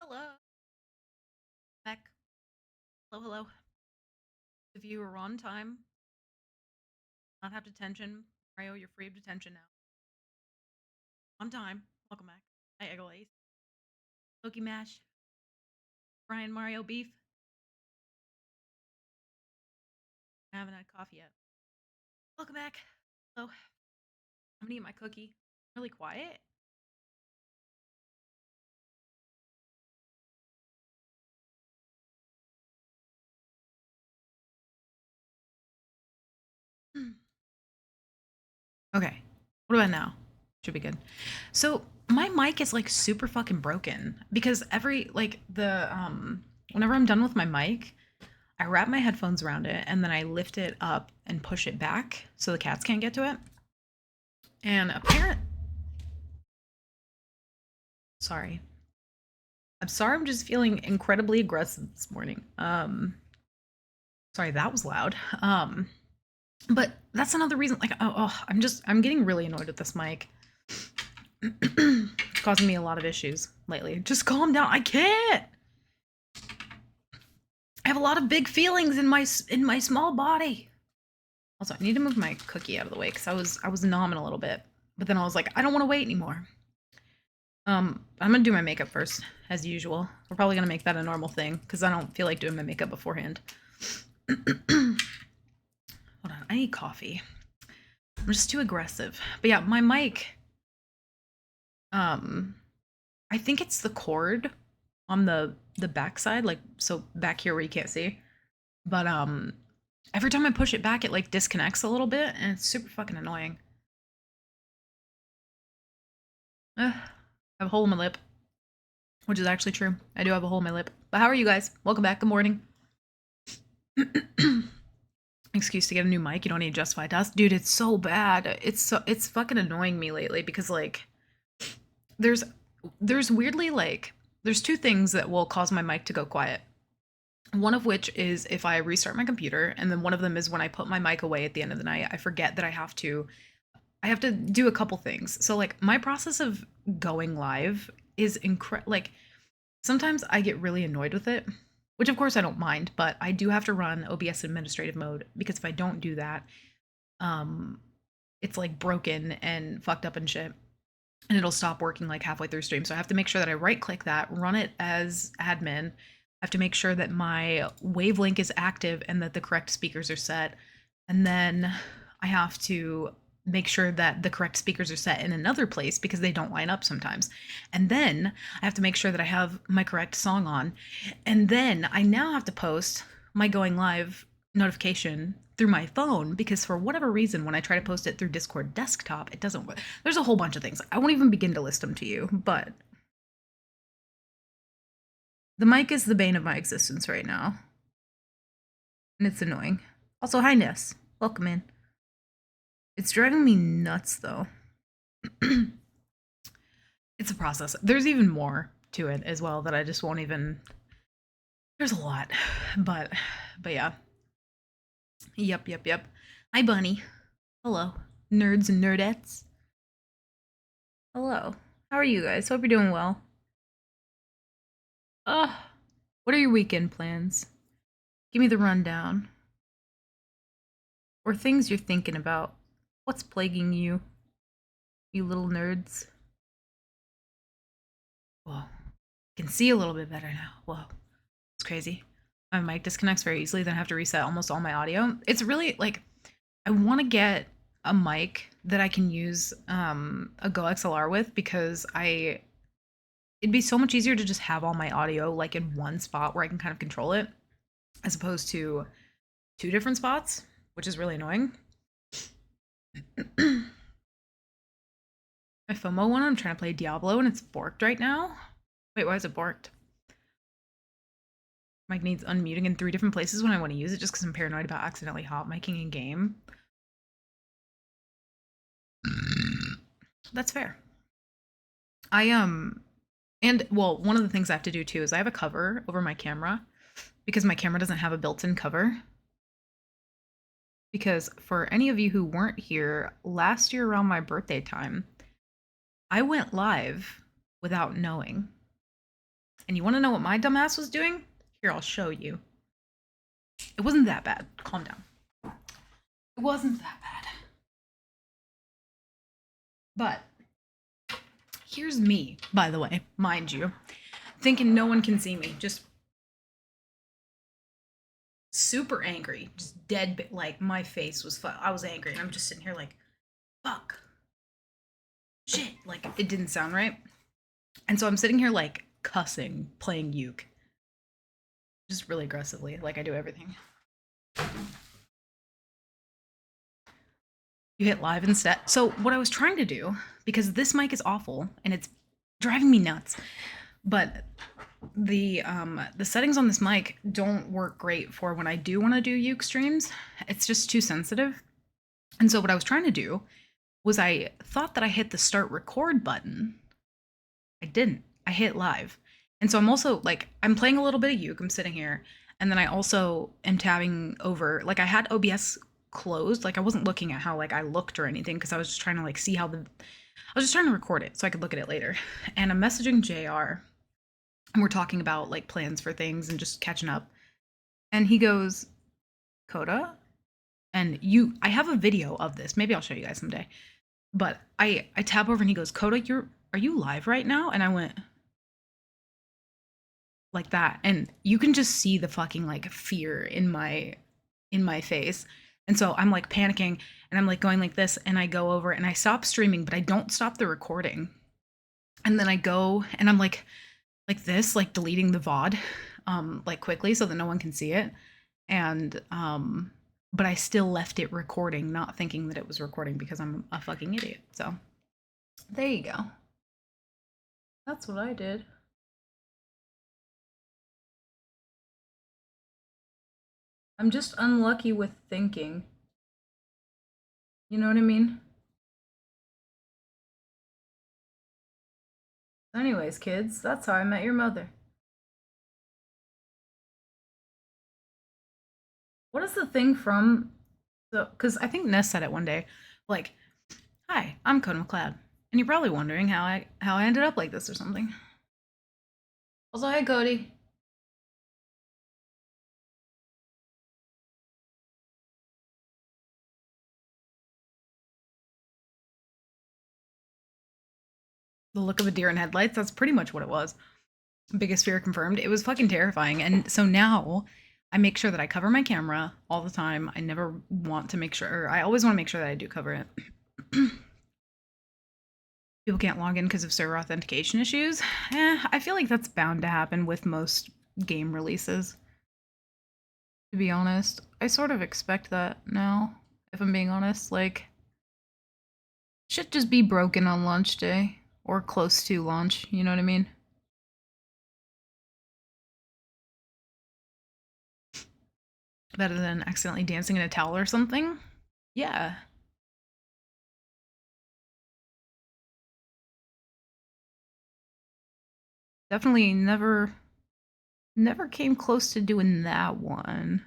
Hello. Back. Hello, hello. If you are on time, not have detention, Mario, you're free of detention now. On time. Welcome back. Hi, Egglace. Loki Mash. Brian Mario Beef. I haven't had coffee yet. Welcome back. Hello. I'm gonna eat my cookie. Really quiet. Okay. What about now? Should be good. So my mic is like super fucking broken because whenever I'm done with my mic, I wrap my headphones around it and then I lift it up and push it back so the cats can't get to it. And sorry. I'm sorry, I'm just feeling incredibly aggressive this morning. Sorry, that was loud. But that's another reason, like, I'm getting really annoyed with this mic. It's causing me a lot of issues lately. Just calm down. I can't. I have a lot of big feelings in my small body. Also, I need to move my cookie out of the way because I was nomming a little bit, but then I was like, I don't want to wait anymore. I'm gonna do my makeup first, as usual. We're probably gonna make that a normal thing because I don't feel like doing my makeup beforehand. Hold on, I need coffee. I'm just too aggressive. But yeah, my mic. I think it's the cord on the back side, like so back here where you can't see. But every time I push it back, it like disconnects a little bit, and it's super fucking annoying. I have a hole in my lip, which is actually true. I do have a hole in my lip. But how are you guys? Welcome back. Good morning. Excuse to get a new mic. You don't need to justify dust, dude. It's so bad. It's fucking annoying me lately because like there's weirdly like there's two things that will cause my mic to go quiet. One of which is if I restart my computer, and then one of them is when I put my mic away at the end of the night. I forget that I have to do a couple things. So like my process of going live is incredible. Like sometimes I get really annoyed with it, which of course I don't mind, but I do have to run OBS administrative mode because if I don't do that, it's like broken and fucked up and shit. And it'll stop working like halfway through stream. So I have to make sure that I right click that, run it as admin. I have to make sure that my wavelink is active and that the correct speakers are set. And then I have to make sure that the correct speakers are set in another place because they don't line up sometimes. And then I have to make sure that I have my correct song on. And then I now have to post my going live notification through my phone because for whatever reason, when I try to post it through Discord desktop, it doesn't work. There's a whole bunch of things. I won't even begin to list them to you, but the mic is the bane of my existence right now. And it's annoying. Also, hi Ness. Welcome in. It's driving me nuts though. It's a process. There's even more to it as well that I just won't even. There's a lot. But yeah. Yep. Hi Bunny. Hello. Nerds and nerdettes. Hello. How are you guys? Hope you're doing well. What are your weekend plans? Give me the rundown. Or things you're thinking about. What's plaguing you? You little nerds. Whoa. I can see a little bit better now. Whoa. It's crazy. My mic disconnects very easily, then I have to reset almost all my audio. It's really like I want to get a mic that I can use a Go XLR with because it'd be so much easier to just have all my audio like in one spot where I can kind of control it as opposed to two different spots, which is really annoying. My FOMO one, I'm trying to play Diablo and it's borked right now. Wait, why is it borked? Mic needs unmuting in 3 different places when I want to use it just because I'm paranoid about accidentally hot miking in game. That's fair. And well, one of the things I have to do too is I have a cover over my camera because my camera doesn't have a built-in cover. Because for any of you who weren't here, last year around my birthday time, I went live without knowing. And you want to know what my dumbass was doing? Here, I'll show you. It wasn't that bad. Calm down. It wasn't that bad. But here's me, by the way, mind you, thinking no one can see me. Just super angry. Just dead. Like, my face was I was angry. And I'm just sitting here like, fuck. Shit. Like, it didn't sound right. And so I'm sitting here like cussing, playing uke. Just really aggressively, like I do everything. You hit live instead. So what I was trying to do, because this mic is awful and it's driving me nuts, but the settings on this mic don't work great for when I do want to do uke streams. It's just too sensitive. And so what I was trying to do was I thought that I hit the start record button. I didn't. I hit live. And so I'm also like, I'm playing a little bit of uke. I'm sitting here. And then I also am tabbing over, like I had OBS closed. Like I wasn't looking at how like I looked or anything because I was just trying to like see how I was just trying to record it so I could look at it later. And I'm messaging JR and we're talking about like plans for things and just catching up. And he goes, Coda? And I have a video of this. Maybe I'll show you guys someday. But I tab over and he goes, Coda, are you live right now? And I went like that. And you can just see the fucking like fear in my face. And so I'm like panicking and I'm like going like this and I go over and I stop streaming, but I don't stop the recording. And then I go and I'm like this, like deleting the VOD like quickly so that no one can see it. And but I still left it recording, not thinking that it was recording because I'm a fucking idiot. So there you go. That's what I did. I'm just unlucky with thinking. You know what I mean? Anyways, kids, that's how I met your mother. What is the thing from because I think Ness said it one day, like, hi, I'm Coda McLeod. And you're probably wondering how I ended up like this or something. Also, hi Cody. The look of a deer in headlights, that's pretty much what it was. Biggest fear confirmed. It was fucking terrifying. And so now I make sure that I cover my camera all the time. I never want to make sure, or I always want to make sure that I do cover it. People can't log in because of server authentication issues. I feel like that's bound to happen with most game releases. To be honest, I sort of expect that now, if I'm being honest. Like, should just be broken on launch day or close to launch, you know what I mean? Better than accidentally dancing in a towel or something. Yeah. Definitely never came close to doing that one.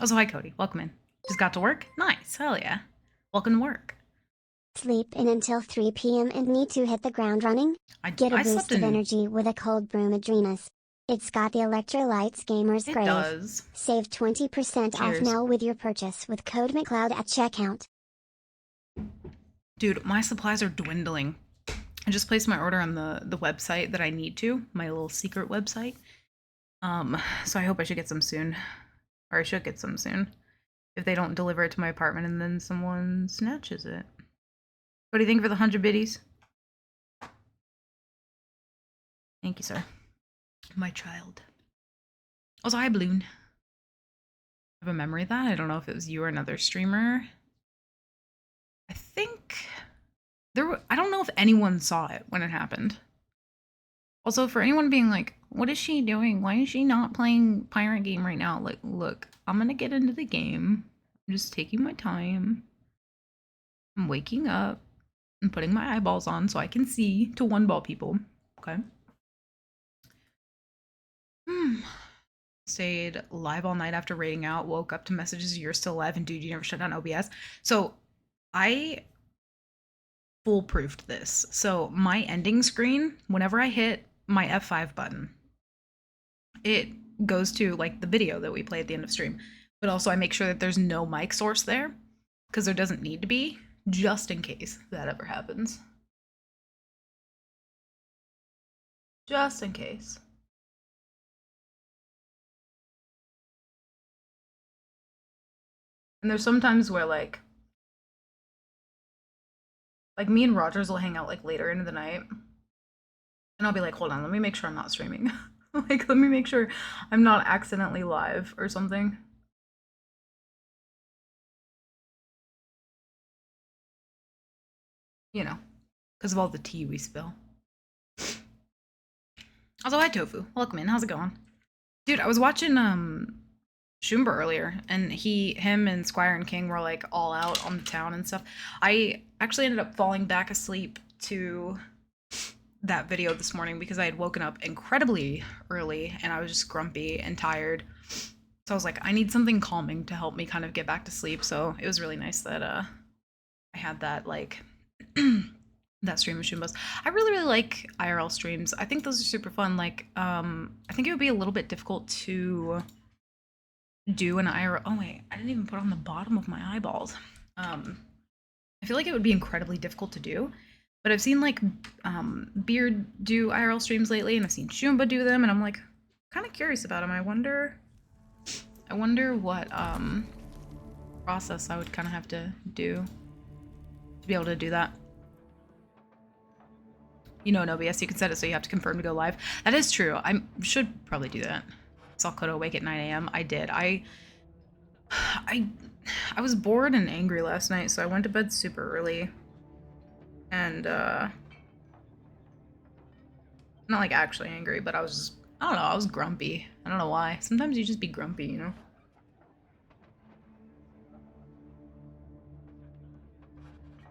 Also, hi Cody, welcome in. Just got to work? Nice, hell yeah. Welcome to work. Sleep in until 3 p.m. and need to hit the ground running? Get a boost of energy with a cold brew Madrinas. It's got the electrolytes gamers crave. It does. Save 20% off now with your purchase with code McLeod at checkout. Dude, my supplies are dwindling. I just placed my order on the website that I need to, my little secret website. So I hope I should get some soon. Or I should get some soon. If they don't deliver it to my apartment and then someone snatches it. What do you think for the 100 biddies? Thank you, sir. My child. Also, hi, Balloon. I have a memory of that. I don't know if it was you or another streamer. I think I don't know if anyone saw it when it happened. Also, for anyone being like, what is she doing? Why is she not playing Pirate Game right now? Like, look, I'm gonna get into the game. I'm just taking my time. I'm waking up and putting my eyeballs on so I can see to one ball people. Okay. Stayed live all night after raiding out, woke up to messages, you're still alive, and dude, you never shut down OBS. So I foolproofed this. So my ending screen, whenever I hit my F5 button, it goes to like the video that we play at the end of stream. But also I make sure that there's no mic source there, because there doesn't need to be, just in case that ever happens. Just in case. And there's sometimes where like me and Rogers will hang out like later into the night. And I'll be like, hold on, let me make sure I'm not streaming. Like, let me make sure I'm not accidentally live or something. You know, because of all the tea we spill. Also, hi Tofu. Welcome in. How's it going? Dude, I was watching Shumba earlier, and him and Squire and King were like all out on the town and stuff. I actually ended up falling back asleep to that video this morning because I had woken up incredibly early and I was just grumpy and tired. So I was like, I need something calming to help me kind of get back to sleep. So it was really nice that I had that like that stream of Shumba's. I really, really like IRL streams. I think those are super fun. Like, I think it would be a little bit difficult to do an IRL. Oh wait, I didn't even put on the bottom of my eyeballs. I feel like it would be incredibly difficult to do, but I've seen like Beard do IRL streams lately, and I've seen Shumba do them, and I'm like kind of curious about them. I wonder what process I would kind of have to do to be able to do that. You know, in OBS, you can set it so you have to confirm to go live. That is true. I should probably do that. Saw Kodo awake at 9 a.m. I did. I was bored and angry last night, so I went to bed super early. And, not like actually angry, but I was just, I don't know, I was grumpy. I don't know why. Sometimes you just be grumpy, you know?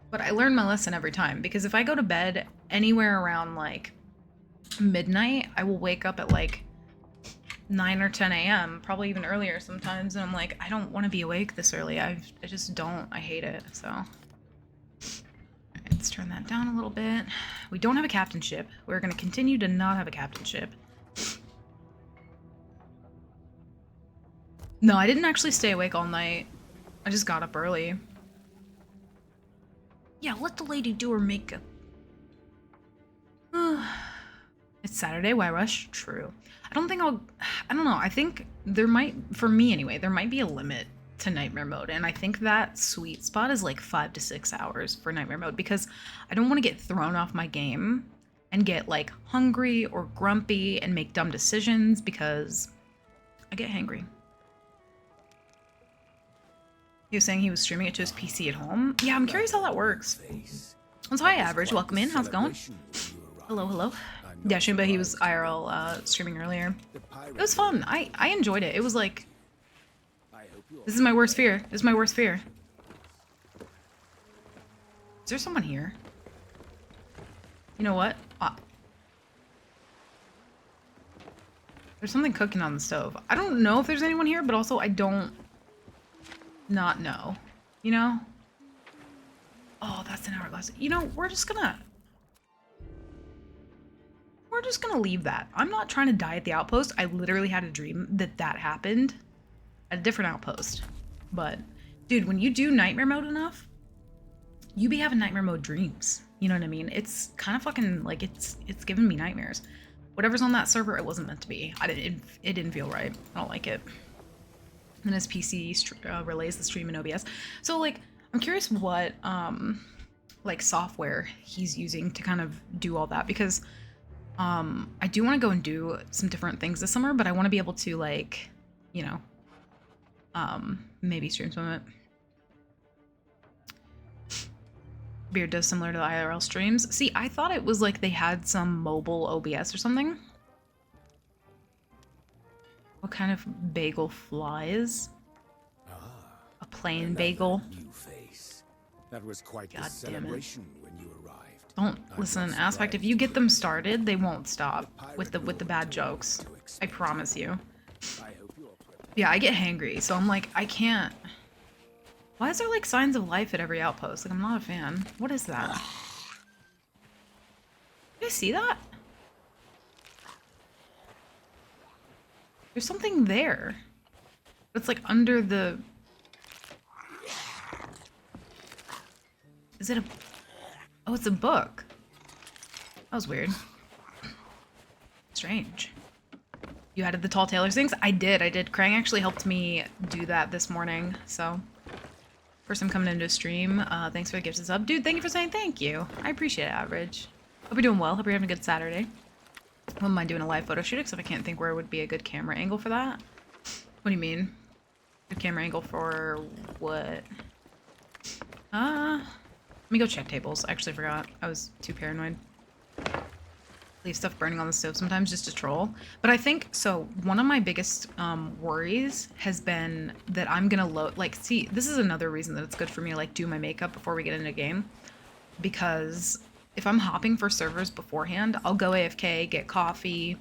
But I learn my lesson every time, because if I go to bed anywhere around like midnight, I will wake up at like 9 or 10 a.m., probably even earlier sometimes, and I'm like, I don't want to be awake this early. I just don't. I hate it. So let's turn that down a little bit. We don't have a captain ship. We're going to continue to not have a captain ship. No, I didn't actually stay awake all night. I just got up early. Yeah, let the lady do her makeup. It's Saturday, why rush? True. I don't know, I think there might, for me anyway, there might be a limit to nightmare mode, and I think that sweet spot is like 5 to 6 hours for nightmare mode, because I don't want to get thrown off my game and get like hungry or grumpy and make dumb decisions because I get hangry. He was saying he was streaming it to his PC at home. Yeah, I'm curious how that works. So hi, Average. Welcome in. How's it going? Hello, hello. Yeah, Shumba, he was IRL streaming earlier. It was fun. I enjoyed it. It was like, this is my worst fear. This is my worst fear. Is there someone here? You know what? There's something cooking on the stove. I don't know if there's anyone here, but also I don't not know. You know? Oh, that's an hourglass. You know, we're just gonna leave that. I'm not trying to die at the outpost. I literally had a dream that happened at a different outpost. But, dude, when you do nightmare mode enough, you be having nightmare mode dreams. You know what I mean? It's kind of fucking, like, it's giving me nightmares. Whatever's on that server, it wasn't meant to be. It didn't feel right. I don't like it. And his PC relays the stream in OBS. So, like, I'm curious what, like, software he's using to kind of do all that, because I do want to go and do some different things this summer, but I want to be able to, like, you know, maybe stream some of it. Beard does similar to the IRL streams. See, I thought it was like they had some mobile OBS or something. What kind of bagel flies? A plain bagel. New face. That was quite God the celebration when you arrived. Don't listen, Aspect. If you get them started, they won't stop with the bad jokes. I promise you. I hope Yeah, I get hangry, so I'm like, I can't. Why is there like signs of life at every outpost? Like, I'm not a fan. What is that? Did you see that? There's something there. It's like under the... Is it a... Oh, it's a book. That was weird. Strange. You added the Tall Tailors things? I did. Krang actually helped me do that this morning, so... First time coming into a stream. Thanks for the gifts and sub. Dude, thank you for saying thank you. I appreciate it, Average. Hope you're doing well. Hope you're having a good Saturday. Wouldn't mind doing a live photo shoot, except I can't think where would be a good camera angle for that. What do you mean? Good camera angle for what? Let me go check tables. I actually forgot. I was too paranoid. Leave stuff burning on the stove sometimes just to troll. But I think, so one of my biggest worries has been that I'm gonna load, like, see, this is another reason that it's good for me to like do my makeup before we get into a game. Because if I'm hopping for servers beforehand, I'll go AFK, get coffee,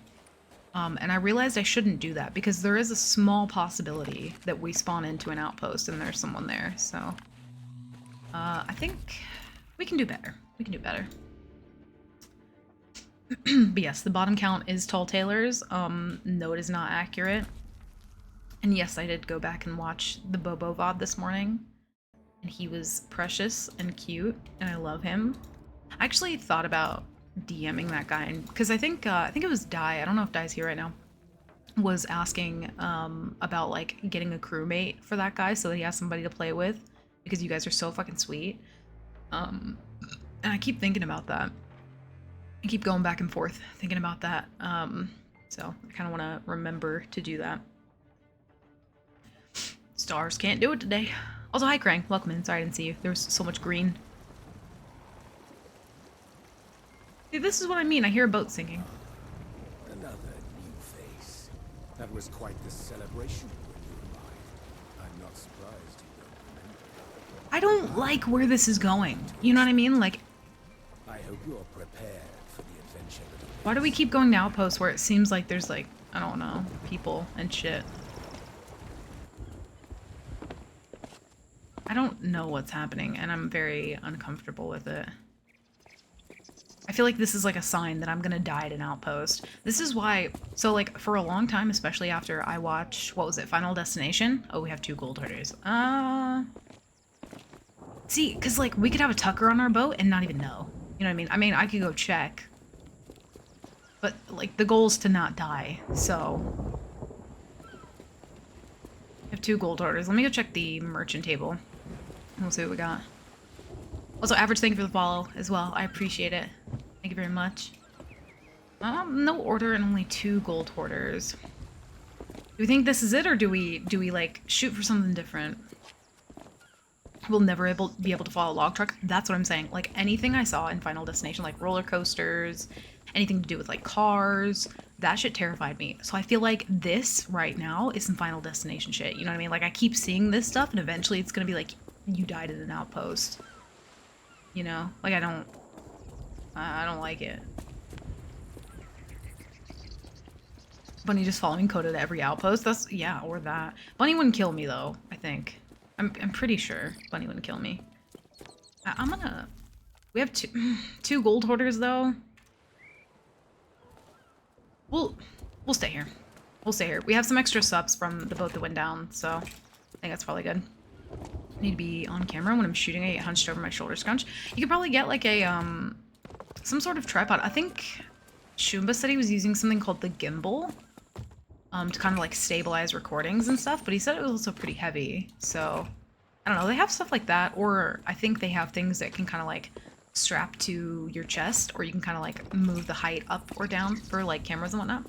and I realized I shouldn't do that because there is a small possibility that we spawn into an outpost and there's someone there, so... I think we can do better. We can do better. But yes, the bottom count is Tall Tailors. No, it is not accurate. And yes, I did go back and watch the Bobo VOD this morning. And he was precious and cute, and I love him. I actually thought about DMing that guy, because I think it was Dai, I don't know if Dai's here right now, was asking about like getting a crewmate for that guy so that he has somebody to play with, because you guys are so fucking sweet. And I keep thinking about that. I keep going back and forth thinking about that. So I kind of want to remember to do that. Stars can't do it today. Also, hi Krang, welcome in. Sorry I didn't see you. There was so much green. See, this is what I mean. I hear a boat singing. Another new face. That was quite the celebration when you arrived. I'm not surprised you don't remember. I don't like where this is going. You know what I mean? Like, I hope you're prepared for the adventure. Why do we keep going to outposts where it seems like there's like, I don't know, people and shit? I don't know what's happening, and I'm very uncomfortable with it. I feel like this is like a sign that I'm gonna die at an outpost. This is why, so like for a long time, especially after I watched, what was it, Final Destination? Oh, we have 2 gold hoarders. See, because like we could have a Tucker on our boat and not even know. You know what I mean? I mean, I could go check. But like the goal is to not die, so. I have 2 gold hoarders. Let me go check the merchant table. We'll see what we got. Also, Average, thank you for the follow as well. I appreciate it. Thank you very much. No order and only 2 gold hoarders. Do we think this is it, or do we like shoot for something different? We'll never be able to follow a log truck. That's what I'm saying. Like anything I saw in Final Destination, like roller coasters, anything to do with like cars, that shit terrified me. So I feel like this right now is some Final Destination shit. You know what I mean? Like I keep seeing this stuff, and eventually it's gonna be like you died at an outpost. You know, like I don't like it. Bunny just following Coda to every outpost. That's, yeah, or that. Bunny wouldn't kill me though, I think. I'm pretty sure Bunny wouldn't kill me. I'm gonna... We have two gold hoarders though. We'll stay here. We'll stay here. We have some extra subs from the boat that went down, so I think that's probably good. I need to be on camera when I'm shooting. I get hunched over my shoulder scrunch. You could probably get like a some sort of tripod. I think Shumba said he was using something called the gimbal to kind of like stabilize recordings and stuff, but he said it was also pretty heavy. So I don't know. They have stuff like that, or I think they have things that can kind of like strap to your chest, or you can kind of like move the height up or down for like cameras and whatnot.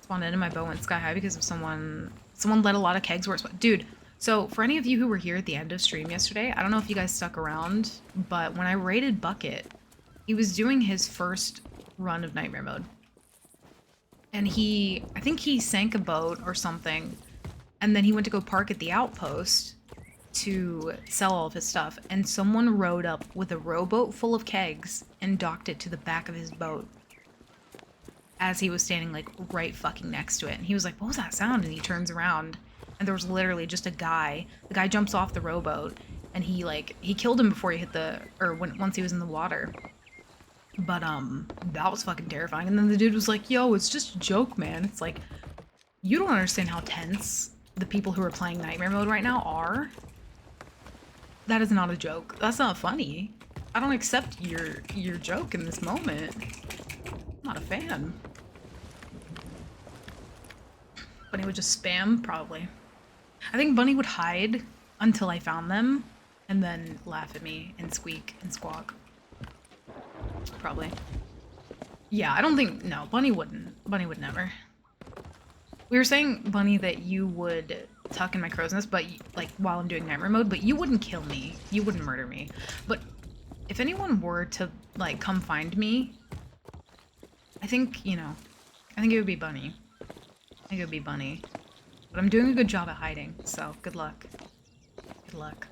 Spawned into my bow went sky high because of someone let a lot of kegs where it's... Dude, so for any of you who were here at the end of stream yesterday, I don't know if you guys stuck around, but when I raided Bucket, he was doing his first run of Nightmare Mode. And I think he sank a boat or something, and then he went to go park at the outpost to sell all of his stuff, and someone rowed up with a rowboat full of kegs and docked it to the back of his boat. as he was standing like right fucking next to it. And he was like, what was that sound? And he turns around and there was literally just a guy. The guy jumps off the rowboat and he killed him before he hit once he was in the water. But that was fucking terrifying. And then the dude was like, yo, it's just a joke, man. It's like, you don't understand how tense the people who are playing Nightmare Mode right now are. That is not a joke. That's not funny. I don't accept your joke in this moment. I'm not a fan. Bunny would just spam? Probably. I think Bunny would hide until I found them and then laugh at me and squeak and squawk. Probably. Yeah, I don't think... No, Bunny wouldn't. Bunny would never. We were saying, Bunny, that you would tuck in my crow's nest, but, like, while I'm doing Nightmare Mode, but you wouldn't kill me. You wouldn't murder me. But if anyone were to, like, come find me, I think, you know, I think it would be Bunny. I think it would be Bunny. But I'm doing a good job at hiding, so good luck. Good luck.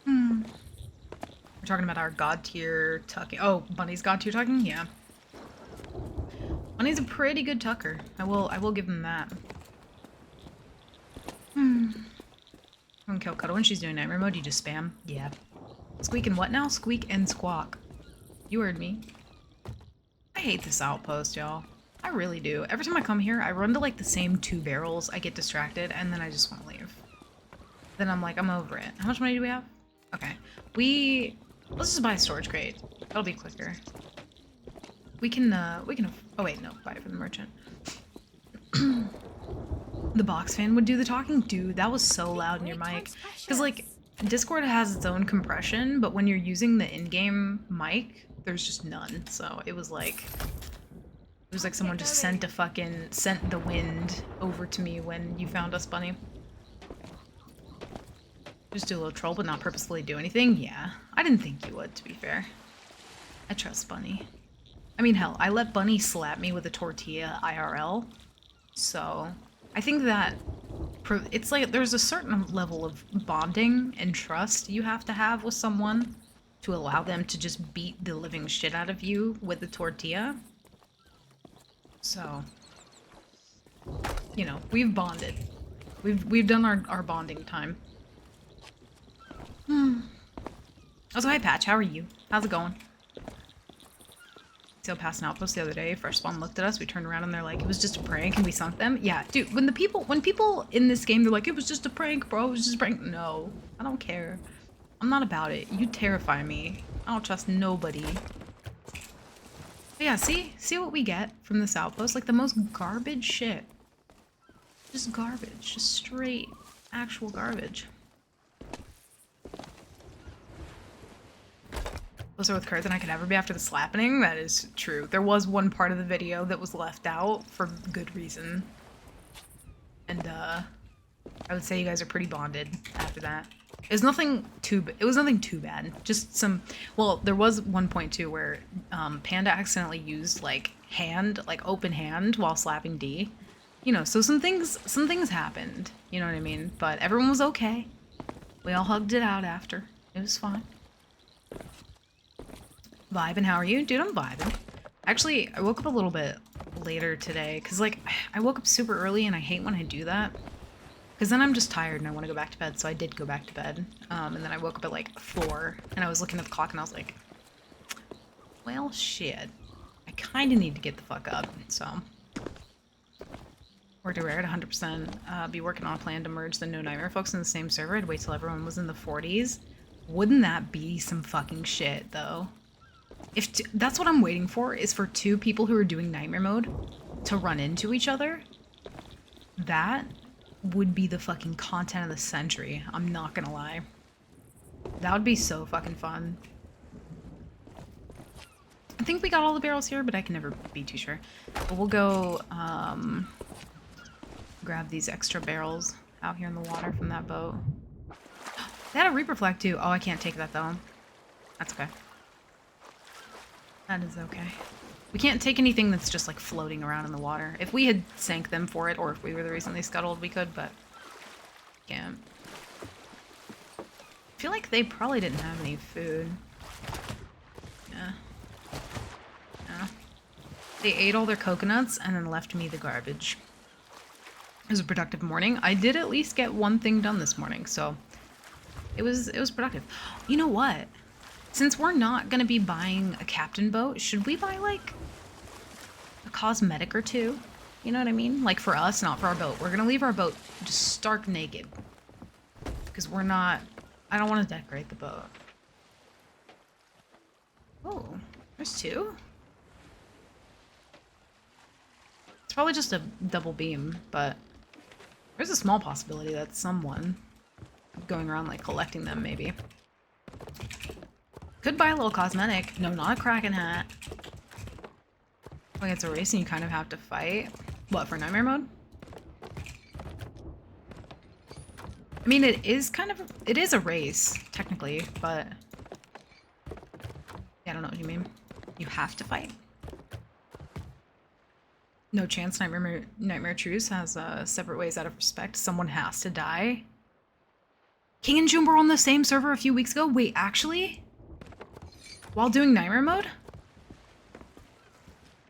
We're talking about our god tier tucking. Oh, Bunny's god tier tucking? Yeah. Bunny's a pretty good tucker. I will give him that. I'm gonna kill Cuddle when she's doing Nightmare Mode. You just spam. Yeah. Squeak and what now? Squeak and squawk. You heard me. I hate this outpost, y'all. I really do. Every time I come here, I run to like the same 2 barrels. I get distracted and then I just want to leave. Then I'm like, I'm over it. How much money do we have? Okay. Let's just buy a storage crate. That'll be quicker. We can, oh wait, no, buy it from the merchant. The box fan would do the talking? Dude, that was so loud in your mic. Because, like, Discord has its own compression, but when you're using the in-game mic, there's just none. So it was like someone just sent the wind over to me when you found us, Bunny. Just do a little troll, but not purposefully do anything? Yeah. I didn't think you would, to be fair. I trust Bunny. I mean, hell, I let Bunny slap me with a tortilla IRL. So, I think that it's like there's a certain level of bonding and trust you have to have with someone to allow them to just beat the living shit out of you with the tortilla. So, you know, we've bonded. We've done our bonding time. Also, hi Patch, how are you? How's it going? So past an outpost the other day, Fresh Spawn looked at us, we turned around and they're like, it was just a prank and we sunk them? Yeah, dude, when people in this game, they're like, it was just a prank, bro, it was just a prank. No, I don't care. I'm not about it. You terrify me. I don't trust nobody. But yeah, see what we get from this outpost? Like the most garbage shit. Just garbage, just straight actual garbage. Closer with Kurt than I could ever be after the slapping. That is true. There was one part of the video that was left out for good reason. And I would say you guys are pretty bonded after that. It was nothing too bad. Just some, well, there was one point too where Panda accidentally used like open hand while slapping D. You know, so some things happened, you know what I mean? But everyone was okay. We all hugged it out after. It was fine. Vibing, how are you? Dude, I'm vibing. Actually, I woke up a little bit later today because, like, I woke up super early and I hate when I do that because then I'm just tired and I want to go back to bed, so I did go back to bed. And then I woke up at, like, 4 and I was looking at the clock and I was like, well, shit. I kind of need to get the fuck up, so. Worked rare at 100%. Be working on a plan to merge the No Nightmare folks in the same server. I'd wait till everyone was in the 40s. Wouldn't that be some fucking shit, though? That's what I'm waiting for, is for 2 people who are doing Nightmare Mode to run into each other. That would be the fucking content of the century. I'm not gonna lie. That would be so fucking fun. I think we got all the barrels here, but I can never be too sure. But we'll go grab these extra barrels out here in the water from that boat. They had a Reaper flag too. Oh, I can't take that though. That's okay. That is okay. We can't take anything that's just like floating around in the water. If we had sank them for it, or if we were the reason they scuttled, we could, but can't. I feel like they probably didn't have any food. Yeah. Yeah. They ate all their coconuts and then left me the garbage. It was a productive morning. I did at least get one thing done this morning, so it was productive. You know what? Since we're not gonna be buying a captain boat, should we buy like a cosmetic or two? You know what I mean? Like for us, not for our boat. We're gonna leave our boat just stark naked. Because we're not... I don't want to decorate the boat. Oh, there's two? It's probably just a double beam, but there's a small possibility that someone going around like collecting them maybe. Could buy a little cosmetic. No, not a Kraken hat. When it's a race and you kind of have to fight. What, for nightmare mode? I mean, it is a race, technically, but... Yeah, I don't know what you mean. You have to fight. No chance Nightmare Truce has separate ways out of respect. Someone has to die. King and June were on the same server a few weeks ago? Wait, actually? While doing Nightmare mode?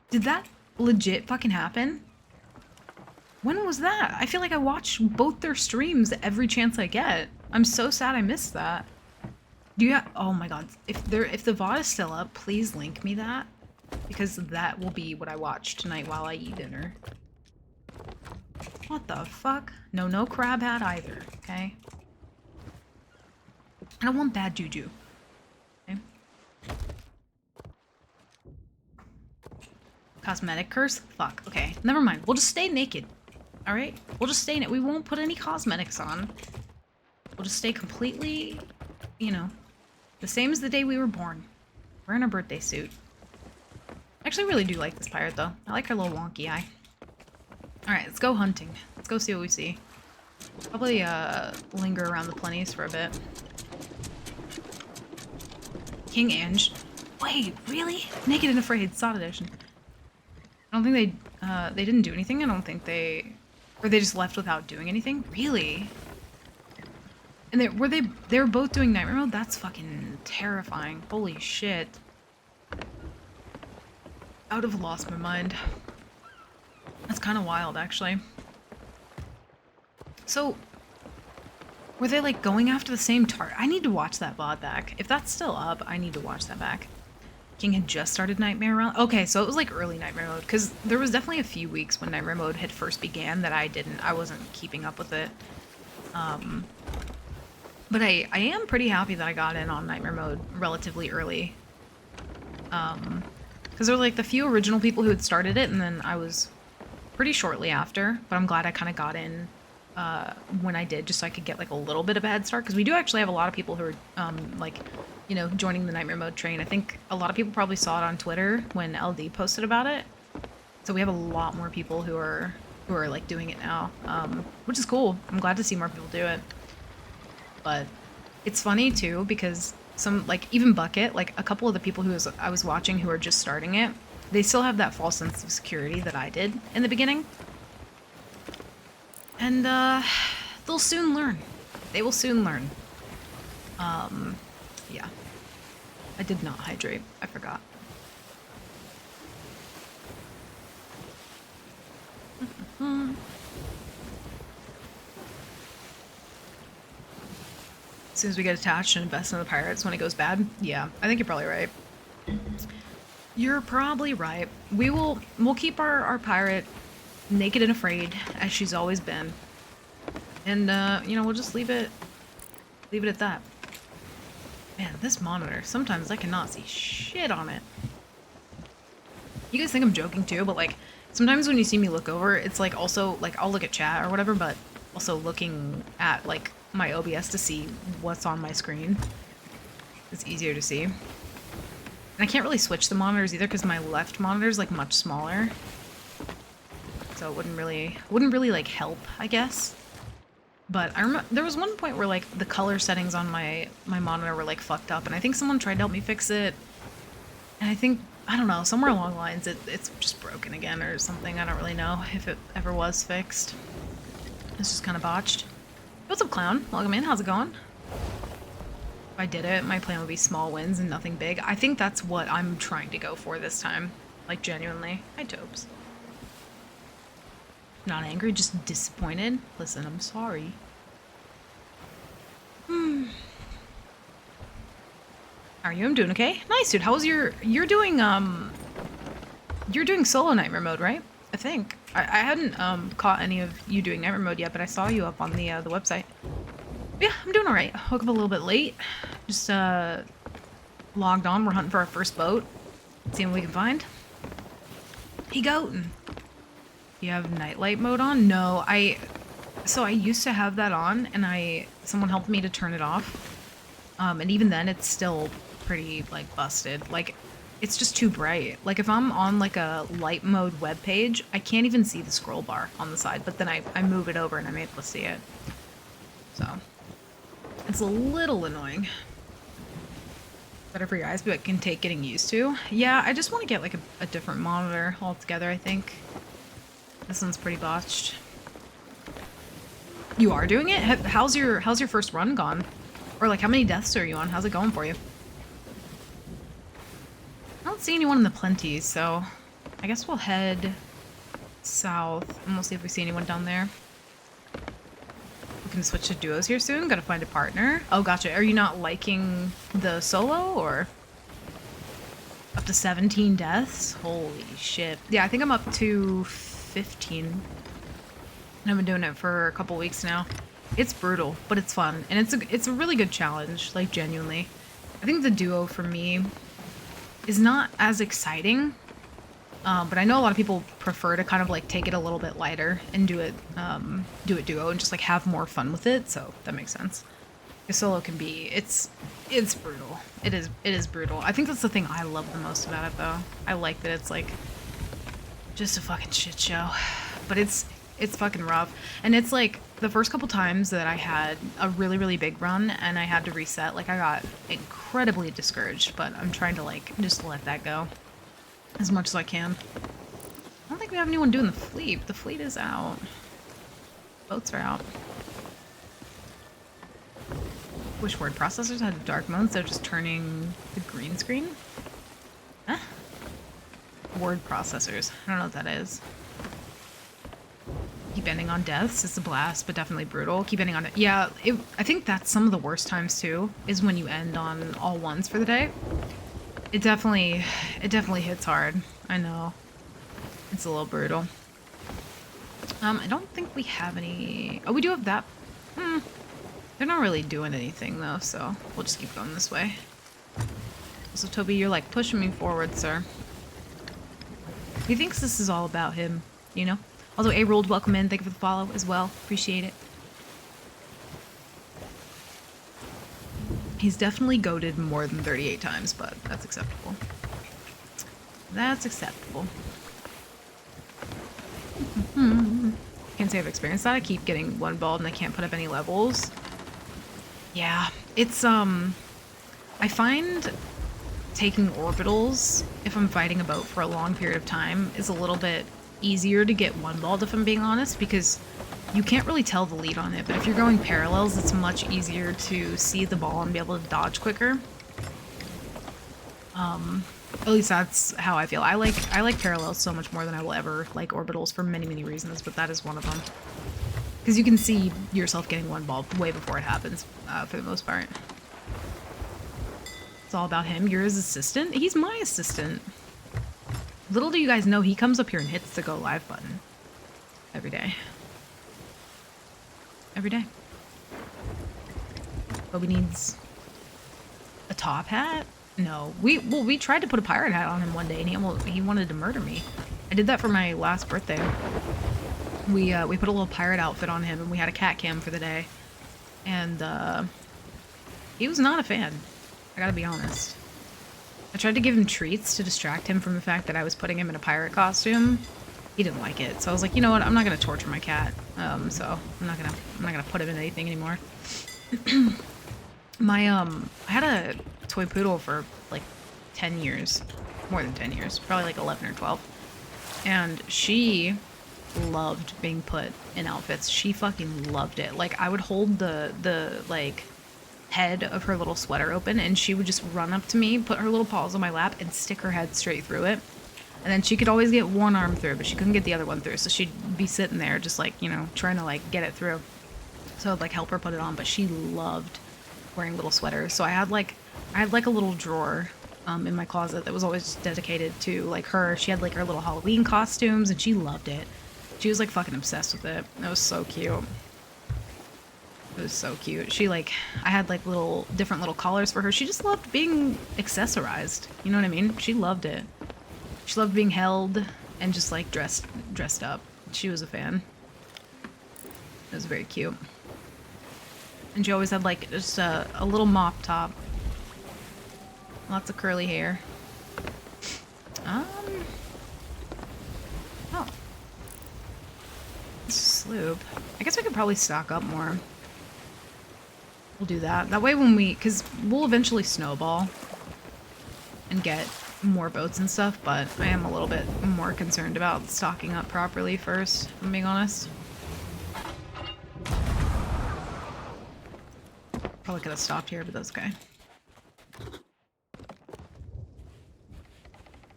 Did that legit fucking happen? When was that? I feel like I watch both their streams every chance I get. I'm so sad I missed that. Do you have... Oh my god. If the VOD is still up, please link me that. Because that will be what I watch tonight while I eat dinner. What the fuck? No crab hat either, okay? I don't want bad juju. Okay? Cosmetic curse? Fuck, okay. Never mind. We'll just stay naked. Alright? We'll just stay in it. We won't put any cosmetics on. We'll just stay completely, you know, the same as the day we were born. We're in a birthday suit. I actually really do like this pirate, though. I like her little wonky eye. Alright, let's go hunting. Let's go see what we see. Probably, linger around the plenties for a bit. King Ange. Wait, really? Naked and Afraid, SOT edition. I don't think they didn't do anything. I don't think they... Or they just left without doing anything? Really? And they were both doing Nightmare mode? That's fucking terrifying. Holy shit. I would have lost my mind. That's kind of wild, actually. So, were they, like, going after the same target? I need to watch that VOD back. If that's still up, I need to watch that back. King had just started Nightmare around... Okay, so it was, like, early Nightmare mode, because there was definitely a few weeks when Nightmare mode had first began that I wasn't keeping up with it. But I am pretty happy that I got in on Nightmare mode relatively early. Because there were, like, the few original people who had started it, and then I was pretty shortly after, but I'm glad I kind of got in when I did, just so I could get, like, a little bit of a head start, because we do actually have a lot of people who are, like, you know, joining the Nightmare mode train. I think a lot of people probably saw it on Twitter when LD posted about it, so we have a lot more people who are like, doing it now, which is cool. I'm glad to see more people do it. But it's funny, too, because some, like, even Bucket, like, a couple of the people who I was watching who are just starting it, they still have that false sense of security that I did in the beginning. And, they'll soon learn. They will soon learn. Yeah. I did not hydrate. I forgot. As soon as we get attached and invest in the pirates when it goes bad? Yeah, I think you're probably right. You're probably right. We'll keep our pirate naked and afraid, as she's always been. And, you know, we'll just leave it at that. Man, this monitor, sometimes I cannot see shit on it. You guys think I'm joking too, but, like, sometimes when you see me look over, it's, like, also, like, I'll look at chat or whatever, but also looking at, like, my OBS to see what's on my screen. It's easier to see. And I can't really switch the monitors either because my left monitor is, like, much smaller. So it wouldn't really, like, help, I guess. But I remember there was one point where, like, the color settings on my monitor were, like, fucked up, and I think someone tried to help me fix it. And I think, I don't know, somewhere along the lines it's just broken again or something. I don't really know if it ever was fixed. It's just kind of botched. What's up, Clown? Welcome in. How's it going? If I did it, my plan would be small wins and nothing big. I think that's what I'm trying to go for this time. Like, genuinely. Hi, Tobes. Not angry, just disappointed. Listen, I'm sorry. How are you? I'm doing okay. Nice, dude. How was you're doing solo nightmare mode, right? I think. I hadn't caught any of you doing nightmare mode yet, but I saw you up on the website. But yeah, I'm doing alright. Woke up a little bit late. Just logged on. We're hunting for our first boat. Seeing what we can find. Hey, goatin'. You have nightlight mode on? No, so I used to have that on, and someone helped me to turn it off. And even then, it's still pretty, like, busted. Like, it's just too bright. Like, if I'm on, like, a light mode web page, I can't even see the scroll bar on the side, but then I move it over and I'm able to see it. So, it's a little annoying. Better for your eyes, but it can take getting used to. Yeah, I just want to get, like, a different monitor altogether, I think. This one's pretty botched. You are doing it? How's your first run gone? Or, like, how many deaths are you on? How's it going for you? I don't see anyone in the plenties, so I guess we'll head south and we'll see if we see anyone down there. We can switch to duos here soon. Gotta find a partner. Oh, gotcha. Are you not liking the solo, or up to 17 deaths? Holy shit. Yeah, I think I'm up to 15. I've been doing it for a couple weeks now. It's brutal, but it's fun, and it's a really good challenge, like, genuinely. I think the duo for me is not as exciting, but I know a lot of people prefer to kind of, like, take it a little bit lighter and do it duo and just, like, have more fun with it, so that makes sense. The solo can be, it's brutal. It is brutal. I think that's the thing I love the most about it, though. I like that it's, like, just a fucking shit show, but it's fucking rough. And it's like the first couple times that I had a really, really big run and I had to reset, like, I got incredibly discouraged, but I'm trying to, like, just let that go as much as I can. I don't think we have anyone doing the fleet. The fleet is out. Boats are out. Wish word processors had dark mode instead of just turning the green screen. Huh? Word processors. I don't know what that is. Keep ending on deaths. It's a blast, but definitely brutal. Keep ending on it. Yeah, I think that's some of the worst times too, is when you end on all ones for the day. It definitely hits hard. I know. It's a little brutal. I don't think we have any... Oh, we do have that. They're not really doing anything though, so we'll just keep going this way. So Toby, you're like pushing me forward, sir. He thinks this is all about him, you know? Also, A-Rolled, welcome in. Thank you for the follow as well. Appreciate it. He's definitely goated more than 38 times, but that's acceptable. That's acceptable. Can't say I've experienced that. I keep getting one balled and I can't put up any levels. Yeah, it's, I find taking orbitals, if I'm fighting a boat for a long period of time, is a little bit easier to get one balled, if I'm being honest, because you can't really tell the lead on it, but if you're going parallels, it's much easier to see the ball and be able to dodge quicker. At least that's how I feel. I like parallels so much more than I will ever like orbitals for many, many reasons, but that is one of them. Because you can see yourself getting one ball way before it happens, for the most part. It's all about him. You're his assistant? He's my assistant. Little do you guys know, he comes up here and hits the go live button. Every day. Every day. Bobby needs a top hat? No. We tried to put a pirate hat on him one day and he wanted to murder me. I did that for my last birthday. We put a little pirate outfit on him and we had a cat cam for the day. And he was not a fan. I gotta be honest. I tried to give him treats to distract him from the fact that I was putting him in a pirate costume. He didn't like it, so I was like, you know what? I'm not gonna torture my cat. So I'm not gonna put him in anything anymore. I had a toy poodle for like 10 years, more than 10 years, probably like 11 or 12, and she loved being put in outfits. She fucking loved it. Like, I would hold the like head of her little sweater open and she would just run up to me, put her little paws on my lap and stick her head straight through it. And then she could always get one arm through, but she couldn't get the other one through. So she'd be sitting there just like, you know, trying to like get it through. So I'd like help her put it on, but she loved wearing little sweaters. So I had like a little drawer in my closet that was always dedicated to like her. She had like her little Halloween costumes and she loved it. She was like fucking obsessed with it. It was so cute. It was so cute. She like, I had like different little collars for her. She just loved being accessorized. You know what I mean? She loved it. She loved being held and just like dressed up. She was a fan. It was very cute. And she always had like just a little mop top. Lots of curly hair. Oh. Sloop. I guess we could probably stock up more. We'll do that. That way when because we'll eventually snowball and get more boats and stuff, but I am a little bit more concerned about stocking up properly first, if I'm being honest. Probably could have stopped here, but that's okay.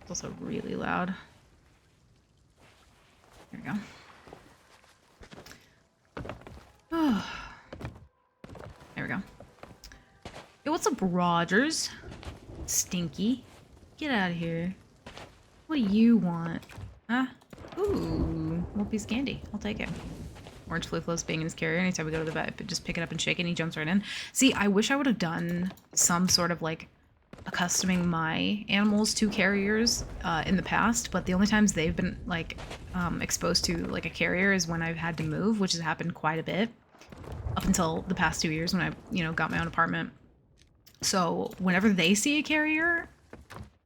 It's also really loud. There we go. Oh. There we go. Yo, what's up, Rogers? Stinky. Get out of here. What do you want? Huh? Ooh, one piece of candy. I'll take it. Orange Flufflos being in his carrier. Anytime we go to the vet, just pick it up and shake it and he jumps right in. See, I wish I would have done some sort of like accustoming my animals to carriers in the past, but the only times they've been like exposed to like a carrier is when I've had to move, which has happened quite a bit up until the past 2 years when I, you know, got my own apartment. So whenever they see a carrier,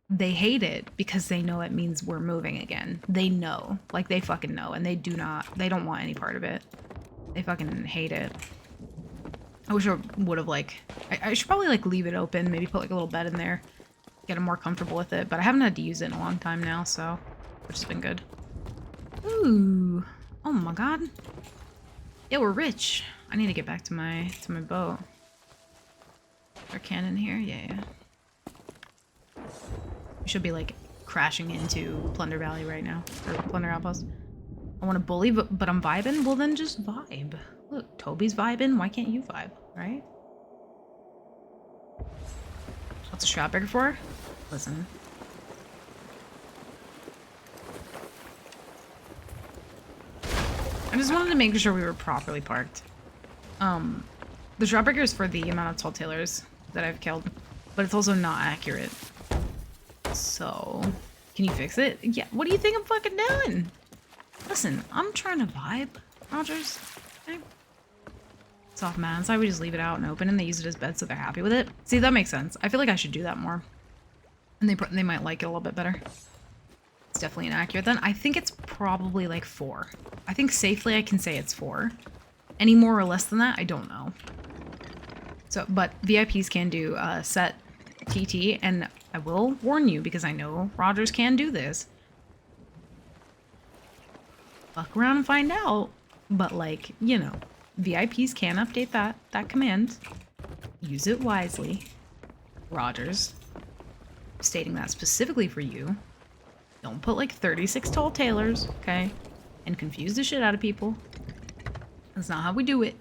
they hate it because they know it means we're moving again. They know, like they fucking know, and they don't want any part of it. They fucking hate it. I wish I would have like, I should probably like leave it open, maybe put like a little bed in there, get them more comfortable with it, but I haven't had to use it in a long time now, so, which has been good. Ooh, oh my god. Yeah, we're rich. I need to get back to my boat. Our cannon here, yeah. We should be like crashing into Plunder Valley right now, or Plunder Outpost. I want to bully, but I'm vibing. Well, then just vibe. Look, Toby's vibing. Why can't you vibe, right? What's a Shroudbreaker for? Listen. I just wanted to make sure we were properly parked. The Shroudbreaker is for the amount of Tall Tailors that I've killed, but it's also not accurate. So, can you fix it? Yeah, what do you think I'm fucking doing? Listen, I'm trying to vibe, Rogers. Okay. Soft man, so I would just leave it out and open and they use it as bed so they're happy with it. See, that makes sense. I feel like I should do that more. And they might like it a little bit better. It's definitely inaccurate then. I think it's probably like 4. I think safely I can say it's 4. Any more or less than that, I don't know. So, but VIPs can do set TT, and I will warn you because I know Rogers can do this. Fuck around and find out. But like, you know, VIPs can update that command. Use it wisely. Rogers. Stating that specifically for you. Don't put like 36 Tall Tailors, okay? And confuse the shit out of people. That's not how we do it.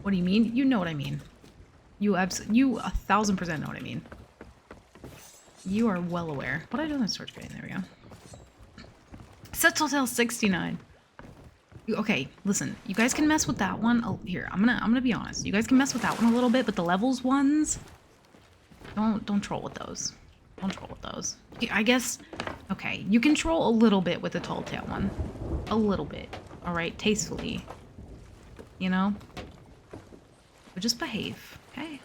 What do you mean? You know what I mean. You 1000% know what I mean. You are well aware. What did I do in the storage crate? There we go. Set Tall Tale 69. Okay, listen. You guys can mess with that one. Oh, here, I'm gonna be honest. You guys can mess with that one a little bit, but the levels ones, don't troll with those. Don't troll with those. I guess, okay, you can troll a little bit with the Tall Tale one. A little bit. All right, tastefully. You know? But just behave, okay?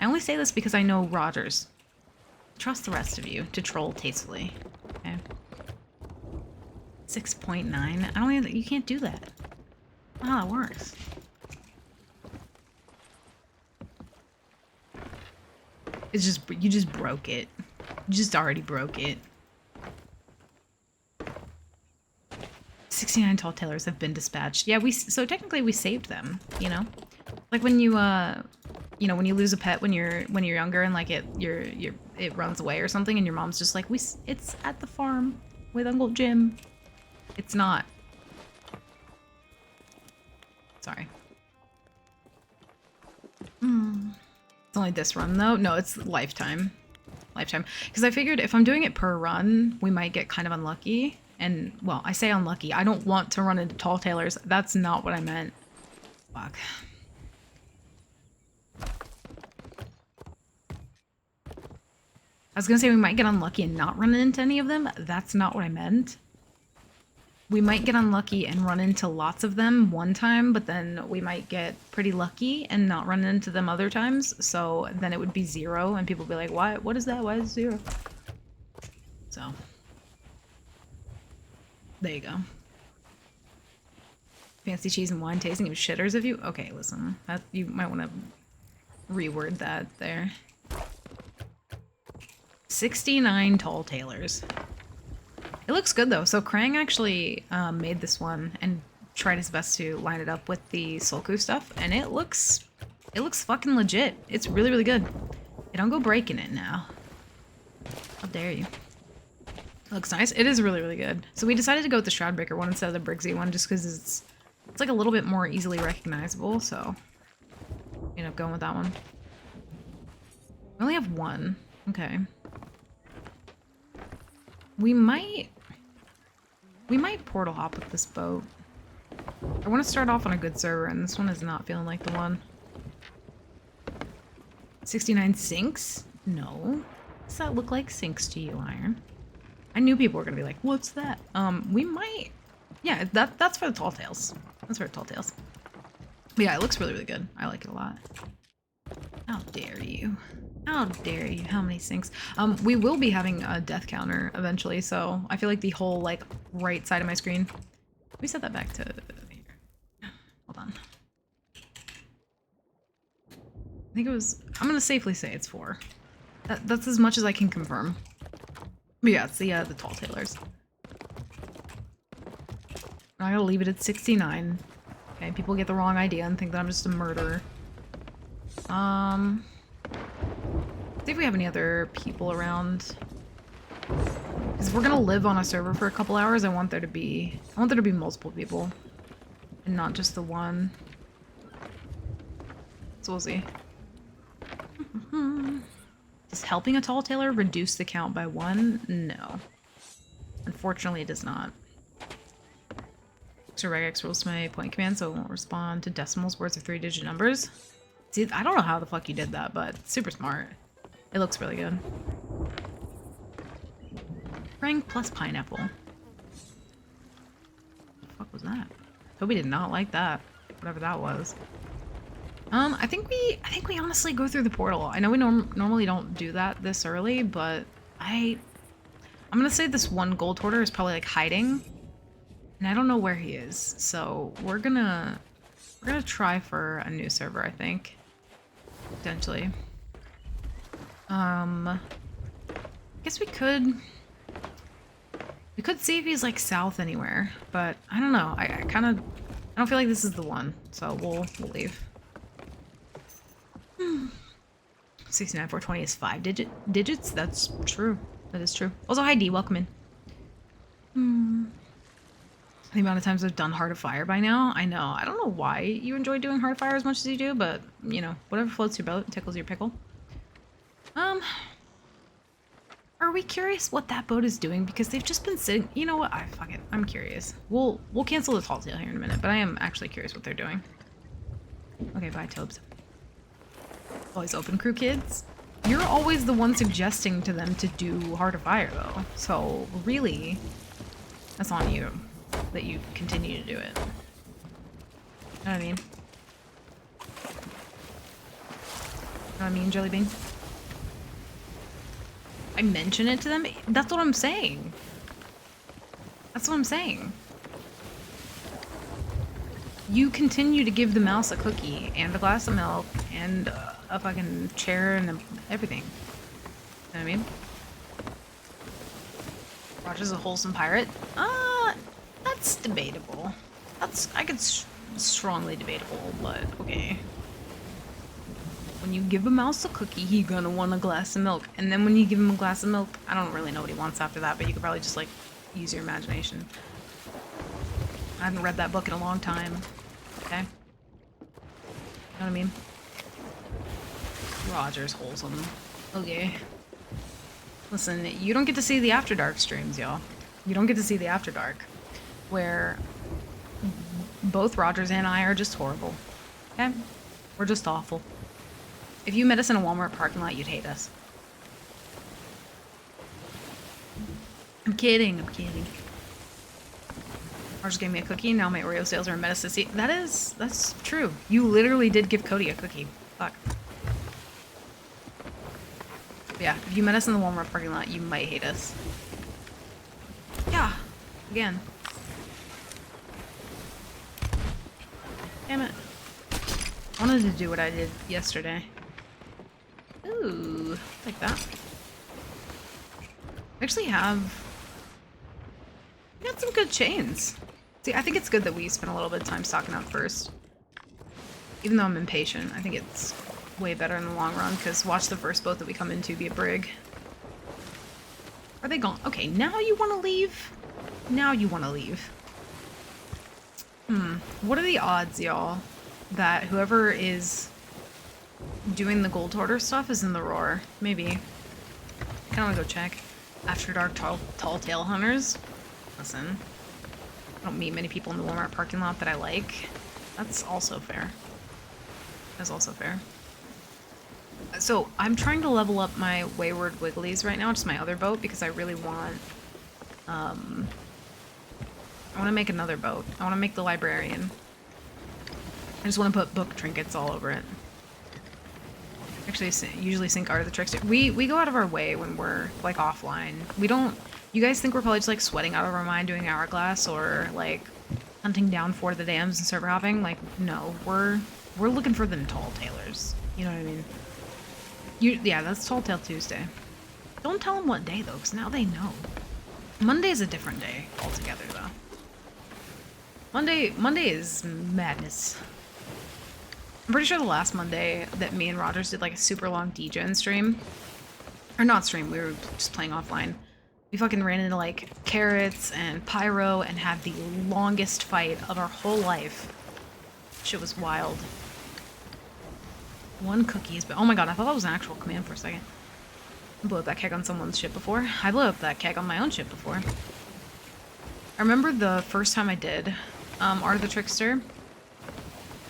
I only say this because I know Rogers. Trust the rest of you to troll tastefully, okay? 6.9. I don't even. You can't do that. Ah, that works. It's just you just broke it. You just already broke it. 69 Tall Tailors have been dispatched. Yeah, so technically we saved them. You know, like when you you know, when you lose a pet when you're younger and like it runs away or something, and your mom's just like, it's at the farm. with Uncle Jim. It's not. Sorry. It's only this run though. No, it's lifetime. Lifetime. Because I figured if I'm doing it per run, we might get kind of unlucky. And, well, I say unlucky. I don't want to run into tall tailors. That's not what I meant. Fuck. I was gonna say we might get unlucky and not run into any of them. That's not what I meant. We might get unlucky and run into lots of them one time, but then we might get pretty lucky and not run into them other times. So then it would be 0 and people would be like, why? What is that? Why is it 0? So there you go. Fancy cheese and wine tasting of shitters of you? Okay, listen. That, you might want to reword that there. 69 tall tailors. It looks good though. So Krang actually made this one and tried his best to line it up with the Sulku stuff, and it looks fucking legit. It's really, really good. Hey, don't go breaking it now. How dare you? It looks nice. It is really, really good. So we decided to go with the Shroudbreaker one instead of the Briggsy one just because it's like a little bit more easily recognizable, so we ended up going with that one. We only have one. Okay. We might portal hop with this boat. I want to start off on a good server, and this one is not feeling like the one. 69 sinks? No. Does that look like sinks to you, Iron? I knew people were gonna be like, what's that? We might... Yeah, that's for the tall tails. That's for the tall tails. But yeah, it looks really, really good. I like it a lot. How dare you? How dare you? How many sinks? We will be having a death counter eventually, so I feel like the whole, like, right side of my screen... Let me set that back to here. Hold on. I think it was... I'm gonna safely say it's 4. That's as much as I can confirm. But yeah, it's the tall tailors. I gotta leave it at 69. Okay, people get the wrong idea and think that I'm just a murderer. See if we have any other people around. Because if we're gonna live on a server for a couple hours, I want there to be multiple people. And not just the one. So we'll see. Does helping a tall tailor reduce the count by 1? No. Unfortunately, it does not. So regex rules my point command, so it won't respond to decimals, words, or 3-digit numbers. See, I don't know how the fuck you did that, but it's super smart. It looks really good. Krang plus pineapple. What the fuck was that? Toby did not like that. Whatever that was. I think we honestly go through the portal. I know we normally don't do that this early, but I'm gonna say this one gold hoarder is probably like hiding, and I don't know where he is. So we're gonna try for a new server, I think, potentially. I guess we could see if he's like south anywhere, but I don't know. I don't feel like this is the one, so we'll leave. 69 420 is 5 digits. That's true. That is true. Also, hi D, welcome in. The amount of times I've done Heart of Fire by now, I know. I don't know why you enjoy doing Heart of Fire as much as you do, but you know, whatever floats your boat, tickles your pickle. Are we curious what that boat is doing? Because they've just been sitting. You know what? Fuck it. I'm curious. We'll cancel the tall tail here in a minute, but I am actually curious what they're doing. Okay, bye, Tobes. Always open crew kids. You're always the one suggesting to them to do Heart of Fire, though. So really, that's on you that you continue to do it. You know what I mean? You know what I mean, Jelly Bean? I mention it to them? That's what I'm saying. That's what I'm saying. You continue to give the mouse a cookie and a glass of milk and a fucking chair and everything. You know what I mean? Roger's a wholesome pirate. That's debatable. I could strongly debatable, but okay. When you give a mouse a cookie, he gonna want a glass of milk. And then when you give him a glass of milk, I don't really know what he wants after that, but you could probably just like use your imagination. I haven't read that book in a long time. Okay? You know what I mean? Roger's wholesome. Okay. Listen, you don't get to see the After Dark streams, y'all. You don't get to see the After Dark. Where both Rogers and I are just horrible. Okay? We're just awful. If you met us in a Walmart parking lot, you'd hate us. I'm kidding, I'm kidding. Rogers gave me a cookie, now my Oreo sales are in medicine. That's true. You literally did give Cody a cookie. Fuck. But yeah, if you met us in the Walmart parking lot, you might hate us. Yeah, again. Damn it. I wanted to do what I did yesterday. Ooh, like that. I actually have... I got some good chains. See, I think it's good that we spend a little bit of time stocking up first. Even though I'm impatient, I think it's way better in the long run, because watch the first boat that we come into be a brig. Are they gone? Okay, now you want to leave? Now you want to leave. What are the odds, y'all, that whoever is doing the gold hoarder stuff is in the roar? Maybe. I kind of want to go check. After Dark tall tale hunters. Listen, I don't meet many people in the Walmart parking lot that I like. That's also fair. That's also fair. So I'm trying to level up my Wayward Wigglies right now, just my other boat, because I really want, I want to make another boat. I want to make the Librarian. I just want to put book trinkets all over it. Actually, usually sink Art of the Trickster. We go out of our way when we're, like, offline. We don't... You guys think we're probably just, like, sweating out of our mind doing Hourglass or, like, hunting down Fort of the Dams and server hopping? Like, no. We're looking for them tall tailors. You know what I mean? Yeah, that's Tall Tale Tuesday. Don't tell them what day, though, because now they know. Monday's a different day altogether, though. Monday is madness. I'm pretty sure the last Monday that me and Rogers did like a super long DGen stream, or not stream, we were just playing offline. We fucking ran into like Carrots and Pyro and had the longest fight of our whole life. Shit was wild. One cookies, but oh my god, I thought that was an actual command for a second. I blew up that keg on someone's ship before. I blew up that keg on my own ship before. I remember the first time I did Art of the Trickster.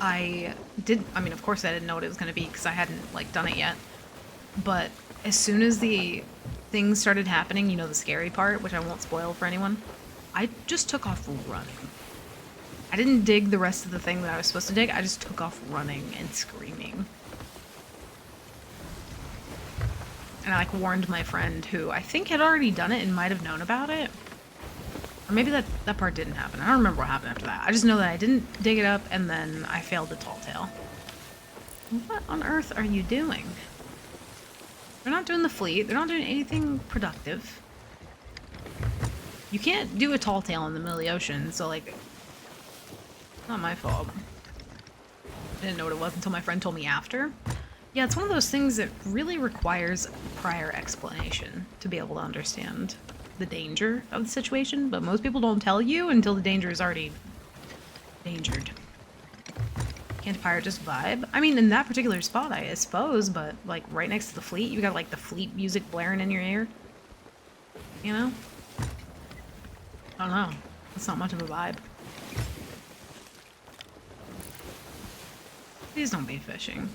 I mean, of course I didn't know what it was going to be because I hadn't, like, done it yet. But as soon as the things started happening, you know, the scary part, which I won't spoil for anyone, I just took off running. I didn't dig the rest of the thing that I was supposed to dig, I just took off running and screaming. And I, like, warned my friend who I think had already done it and might have known about it. Or maybe that part didn't happen. I don't remember what happened after that. I just know that I didn't dig it up, and then I failed the tall tale. What on earth are you doing? They're not doing the fleet. They're not doing anything productive. You can't do a tall tale in the middle of the ocean, so, like... Not my fault. I didn't know what it was until my friend told me after. Yeah, it's one of those things that really requires prior explanation to be able to understand the danger of the situation, but most people don't tell you until the danger is already dangered. Can't pirate just vibe? I mean, in that particular spot, I suppose, but, like, right next to the fleet, you got, like, the fleet music blaring in your ear. You know? I don't know. That's not much of a vibe. Please don't be fishing.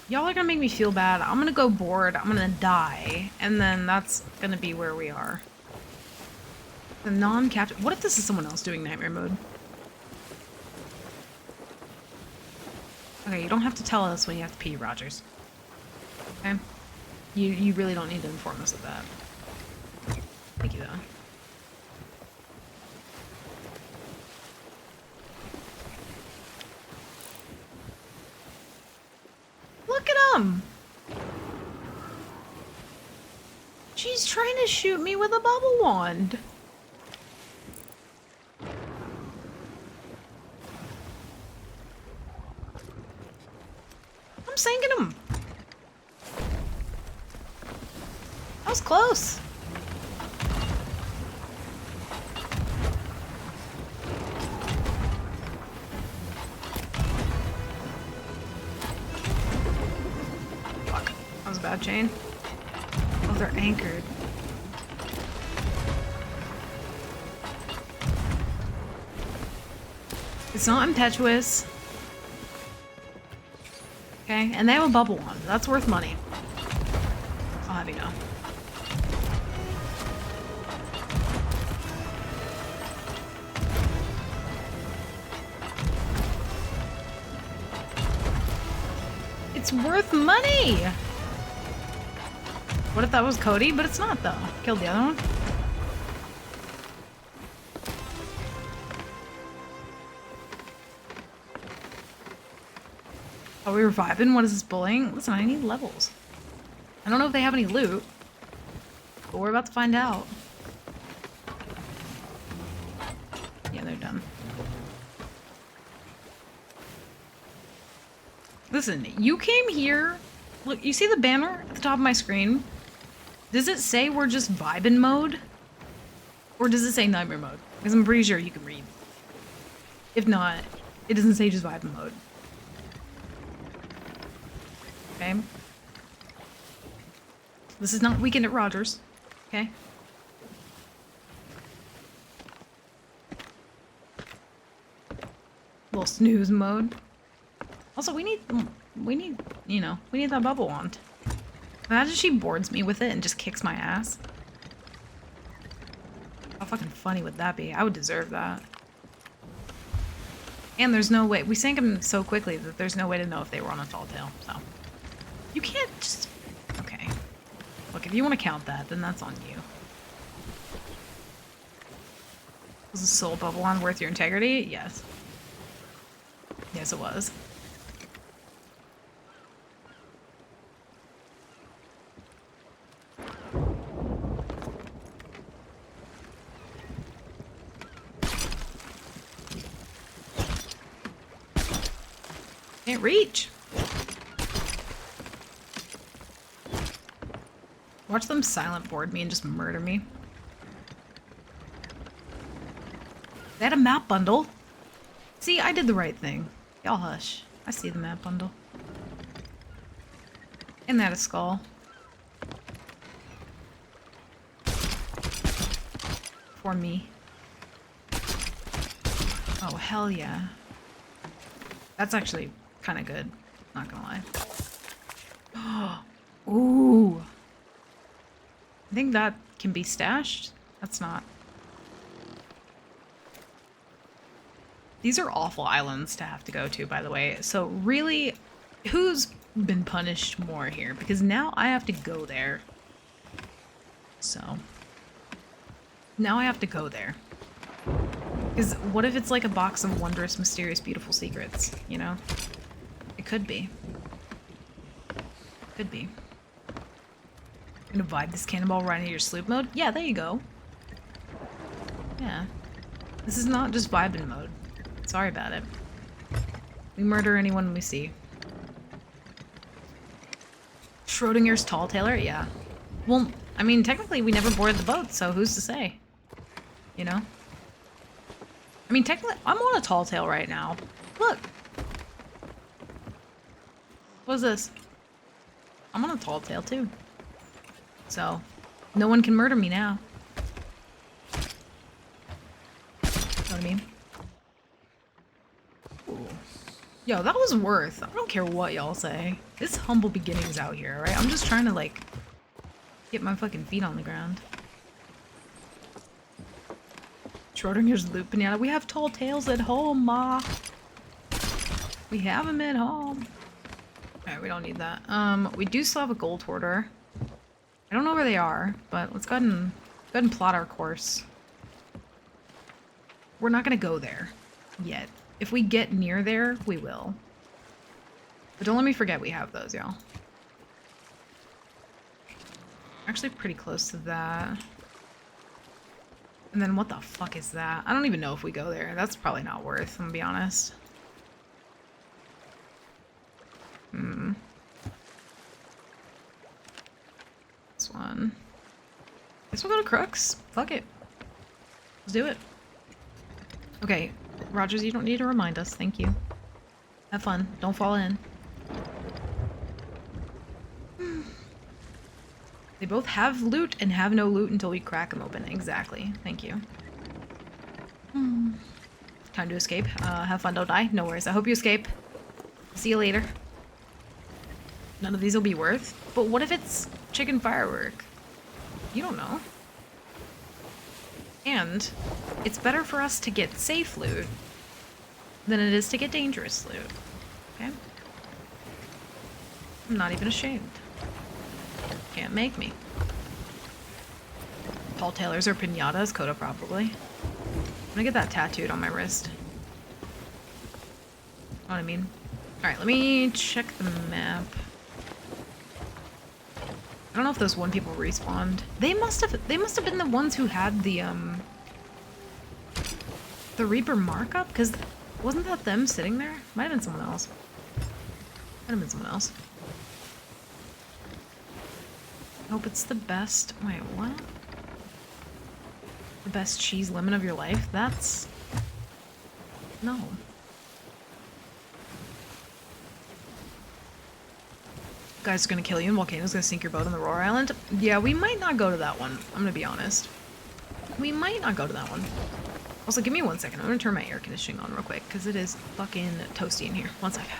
Y'all are gonna make me feel bad. I'm gonna go bored. I'm gonna die. And then that's gonna be where we are. The non-captain... What if this is someone else doing nightmare mode? Okay, you don't have to tell us when you have to pee, Rogers. Okay? You really don't need to inform us of that. Thank you, though. Look at him! She's trying to shoot me with a bubble wand. I'm sinking him. was close. Fuck. That was a bad chain. Oh, they're anchored. It's not impetuous. Okay, and they have a bubble wand. That's worth money. I'll have you know. It's worth money! What if that was Cody? But it's not, though. Killed the other one. Oh, we were vibing? What is this, bullying? Listen, I need levels. I don't know if they have any loot, but we're about to find out. Yeah, they're done. Listen, you came here. Look, you see the banner at the top of my screen? Does it say we're just vibing mode? Or does it say nightmare mode? Because I'm pretty sure you can read. If not, it doesn't say just vibing mode. Okay. This is not Weekend at Rogers. Okay. Little snooze mode. Also, we need, you know, we need that bubble wand. Imagine she boards me with it and just kicks my ass. How fucking funny would that be? I would deserve that. And there's no way, we sank them so quickly that there's no way to know if they were on a tall tale, so. You can't just... Okay. Look, if you want to count that, then that's on you. Was the soul bubble wand worth your integrity? Yes. Yes, it was. Can't reach. Watch them silent board me and just murder me. They had a map bundle. See, I did the right thing. Y'all hush. I see the map bundle. And they had a skull. For me. Oh, hell yeah. That's actually kind of good. Not gonna lie. Ooh. I think that can be stashed. That's not. These are awful islands to have to go to, by the way. So really, who's been punished more here? Because now I have to go there. So. Now I have to go there. Because what if it's like a box of wondrous, mysterious, beautiful secrets, you know? It could be. Could be. Gonna vibe this cannonball right into your sloop mode? Yeah, there you go. Yeah. This is not just vibing mode. Sorry about it. We murder anyone we see. Schrodinger's tall tailer? Yeah. Well, I mean, technically we never boarded the boat, so who's to say? You know? I mean, technically, I'm on a tall tail right now. Look. What is this? I'm on a tall tail too. So, no one can murder me now. Know what I mean? Ooh. Yo, that was worth. I don't care what y'all say. It's humble beginnings out here, right? I'm just trying to, like, get my fucking feet on the ground. Schrodinger's loop pinata. We have tall tales at home, ma. We have them at home. Alright, we don't need that. We do still have a gold hoarder. I don't know where they are, but let's go ahead and plot our course. We're not gonna go there yet. If we get near there, we will. But don't let me forget we have those, y'all. Actually pretty close to that. And then what the fuck is that? I don't even know if we go there. That's probably not worth, I'm gonna be honest. This one. Guess we'll go to Crooks. Fuck it. Let's do it. Okay, Rogers, you don't need to remind us. Thank you. Have fun. Don't fall in. They both have loot and have no loot until we crack them open. Exactly. Thank you. Time to escape. Have fun, don't die. No worries. I hope you escape. See you later. None of these will be worth. But what if it's chicken firework? You don't know. And it's better for us to get safe loot than it is to get dangerous loot. Okay? I'm not even ashamed. Can't make me. Paul Taylor's or pinatas, Coda probably. I'm gonna get that tattooed on my wrist. Know what I mean? Alright, let me check the map. I don't know if those one people respawned. They must have been the ones who had the Reaper markup, because wasn't that them sitting there? Might have been someone else. Might have been someone else. I hope it's the best. Wait, what? The best cheese lemon of your life? That's... No. Guys are gonna kill you and volcano's gonna sink your boat on the Roar Island. Yeah, we might not go to that one. I'm gonna be honest. We might not go to that one. Also, give me 1 second. I'm gonna turn my air conditioning on real quick because it is fucking toasty in here. 1 second.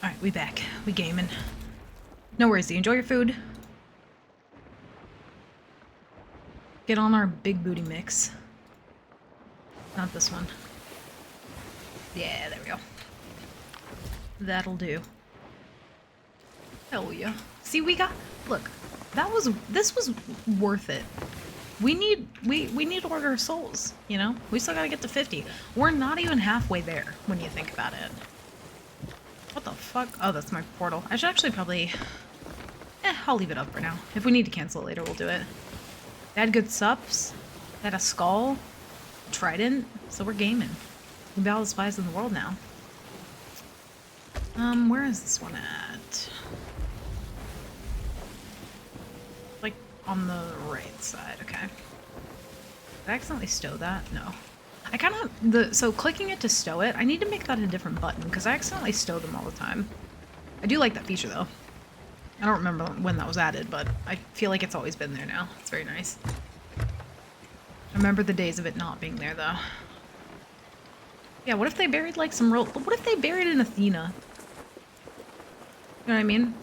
Alright, we back. We gaming. No worries, enjoy your food. Get on our big booty mix. Not this one. Yeah, there we go. That'll do. Hell yeah. See, we got... Look, this was worth it. We need to order souls, you know? We still gotta get to 50. We're not even halfway there, when you think about it. What the fuck? Oh, that's my portal. I should actually probably... I'll leave it up for now. If we need to cancel it later, we'll do it. They had good sups. They had a skull. A trident. So we're gaming. We can be all the spies in the world now. Where is this one at? Like, on the right side. Okay. Did I accidentally stow that? No. I kind of... So clicking it to stow it, I need to make that a different button, because I accidentally stow them all the time. I do like that feature, though. I don't remember when that was added, but I feel like it's always been there now. It's very nice. I remember the days of it not being there, though. Yeah, what if they buried, like, some real... What if they buried an Athena? You know what I mean?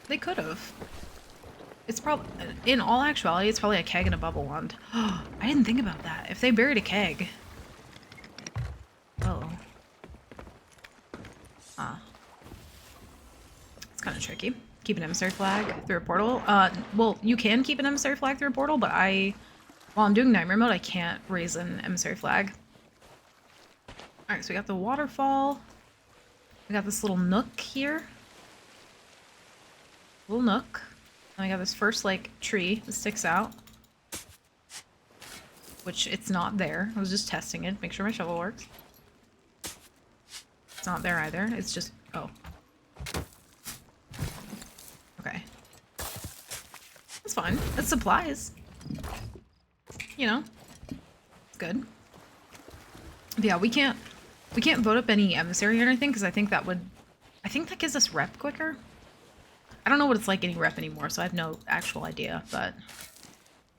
They could have. It's probably... In all actuality, it's probably a keg and a bubble wand. I didn't think about that. If they buried a keg... Oh. Ah. It's kind of tricky. Keep an emissary flag through a portal. Well, you can keep an emissary flag through a portal, but while I'm doing nightmare mode, I can't raise an emissary flag. Alright, so we got the waterfall. We got this little nook here. Little nook. And we got this first, like, tree that sticks out. Which, it's not there. I was just testing it. Make sure my shovel works. It's not there either. It's just... Oh. Okay. That's fine. That's supplies. You know. It's good. But yeah, we can't vote up any emissary or anything, because I think that gives us rep quicker. I don't know what it's like getting rep anymore, so I have no actual idea, but...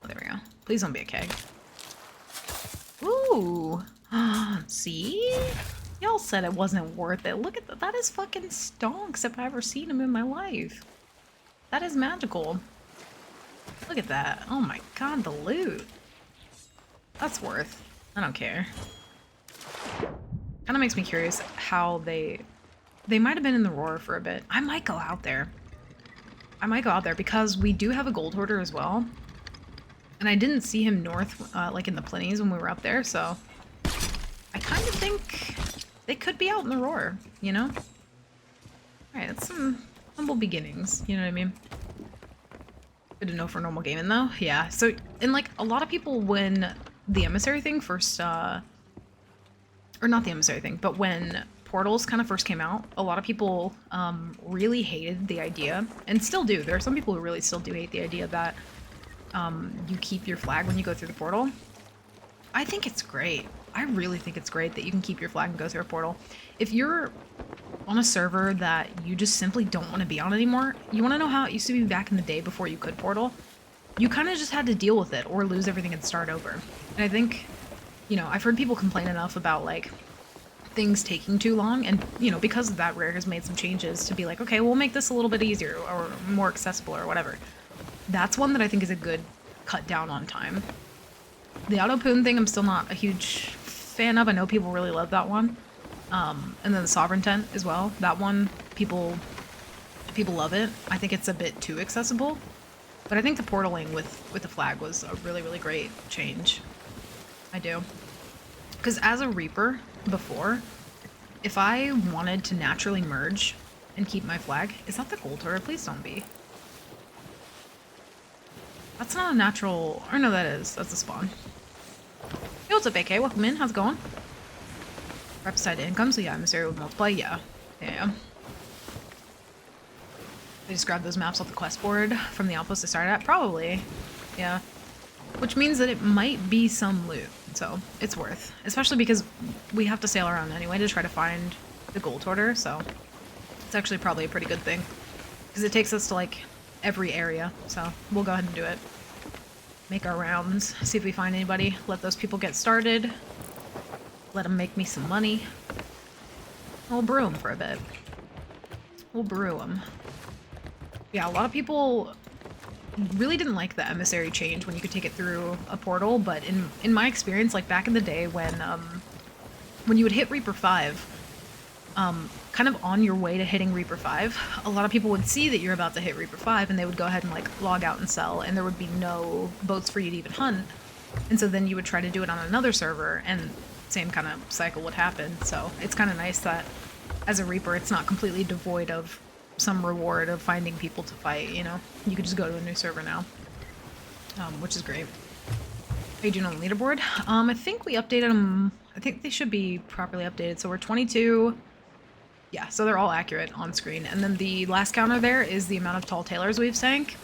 Oh, there we go. Please don't be a keg. Ooh! See? Y'all said it wasn't worth it. Look at that. That is fucking stonks if I've ever seen him in my life. That is magical. Look at that. Oh my god, the loot. That's worth. I don't care. Kind of makes me curious how they might have been in the Roar for a bit. I might go out there. I might go out there because we do have a gold hoarder as well. And I didn't see him north, like in the Plenties when we were up there, so... I kind of think they could be out in the Roar, you know? Alright, that's some humble beginnings, you know what I mean? Good to know for normal gaming though. Yeah, so, and like, a lot of people when the Emissary thing first, or not the Emissary thing, but when Portals kind of first came out, a lot of people really hated the idea, and still do. There are some people who really still do hate the idea that you keep your flag when you go through the portal. I think it's great. I really think it's great that you can keep your flag and go through a portal. If you're on a server that you just simply don't want to be on anymore, you want to know how it used to be back in the day before you could portal? You kind of just had to deal with it or lose everything and start over. And I think, you know, I've heard people complain enough about, like, things taking too long, and, you know, because of that, Rare has made some changes to be like, okay, we'll make this a little bit easier or more accessible or whatever. That's one that I think is a good cut down on time. The auto-poon thing I'm still not a huge fan of. I know people really love that one. And then the Sovereign Tent as well. That one, people love it. I think it's a bit too accessible. But I think the portaling with the flag was a really, really great change. I do. Because as a Reaper before, if I wanted to naturally merge and keep my flag... Is that the gold turret? Please don't be. That's not a natural... Or no, that is. That's a spawn. Hey, what's up, AK? Welcome in. How's it going? Repside income, so yeah, Emissary would multiply. Yeah. Yeah. They just grabbed those maps off the quest board from the outpost they started at? Probably. Yeah. Which means that it might be some loot. So, it's worth. Especially because we have to sail around anyway to try to find the gold hoarder, so... It's actually probably a pretty good thing. Because it takes us to, like, every area, so we'll go ahead and do it. Make our rounds, see if we find anybody, let those people get started, let them make me some money. We'll brew them for a bit. We'll brew them. Yeah, a lot of people really didn't like the Emissary change when you could take it through a portal, but in my experience, like back in the day when you would hit Reaper 5, kind of on your way to hitting Reaper 5, a lot of people would see that you're about to hit Reaper 5 and they would go ahead and like log out and sell, and there would be no boats for you to even hunt. And so then you would try to do it on another server and same kind of cycle would happen. So it's kind of nice that as a Reaper it's not completely devoid of some reward of finding people to fight, you know? You could just go to a new server now, which is great. Are you doing on the leaderboard? I think we updated them. I think they should be properly updated. So we're 22. Yeah, so they're all accurate on screen. And then the last counter there is the amount of tall tailors we've sank.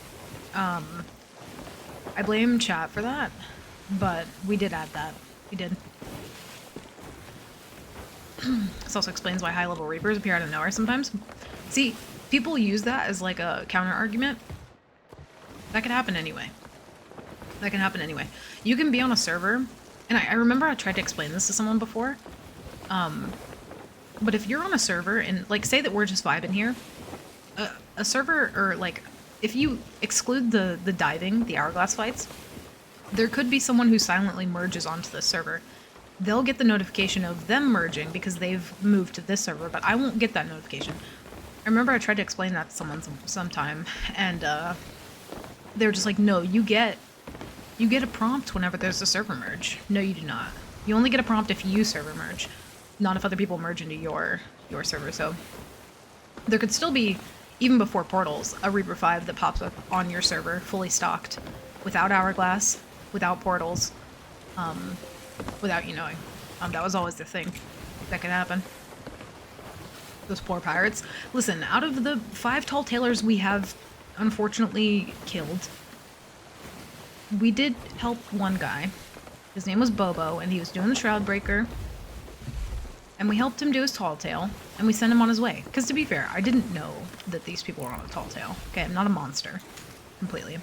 I blame chat for that, but we did add that. We did. This also explains why high-level Reapers appear out of nowhere sometimes. See, people use that as like a counter argument. That could happen anyway. That can happen anyway. You can be on a server, and I remember I tried to explain this to someone before. But if you're on a server, and like say that we're just vibing here, a server, or like if you exclude the diving, the hourglass fights, there could be someone who silently merges onto this server. They'll get the notification of them merging because they've moved to this server, but I won't get that notification. I remember I tried to explain that to someone sometime, and they were just like, no, you get a prompt whenever there's a server merge. No, you do not. You only get a prompt if you server merge, not if other people merge into your server. So there could still be, even before portals, a Reaper 5 that pops up on your server, fully stocked, without hourglass, without portals, without you knowing. That was always the thing that could happen. Those poor pirates. Listen, out of the 5 tall tailors we have unfortunately killed, we did help one guy. His name was Bobo, and he was doing the Shroud Breaker. and we helped him do his tall tale, and we sent him on his way. Because to be fair, I didn't know that these people were on a tall tale. Okay, I'm not a monster. Completely.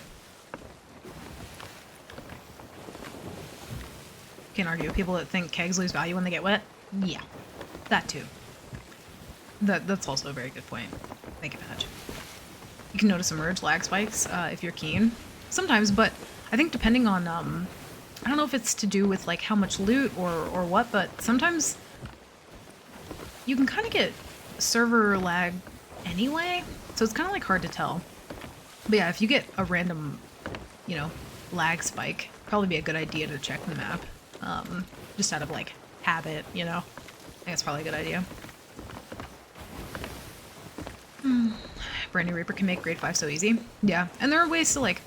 Can't argue. People that think kegs lose value when they get wet? Yeah. That too. That's also a very good point. Thank you, Patch. You can notice emerge lag spikes if you're keen. Sometimes, but I think depending on, I don't know if it's to do with like how much loot or what, but sometimes you can kind of get server lag anyway, so it's kind of like hard to tell. But yeah, if you get a random, you know, lag spike, probably be a good idea to check the map. Just out of like habit, you know. I think that's probably a good idea. Brand new Reaper can make grade 5 so easy. Yeah, and there are ways to like,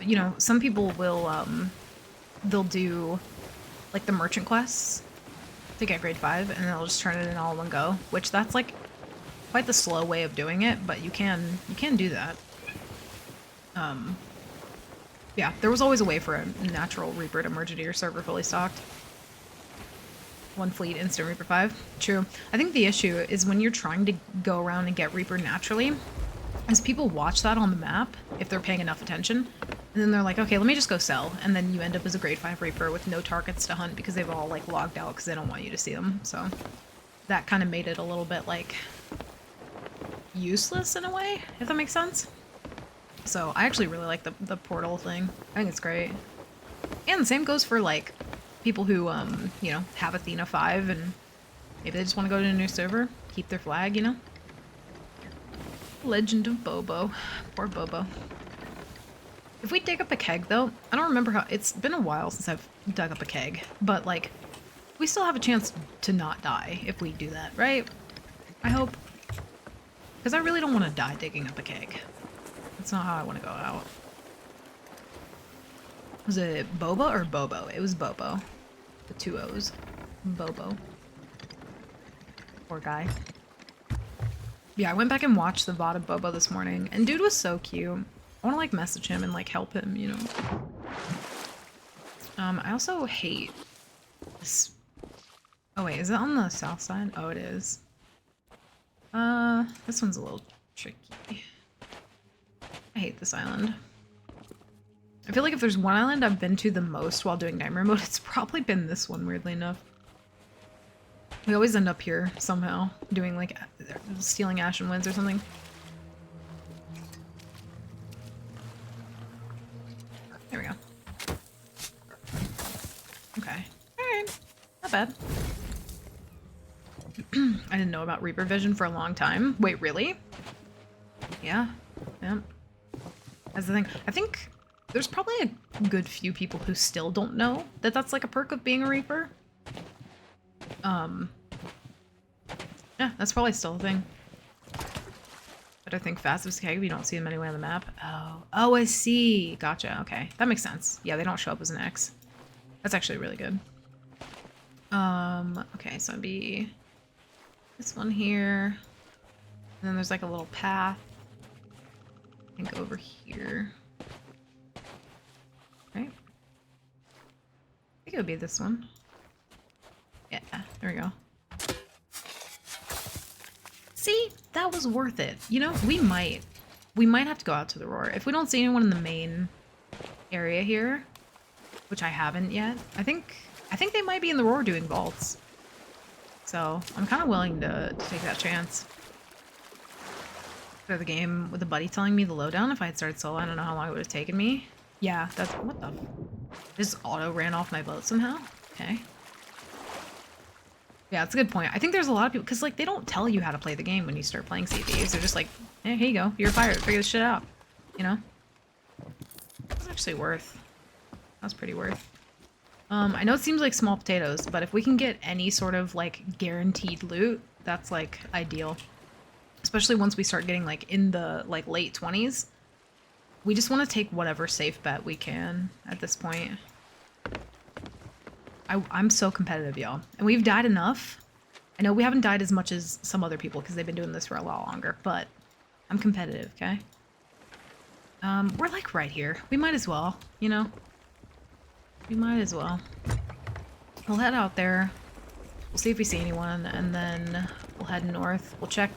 you know, some people will, they'll do like the merchant quests to get grade 5, and they'll just turn it in all in one go, which that's like quite the slow way of doing it, but you can do that. Yeah, there was always a way for a natural Reaper to merge into your server fully stocked. One fleet instant Reaper 5. True. I think the issue is when you're trying to go around and get Reaper naturally, is people watch that on the map if they're paying enough attention, and then they're like, okay, let me just go sell, and then you end up as a grade 5 Reaper with no targets to hunt because they've all like logged out because they don't want you to see them. So that kind of made it a little bit like useless in a way, if that makes sense. So I actually really like the portal thing. I think it's great. And the same goes for like people who you know, have Athena 5 and maybe they just want to go to a new server, keep their flag, you know. Legend of Bobo. Poor Bobo. If we dig up a keg though, I don't remember how, it's been a while since I've dug up a keg, but like we still have a chance to not die if we do that, right? I hope. Because I really don't want to die digging up a keg. That's not how I want to go out. Was it Boba or Bobo? It was Bobo. The 2 O's. Bobo. Poor guy. Yeah, I went back and watched the VOD of Bobo this morning, and dude was so cute. I want to like message him and like help him, you know. I also hate this. Oh wait, is it on the south side? Oh, it is. This one's a little tricky. I hate this island. I feel like if there's one island I've been to the most while doing nightmare mode, it's probably been this one, weirdly enough. We always end up here somehow, doing like stealing Ashen Winds or something. There we go. Okay. Alright. Not bad. I didn't know about Reaper Vision for a long time. Wait, really? Yeah. Yeah. That's the thing. I think there's probably a good few people who still don't know that that's like a perk of being a Reaper. Yeah, that's probably still a thing. But I think fastest keg, you don't see them anywhere on the map. Oh, I see. Gotcha. Okay, that makes sense. Yeah, they don't show up as an X. That's actually really good. Okay, so it'd be this one here. And then there's like a little path. I think over here. Right? I think it would be this one. Yeah, there we go. See, that was worth it. You know, we might have to go out to the Roar. If we don't see anyone in the main area here, which I haven't yet, I think they might be in the Roar doing vaults. So I'm kind of willing to take that chance. For the game with a buddy telling me the lowdown. If I had started solo, I don't know how long it would have taken me. Yeah, that's what the. This auto ran off my boat somehow. Okay. Yeah, that's a good point. I think there's a lot of people, because like they don't tell you how to play the game when you start playing Sea of Thieves. They're just like, hey, here you go, you're a pirate, figure this shit out. You know? That's actually worth. That's pretty worth. I know it seems like small potatoes, but if we can get any sort of like guaranteed loot, that's like ideal. Especially once we start getting like in the like late 20s. We just want to take whatever safe bet we can at this point. I'm so competitive, y'all. And we've died enough. I know we haven't died as much as some other people because they've been doing this for a lot longer, but I'm competitive, okay? We're like right here. We might as well, you know? We might as well. We'll head out there. We'll see if we see anyone, and then we'll head north. We'll check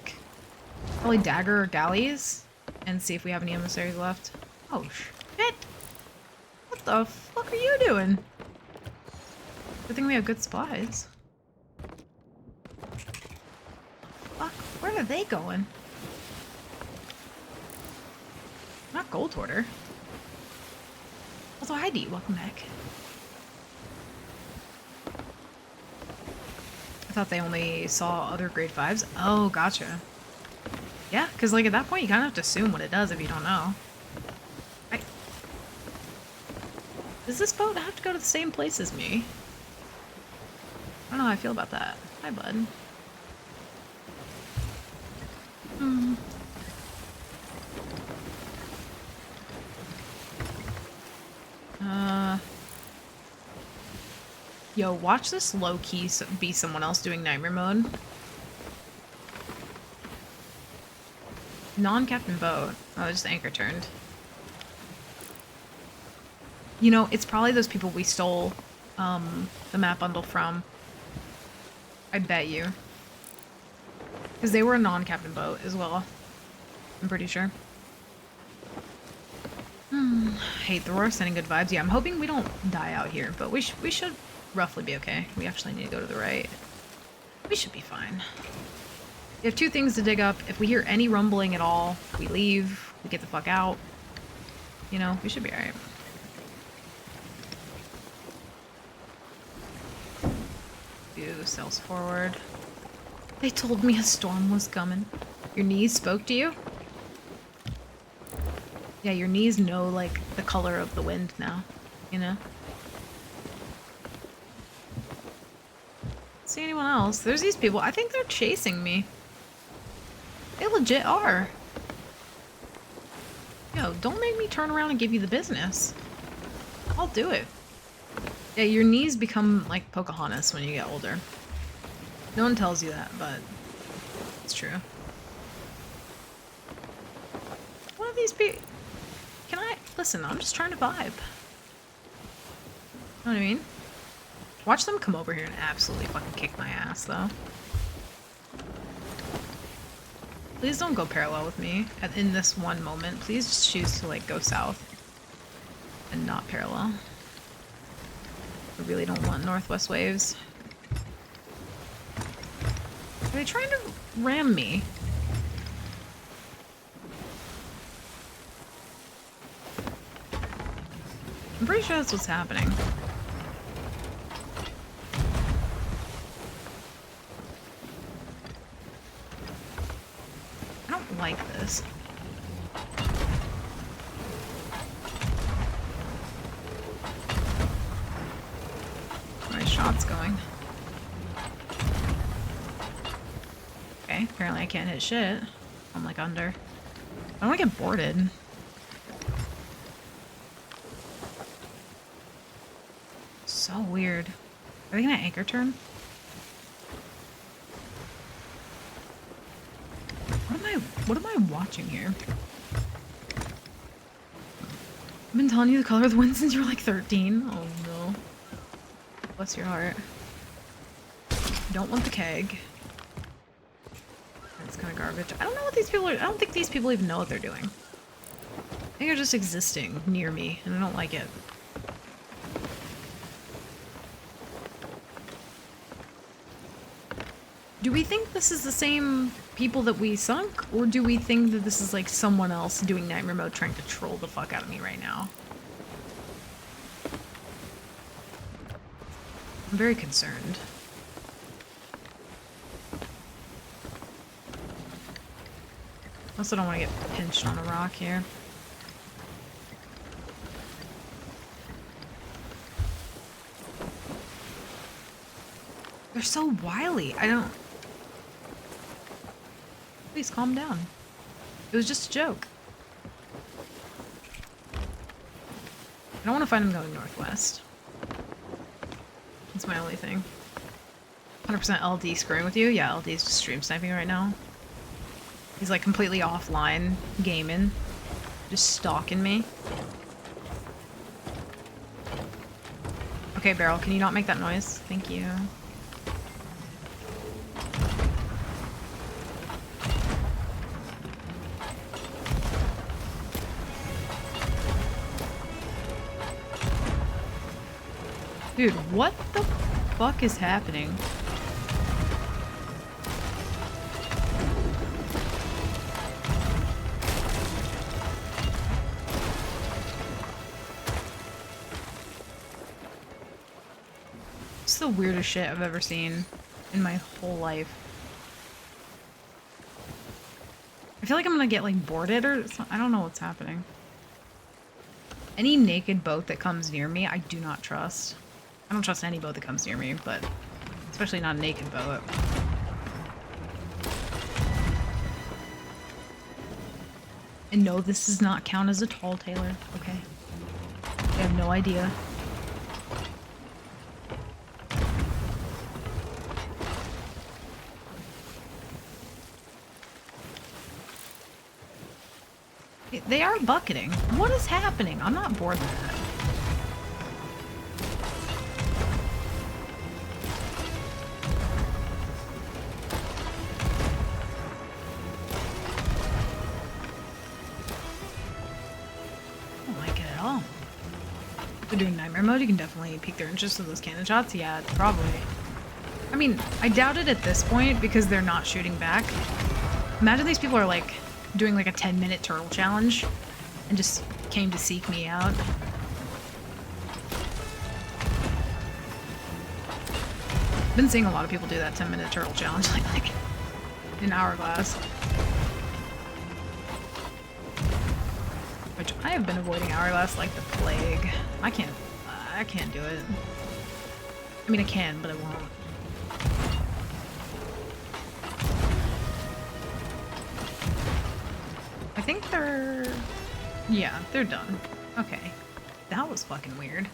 probably Dagger or Galleys and see if we have any emissaries left. Oh, shit! What the fuck are you doing? Good thing we have good supplies. Fuck, where are they going? Not Gold Hoarder. Also, Heidi, welcome back. I thought they only saw other grade 5s. Oh, gotcha. Yeah, because like at that point you kind of have to assume what it does if you don't know. Does this boat have to go to the same place as me? I don't know how I feel about that. Hi, bud. Yo, watch this low-key be someone else doing Nightmare mode. Non-captain boat. Oh, just anchor turned. You know, it's probably those people we stole the map bundle from. I bet you. Because they were a non-captain boat as well. I'm pretty sure. Hate the roar, sending good vibes. Yeah, I'm hoping we don't die out here, but we should roughly be okay. We actually need to go to the right. We should be fine. We have 2 things to dig up. If we hear any rumbling at all, we leave. We get the fuck out. You know, we should be alright. View sails forward. They told me a storm was coming. Your knees spoke to you? Yeah, your knees know, like, the color of the wind now. You know? See anyone else? There's these people. I think they're chasing me. They legit are. Yo, don't make me turn around and give you the business. I'll do it. Yeah, your knees become like Pocahontas when you get older. No one tells you that, but it's true. One of these people... Can I... Listen, I'm just trying to vibe. You know what I mean? Watch them come over here and absolutely fucking kick my ass, though. Please don't go parallel with me in this one moment. Please just choose to, like, go south. And not parallel. I really don't want northwest waves. Are they trying to ram me? I'm pretty sure that's what's happening. I don't like this. My shot's going. Okay, apparently I can't hit shit. I'm like under. I don't want to get boarded. So weird. Are they gonna anchor turn? What am I watching here? I've been telling you the color of the wind since you were like 13. Oh no. Bless your heart. Don't want the keg. That's kind of garbage. I don't know what these people are. I don't think these people even know what they're doing. I think they're just existing near me, and I don't like it. Do we think this is the same people that we sunk, or do we think that this is like someone else doing Nightmare mode trying to troll the fuck out of me right now? I'm very concerned. I also don't want to get pinched on a rock here. They're so wily. I don't... Please calm down. It was just a joke. I don't want to find him going northwest. That's my only thing. 100% LD screwing with you? Yeah, LD's just stream sniping right now. He's like completely offline gaming. Just stalking me. Okay, Beryl, can you not make that noise? Thank you. Dude, what the fuck is happening? It's the weirdest shit I've ever seen in my whole life. I feel like I'm gonna get like boarded or something. I don't know what's happening. Any naked boat that comes near me, I do not trust. I don't trust any boat that comes near me, but especially not a naked boat. And no, this does not count as a tall Taylor, okay? I have no idea. They are bucketing. What is happening? I'm not bored with that. I don't like it at all. If they're doing nightmare mode, you can definitely pique their interest with those cannon shots. Yeah, probably. I mean, I doubt it at this point because they're not shooting back. Imagine these people are like doing like a 10-minute turtle challenge and just came to seek me out. I've been seeing a lot of people do that 10-minute turtle challenge like in Hourglass. Which I have been avoiding Hourglass like the plague. I can't do it. I mean I can, but I won't. I think they're... yeah, they're done. Okay. That was fucking weird.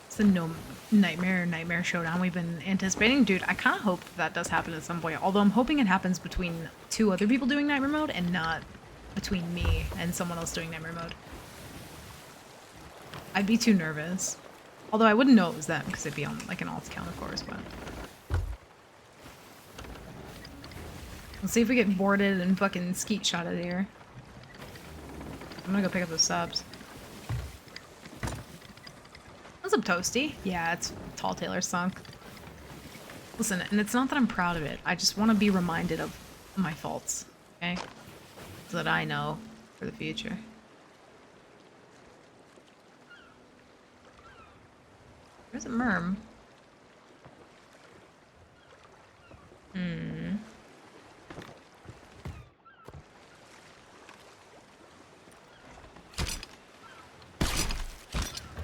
It's the no Nightmare Showdown we've been anticipating. Dude, I kind of hope that does happen at some point. Although I'm hoping it happens between 2 other people doing Nightmare Mode and not between me and someone else doing Nightmare Mode. I'd be too nervous. Although I wouldn't know it was them because it'd be on like an alt account, of course, but... let's see if we get boarded and fucking skeet shot out of here. I'm gonna go pick up the subs. What's up, Toasty? Yeah, it's Tall Taylor sunk. Listen, and it's not that I'm proud of it. I just want to be reminded of my faults, okay? So that I know for the future. There's a merm.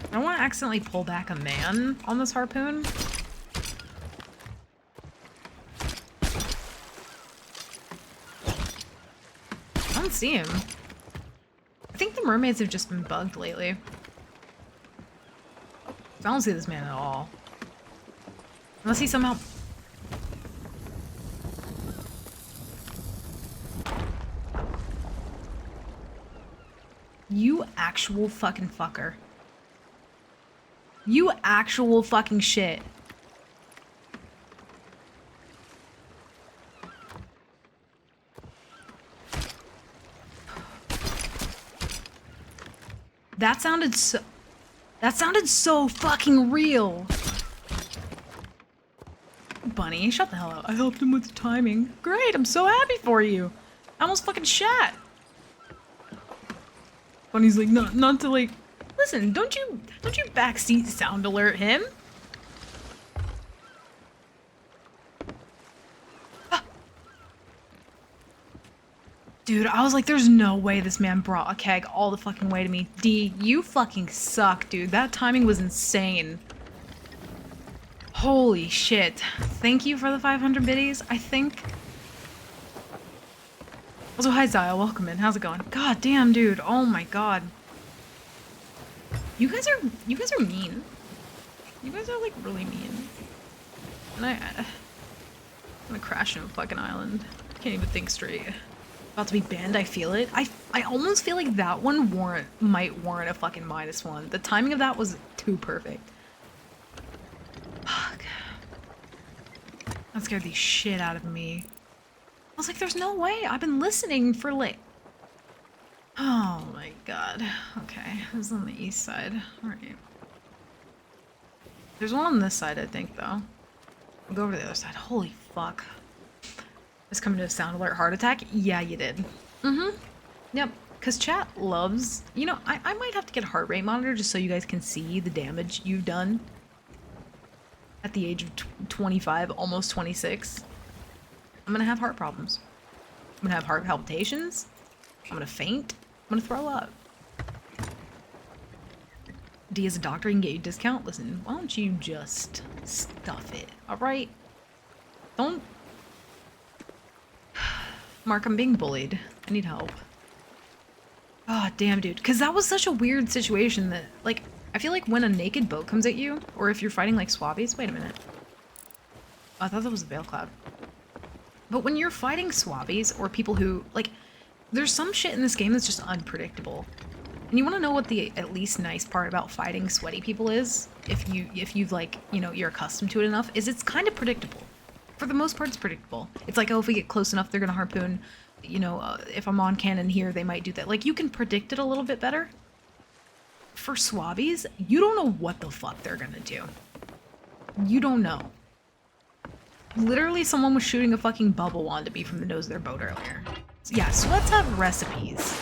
I don't want to accidentally pull back a man on this harpoon. I don't see him. I think the mermaids have just been bugged lately. I don't see this man at all. Unless he somehow... you actual fucking fucker. You actual fucking shit. That sounded so fucking real. Bunny, shut the hell up. I helped him with the timing. Great, I'm so happy for you. I almost fucking shat. Bunny's like, not to like... listen, don't you backseat sound alert him? Ah. Dude, I was like, there's no way this man brought a keg all the fucking way to me. D, you fucking suck, dude. That timing was insane. Holy shit. Thank you for the 500 biddies, I think. Also, hi Zaya, welcome in. How's it going? God damn, dude. Oh my god. You guys are mean. You guys are like really mean. And I'm gonna crash into a fucking island. Can't even think straight. About to be banned, I feel it. I almost feel like that one might warrant a fucking -1. The timing of that was too perfect. Fuck. That scared the shit out of me. I was like, there's no way. I've been listening for like... oh my god. Okay, this is on the east side. Alright. There's one on this side, I think, though. I'll go over to the other side. Holy fuck. Just coming to a sound alert heart attack? Yeah, you did. Mm-hmm. Yep. Because chat loves... You know, I might have to get a heart rate monitor just so you guys can see the damage you've done. At the age of 25, almost 26. I'm gonna have heart problems. I'm gonna have heart palpitations. I'm gonna faint. I'm gonna throw up. D as a doctor can get you a discount. Listen, why don't you just stuff it, alright? Don't... Mark, I'm being bullied. I need help. Oh, damn, dude. Because that was such a weird situation that, like, I feel like when a naked boat comes at you, or if you're fighting, like, swabbies... Wait a minute. Oh, I thought that was a veil cloud. But when you're fighting swabbies, or people who, like... There's some shit in this game that's just unpredictable. And you want to know what the at least nice part about fighting sweaty people is? If you've, like, you know, you're accustomed to it enough, is it's kind of predictable. For the most part, it's predictable. It's like, oh, if we get close enough, they're gonna harpoon. You know, if I'm on cannon here, they might do that. Like, you can predict it a little bit better. For swabbies, you don't know what the fuck they're gonna do. You don't know. Literally, someone was shooting a fucking bubble wand at me from the nose of their boat earlier. Yeah, sweats have recipes.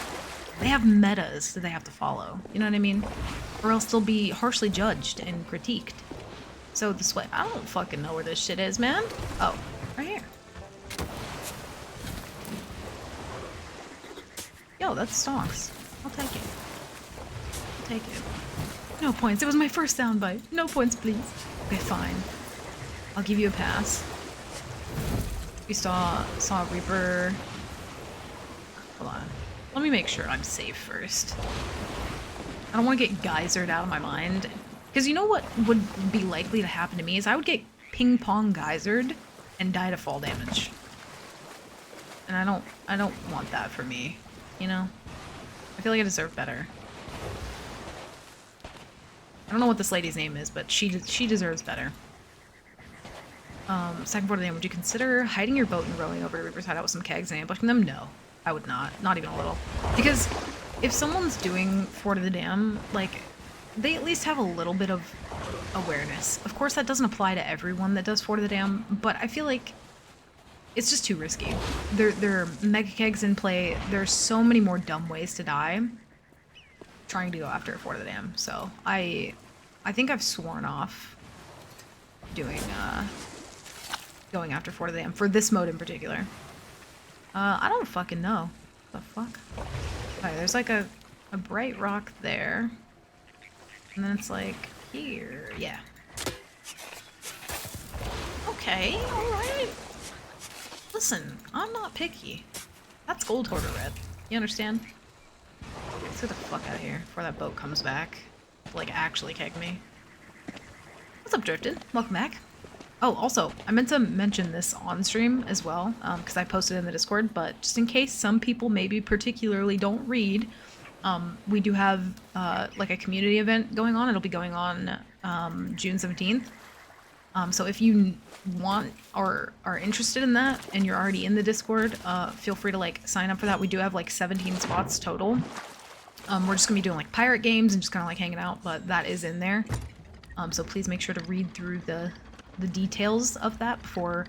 They have metas that they have to follow. You know what I mean? Or else they'll be harshly judged and critiqued. So the sweat... I don't fucking know where this shit is, man. Oh, right here. Yo, that's stonks. I'll take it. I'll take it. No points. It was my first soundbite. No points, please. Okay, fine. I'll give you a pass. We saw Reaper... Hold on. Let me make sure I'm safe first. I don't want to get geysered out of my mind. Because you know what would be likely to happen to me is I would get ping-pong geysered and die to fall damage. And I don't want that for me, you know? I feel like I deserve better. I don't know what this lady's name is, but she deserves better. Second part of the game, would you consider hiding your boat and rowing over to Reaper's Hideout with some kegs and ambushing them? No. I would not. Not even a little. Because if someone's doing Fort of the Dam, like, they at least have a little bit of awareness. Of course, that doesn't apply to everyone that does Fort of the Dam, but I feel like it's just too risky. There are mega kegs in play. There's so many more dumb ways to die trying to go after Fort of the Dam. So I think I've sworn off doing going after Fort of the Dam for this mode in particular. I don't fucking know. What the fuck? Alright, there's like a bright rock there. And then it's like here. Yeah. Okay, alright. Listen, I'm not picky. That's gold hoarder red. You understand? Let's get the fuck out of here before that boat comes back. To, like, actually keg me. What's up, Drifted? Welcome back. Oh, also, I meant to mention this on stream as well, because I posted in the Discord, but just in case some people maybe particularly don't read, we do have, like, a community event going on. It'll be going on June 17th. So if you want or are interested in that and you're already in the Discord, feel free to, like, sign up for that. We do have, like, 17 spots total. We're just gonna be doing, like, pirate games and just kind of, like, hanging out, but that is in there. So please make sure to read through the details of that before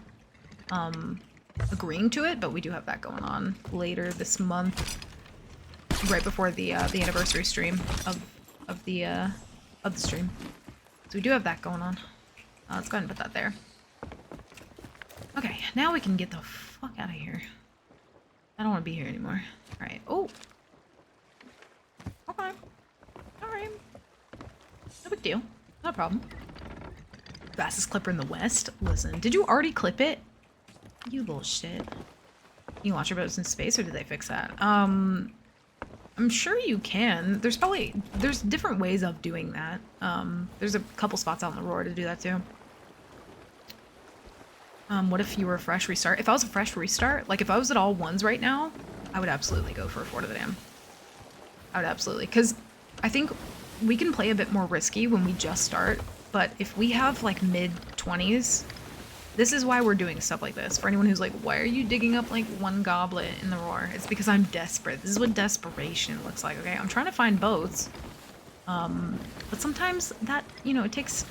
agreeing to it, but we do have that going on later this month, right before the anniversary stream of the stream. So we do have that going on. Let's go ahead and put that there. Okay, now we can get the fuck out of here. I don't want to be here anymore. All right. Oh. Okay. All right. No big deal. No problem. Fastest clipper in the West? Listen, did you already clip it? You little shit. You launch your boats in space, or did they fix that? I'm sure you can. There's different ways of doing that. There's a couple spots out in the Roar to do that too. What if you were a fresh restart? If I was a fresh restart, like if I was at all ones right now, I would absolutely go for a Fort of the Dam. I would absolutely, because I think we can play a bit more risky when we just start. But if we have, like, mid-20s, this is why we're doing stuff like this. For anyone who's like, why are you digging up, like, one goblet in the Roar? It's because I'm desperate. This is what desperation looks like, okay? I'm trying to find boats. But sometimes that, you know, it takes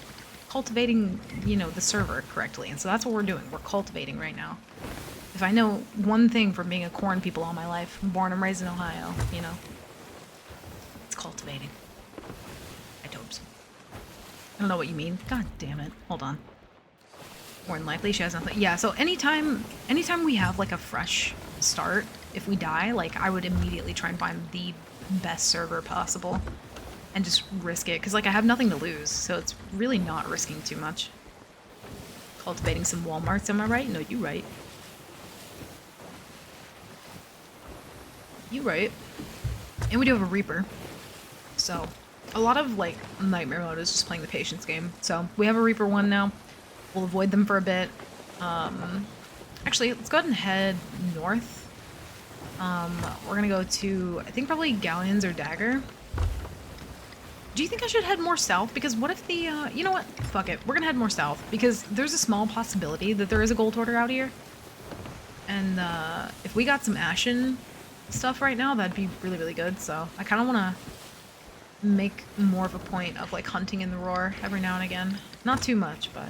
cultivating, you know, the server correctly. And so that's what we're doing. We're cultivating right now. If I know one thing from being a corn people all my life, born and raised in Ohio, you know, it's cultivating. I told so. I don't know what you mean. God damn it. Hold on. More than likely she has nothing. Yeah, so anytime we have like a fresh start, if we die, like I would immediately try and find the best server possible and just risk it, because like I have nothing to lose, so it's really not risking too much. Cultivating some Walmarts, am I right? No, you right. You right. And we do have a Reaper. So a lot of like Nightmare mode is just playing the patience game. So we have a Reaper 1 now. We'll avoid them for a bit. Actually, let's go ahead and head north. We're gonna go to, I think probably Galleons or Dagger. Do you think I should head more south? Because what if the, you know what? Fuck it. We're gonna head more south because there's a small possibility that there is a Gold Hoarder out here. And if we got some Ashen stuff right now, that'd be really, really good. So I kind of want to make more of a point of like hunting in the Roar every now and again. Not too much, but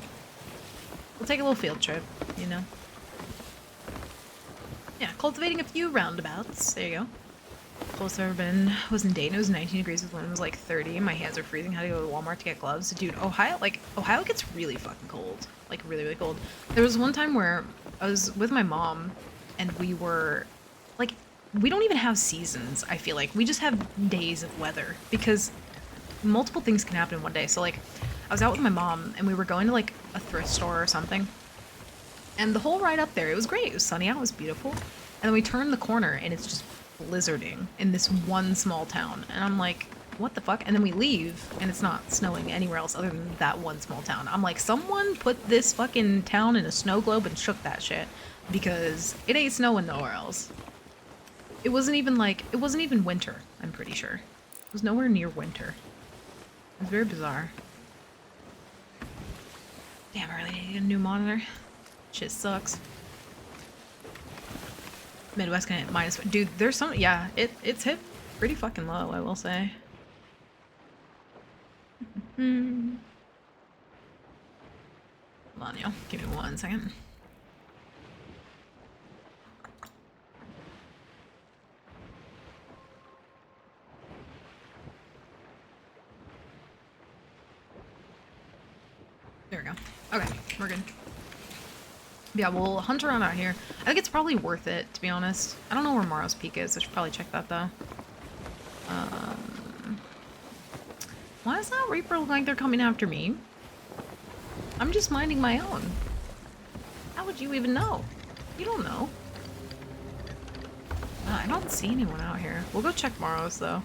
we'll take a little field trip, you know? Yeah, cultivating a few roundabouts. There you go. Closest I've ever been was in Dayton. It was 19 degrees when it was like 30. My hands are freezing. Had to go to Walmart to get gloves. Dude, Ohio gets really fucking cold. Like really, really cold. There was one time where I was with my mom and we were like, we don't even have seasons, I feel like. We just have days of weather because multiple things can happen in one day. So like I was out with my mom and we were going to like a thrift store or something. And the whole ride up there, it was great. It was sunny out, it was beautiful. And then we turned the corner and it's just blizzarding in this one small town. And I'm like, what the fuck? And then we leave and it's not snowing anywhere else other than that one small town. I'm like, someone put this fucking town in a snow globe and shook that shit because it ain't snowing nowhere else. It wasn't even winter, I'm pretty sure. It was nowhere near winter. It was very bizarre. Damn, I really need to get a new monitor. Shit sucks. Midwest can hit minus. Dude, there's some. Yeah, it's hit pretty fucking low, I will say. Come on, yo. Give me 1 second. There we go. Okay, we're good. Yeah, we'll hunt around out here. I think it's probably worth it, to be honest. I don't know where Morrow's Peak is. I should probably check that, though. Why does that Reaper look like they're coming after me? I'm just minding my own. How would you even know? You don't know. I don't see anyone out here. We'll go check Morrow's, though.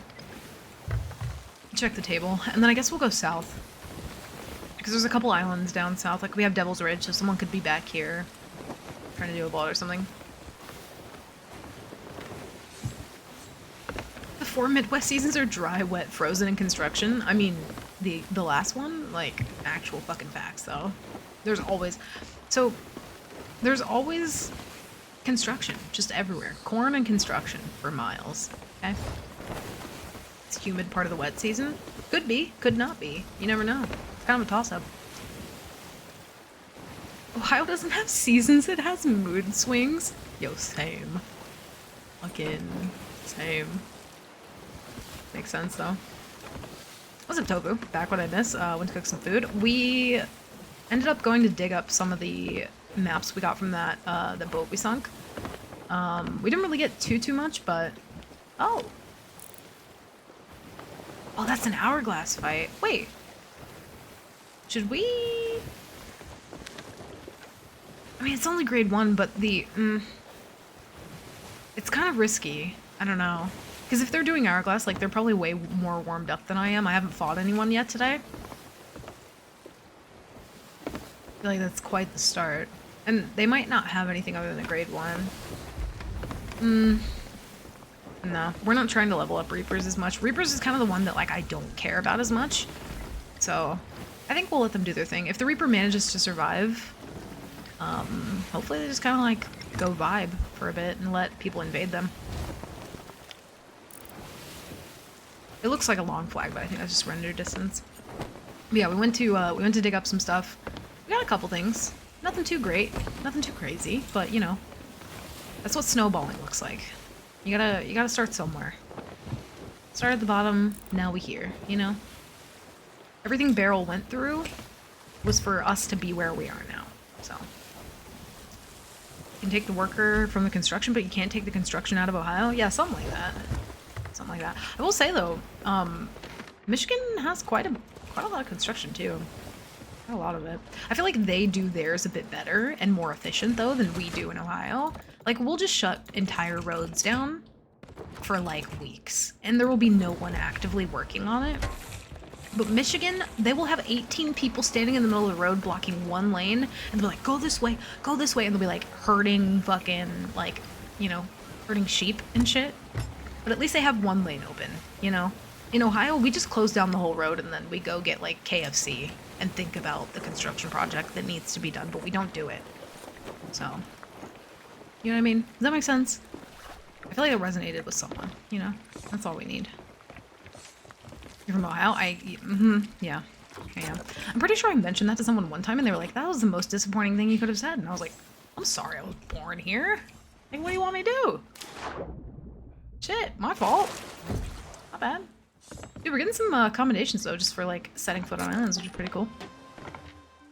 Check the table. And then I guess we'll go south. Because there's a couple islands down south. Like, we have Devil's Ridge, so someone could be back here trying to do a vault or something. The 4 Midwest seasons are dry, wet, frozen, and construction. I mean, the last one, like, actual fucking facts, though. There's always construction, just everywhere. Corn and construction for miles, okay? It's humid part of the wet season. Could be, could not be. You never know. Kind of a toss-up. Ohio doesn't have seasons, it has mood swings. Yo, same. Fucking same. Makes sense, though. What's up, Tofu? Back what I missed. Went to cook some food. We ended up going to dig up some of the maps we got from that, the boat we sunk. We didn't really get too much, but... Oh! Oh, that's an hourglass fight. Wait. Should we... I mean, it's only grade 1, but the... It's kind of risky. I don't know. Because if they're doing hourglass, like, they're probably way more warmed up than I am. I haven't fought anyone yet today. I feel like that's quite the start. And they might not have anything other than a grade 1. No, we're not trying to level up Reapers as much. Reapers is kind of the one that, like, I don't care about as much. So... I think we'll let them do their thing. If the Reaper manages to survive, hopefully they just kind of like go vibe for a bit and let people invade them. It looks like a long flag, but I think that's just render distance. But yeah, we went to dig up some stuff. We got a couple things. Nothing too great, nothing too crazy, but you know, that's what snowballing looks like. You gotta start somewhere. Start at the bottom, now we here, you know? Everything Beryl went through was for us to be where we are now, so. You can take the worker from the construction, but you can't take the construction out of Ohio? Yeah, something like that. Something like that. I will say though, Michigan has quite a lot of construction too. Quite a lot of it. I feel like they do theirs a bit better and more efficient though than we do in Ohio. Like we'll just shut entire roads down for like weeks and there will be no one actively working on it. But Michigan, they will have 18 people standing in the middle of the road blocking one lane and they'll be like, go this way, and they'll be like herding fucking like, you know, herding sheep and shit. But at least they have one lane open, you know? In Ohio, we just close down the whole road and then we go get like KFC and think about the construction project that needs to be done, but we don't do it. So, you know what I mean? Does that make sense? I feel like it resonated with someone, you know? That's all we need. You're from Ohio? Yeah. Okay, yeah. I'm pretty sure I mentioned that to someone one time and they were like, that was the most disappointing thing you could have said. And I was like, I'm sorry I was born here. Like, what do you want me to do? Shit, my fault. Not bad. Dude, we're getting some accommodations though, just for like setting foot on islands, which is pretty cool.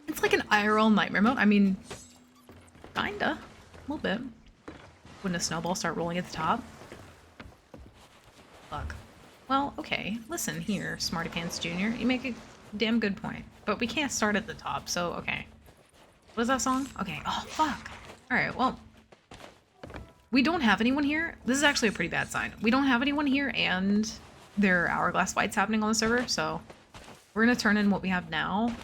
It's like an IRL nightmare mode. I mean, kinda. A little bit. Wouldn't a snowball start rolling at the top? Fuck. Well, okay. Listen here, Smarty Pants Jr. You make a damn good point. But we can't start at the top, so okay. What is that song? Okay. Oh, fuck. Alright, well. We don't have anyone here. This is actually a pretty bad sign. We don't have anyone here and there are hourglass fights happening on the server, so we're gonna turn in what we have now.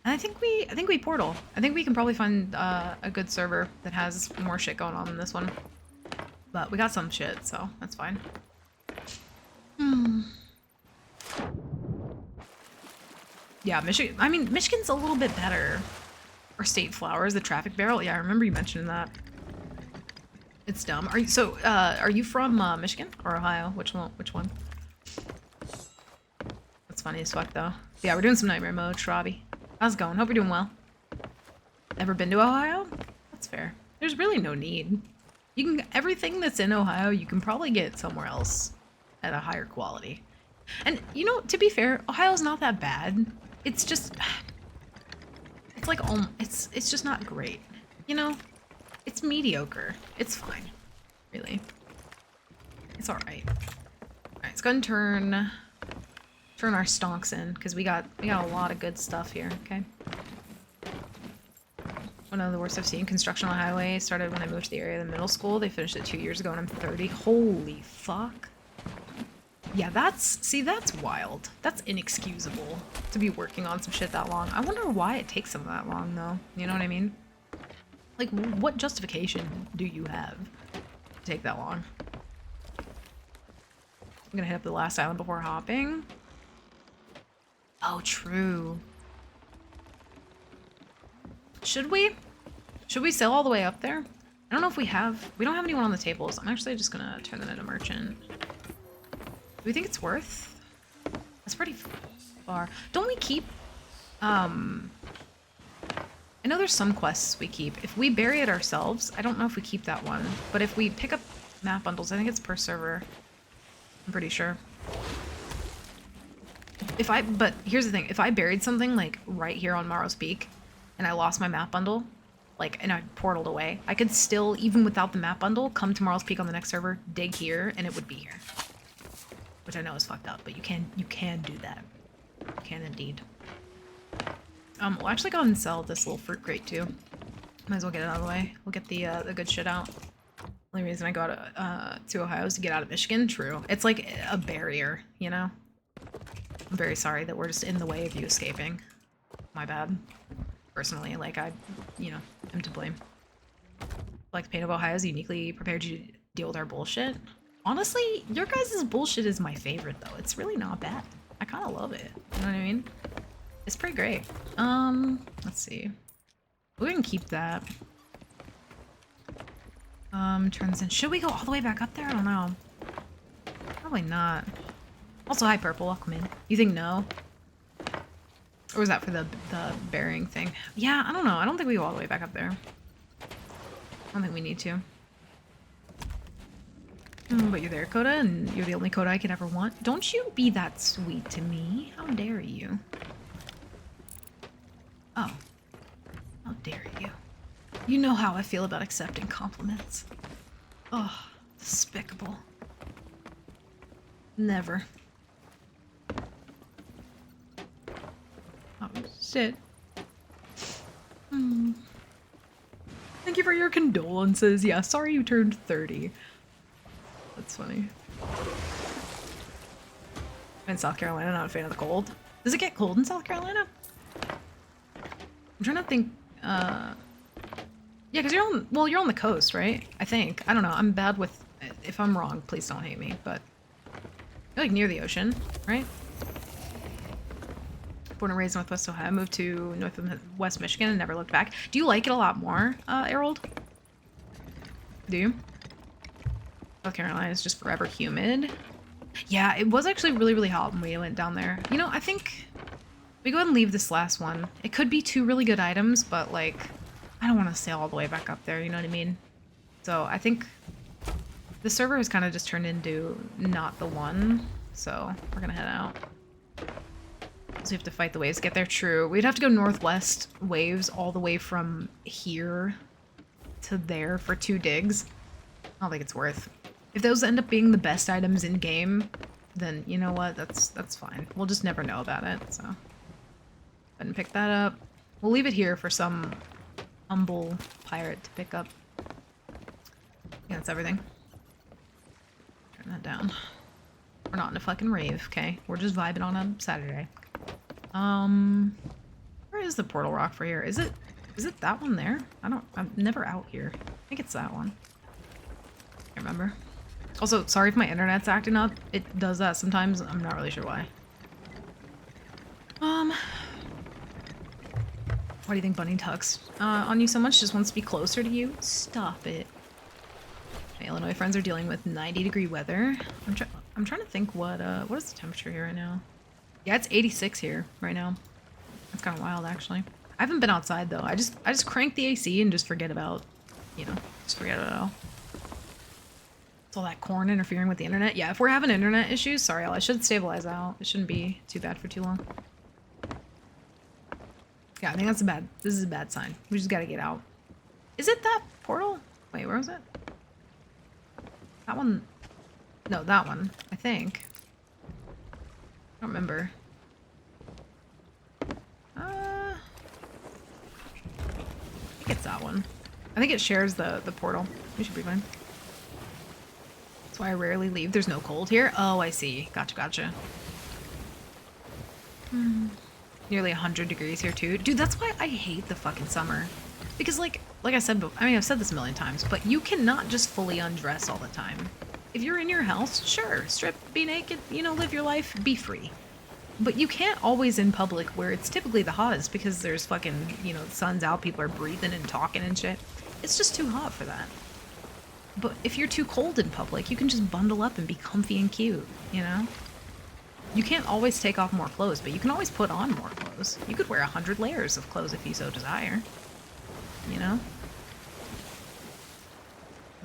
And I think we portal. I think we can probably find a good server that has more shit going on than this one. But we got some shit, so that's fine. Yeah, Michigan's a little bit better. Or State Flowers, the traffic barrel. Yeah, I remember you mentioning that. It's dumb. Are you from Michigan or Ohio? Which one? That's funny as fuck though. Yeah, we're doing some nightmare mode, Shrabi. How's it going? Hope you're doing well. Ever been to Ohio? That's fair. There's really no need. Everything that's in Ohio, you can probably get somewhere else at a higher quality. And you know, to be fair, Ohio's not that bad. It's just, it's like, it's just not great. You know? It's mediocre. It's fine. Really. It's alright. Alright, let's go ahead and turn our stonks in, because we got a lot of good stuff here, okay? One of the worst I've seen. Construction on the highway started when I moved to the area of the middle school. They finished it 2 years ago and I'm 30. Holy fuck. Yeah, that's wild. That's inexcusable to be working on some shit that long. I wonder why it takes them that long though. You know what I mean? Like, what justification do you have to take that long? I'm gonna hit up the last island before hopping. Oh, true. Should we? Should we sail all the way up there? I don't know if we don't have anyone on the tables. I'm actually just gonna turn that into merchant. Do we think it's worth? That's pretty far. Don't we keep, I know there's some quests we keep. If we bury it ourselves, I don't know if we keep that one. But if we pick up map bundles, I think it's per server. I'm pretty sure. But here's the thing. If I buried something like right here on Maros Peak and I lost my map bundle, like, and I portaled away, I could still, even without the map bundle, come to Maros Peak on the next server, dig here, and it would be here. Which I know is fucked up, but you can do that. You can indeed. We'll actually go and sell this little fruit crate too. Might as well get it out of the way. We'll get the good shit out. Only reason I got to Ohio is to get out of Michigan. True. It's like a barrier, you know? I'm very sorry that we're just in the way of you escaping. My bad. Personally, like I'm to blame. Like the pain of Ohio is uniquely prepared to deal with our bullshit. Honestly, your guys' bullshit is my favorite though. It's really not bad. I kind of love it. You know what I mean? It's pretty great. Let's see. We can keep that. Turns in. Should we go all the way back up there? I don't know. Probably not. Also, hi, Purple. Welcome in. You think no? Or was that for the bearing thing? Yeah, I don't know. I don't think we go all the way back up there. I don't think we need to. But you're there, Coda, and you're the only Coda I could ever want. Don't you be that sweet to me. How dare you? Oh. How dare you? You know how I feel about accepting compliments. Oh, despicable. Never. Oh, shit. Thank you for your condolences. Yeah, sorry you turned 30. That's funny. I'm in South Carolina, not a fan of the cold. Does it get cold in South Carolina? I'm trying to think, yeah, because you're on the coast, right? I think. I don't know. I'm bad with, if I'm wrong, please don't hate me, but you're like near the ocean, right? Born and raised in Northwest Ohio, moved to Northwest Michigan and never looked back. Do you like it a lot more, Erold? Do you? South Carolina is just forever humid. Yeah, it was actually really, really hot when we went down there. You know, I think we go ahead and leave this last one. It could be 2 really good items, but like, I don't want to sail all the way back up there, you know what I mean? So I think the server has kind of just turned into not the one, so we're gonna head out. So we have to fight the waves to get there. True. We'd have to go northwest waves all the way from here to there for 2 digs. I don't think it's worth. If those end up being the best items in game, then you know what? That's fine. We'll just never know about it. So, go ahead and pick that up. We'll leave it here for some humble pirate to pick up. Yeah, that's everything. Turn that down. We're not in a fucking rave, okay? We're just vibing on a Saturday. Where is the portal rock for here? Is it that one there? I'm never out here. I think it's that one. Can't remember. Also, sorry if my internet's acting up. It does that sometimes. I'm not really sure why. Why do you think Bunny tucks on you so much? Just wants to be closer to you? Stop it. My Illinois friends are dealing with 90-degree weather. I'm trying to think what is the temperature here right now? Yeah, it's 86 here right now. That's kind of wild, actually. I haven't been outside though. I just crank the AC and just forget about, just forget it all. All that corn interfering with the internet. Yeah, if we're having internet issues, sorry, I should stabilize out. It shouldn't be too bad for too long. Yeah, I think this is a bad sign. We just gotta get out. Is it that portal? Wait, where was it? That one? No, that one, I think. I don't remember. I think it's that one. I think it shares the portal. We should be fine. That's why I rarely leave. There's no cold here. Oh, I see. Gotcha. Nearly 100 degrees here too. Dude, that's why I hate the fucking summer. Because like I said before, I mean, I've said this a million times, but you cannot just fully undress all the time. If you're in your house, sure, strip, be naked, live your life, be free. But you can't always in public where it's typically the hottest because there's fucking, the sun's out, people are breathing and talking and shit. It's just too hot for that. But if you're too cold in public, you can just bundle up and be comfy and cute, You can't always take off more clothes, but you can always put on more clothes. You could wear 100 layers of clothes if you so desire, The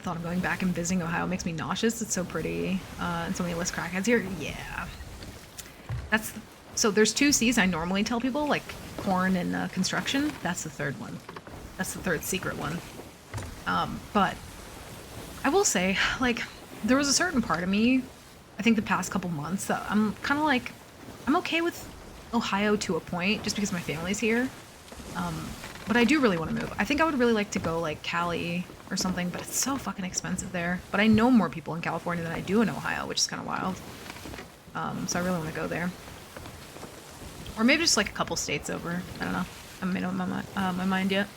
thought of going back and visiting Ohio makes me nauseous. It's so pretty, and so many less crackheads here. Yeah. So there's 2 C's I normally tell people, like corn and construction. That's the 3rd one. That's the 3rd secret one. But I will say, like, there was a certain part of me, I think the past couple months, that I'm kind of like, I'm okay with Ohio to a point, just because my family's here. But I do really want to move. I think I would really like to go, like, Cali or something, but it's so fucking expensive there. But I know more people in California than I do in Ohio, which is kind of wild. So I really want to go there. Or maybe just, like, a couple states over. I don't know. I haven't made up my mind yet.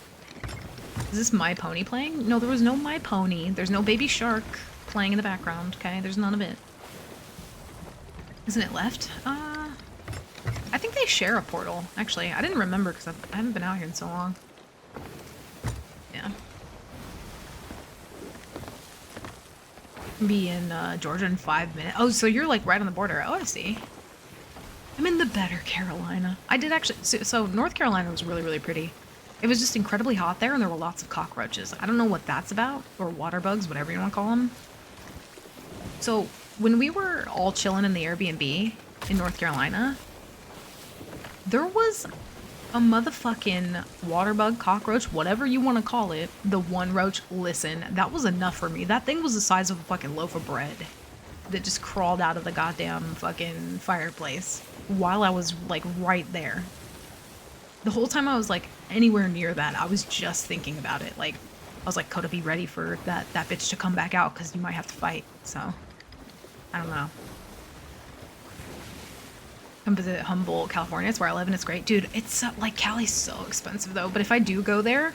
Is this My Pony playing? No, there was no My Pony. There's no Baby Shark playing in the background, okay? There's none of it. Isn't it left? I think they share a portal, actually. I didn't remember because I haven't been out here in so long. Yeah. Be in Georgia in 5 minutes. Oh, so you're like right on the border. Oh, I see. I'm in the better Carolina. I did actually, so North Carolina was really, really pretty. It was just incredibly hot there and there were lots of cockroaches. I don't know what that's about, or water bugs, whatever you want to call them. So when we were all chilling in the Airbnb in North Carolina, there was a motherfucking water bug, cockroach, whatever you want to call it. The one roach, listen, that was enough for me. That thing was the size of a fucking loaf of bread that just crawled out of the goddamn fucking fireplace while I was like right there. The whole time I was like anywhere near that, I was just thinking about it. Like, I was like, Coda, be ready for that bitch to come back out because you might have to fight. So, I don't know. Come visit Humboldt, California. It's where I live and it's great. Dude, it's like Cali's so expensive though. But if I do go there,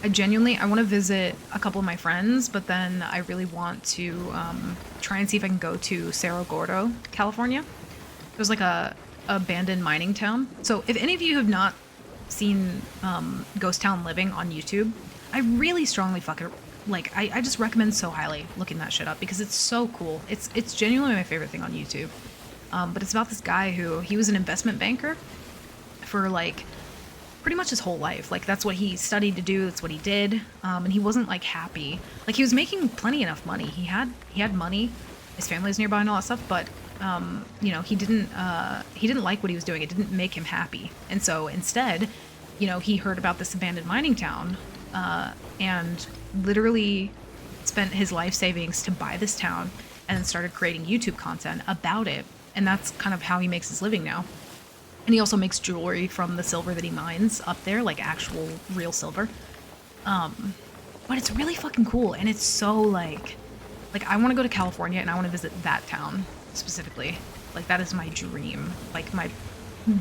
I want to visit a couple of my friends, but then I really want to try and see if I can go to Cerro Gordo, California. There's like a abandoned mining town. So if any of you have not seen Ghost Town Living on YouTube, I really strongly I just recommend so highly looking that shit up because it's so cool. It's genuinely my favorite thing on YouTube. But it's about this guy he was an investment banker for like pretty much his whole life. Like that's what he studied to do. That's what he did. And he wasn't like happy. Like he was making plenty enough money. He had money. His family's nearby and all that stuff. But you know, he didn't like what he was doing. It didn't make him happy. And so instead, you know, he heard about this abandoned mining town and literally spent his life savings to buy this town and then started creating YouTube content about it. And that's kind of how he makes his living now. And he also makes jewelry from the silver that he mines up there, like actual real silver. But it's really fucking cool. And it's so like I want to go to California and I want to visit that town specifically. Like that is my dream. Like my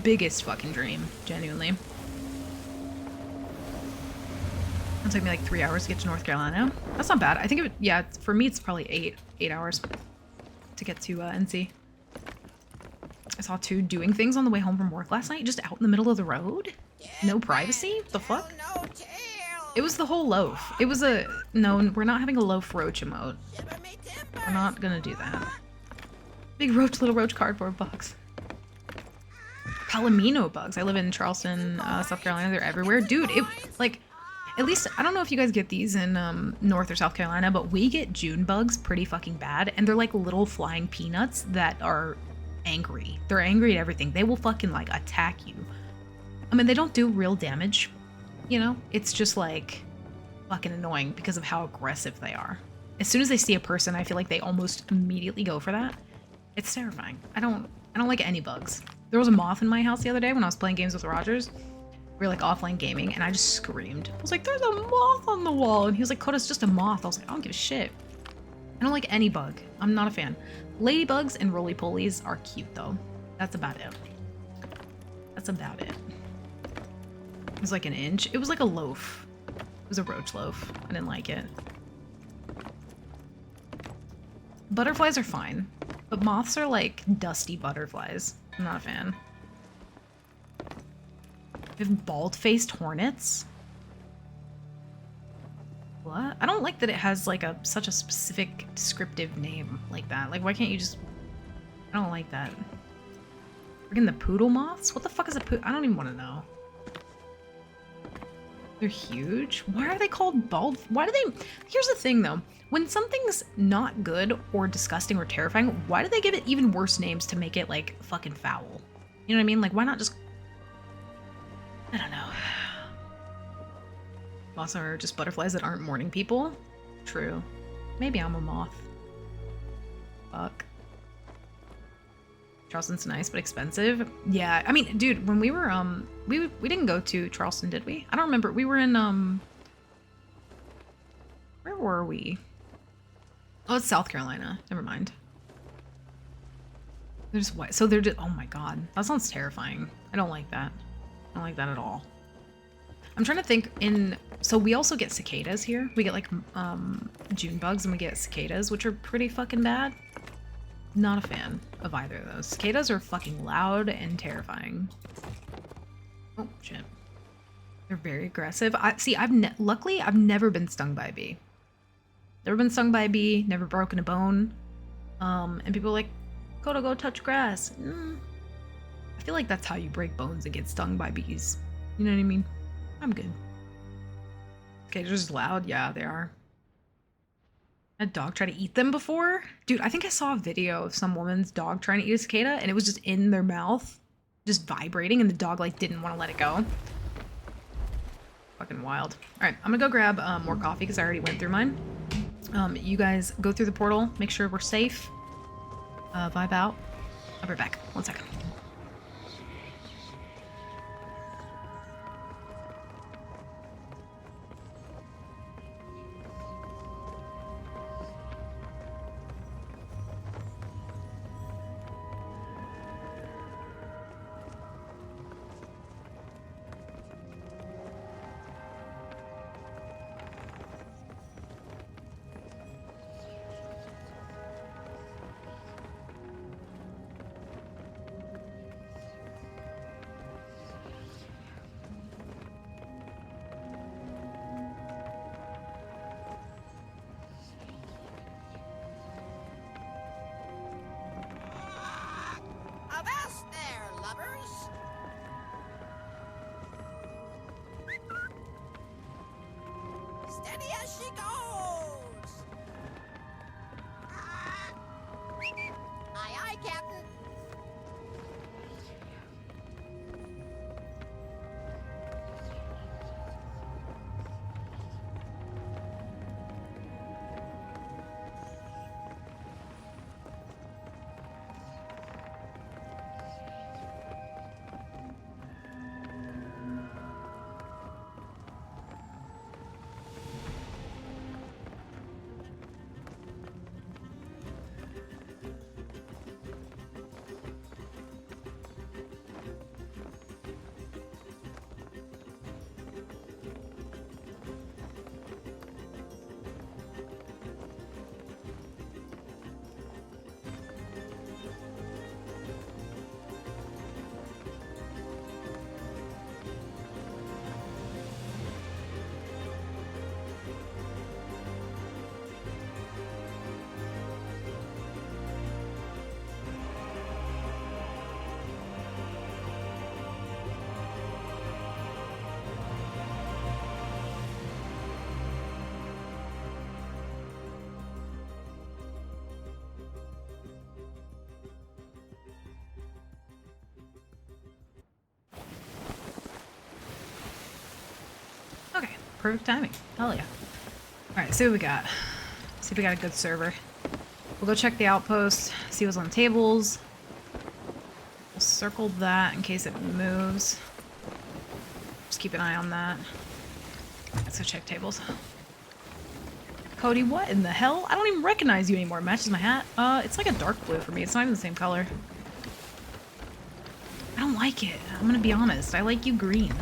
biggest fucking dream, genuinely. It'll take me like 3 hours to get to North Carolina. That's not bad. I think it would, yeah, for me it's probably 8 hours to get to NC. I saw two doing things on the way home from work last night, just out in the middle of the road. No privacy? The fuck? It was the whole loaf. It was no, we're not having a loaf roach emote. We're not gonna do that. Big roach, little roach cardboard box. Palomino bugs. I live in Charleston, South Carolina. They're everywhere. Dude, it, like, at least, I don't know if you guys get these in North or South Carolina, but we get June bugs pretty fucking bad. And they're like little flying peanuts that are angry. They're angry at everything. They will fucking like attack you. I mean, they don't do real damage, you know? It's just like fucking annoying because of how aggressive they are. As soon as they see a person, I feel like they almost immediately go for that. It's terrifying. I don't like any bugs. There was a moth in my house the other day when I was playing games with Rogers. We were like offline gaming and I just screamed. I was like, there's a moth on the wall. And he was like, Coda, it's just a moth. I was like, I don't give a shit. I don't like any bug. I'm not a fan. Ladybugs and roly-polies are cute though. That's about it. That's about it. It was like an inch. It was like a loaf. It was a roach loaf. I didn't like it. Butterflies are fine, but moths are like dusty butterflies. I'm not a fan. We have bald-faced hornets. What? I don't like that it has like such a specific descriptive name like that. Like, why can't you just... I don't like that. Friggin' the poodle moths? What the fuck is a poodle? I don't even want to know. They're huge? Why are they called bald? Why do they... Here's the thing though. When something's not good or disgusting or terrifying, why do they give it even worse names to make it like fucking foul? You know what I mean? Like, why not just... I don't know. Moths are just butterflies that aren't morning people. True. Maybe I'm a moth. Fuck. Charleston's nice, but expensive. Yeah, I mean, dude, when we were, we didn't go to Charleston, did we? I don't remember. We were in, where were we? Oh, it's South Carolina. Never mind. They're just white. So they're just, oh my God. That sounds terrifying. I don't like that. I don't like that at all. I'm trying to think so we also get cicadas here. We get like June bugs and we get cicadas, which are pretty fucking bad. Not a fan of either of those. Cicadas are fucking loud and terrifying. Oh shit. They're very aggressive. Luckily I've never been stung by a bee. Never been stung by a bee, never broken a bone. And people are like, go touch grass. I feel like that's how you break bones and get stung by bees. You know what I mean? I'm good. Okay, they're just loud. Yeah, they are. A dog try to eat them before? Dude, I think I saw a video of some woman's dog trying to eat a cicada and it was just in their mouth, just vibrating, and the dog like didn't want to let it go. Fucking wild. All right, I'm gonna go grab more coffee because I already went through mine. You guys go through the portal, make sure we're safe. Vibe out. I'll be right back. 1 second. Okay, perfect timing. Hell yeah. Alright, see what we got. See if we got a good server. We'll go check the outpost, see what's on the tables. We'll circle that in case it moves. Just keep an eye on that. Let's go check tables. Cody, what in the hell? I don't even recognize you anymore. It matches my hat. It's like a dark blue for me. It's not even the same color. I don't like it. I'm gonna be honest. I like you green.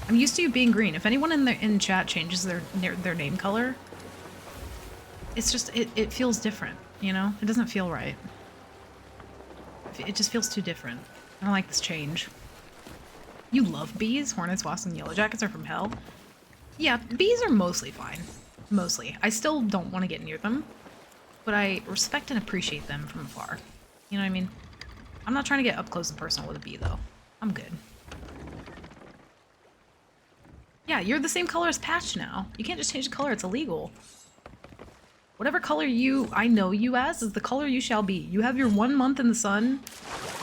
I'm used to you being green. If anyone in chat changes their name color, it's just it feels different, you know? It doesn't feel right. It just feels too different. I don't like this change. You love bees? Hornets, wasps, and yellow jackets are from hell. Yeah, bees are mostly fine. Mostly. I still don't want to get near them, but I respect and appreciate them from afar. You know what I mean? I'm not trying to get up close and personal with a bee, though. I'm good. Yeah, you're the same color as Patch now. You can't just change the color, it's illegal. Whatever color I know you as is the color you shall be. You have your 1 month in the sun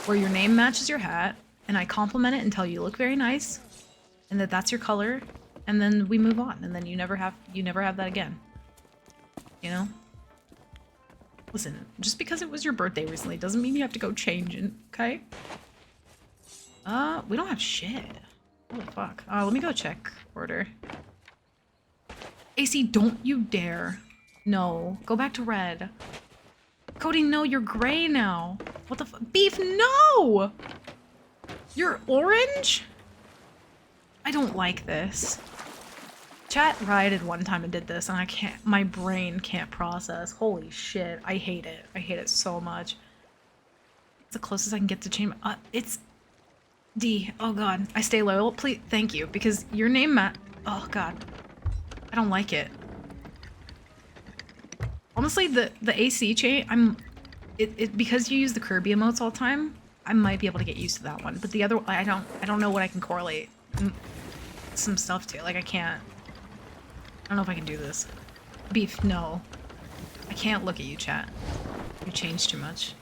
where your name matches your hat, and I compliment it and tell you look very nice, and that's your color, and then we move on, and then you never have that again. You know? Listen, just because it was your birthday recently doesn't mean you have to go change it, okay? We don't have shit. What the fuck? Let me go check order. AC, don't you dare. No. Go back to red. Cody, no, you're gray now. What the fuck? Beef, no! You're orange? I don't like this. Chat rioted one time and did this, and my brain can't process. Holy shit. I hate it. I hate it so much. It's the closest I can get to change. It's D. Oh god. I stay loyal. Please. Thank you. Because your name, oh god. I don't like it. Honestly, the AC chain, because you use the Kirby emotes all the time, I might be able to get used to that one, but the other I don't know what I can correlate some stuff to. Like I don't know if I can do this. Beef, no. I can't look at you, chat. You changed too much.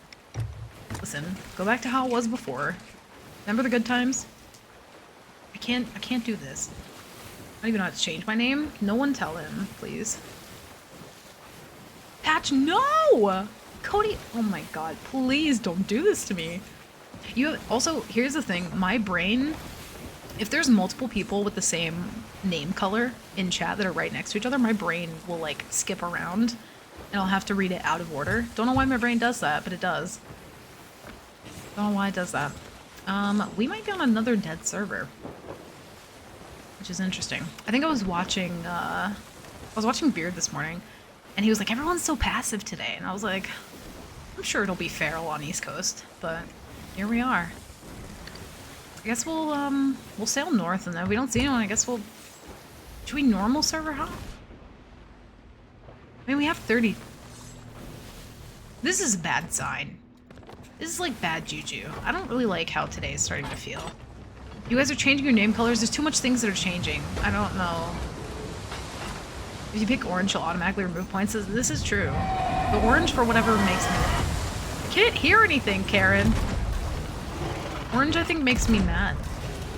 Listen, go back to how it was before. Remember the good times? I can't do this. I don't even know how to change my name. No one tell him, please. Patch, no! Cody, oh my god, please don't do this to me. Also, here's the thing, my brain, if there's multiple people with the same name color in chat that are right next to each other, my brain will like skip around and I'll have to read it out of order. Don't know why my brain does that, but it does. Don't know why it does that. We might be on another dead server, which is interesting. I think I was watching Beard this morning, and he was like, everyone's so passive today, and I was like, I'm sure it'll be feral on East Coast, but here we are. I guess we'll sail north, and then if we don't see anyone, I guess should we normal server hop? I mean, we have 30. This is a bad sign. This is like bad juju. I don't really like how today is starting to feel. You guys are changing your name colors. There's too much things that are changing. I don't know. If you pick orange, you'll automatically remove points. This is true. The orange, for whatever, makes me... I can't hear anything, Karen. Orange, I think, makes me mad.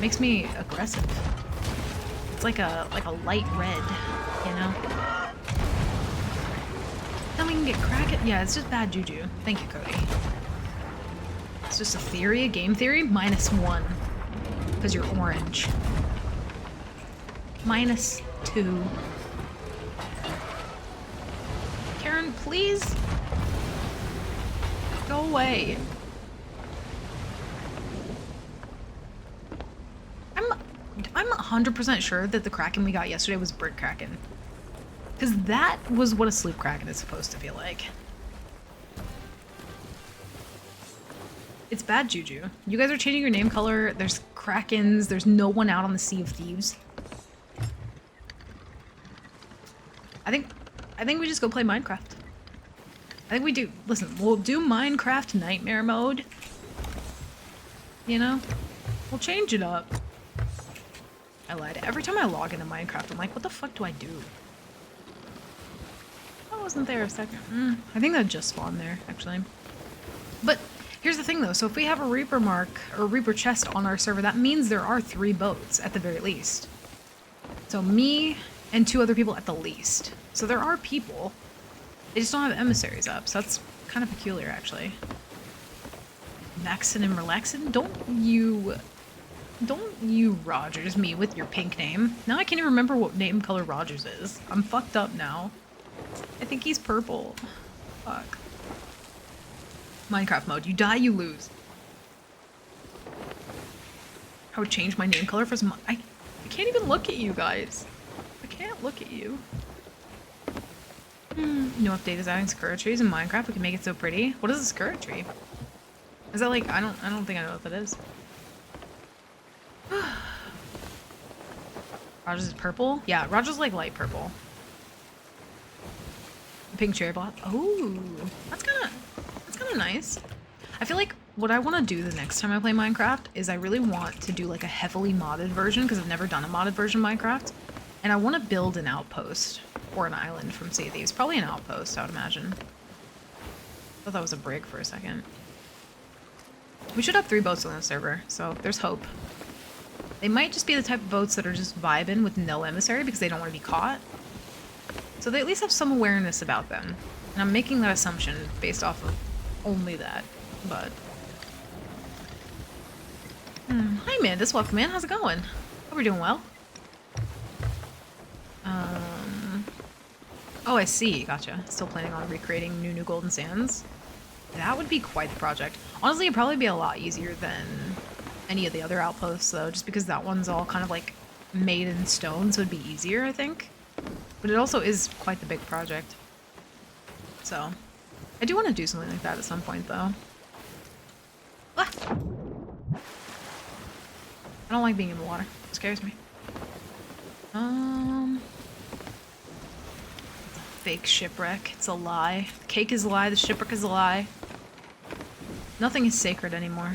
Makes me aggressive. It's like a light red, you know? Then we can get Kraken. Yeah, it's just bad juju. Thank you, Cody. It's just a theory, a game theory. -1. Because you're orange. -2. Karen, please. Go away. I'm 100% sure that the Kraken we got yesterday was Brick Kraken. Because that was what a Sloop Kraken is supposed to feel like. It's bad juju. You guys are changing your name color. There's Krakens. There's no one out on the Sea of Thieves. I think we just go play Minecraft. I think we do. Listen, we'll do Minecraft Nightmare Mode. You know? We'll change it up. I lied. Every time I log into Minecraft, I'm like, what the fuck do I do? I wasn't there a second. I think that just spawned there, actually. But here's the thing, though. So if we have a Reaper mark or Reaper chest on our server, that means there are 3 boats at the very least. So me and 2 other people at the least. So there are people. They just don't have emissaries up, so that's kind of peculiar, actually. Maxin and Relaxin? Don't you Rogers me with your pink name. Now I can't even remember what name color Rogers is. I'm fucked up now. I think he's purple. Fuck. Minecraft mode. You die, you lose. I would change my name color for some... I can't even look at you guys. I can't look at you. New update is adding skirt trees in Minecraft. We can make it so pretty. What is a skirt tree? Is that like... I don't think I know what that is. Rogers is purple? Yeah, Rogers like light purple. Pink cherry block. Oh, that's kind of nice. I feel like what I want to do the next time I play Minecraft is I really want to do like a heavily modded version because I've never done a modded version of Minecraft. And I want to build an outpost or an island from Sea of Thieves. Probably an outpost, I would imagine. I thought that was a brig for a second. We should have 3 boats on the server, so there's hope. They might just be the type of boats that are just vibing with no emissary because they don't want to be caught. So they at least have some awareness about them. And I'm making that assumption based off of only that, but... Hi Mandus, welcome in. How's it going? Hope you're doing well. Oh, I see. Gotcha. Still planning on recreating New Golden Sands. That would be quite the project. Honestly, it'd probably be a lot easier than any of the other outposts, though, just because that one's all kind of like made in stone, so it'd be easier, I think. But it also is quite the big project. So, I do want to do something like that at some point, though. Ah! I don't like being in the water. It scares me. Fake shipwreck. It's a lie. The cake is a lie. The shipwreck is a lie. Nothing is sacred anymore.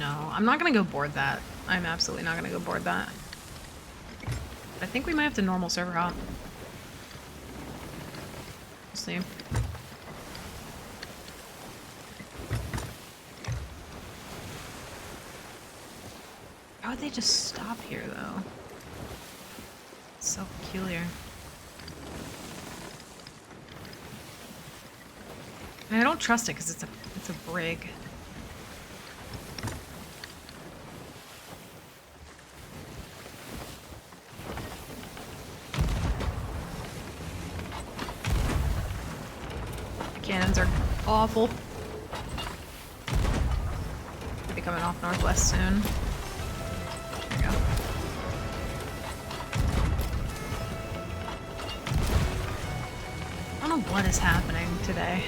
no. I'm not gonna go board that. I'm absolutely not gonna go board that. I think we might have to normal server hop. We'll see. How would they just stop here, though? It's so peculiar. And I don't trust it because it's a brig. The cannons are awful. Could be coming off northwest soon. There we go. I don't know what is happening today.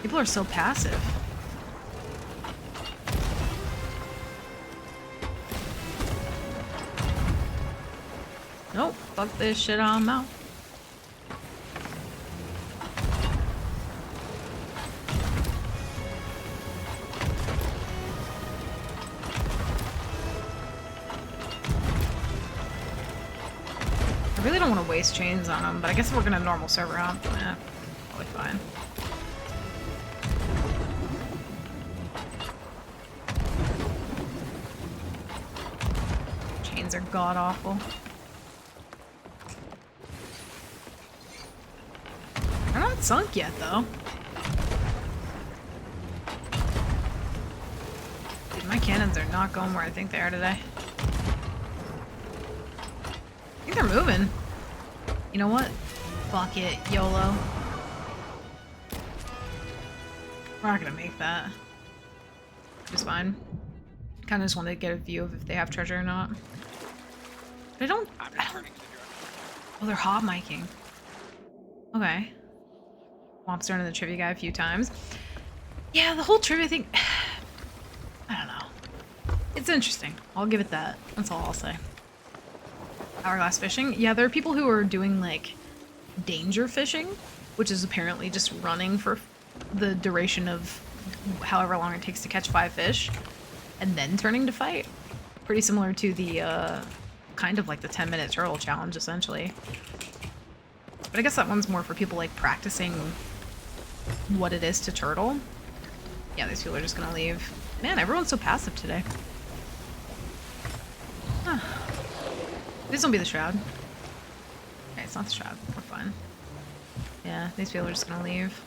People are so passive. Nope, fuck this shit, I'm out. I really don't want to waste chains on them, but I guess if we're gonna normal server hop, probably fine. Chains are god-awful. They're not sunk yet, though. Dude, my cannons are not going where I think they are today. I think they're moving. You know what? Fuck it, YOLO. We're not gonna make that. It's fine. Kind of just wanted to get a view of if they have treasure or not. But I don't. Oh, they're hot miking. Okay. Womp's turned to the trivia guy a few times. Yeah, the whole trivia thing. I don't know. It's interesting. I'll give it that. That's all I'll say. Hourglass fishing. Yeah, there are people who are doing like danger fishing, which is apparently just running for the duration of however long it takes to catch 5 fish, and then turning to fight. Pretty similar to the kind of like the 10-minute turtle challenge, essentially. But I guess that one's more for people like practicing what it is to turtle. Yeah, these people are just gonna leave. Man, everyone's so passive today. Huh. Please don't be the shroud. Okay, it's not the shroud. We're fine. Yeah, these people are just gonna leave.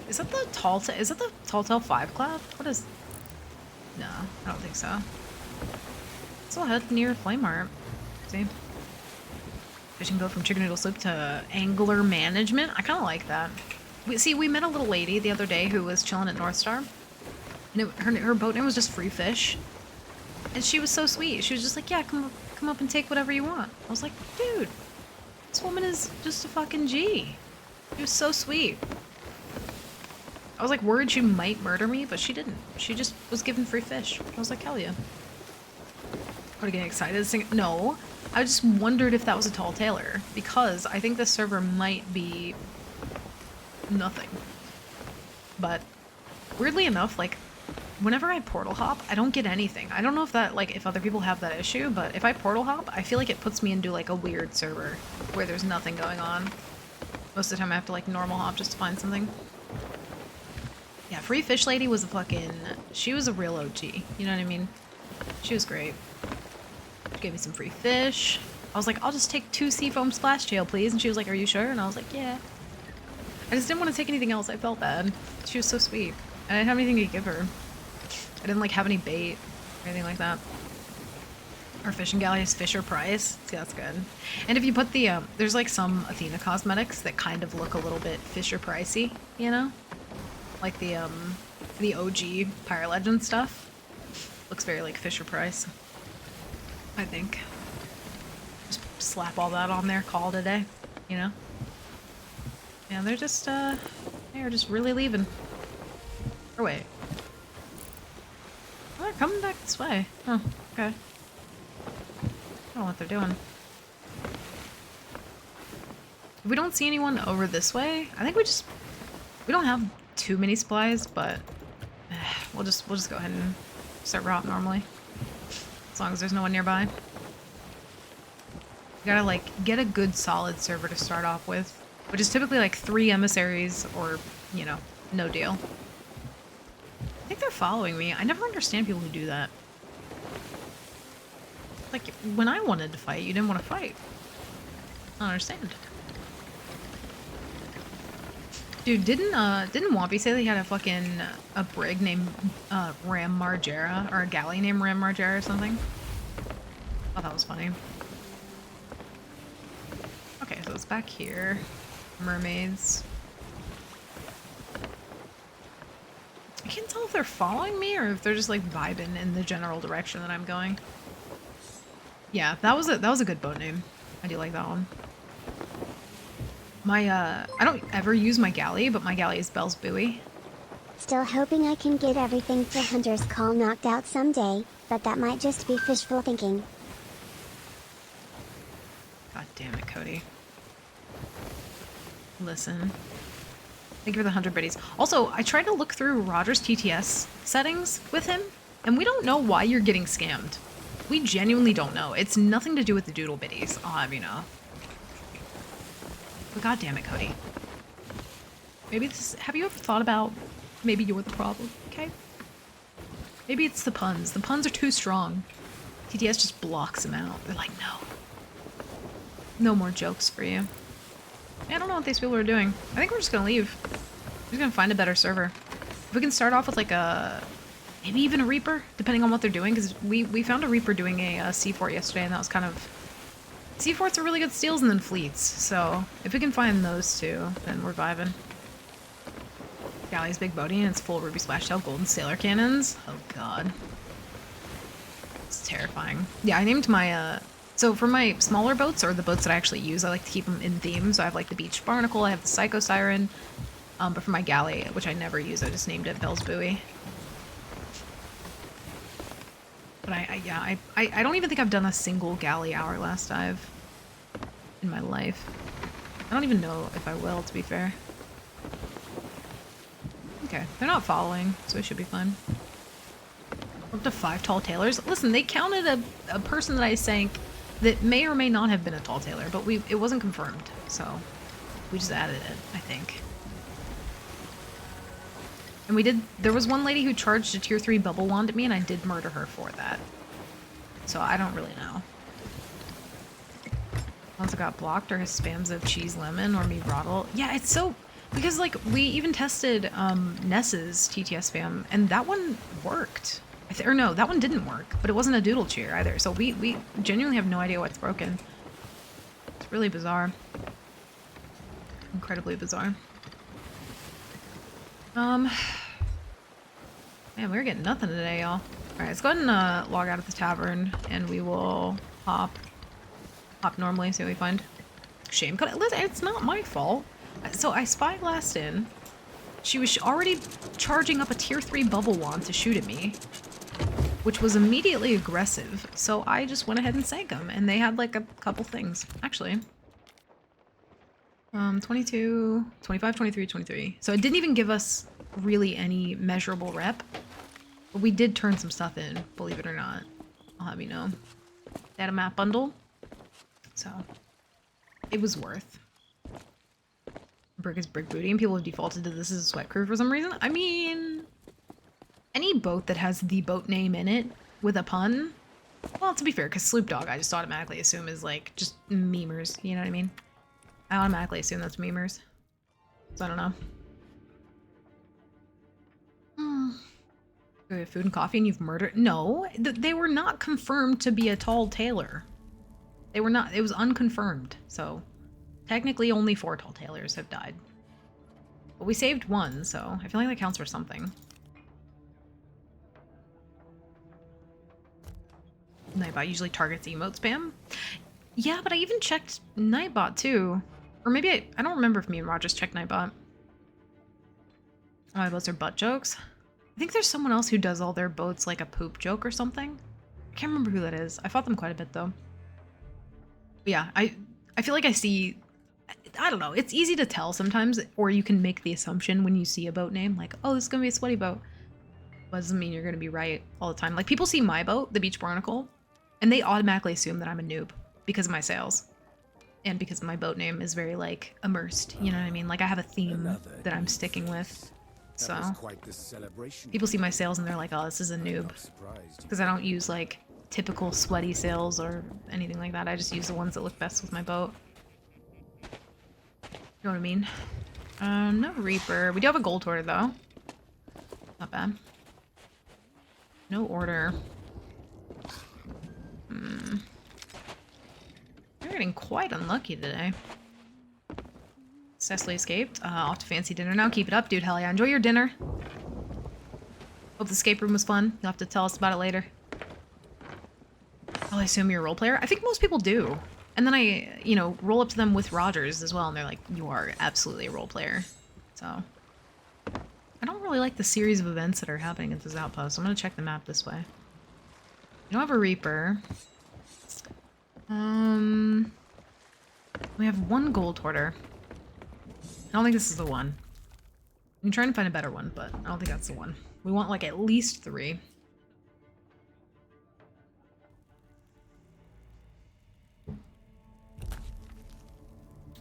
Is that the Tall Tale 5 Cloud? What is... No, I don't think so. Still head near Flame Art. See? Fishing boat from chicken noodle soup to angler management. I kind of like that. We met a little lady the other day who was chilling at North Star. And her boat name was just Free Fish. And she was so sweet. She was just like, yeah, come up and take whatever you want. I was like, dude, this woman is just a fucking G. She was so sweet. I was like worried she might murder me, but she didn't. She just was given free fish. I was like, hell yeah. Are you getting excited? No. I just wondered if that was a tall tailor, because I think this server might be nothing. But weirdly enough, like, whenever I portal hop, I don't get anything. I don't know if that, like, if other people have that issue, but if I portal hop, I feel like it puts me into, like, a weird server where there's nothing going on. Most of the time I have to, like, normal hop just to find something. Yeah, Free Fish Lady was a fucking... She was a real OG. You know what I mean? She was great. She gave me some free fish. I was like, I'll just take 2 Seafoam Splash Tail, please. And she was like, are you sure? And I was like, yeah. I just didn't want to take anything else. I felt bad. She was so sweet. I didn't have anything to give her. I didn't, like, have any bait or anything like that. Our fishing galley is Fisher Price. See, that's good. And if you put the, there's, like, some Athena cosmetics that kind of look a little bit Fisher Pricey, you know? Like the OG Pyre Legend stuff. Looks very like Fisher Price, I think. Just slap all that on there, call it a day, you know? Yeah, they're just really leaving. Or wait. Oh, they're coming back this way. Oh, okay. I don't know what they're doing. If we don't see anyone over this way, I think we don't have too many supplies, but we'll just go ahead and start route normally. As long as there's no one nearby. You gotta like get a good solid server to start off with, which is typically like 3 emissaries or, you know, no deal. I think they're following me. I never understand people who do that. Like, when I wanted to fight, you didn't want to fight. I don't understand. Dude, didn't Wampy say that he had a fucking a brig named Ram Margera, or a galley named Ram Margera or something? Oh, that was funny. Okay, so it's back here. Mermaids. I can't tell if they're following me or if they're just like vibing in the general direction that I'm going. Yeah, that was a good boat name. I do like that one. My I don't ever use my galley, but my galley is Bell's Buoy. Still hoping I can get everything for Hunter's Call knocked out someday, but that might just be fishful thinking. God damn it, Cody. Listen. Thank you for the 100 biddies. Also, I tried to look through Roger's TTS settings with him, and we don't know why you're getting scammed. We genuinely don't know. It's nothing to do with the doodle biddies, I'll have you know. But god damn it, Cody. Maybe this, have you ever thought about maybe you're the problem, okay? Maybe it's the puns. The puns are too strong. TTS just blocks them out. They're like, no. No more jokes for you. I don't know what these people are doing. I think we're just gonna leave. We're just gonna find a better server. If we can start off with like a... maybe even a Reaper, depending on what they're doing, because we found a Reaper doing a Seafort yesterday, and that was kind of... Seaforts are really good steals and then fleets, so if we can find those two, then we're vibing. Galley's big boating, and it's full Ruby Splashtail golden sailor cannons. Oh god. It's terrifying. Yeah, I named my, so for my smaller boats, or the boats that I actually use, I like to keep them in theme, so I have like the Beach Barnacle, I have the Psycho Siren, but for my galley, which I never use, I just named it Bell's Buoy. But I don't even think I've done a single galley hourglass dive in my life. I don't even know if I will, to be fair. Okay, they're not following, so it should be fine. Up to 5 tall tailors. Listen, they counted a person that I sank that may or may not have been a tall tailor, but it wasn't confirmed, so we just added it, I think. And there was one lady who charged a tier 3 bubble wand at me, and I did murder her for that. So I don't really know. Once it got blocked, or his spams of cheese lemon, or me Roddle. Yeah, it's so... because, like, we even tested Ness's TTS spam, and that one worked. Or no, that one didn't work, but it wasn't a doodle cheer either, so we genuinely have no idea what's broken. It's really bizarre. Incredibly bizarre. Man, we're getting nothing today, y'all. Alright, let's go ahead and log out of the tavern, and we will hop normally, see what we find. Shame. It's not my fault. So I spyglassed in. She was already charging up a tier 3 bubble wand to shoot at me, which was immediately aggressive, so I just went ahead and sank them, and they had like a couple things. Actually. 22, 25, 23, 23. So it didn't even give us really any measurable rep. But we did turn some stuff in, believe it or not. I'll have you know. They had a map bundle. So it was worth. Brig is Brig Booty, and people have defaulted to this as a sweat crew for some reason. I mean, any boat that has the boat name in it with a pun, well, to be fair, because Sloop Dog I just automatically assume is like just memers, you know what I mean? I automatically assume that's memers. So I don't know. We have food and coffee and you've murdered? No, they were not confirmed to be a tall tailor. They were not, it was unconfirmed. So technically only 4 tall tailors have died. But we saved 1, so I feel like that counts for something. Nightbot usually targets emote spam. Yeah, but I even checked Nightbot too. Or maybe I don't remember if me and Rogers checked Nightbot. Oh, my boats are butt jokes. I think there's someone else who does all their boats like a poop joke or something. I can't remember who that is. I fought them quite a bit though. But yeah, I feel like I see, I don't know, it's easy to tell sometimes, or you can make the assumption when you see a boat name, like, oh, this is gonna be a sweaty boat. Doesn't mean you're going to be right all the time. Like, people see my boat, the Beach Barnacle, and they automatically assume that I'm a noob because of my sails. And because my boat name is very, like, immersed. You know what I mean? Like, I have a theme that I'm sticking with. So, people see my sails and they're like, oh, this is a noob. Because I don't use, like, typical sweaty sails or anything like that. I just use the ones that look best with my boat. You know what I mean? No Reaper. We do have a Gold Hoarder, though. Not bad. No Order. You're getting quite unlucky today. Cecily escaped. Off to fancy dinner now. Keep it up, dude. Hell yeah. Enjoy your dinner. Hope the escape room was fun. You'll have to tell us about it later. I'll assume you're a role player. I think most people do. And then I, you know, roll up to them with Rogers as well, and they're like, you are absolutely a role player. So, I don't really like the series of events that are happening at this outpost. I'm gonna check the map this way. We don't have a Reaper. We have one Gold Hoarder. I don't think this is the one. We can try and find a better one, but I don't think that's the one. We want, like, at least 3.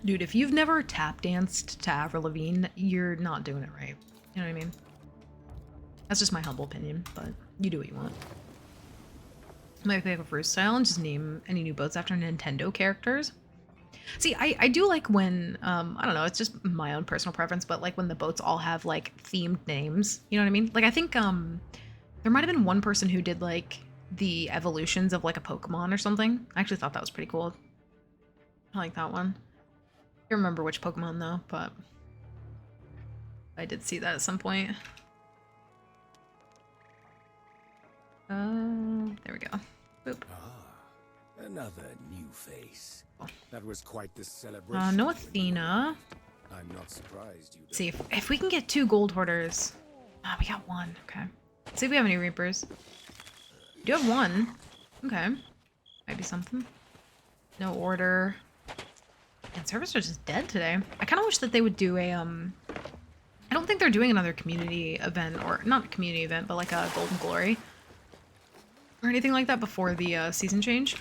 Dude, if you've never tap danced to Avril Lavigne, you're not doing it right. You know what I mean? That's just my humble opinion, but you do what you want. Might pick a First Island, just name any new boats after Nintendo characters. See, I do like when, I don't know, it's just my own personal preference, but like when the boats all have like themed names, you know what I mean? Like I think there might have been one person who did like the evolutions of like a Pokemon or something. I actually thought that was pretty cool. I like that one. I can't remember which Pokemon though, but I did see that at some point. There we go. Boop. Ah, another new face. That was quite the celebration. No Athena. I'm not surprised you. Let's see if we can get 2 Gold Hoarders. Ah, we got 1. Okay. Let's see if we have any Reapers. We do have 1. Okay. Might be something. No Order. And servers are just dead today. I kind of wish that they would do a, I don't think they're doing another community event, or not a community event, but like a Golden Glory. Or anything like that before the season change.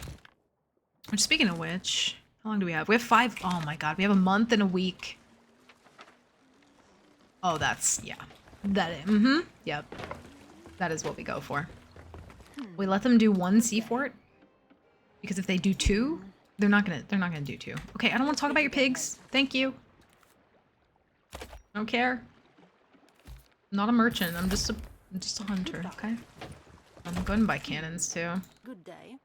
Which, speaking of which, how long do we have? We have 5. Oh my god, we have a month and a week. Oh, that's, yeah. Yep. That is what we go for. We let them do 1 sea fort. Because if they do 2, they're not gonna do 2. Okay, I don't want to talk about your pigs. Thank you. I don't care. I'm not a merchant. I'm just a hunter, okay? I'm going to buy cannons too. Good day.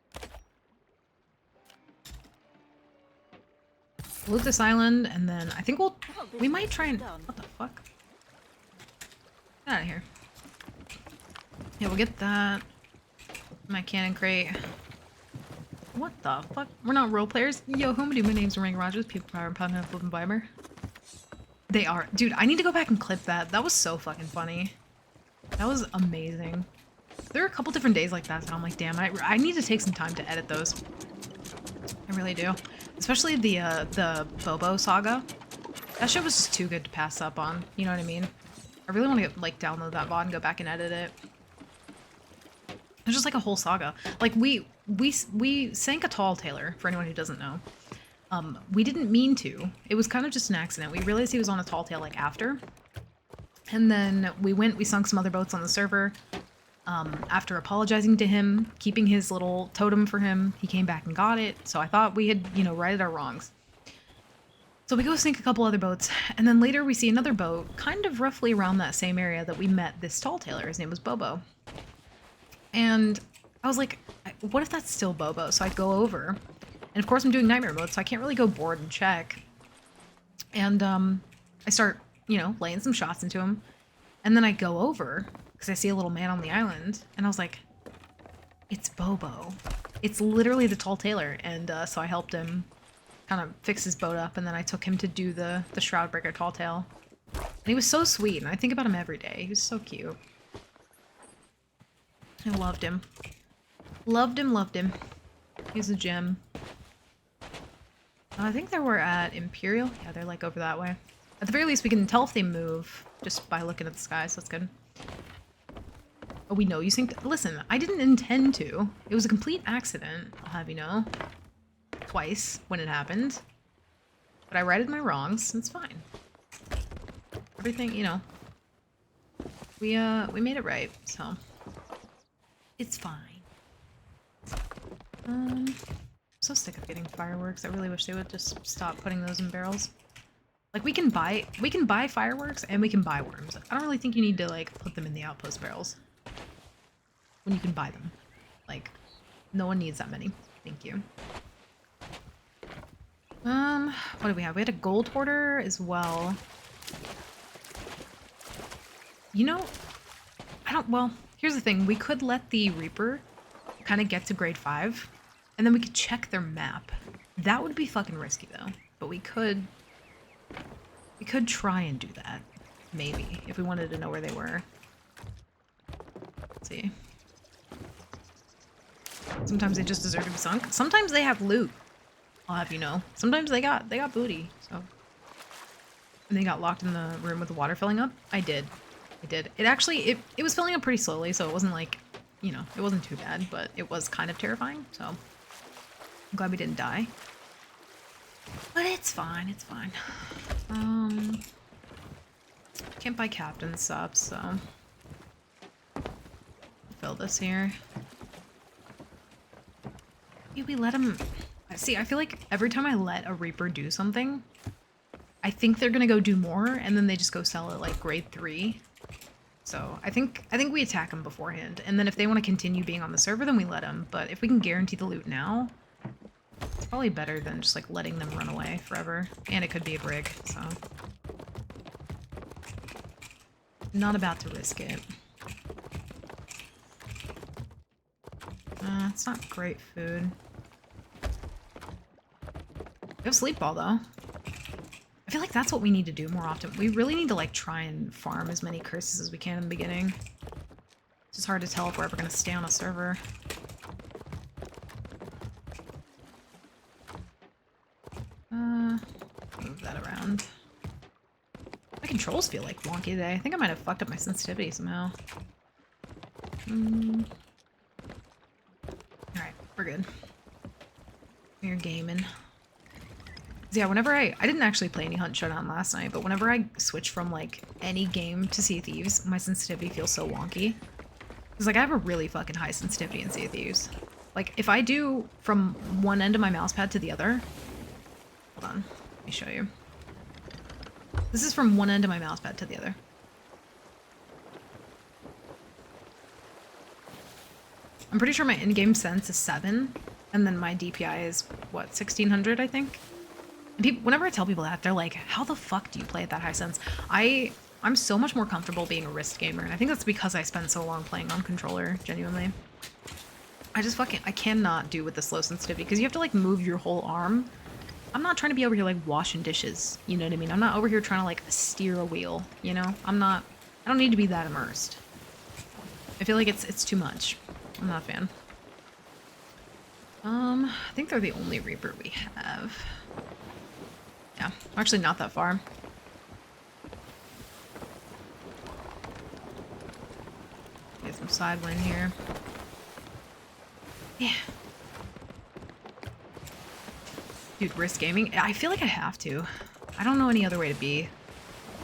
Loot this island, and then I think we might try and, what the fuck? Get out of here. Yeah, we'll get that. My cannon crate. What the fuck? We're not role players. Yo, homie, my name's Ring Rogers. People power and pound up living Viber. They are. Dude, I need to go back and clip that. That was so fucking funny. That was amazing. There are a couple different days like that, so I'm like, damn, I need to take some time to edit those. I really do. Especially the Bobo saga. That shit was just too good to pass up on. You know what I mean? I really want to like download that VOD and go back and edit it. It's just like a whole saga. Like we sank a tall tailer, for anyone who doesn't know. We didn't mean to. It was kind of just an accident. We realized he was on a tall tail like after. And then we sunk some other boats on the server. After apologizing to him, keeping his little totem for him, he came back and got it. So I thought we had, you know, righted our wrongs. So we go sink a couple other boats, and then later we see another boat, kind of roughly around that same area that we met this tall tailer. His name was Bobo. And I was like, what if that's still Bobo? So I go over, and of course I'm doing nightmare mode, so I can't really go board and check. And I start, you know, laying some shots into him, and then I go over because I see a little man on the island, and I was like, it's Bobo. It's literally the tall tailer. And so I helped him kind of fix his boat up, and then I took him to do the Shroudbreaker tall tail. And he was so sweet, and I think about him every day. He was so cute. I loved him. Loved him, loved him. He's a gem. I think they were at Imperial. Yeah, they're like over that way. At the very least, we can tell if they move just by looking at the sky, so that's good. Oh, we know you synced. Listen, I didn't intend to. It was a complete accident, I'll have you know. Twice when it happened. But I righted my wrongs, and it's fine. Everything, you know. We made it right, so it's fine. So sick of getting fireworks. I really wish they would just stop putting those in barrels. Like we can buy fireworks and we can buy worms. I don't really think you need to like put them in the outpost barrels when you can buy them. Like no one needs that many. Thank you. What do we have? We had a gold hoarder as well. You know, well, here's the thing. We could let the Reaper kind of get to grade 5 and then we could check their map. That would be fucking risky though, but we could try and do that. Maybe, if we wanted to know where they were. Let's see. Sometimes they just deserve to be sunk. Sometimes they have loot. I'll have you know. Sometimes they got booty. So, and they got locked in the room with the water filling up. I did. It actually it was filling up pretty slowly, so it wasn't like, you know, it wasn't too bad, but it was kind of terrifying. So I'm glad we didn't die. But it's fine. It's fine. Can't buy captain subs, so fill this here. Maybe we let him. See, I feel like every time I let a Reaper do something, I think they're gonna go do more, and then they just go sell it like grade 3. So I think we attack them beforehand, and then if they want to continue being on the server, then we let them. But if we can guarantee the loot now, it's probably better than just like letting them run away forever. And it could be a brig, so not about to risk it. It's not great food. We have sleep ball though. I feel like that's what we need to do more often. We really need to like try and farm as many curses as we can in the beginning. It's just hard to tell if we're ever going to stay on a server. Move that around. My controls feel like wonky today. I think I might have fucked up my sensitivity somehow. Alright, we're good. We're gaming. Yeah, whenever I didn't actually play any Hunt Showdown last night, but whenever I switch from like any game to Sea of Thieves, my sensitivity feels so wonky. Because like I have a really fucking high sensitivity in Sea of Thieves. Like if I do from one end of my mouse pad to the other, hold on, let me show you. This is from one end of my mouse pad to the other. I'm pretty sure my in-game sense is 7, and then my DPI is what, 1600 I think. People, whenever I tell people that, they're like, how the fuck do you play at that high sense? I'm so much more comfortable being a wrist gamer, and I think that's because I spend so long playing on controller, genuinely. I cannot do with the slow sensitivity, because you have to like move your whole arm. I'm not trying to be over here like washing dishes, you know what I mean? I'm not over here trying to like steer a wheel, you know? I don't need to be that immersed. I feel like it's too much. I'm not a fan. I think they're the only Reaper we have. Yeah, actually not that far. Get some side wind here. Yeah. Dude, risk gaming? I feel like I have to. I don't know any other way to be.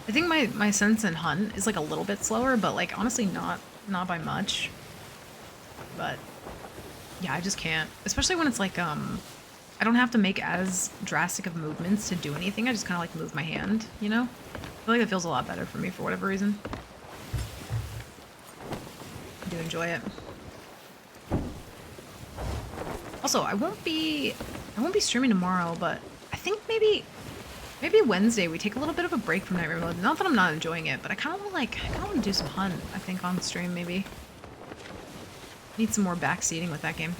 I think my sense in Hunt is like a little bit slower, but like honestly not by much. But yeah, I just can't. Especially when it's like I don't have to make as drastic of movements to do anything. I just kind of like move my hand, you know? I feel like that feels a lot better for me for whatever reason. I do enjoy it. Also, I won't be streaming tomorrow, but I think maybe Wednesday we take a little bit of a break from Nightmare Mode. Not that I'm not enjoying it, but I kind of want to do some Hunt, I think, on stream maybe. Need some more backseating with that game.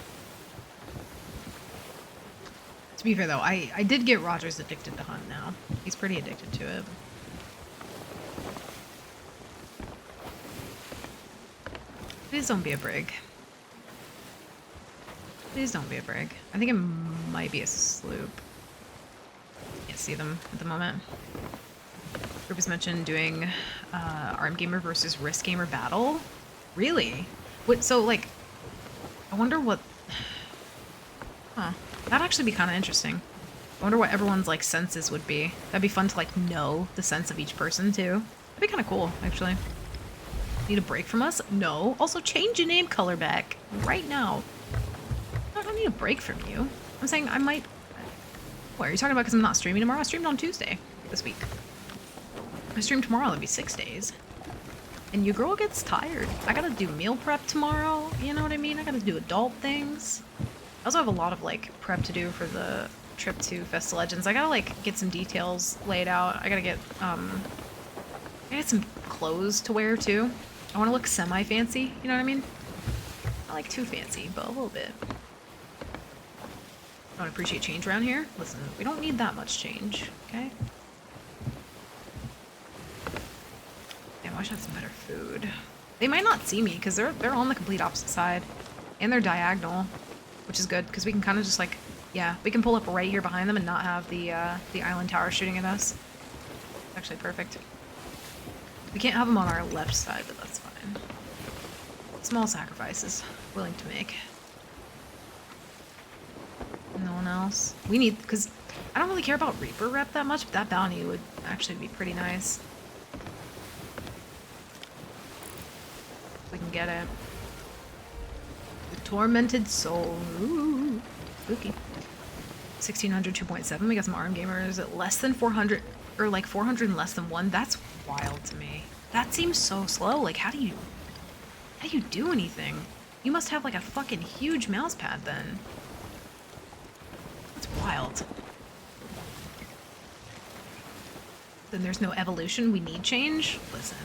To be fair though, I did get Rogers addicted to Hunt now. He's pretty addicted to it. Please don't be a brig. Please don't be a brig. I think it might be a sloop. Can't see them at the moment. Group has mentioned doing Armed Gamer versus Risk Gamer battle. Really? What, so, like, I wonder what... Huh. That'd actually be kind of interesting. I wonder what everyone's, like, senses would be. That'd be fun to, like, know the sense of each person, too. That'd be kind of cool, actually. Need a break from us? No. Also, change your name color back. Right now. I don't need a break from you. I'm saying I might... What, are you talking about because I'm not streaming tomorrow? I streamed on Tuesday this week. If I stream tomorrow, that'd be 6 days. And your girl gets tired. I gotta do meal prep tomorrow, you know what I mean? I gotta do adult things. I also have a lot of, like, prep to do for the trip to Festa Legends. I gotta, like, get some details laid out. I gotta get some clothes to wear, too. I want to look semi-fancy, you know what I mean? Not, like, too fancy, but a little bit. I don't appreciate change around here. Listen, we don't need that much change, okay? Damn, I should have some better food. They might not see me, because they're on the complete opposite side. And they're diagonal, which is good, because we can kind of just, like, yeah, we can pull up right here behind them and not have the island tower shooting at us. It's actually perfect. We can't have them on our left side, but that's fine. Small sacrifices. Willing to make. No one else. We need, because I don't really care about Reaper rep that much, but that bounty would actually be pretty nice. If we can get it. The Tormented Soul. Ooh, spooky. 1600, 2.7. We got some ARM gamers at less than 400, or like 400 and less than 1. That's wild to me. That seems so slow. Like, how do you do anything? You must have like a fucking huge mouse pad then. That's wild. Then there's no evolution. We need change. Listen,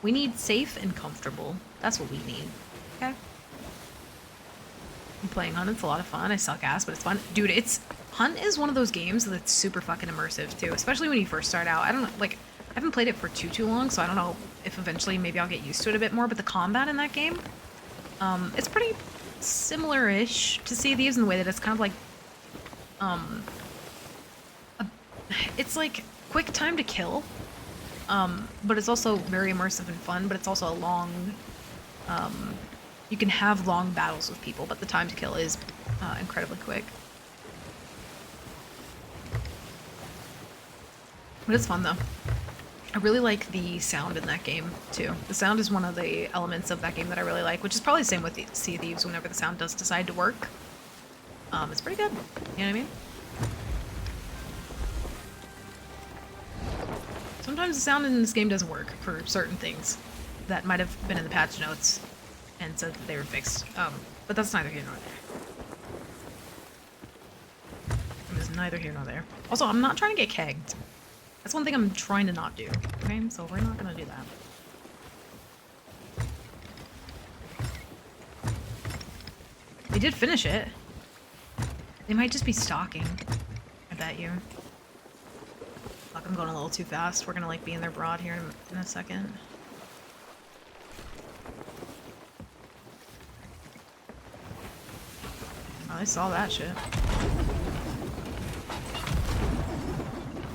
we need safe and comfortable. That's what we need. Okay. I'm playing Hunt. It's a lot of fun. I suck ass, but it's fun. Dude, Hunt is one of those games that's super fucking immersive too, especially when you first start out. I don't know, like, I haven't played it for too long, so I don't know if eventually maybe I'll get used to it a bit more, but the combat in that game, it's pretty similar-ish to Sea of Thieves in the way that it's kind of like, it's like quick time to kill, but it's also very immersive and fun, but it's also a long, you can have long battles with people, but the time to kill is incredibly quick. But it's fun, though. I really like the sound in that game, too. The sound is one of the elements of that game that I really like, which is probably the same with Sea of Thieves whenever the sound does decide to work. It's pretty good. You know what I mean? Sometimes the sound in this game doesn't work for certain things that might have been in the patch notes and said that they were fixed. But that's neither here nor there. It was neither here nor there. Also, I'm not trying to get kegged. That's one thing I'm trying to not do. Okay, so we're not gonna do that. They did finish it. They might just be stalking. I bet you. Fuck, I'm going a little too fast. We're gonna like be in their broad here in a second. Oh, I saw that shit.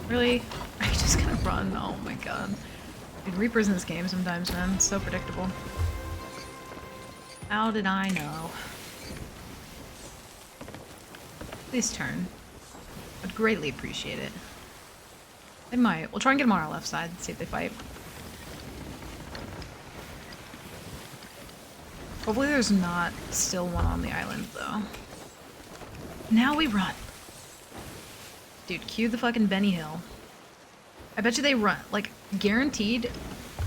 Really? Are you just gonna run? Oh my god. Dude, Reapers in this game sometimes, man. It's so predictable. How did I know? Please turn. I'd greatly appreciate it. They might. We'll try and get them on our left side, see if they fight. Hopefully there's not still one on the island, though. Now we run. Dude, cue the fucking Benny Hill. I bet you they run, like, guaranteed,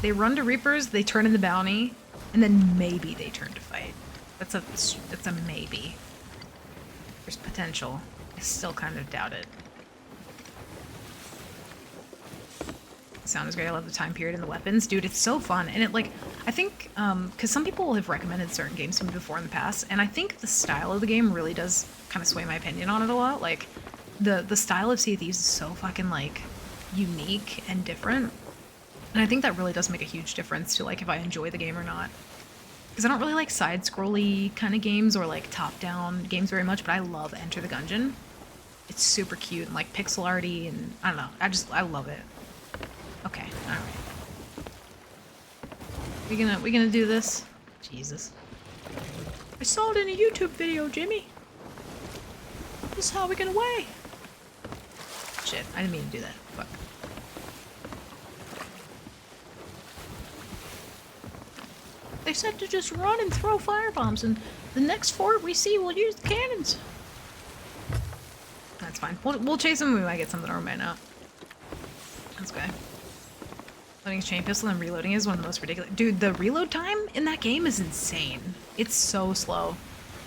they run to Reapers, they turn in the bounty, and then maybe they turn to fight. That's a maybe. There's potential. I still kind of doubt it. The sound is great. I love the time period and the weapons. Dude, it's so fun. And it, like, I think, because some people have recommended certain games to me before in the past, and I think the style of the game really does kind of sway my opinion on it a lot. Like, the style of Sea of Thieves is so fucking, like, unique and different. And I think that really does make a huge difference to, like, if I enjoy the game or not. Because I don't really like side-scrolly kind of games or, like, top-down games very much, but I love Enter the Gungeon. It's super cute and, like, pixel arty, and I don't know. I love it. Okay, alright. We gonna do this? Jesus. I saw it in a YouTube video, Jimmy. This is how we get away. Shit, I didn't mean to do that. Fuck. They said to just run and throw firebombs, and the next fort we see will use the cannons. That's fine. We'll chase them. We might get something or we might not. That's okay. Loading a chain pistol and reloading is one of the most ridiculous. Dude, the reload time in that game is insane. It's so slow.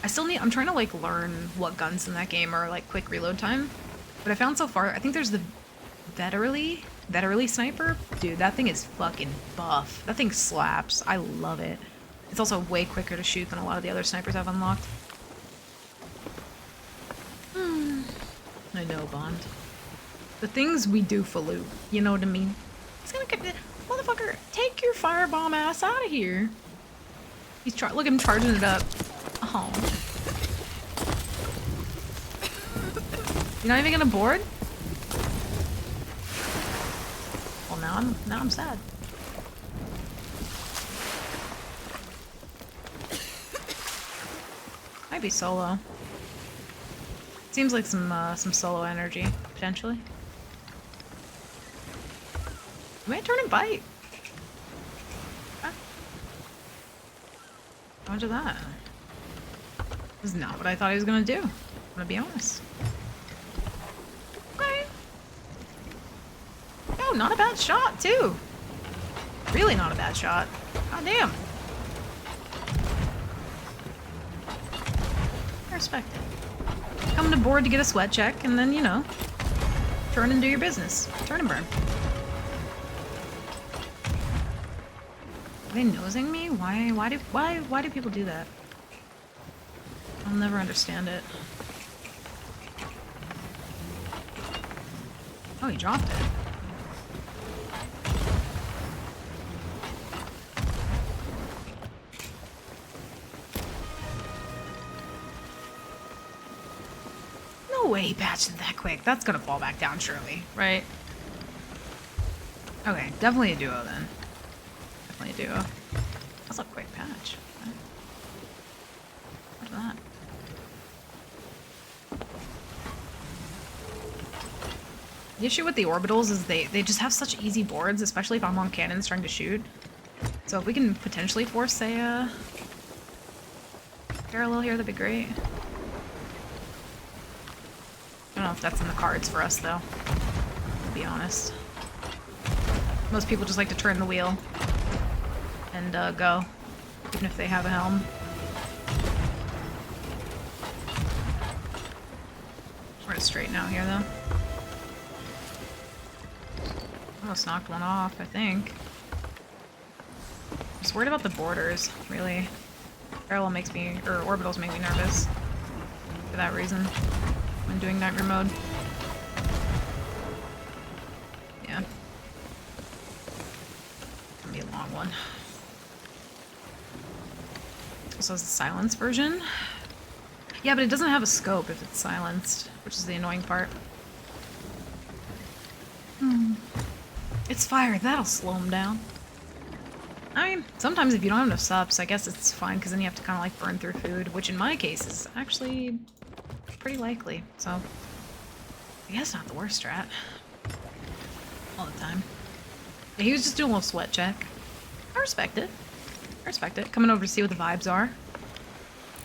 I'm trying to like learn what guns in that game are like quick reload time. But I found so far, I think there's the Veterally sniper. Dude, that thing is fucking buff. That thing slaps. I love it. It's also way quicker to shoot than a lot of the other snipers I've unlocked. I know, Bond. The things we do for loot, you know what I mean? It's gonna get motherfucker, take your firebomb ass out of here. Look at him charging it up. Oh. You're not even gonna board? Well, now I'm sad. Might be solo. Seems like some solo energy potentially. We might turn and bite. Okay. How much of that? This is not what I thought he was gonna do. I'm gonna be honest. Okay. Oh, not a bad shot too. Really not a bad shot. God damn. I respect it. Come to board to get a sweat check, and then, you know, turn and do your business. Turn and burn. Are they nosing me? Why do people do that? I'll never understand it. Oh, he dropped it. No way he patched it that quick. That's gonna fall back down surely, right? Okay, definitely a duo then. Definitely a duo. That's a quick patch. Okay. What's that? The issue with the orbitals is they just have such easy boards, especially if I'm on cannons trying to shoot. So if we can potentially force a parallel here, that'd be great. I don't know if that's in the cards for us though, to be honest. Most people just like to turn the wheel and go, even if they have a helm. We're gonna straighten out here though. Almost knocked one off, I think. Just worried about the borders, really. Parallel makes me, or orbitals make me nervous for that reason when doing nightmare mode. Yeah. Gonna be a long one. So it's the silenced version. Yeah, but it doesn't have a scope if it's silenced, which is the annoying part. It's fire, that'll slow him down. I mean, sometimes if you don't have enough subs, I guess it's fine, because then you have to kind of like burn through food, which in my case is actually pretty likely, so I guess not the worst strat. All the time. Yeah, he was just doing a little sweat check. I respect it. I respect it. Coming over to see what the vibes are.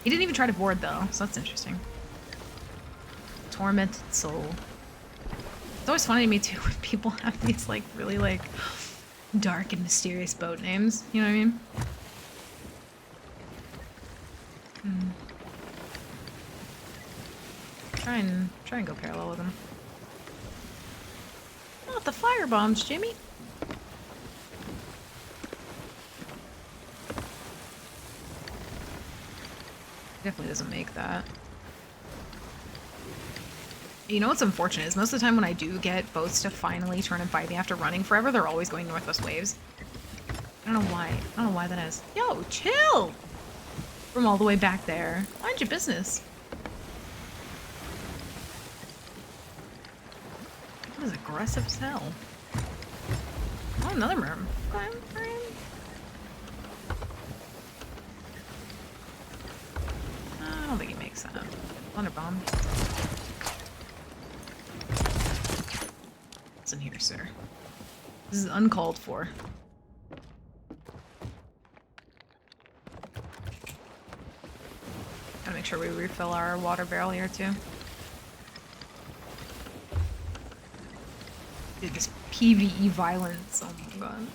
He didn't even try to board though, so that's interesting. Tormented Soul. It's always funny to me too when people have these like really like dark and mysterious boat names, you know what I mean? Try and go parallel with him. Not the fire bombs, Jimmy. Definitely doesn't make that. You know what's unfortunate is most of the time when I do get boats to finally turn and fight me after running forever, they're always going Northwest Waves. I don't know why. I don't know why that is. Yo, chill! From all the way back there. Mind your business. That was aggressive as hell. Oh, another merm. Okay, What's that? Thunder bomb. What's in here, sir? This is uncalled for. Gotta make sure we refill our water barrel here too. Dude, this PvE violence, oh my god.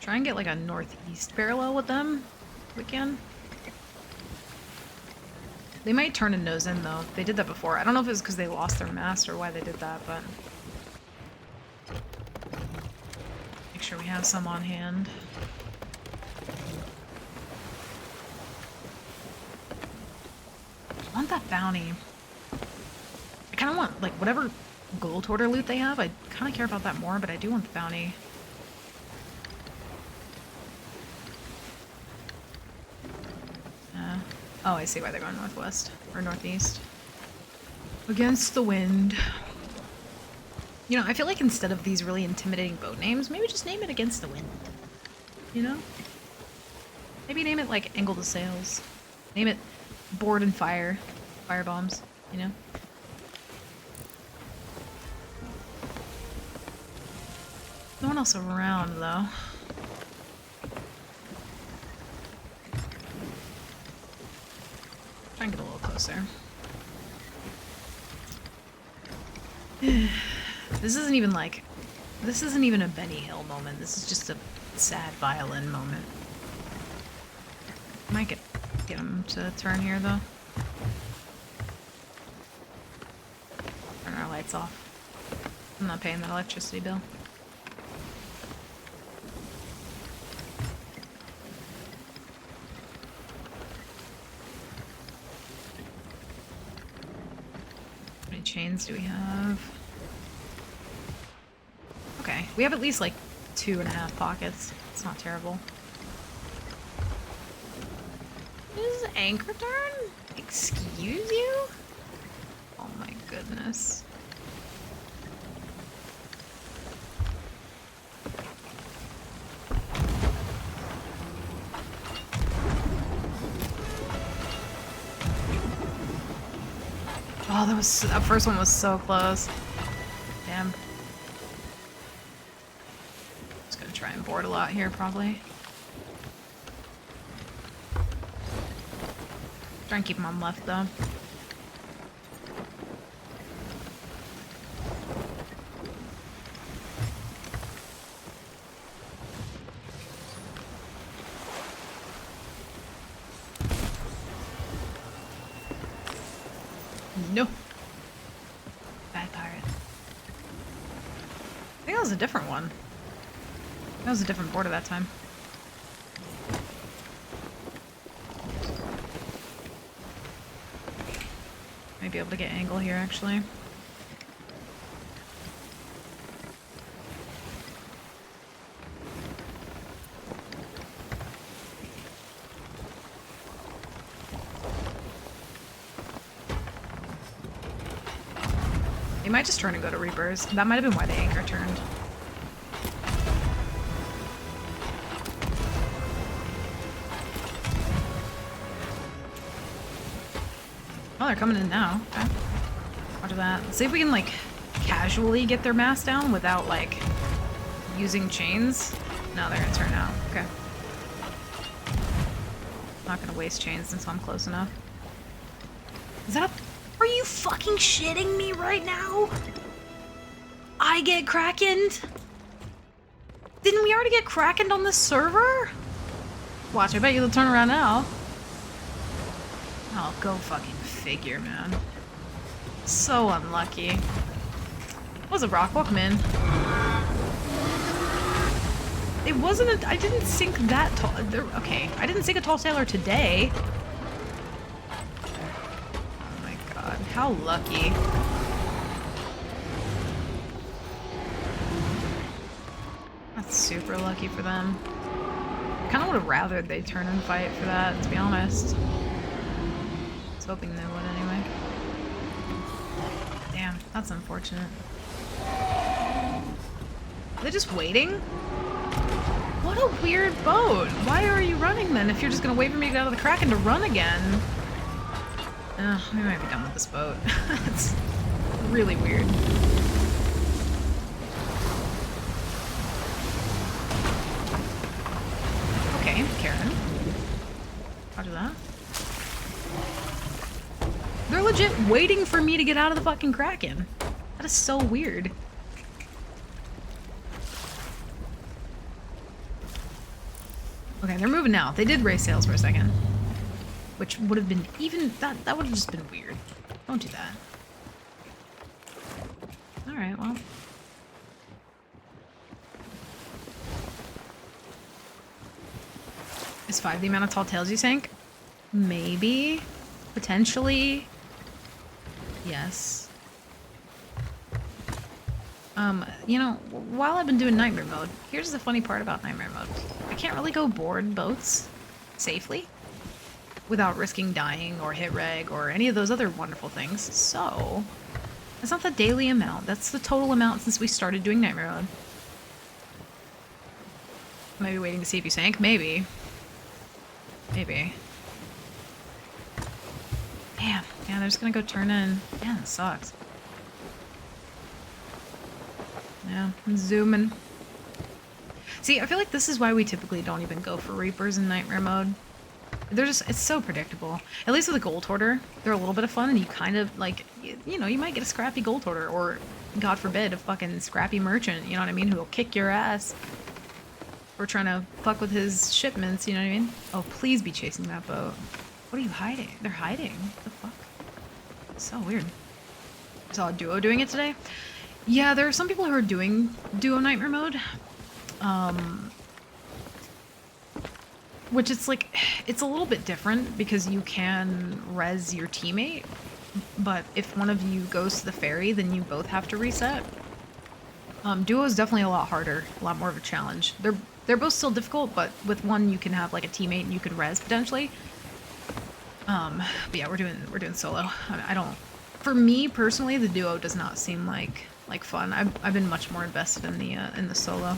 Try and get like a northeast parallel with them, if we can. They might turn and nose in though. They did that before. I don't know if it was because they lost their mast or why they did that, but... Make sure we have some on hand. I want that bounty. I kind of want, like, whatever gold hoarder loot they have, I kind of care about that more, but I do want the bounty. Oh, I see why they're going northwest. Or northeast. Against the wind. You know, I feel like instead of these really intimidating boat names, maybe just name it Against the Wind. You know? Maybe name it, like, Angle the Sails. Name it Board and Fire. Fire bombs, you know? No one else around, though. Try and get a little closer. This isn't even like... This isn't even a Benny Hill moment. This is just a sad violin moment. Might get him to turn here, though. Turn our lights off. I'm not paying that electricity bill. How many chains do we have? Okay, we have at least like 2.5 pockets. It's not terrible. Is anchor turn? Excuse you? Oh my goodness. Oh, that first one was so close. Damn. Just gonna try and board a lot here, probably. Try and keep them on left, though. No. Bad pirate. I think that was a different one. That was a different border that time. Might be able to get angle here, actually. They might just turn and go to Reapers. That might have been why the anchor turned. Oh, they're coming in now. Okay. Watch that. Let's see if we can, like, casually get their mast down without, like, using chains. No, they're gonna turn out. Okay. Not gonna waste chains until I'm close enough. Is that a... Are you fucking shitting me right now? I get krakened? Didn't we already get krakened on this server? Watch, I bet you they'll turn around now. Oh, go fucking figure, man. So unlucky. What was a rock? Welcome in. It wasn't a... I didn't sink that tall... Okay, I didn't sink a tall sailor today. How lucky. That's super lucky for them. I kind of would have rathered they turn and fight for that, to be honest. I was hoping they would anyway. Damn, that's unfortunate. Are they just waiting? What a weird boat. Why are you running this? and if you're just gonna wait for me to get out of the Kraken to run again... we might be done with this boat. It's really weird. Okay, Karen. Roger that. They're legit waiting for me to get out of the fucking Kraken. That is so weird. Okay, they're moving now. They did raise sails for a second. Which would have been even... That would have just been weird. Don't do that. Alright, well... Is 5 the amount of tall tales you sank? Maybe. Potentially. Yes. You know, while I've been doing Nightmare Mode, here's the funny part about Nightmare Mode. I can't really go board boats safely without risking dying or hit reg or any of those other wonderful things. So, that's not the daily amount. That's the total amount since we started doing Nightmare Mode. Maybe waiting to see if you sank? Maybe. Maybe. Damn. Yeah, they're just gonna go turn in. Yeah, that sucks. Yeah, I'm zooming. See, I feel like this is why we typically don't even go for Reapers in Nightmare Mode. They're just, it's so predictable. At least with a Gold Hoarder, they're a little bit of fun and you kind of, like, you know, you might get a scrappy Gold Hoarder or, God forbid, a fucking scrappy merchant, you know what I mean, who will kick your ass for trying to fuck with his shipments, you know what I mean? Oh, please be chasing that boat. What are you hiding? They're hiding. What the fuck? So weird. I saw a duo doing it today. Yeah, there are some people who are doing duo Nightmare Mode. Which it's like, it's a little bit different because you can res your teammate, but if one of you goes to the ferry, then you both have to reset. Duo is definitely a lot harder, a lot more of a challenge. They're both still difficult, but with one you can have like a teammate and you can res potentially. But yeah, we're doing solo. I don't. For me personally, the duo does not seem like fun. I've been much more invested in the solo.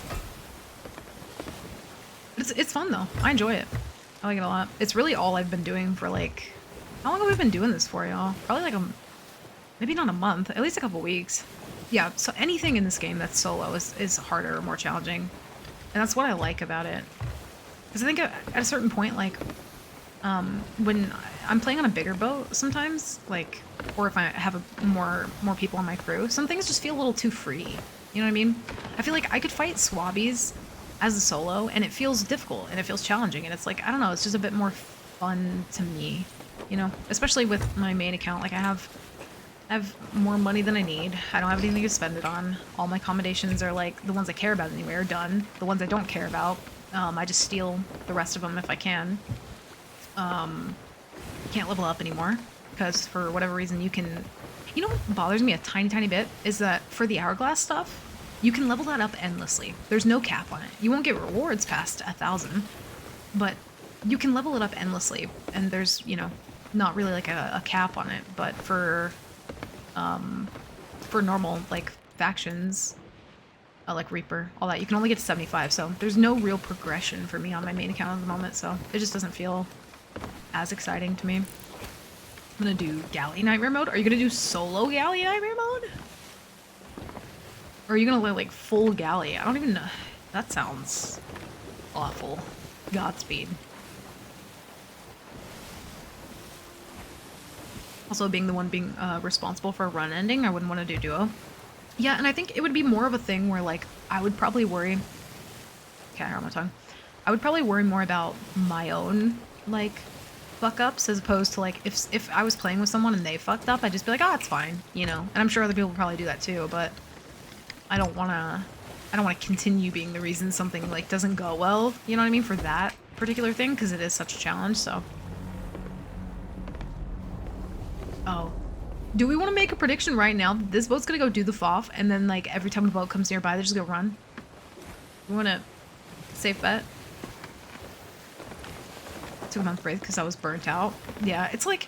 It's fun though. I enjoy it. I like it a lot. It's really all I've been doing for like, how long have we been doing this for, y'all? Probably like maybe not a month, at least a couple weeks. Yeah, so anything in this game that's solo is harder or more challenging. And that's what I like about it. Because I think at a certain point, like, when I'm playing on a bigger boat sometimes, like, or if I have more people on my crew, some things just feel a little too free. You know what I mean? I feel like I could fight Swabbies as a solo, and it feels difficult, and it feels challenging, and it's like, I don't know, it's just a bit more fun to me, you know? Especially with my main account, like, I have more money than I need. I don't have anything to spend it on. All my accommodations are, like, the ones I care about anyway are done. The ones I don't care about, I just steal the rest of them if I can. Can't level up anymore, because for whatever reason you can... You know what bothers me a tiny bit is that for the Hourglass stuff, you can level that up endlessly. There's no cap on it. You won't get rewards past 1,000, but you can level it up endlessly, and there's, you know, not really like a cap on it, but for normal, like, factions, like Reaper, all that, you can only get to 75, so there's no real progression for me on my main account at the moment, so it just doesn't feel as exciting to me. I'm gonna do Galley Nightmare Mode. Are you gonna do solo Galley Nightmare Mode? Or are you gonna like full Galley? I don't even know. That sounds awful. Godspeed. Also, being the one being responsible for a run ending, I wouldn't want to do duo. Yeah, and I think it would be more of a thing where, like, I would probably worry... Okay, I hurt my tongue. I would probably worry more about my own, like, fuck-ups as opposed to, like, if I was playing with someone and they fucked up, I'd just be like, oh, it's fine, you know? And I'm sure other people would probably do that too, but I don't want to continue being the reason something, like, doesn't go well, you know what I mean, for that particular thing, because it is such a challenge, so... Oh. Do we want to make a prediction right now that this boat's gonna go do the FOF, and then, like, every time a boat comes nearby, they're just gonna run? We want to safe bet? Took a month break because I was burnt out. Yeah, it's like...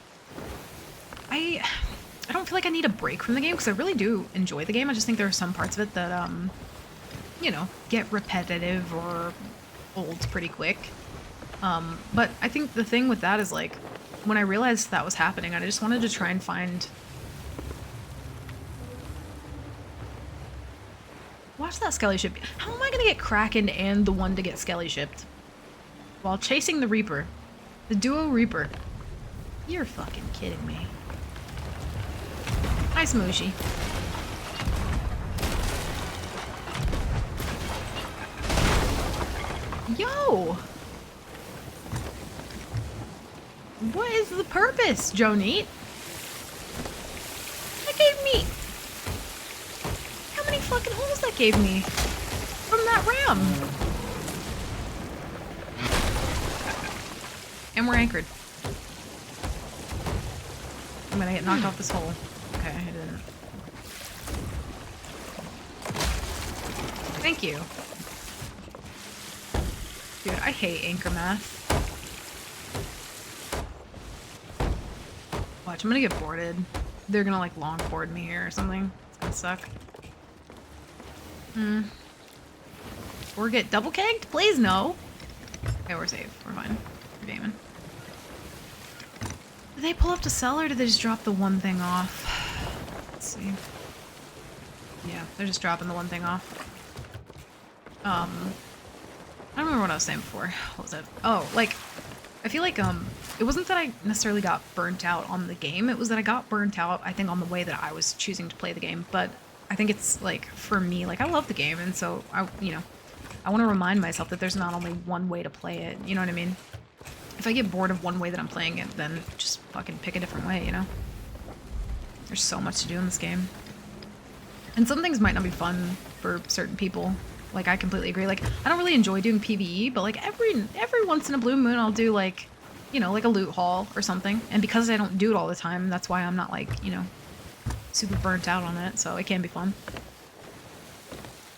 I don't feel like I need a break from the game, because I really do enjoy the game. I just think there are some parts of it that, you know, get repetitive or old pretty quick. But I think the thing with that is like, when I realized that was happening, I just wanted to try and find... Watch that Skelly ship. How am I gonna get Kraken and the one to get Skelly shipped? While chasing the Reaper. The duo Reaper. You're fucking kidding me. Hi, Smooshy. Yo! What is the purpose, Joe Neat? That gave me... How many fucking holes that gave me? From that ram? And we're anchored. I'm gonna get knocked off this hole. Okay, I didn't. Thank you. Dude, I hate anchor math. Watch, I'm gonna get boarded. They're gonna like longboard me here or something. It's gonna suck. Or get double kegged? Please no. Okay, we're safe. We're fine. We're gaming. Did they pull up to sell or did they just drop the one thing off? Let's see. Yeah, they're just dropping the one thing off. I don't remember what I was saying before. What was it? Oh, like, I feel like, it wasn't that I necessarily got burnt out on the game. It was that I got burnt out, I think, on the way that I was choosing to play the game. But I think it's, like, for me, like, I love the game. And so, I want to remind myself that there's not only one way to play it. You know what I mean? If I get bored of one way that I'm playing it, then just fucking pick a different way, you know? There's so much to do in this game. And some things might not be fun for certain people. Like, I completely agree. Like, I don't really enjoy doing PvE, but, like, every once in a blue moon I'll do, like, you know, like a loot haul or something. And because I don't do it all the time, that's why I'm not, like, you know, super burnt out on it, so it can be fun.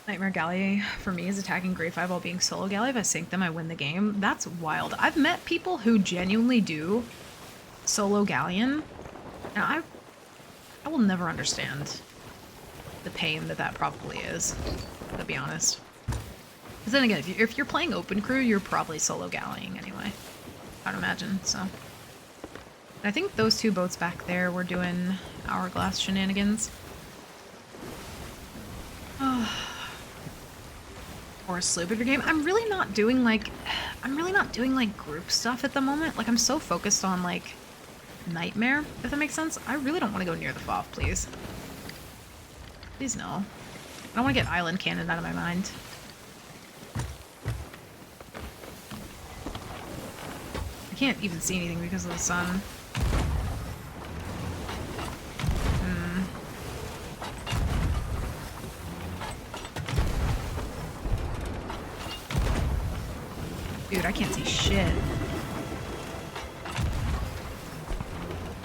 Nightmare Galley, for me, is attacking Grade 5 while being solo galley. If I sink them, I win the game. That's wild. I've met people who genuinely do solo galleon, and I will never understand the pain that probably is, to be honest. Because then again, if you're playing open crew, you're probably solo galleying anyway, I'd imagine, so. I think those two boats back there were doing hourglass shenanigans. Or a sloop of your game. I'm really not doing like group stuff at the moment. Like, I'm so focused on like Nightmare, if that makes sense. I really don't want to go near the FOF, please. Please no. I don't want to get island cannon out of my mind. I can't even see anything because of the sun. Dude, I can't see shit.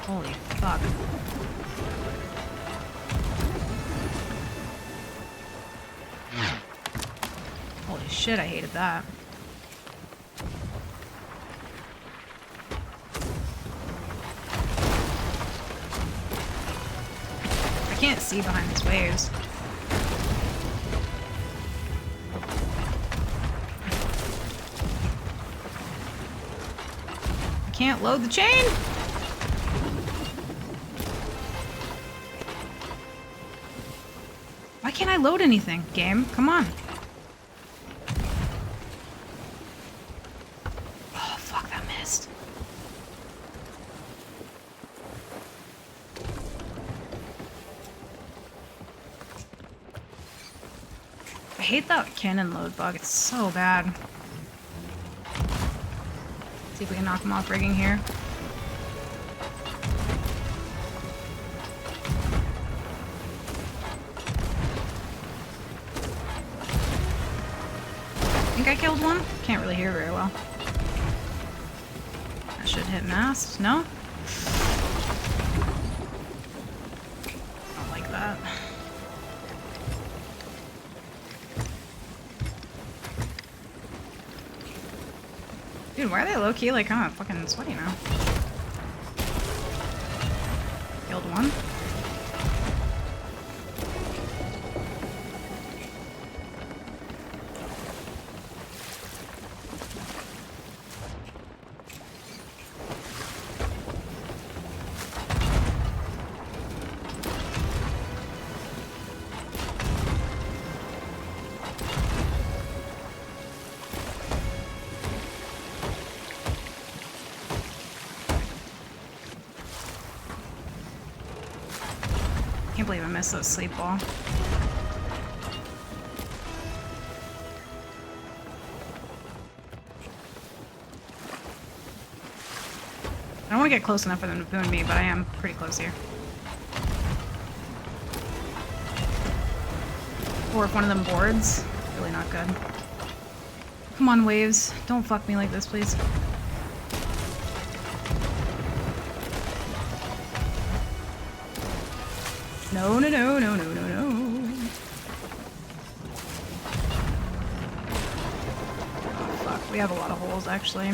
Holy fuck. Holy shit, I hated that. I can't see behind these waves. Can't load the chain? Why can't I load anything, game? Come on. Oh, fuck, that missed. I hate that cannon load bug. It's so bad. See if we can knock him off rigging here. I think I killed one? Can't really hear very well. That should hit mast. No? I don't like that. Dude, why are they low-key like kind of fucking sweaty now? Killed one. gonna miss those sleep ball. I don't want to get close enough for them to boon me, but I am pretty close here. Or if one of them boards, really not good. Come on, waves. Don't fuck me like this, please. No, no, no, no, no, no, no. Oh, fuck. We have a lot of holes, actually.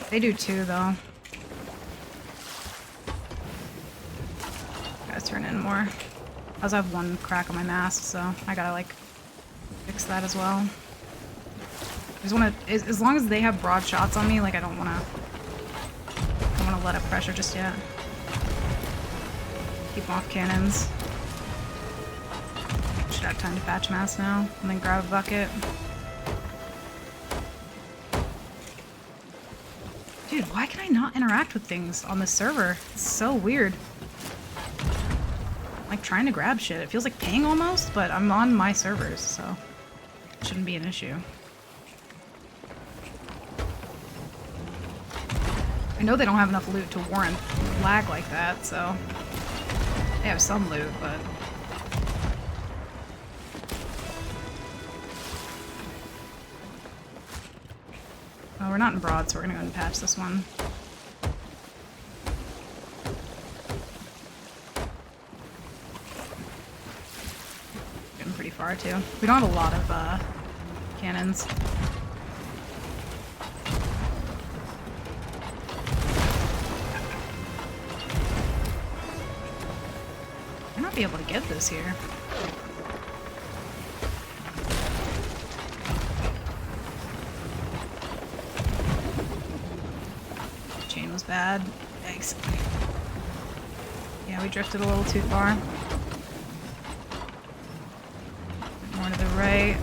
They do too, though. Gotta turn in more. I also have one crack on my mask, so I gotta, like, fix that as well. I just wanna... As long as they have broad shots on me, like, I don't wanna let up pressure just yet. Keep off cannons. Should have time to patch mask now, and then grab a bucket. Dude, why can I not interact with things on this server? It's so weird. I'm, like, trying to grab shit. It feels like ping almost, but I'm on my servers, so it shouldn't be an issue. I know they don't have enough loot to warrant lag like that, so they have some loot, but oh, we're not in broad, so we're gonna go ahead and patch this one. Getting pretty far too. We don't have a lot of cannons. I might not be able to get this here. Chain was bad. Thanks. Yeah, we drifted a little too far. More to the right.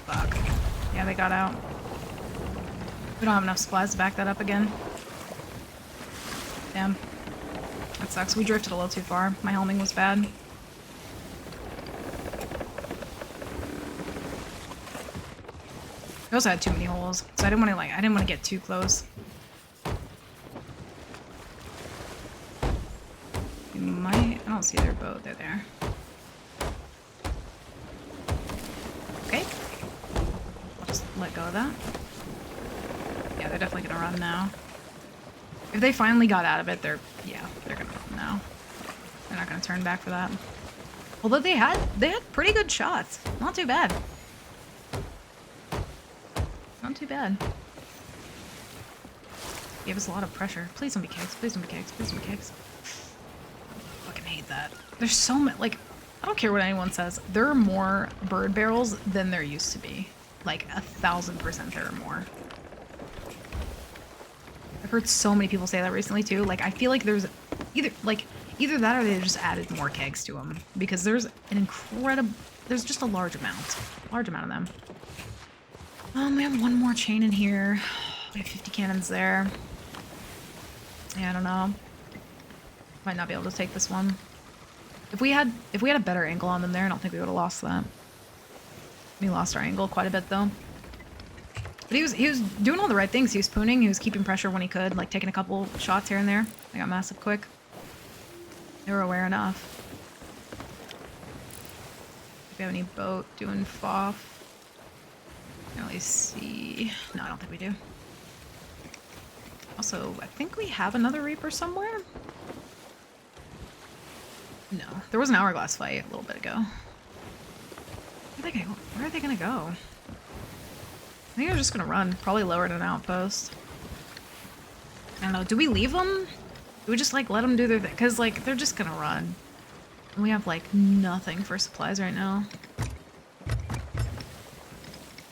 Fuck. Yeah, they got out. We don't have enough supplies to back that up again. Damn. That sucks. We drifted a little too far. My helming was bad. We also had too many holes, so I didn't want to get too close. We might... I don't see their boat. They're there. Okay. I'll just let go of that. Yeah, they're definitely gonna run now. If they finally got out of it, they're gonna run now. They're not gonna turn back for that. Although they had pretty good shots. Not too bad. Not too bad. Gave us a lot of pressure. Please don't be kegs. Please don't be kegs. Please don't be kegs. Fucking hate that. There's so many. Like, I don't care what anyone says. There are more bird barrels than there used to be. Like 1000% there are more. I've heard so many people say that recently too. Like, I feel like there's either that or they just added more kegs to them because there's just a large amount of them. We have one more chain in here. We have 50 cannons there. Yeah, I don't know. Might not be able to take this one. If we had a better angle on them there, I don't think we would have lost that. We lost our angle quite a bit though. But he was doing all the right things. He was spooning, he was keeping pressure when he could, like taking a couple shots here and there. They got massive quick. They were aware enough. Do we have any boat doing FOF? I can at least see. No, I don't think we do. Also, I think we have another Reaper somewhere. No, there was an hourglass fight a little bit ago. Where are they gonna go? I think they're just gonna run, probably lower than an outpost. I don't know, do we leave them? Do we just like let them do their thing? Cause like, they're just gonna run. And we have like nothing for supplies right now. I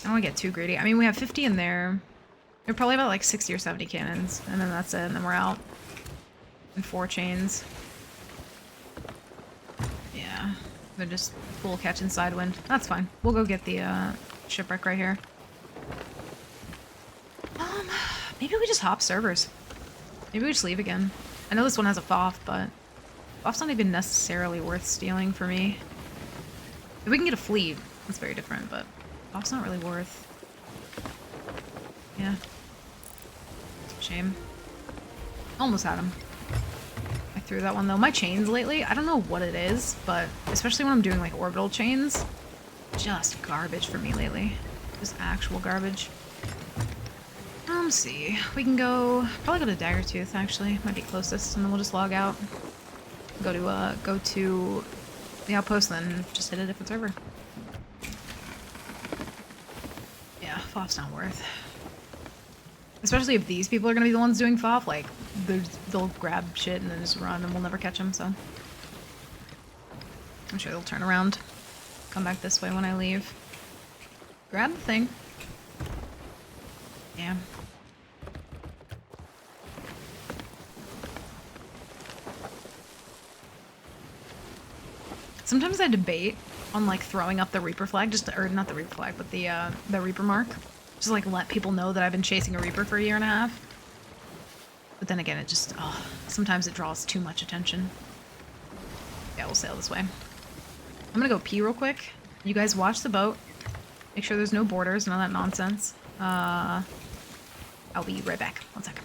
don't wanna get too greedy. I mean, we have 50 in there. We're probably about like 60 or 70 cannons, and then that's it, and then we're out. And 4 chains. Yeah, they're just full catch in Sidewind. That's fine. We'll go get the shipwreck right here. Maybe we just hop servers. Maybe we just leave again. I know this one has a Foff, but Foff's not even necessarily worth stealing for me. If we can get a fleet, that's very different, but Foff's not really worth. Yeah. Shame. Almost had him. I threw that one though. My chains lately, I don't know what it is, but especially when I'm doing like orbital chains, just garbage for me lately. Just actual garbage. Let's see. We can probably go to Daggertooth actually. Might be closest, and then we'll just log out. Go to the outpost, and then just hit a different server. Yeah, Foff's not worth. Especially if these people are gonna be the ones doing Foff, like they'll grab shit and then just run, and we'll never catch them. So I'm sure they'll turn around, come back this way when I leave. Grab the thing. Yeah. Sometimes I debate on like throwing up the Reaper flag, or not the Reaper flag, but the Reaper mark. Just like let people know that I've been chasing a Reaper for a year and a half. But then again, it just, sometimes it draws too much attention. Yeah, we'll sail this way. I'm gonna go pee real quick. You guys watch the boat. Make sure there's no borders, none of that nonsense. I'll be right back. 1 second.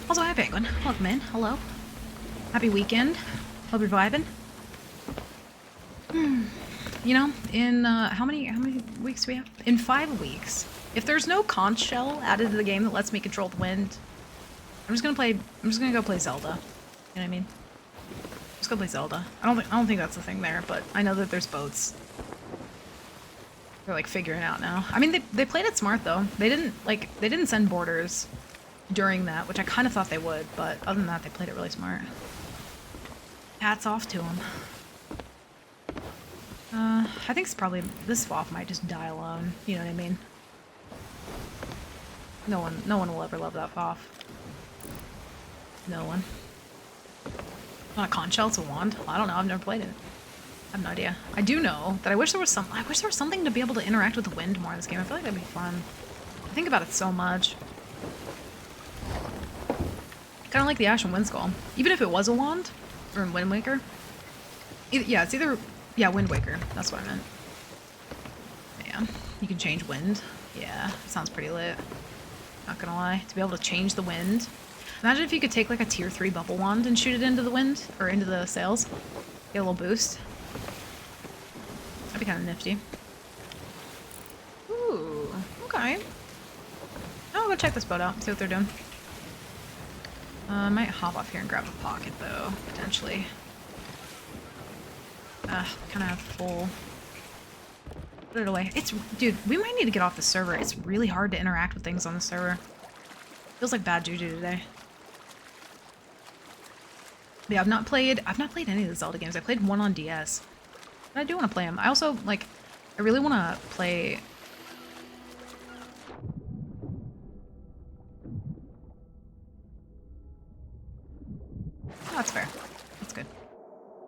Also, hi Penguin. Welcome in. Hello. Happy weekend. Hope you're vibing. You know, in how many weeks do we have? In 5 weeks. If there's no conch shell added to the game that lets me control the wind, I'm just gonna go play Zelda. You know what I mean? Just go play Zelda. I don't think that's the thing there, but I know that there's boats. They're like figuring it out now. I mean, they played it smart though. They didn't send borders during that, which I kind of thought they would, but other than that, they played it really smart. Hats off to them. I think it's probably, this Foff might just die alone. You know what I mean? No one will ever love that Foff. No one. Not a conch shell, it's a wand. I don't know. I've never played it. I have no idea. I do know that I wish there was something to be able to interact with the wind more in this game. I feel like that'd be fun. I think about it so much. Kind of like the Ashen Windskull. Even if it was a wand, or in Wind Waker. Yeah, it's either... Yeah, Wind Waker. That's what I meant. Yeah, you can change wind. Yeah, sounds pretty lit. Not gonna lie. To be able to change the wind. Imagine if you could take like a tier 3 bubble wand and shoot it into the wind, or into the sails. Get a little boost. That'd be kind of nifty. Ooh, okay. I'll go check this boat out, see what they're doing. I might hop off here and grab a pocket though, potentially. Kind of have full. Put it away. Dude, we might need to get off the server. It's really hard to interact with things on the server. Feels like bad juju today. But yeah, I've not played any of the Zelda games. I played one on DS. But I do want to play them. I also, like, I really want to play...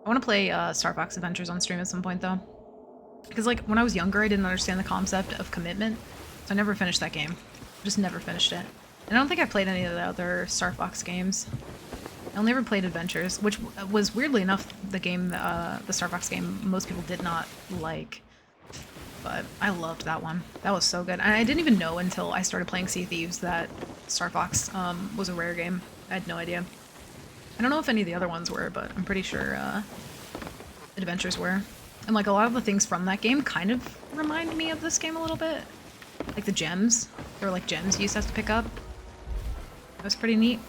I want to play Star Fox Adventures on stream at some point, though. Because, like, when I was younger, I didn't understand the concept of commitment, so I never finished that game. Just never finished it. And I don't think I played any of the other Star Fox games. I only ever played Adventures, which was, weirdly enough, the game, the Star Fox game most people did not like. But I loved that one. That was so good. And I didn't even know until I started playing Sea of Thieves that Star Fox was a rare game. I had no idea. I don't know if any of the other ones were, but I'm pretty sure Adventures were. And like a lot of the things from that game kind of remind me of this game a little bit. Like the gems. There were like gems you used to have to pick up. That was pretty neat.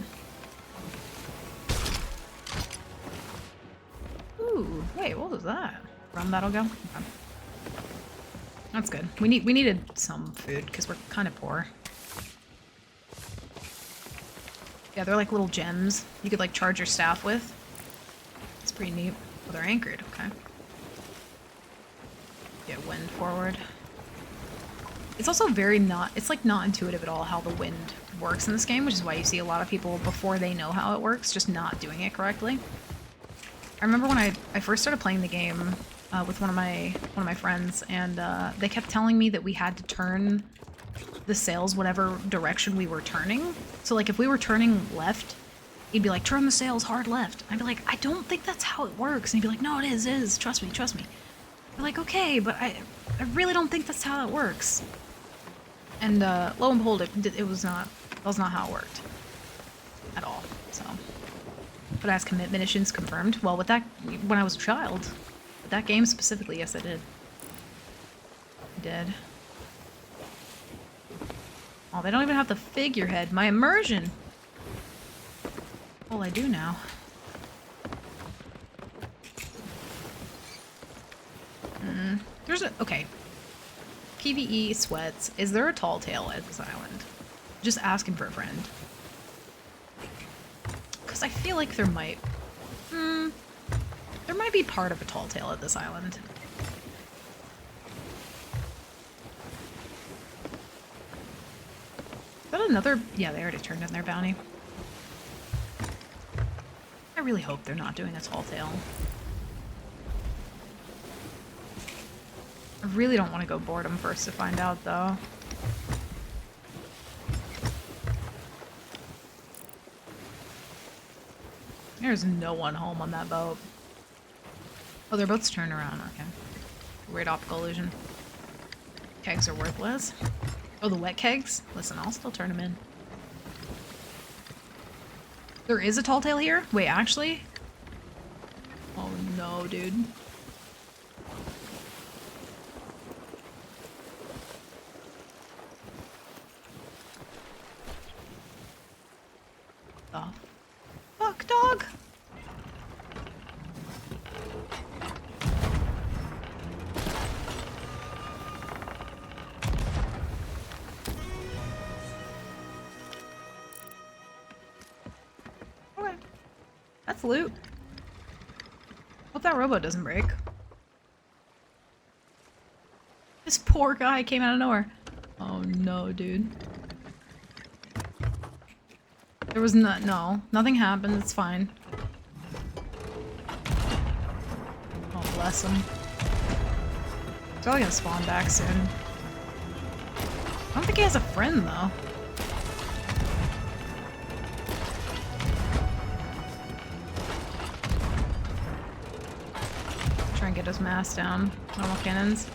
Ooh, wait, what was that? Rum that'll go? Okay. That's good. We needed some food because we're kind of poor. Yeah, they're like little gems you could like charge your staff with. It's pretty neat. Oh, they're anchored. Okay. Get wind forward. It's also very not, it's like not intuitive at all how the wind works in this game, which is why you see a lot of people before they know how it works, just not doing it correctly. I remember when I first started playing the game with one of my friends, and they kept telling me that we had to turn the sails whatever direction we were turning. So like if we were turning left, he'd be like, turn the sails hard left. I'd be like, I don't think that's how it works. And he'd be like, no, it is. Trust me, trust me. I'm like, okay, but I really don't think that's how it works. And lo and behold, it was not, that was not how it worked at all. So, but as commitment missions confirmed, well, with that, when I was a child, with that game specifically, yes, I did. I did. Oh, they don't even have the figurehead. My immersion. All I do now. There's a, okay. PvE sweats. Is there a tall tale at this island? Just asking for a friend. Because I feel like there might. There might be part of a tall tale at this island. Is that another? Yeah, they already turned in their bounty. I really hope they're not doing a tall tale. I really don't want to go board them first to find out, though. There's no one home on that boat. Oh, their boats turn around. Okay. Weird optical illusion. Kegs are worthless. Oh, the wet kegs? Listen, I'll still turn them in. There is a tall tale here? Wait, actually? Oh no, dude. The fuck, dog? Okay. That's loot. Hope that rowboat doesn't break. This poor guy came out of nowhere. Oh no, dude. There was no, nothing happened, it's fine. Oh, bless him. He's probably gonna spawn back soon. I don't think he has a friend, though. Try and get his mass down. Normal cannons.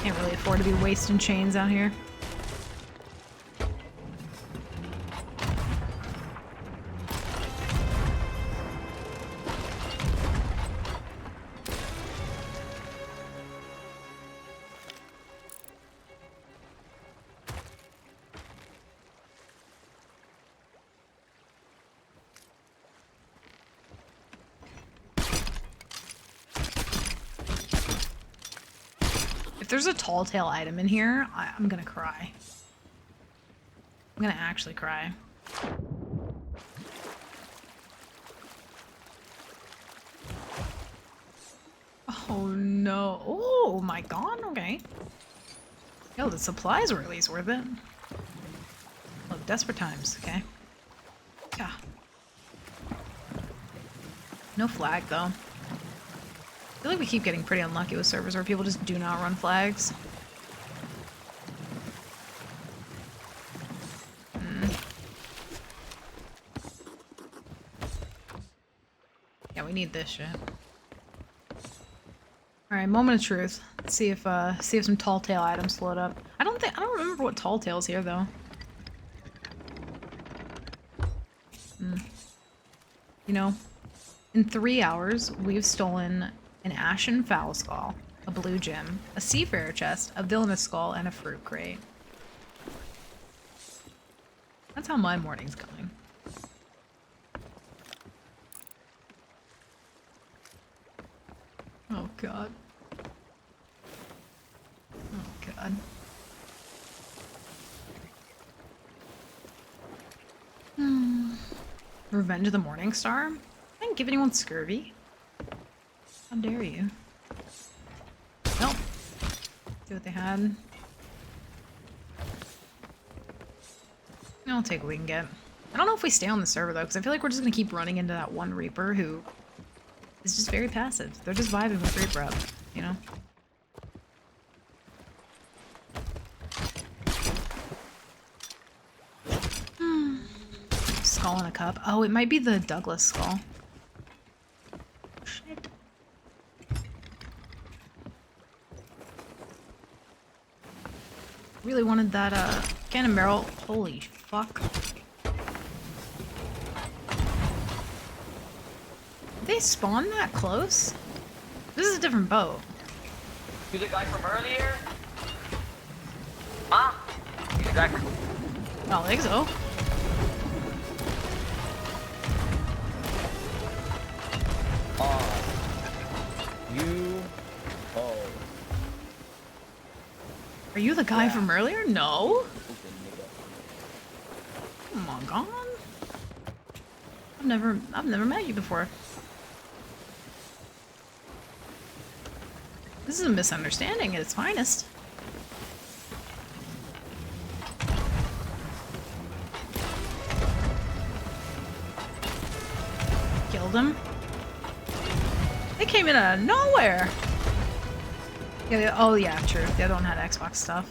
Can't really afford to be wasting chains out here. If there's a tall tale item in here, I'm gonna cry. I'm gonna actually cry. Oh no. Oh my god, okay. Yo, the supplies were at least worth it. Look, desperate times, okay? Yeah. No flag, though. I feel like we keep getting pretty unlucky with servers where people just do not run flags. Yeah, we need this shit. Alright, moment of truth. Let's see if some tall tale items float up. I don't remember what tall tale's here though. You know, in 3 hours, we've stolen an ashen foul skull, a blue gem, a seafarer chest, a villainous skull, and a fruit crate. That's how my morning's going. Oh god. Oh god. Revenge of the Morning Star? I didn't give anyone scurvy. How dare you? Nope. See what they had. I'll take what we can get. I don't know if we stay on the server though, because I feel like we're just gonna keep running into that one Reaper who is just very passive. They're just vibing with Reaper up, you know? Skull in a cup. Oh, it might be the Douglas skull. Shit. Really wanted that cannon barrel. Holy fuck. Did they spawn that close? This is a different boat. You the guy from earlier? Huh? You the guy from... I don't think so. Are you the guy from earlier? No. Come on, gone. I've never met you before. This is a misunderstanding at its finest. Killed him. They came in out of nowhere. Yeah, oh yeah, true. The other one had Xbox stuff.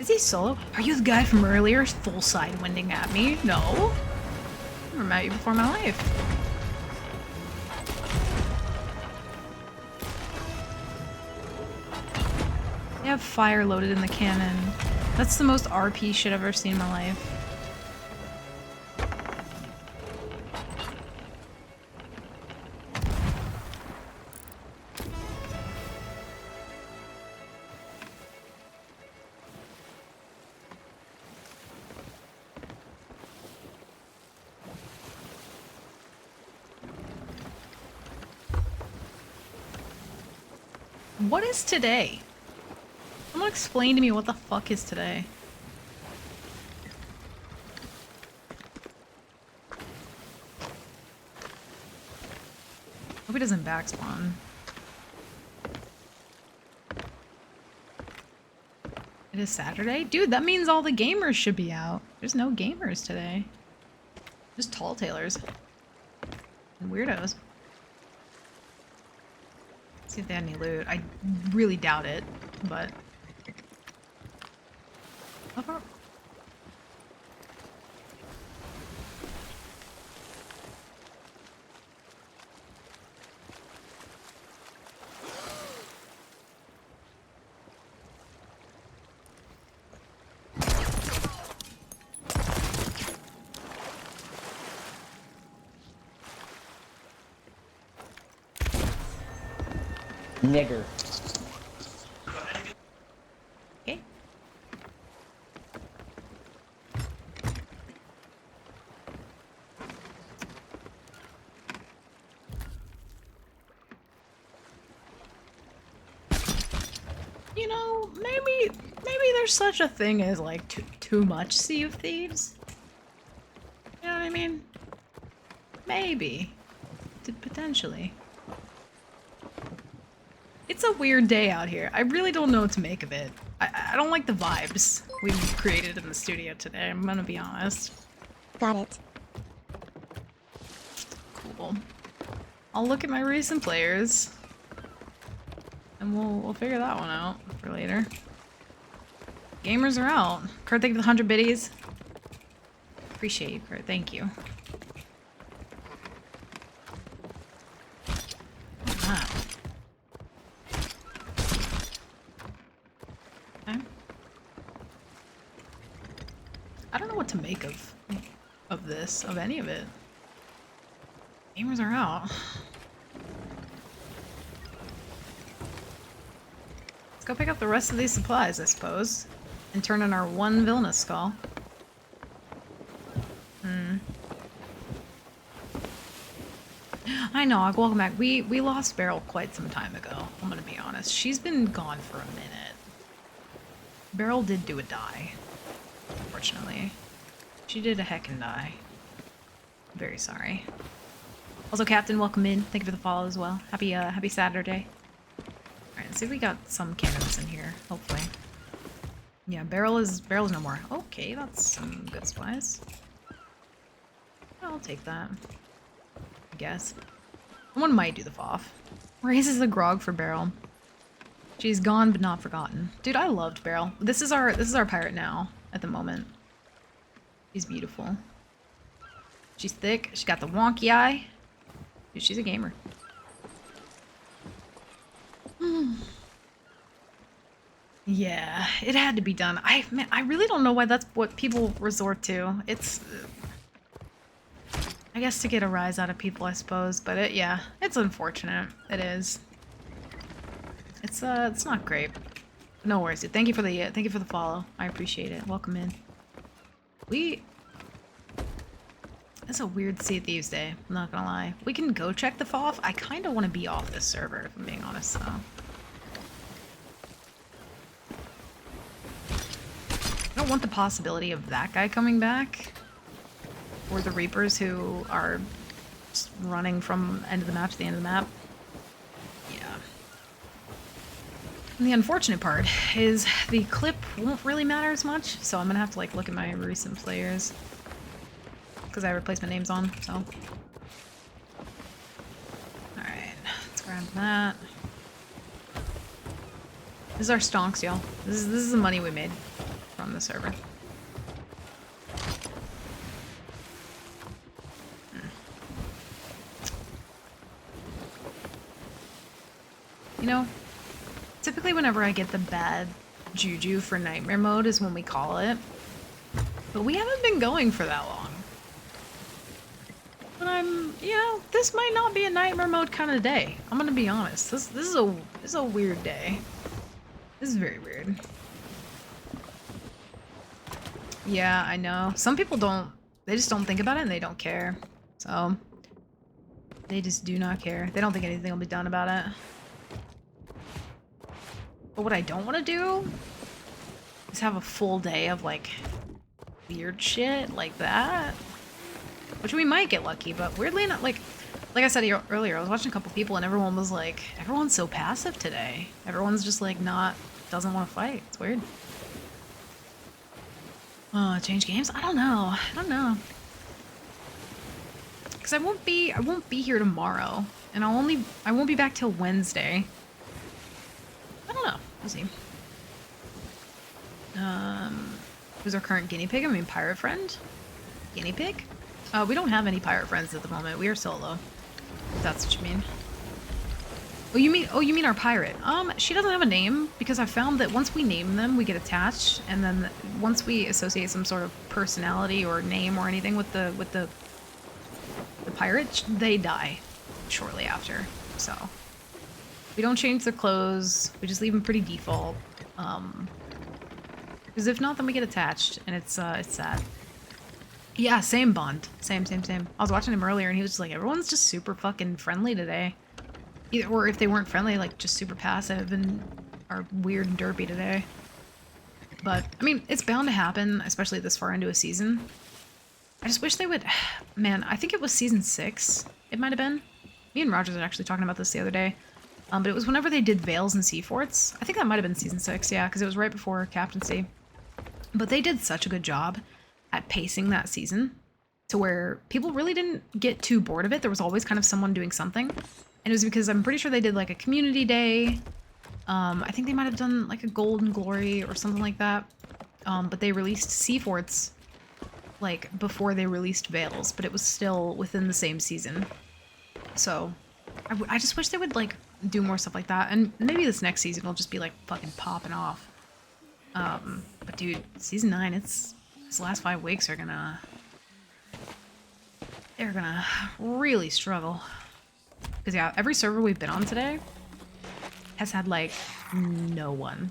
Is he solo? Are you the guy from earlier? Full side winding at me? No. Never met you before in my life. They have fire loaded in the cannon. That's the most RP shit I've ever seen in my life. What is today? Someone explain to me what the fuck is today. Hope he doesn't backspawn. It is Saturday? Dude, that means all the gamers should be out. There's no gamers today. Just tall tailors. And weirdos. See if they had any loot. I really doubt it, but... Nigger. Okay. You know, maybe there's such a thing as like too much Sea of Thieves. You know what I mean? Maybe. Potentially. It's a weird day out here. I really don't know what to make of it. I don't like the vibes we've created in the studio today, I'm gonna be honest. Got it. Cool. I'll look at my recent players. And we'll figure that one out for later. Gamers are out. Kurt, thank you for the 100 biddies. Appreciate you, Kurt. Thank you. Ah. Okay. I don't know what to make of this, of any of it. Gamers are out. Let's go pick up the rest of these supplies, I suppose. And turn in our one villainous skull. I know, welcome back. We lost Beryl quite some time ago, I'm gonna be honest. She's been gone for a minute. Beryl did do a die, unfortunately. She did a heckin' die. Very sorry. Also, Captain, welcome in. Thank you for the follow as well. Happy Saturday. Alright, let's see if we got some cannons in here, hopefully. Yeah, Beryl's no more. Okay, that's some good supplies. I'll take that. I guess. Someone might do the FOF. Raises the grog for Beryl. She's gone but not forgotten. Dude, I loved Beryl. This is our pirate now, at the moment. She's beautiful. She's thick. She got the wonky eye. Dude, she's a gamer. Yeah, it had to be done. I really don't know why that's what people resort to. It's, I guess, to get a rise out of people, I suppose. But yeah, it's unfortunate. It is. It's not great. No worries, dude. Thank you for the follow. I appreciate it. Welcome in. It's a weird Sea of Thieves day, I'm not gonna lie. We can go check the FOF. I kind of want to be off this server, if I'm being honest, though. I don't want the possibility of that guy coming back. Or the Reapers who are just running from end of the map to the end of the map. Yeah. And the unfortunate part is the clip won't really matter as much, so I'm gonna have to like look at my recent players. Because I have replacement names on, so. Alright, let's grab that. This is our stonks, y'all. This is the money we made from the server. You know, typically whenever I get the bad juju for nightmare mode is when we call it. But we haven't been going for that long. But this might not be a nightmare mode kind of day. I'm gonna be honest. This is a weird day. This is very weird. Yeah, I know. Some people they just don't think about it and they don't care. So, they just do not care. They don't think anything will be done about it. But what I don't want to do is have a full day of, like, weird shit like that. Which we might get lucky, but weirdly not, like I said earlier, I was watching a couple people and everyone was like, everyone's so passive today. Everyone's just, like, doesn't want to fight. It's weird. Change games? I don't know. Because I won't be here tomorrow. And I won't be back till Wednesday. I don't know. We'll see. Who's our current guinea pig? I mean, pirate friend? Guinea pig? We don't have any pirate friends at the moment. We are solo. If that's what you mean. Oh, you mean our pirate? She doesn't have a name because I found that once we name them, we get attached, and then once we associate some sort of personality or name or anything with the pirate, they die shortly after. So we don't change their clothes. We just leave them pretty default. Because if not, then we get attached, and it's sad. Yeah, same Bond. Same. I was watching him earlier, and he was just like, everyone's just super fucking friendly today. Or if they weren't friendly, like, just super passive and are weird and derpy today. But, I mean, it's bound to happen, especially this far into a season. I just wish they would... Man, I think it was season 6, it might have been. Me and Rogers were actually talking about this the other day. But it was whenever they did Veils and Sea Forts. I think that might have been season 6, yeah, because it was right before Captaincy. But they did such a good job at pacing that season. to where people really didn't get too bored of it. There was always kind of someone doing something. And it was because I'm pretty sure they did like a community day. I think they might have done like a Golden Glory or something like that. But they released Sea Forts like before they released Veils, but it was still within the same season. So I just wish they would like do more stuff like that. And maybe this next season will just be like fucking popping off. But dude, season 9, these last 5 weeks are gonna... They're gonna really struggle. Because yeah, every server we've been on today has had like no one.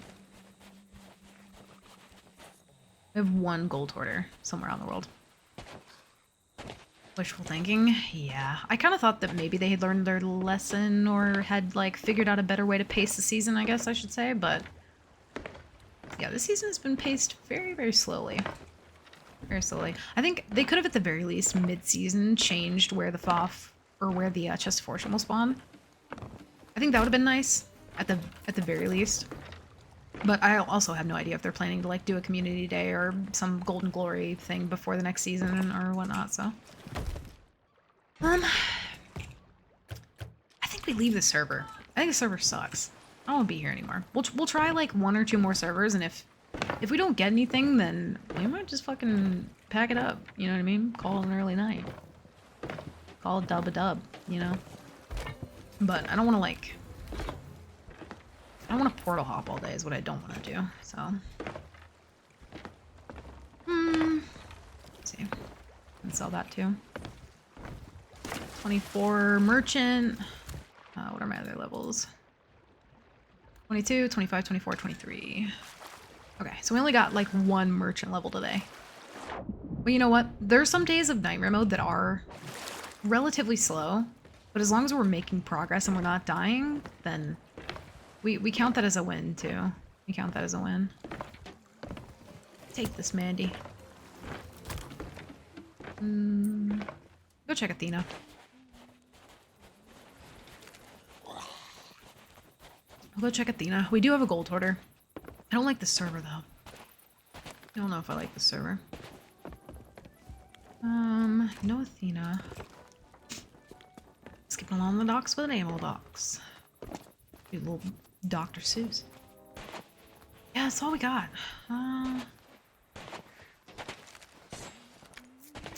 We have 1 gold hoarder somewhere around the world. Wishful thinking? Yeah. I kind of thought that maybe they had learned their lesson or had like figured out a better way to pace the season, I guess I should say, but yeah, this season has been paced very, very slowly. Very slowly. I think they could have at the very least mid-season changed where the FOF or where the Chest of Fortune will spawn. I think that would have been nice at the very least. But I also have no idea if they're planning to like do a community day or some Golden Glory thing before the next season or whatnot, so. I think we leave the server. I think the server sucks. I don't want to be here anymore. We'll try like 1 or 2 more servers, and if we don't get anything, then we might just fucking pack it up. You know what I mean? Call it an early night. Call it dub-a-dub, you know? But I don't want to like... I don't want to portal hop all day is what I don't want to do, so... Let's see. Can sell that too. 24 merchant. What are my other levels? 22, 25, 24, 23. Okay, so we only got like 1 merchant level today. But you know what? There's some days of Nightmare mode that are relatively slow, but as long as we're making progress and we're not dying, then we count that as a win too. We count that as a win. Take this, Mandy. Go check Athena. I'll go check Athena. We do have a gold hoarder. I don't like the server though. I don't know if I like the server. No Athena. Skipping along the docks with an ammo box. Be a little Dr. Seuss. Yeah, that's all we got.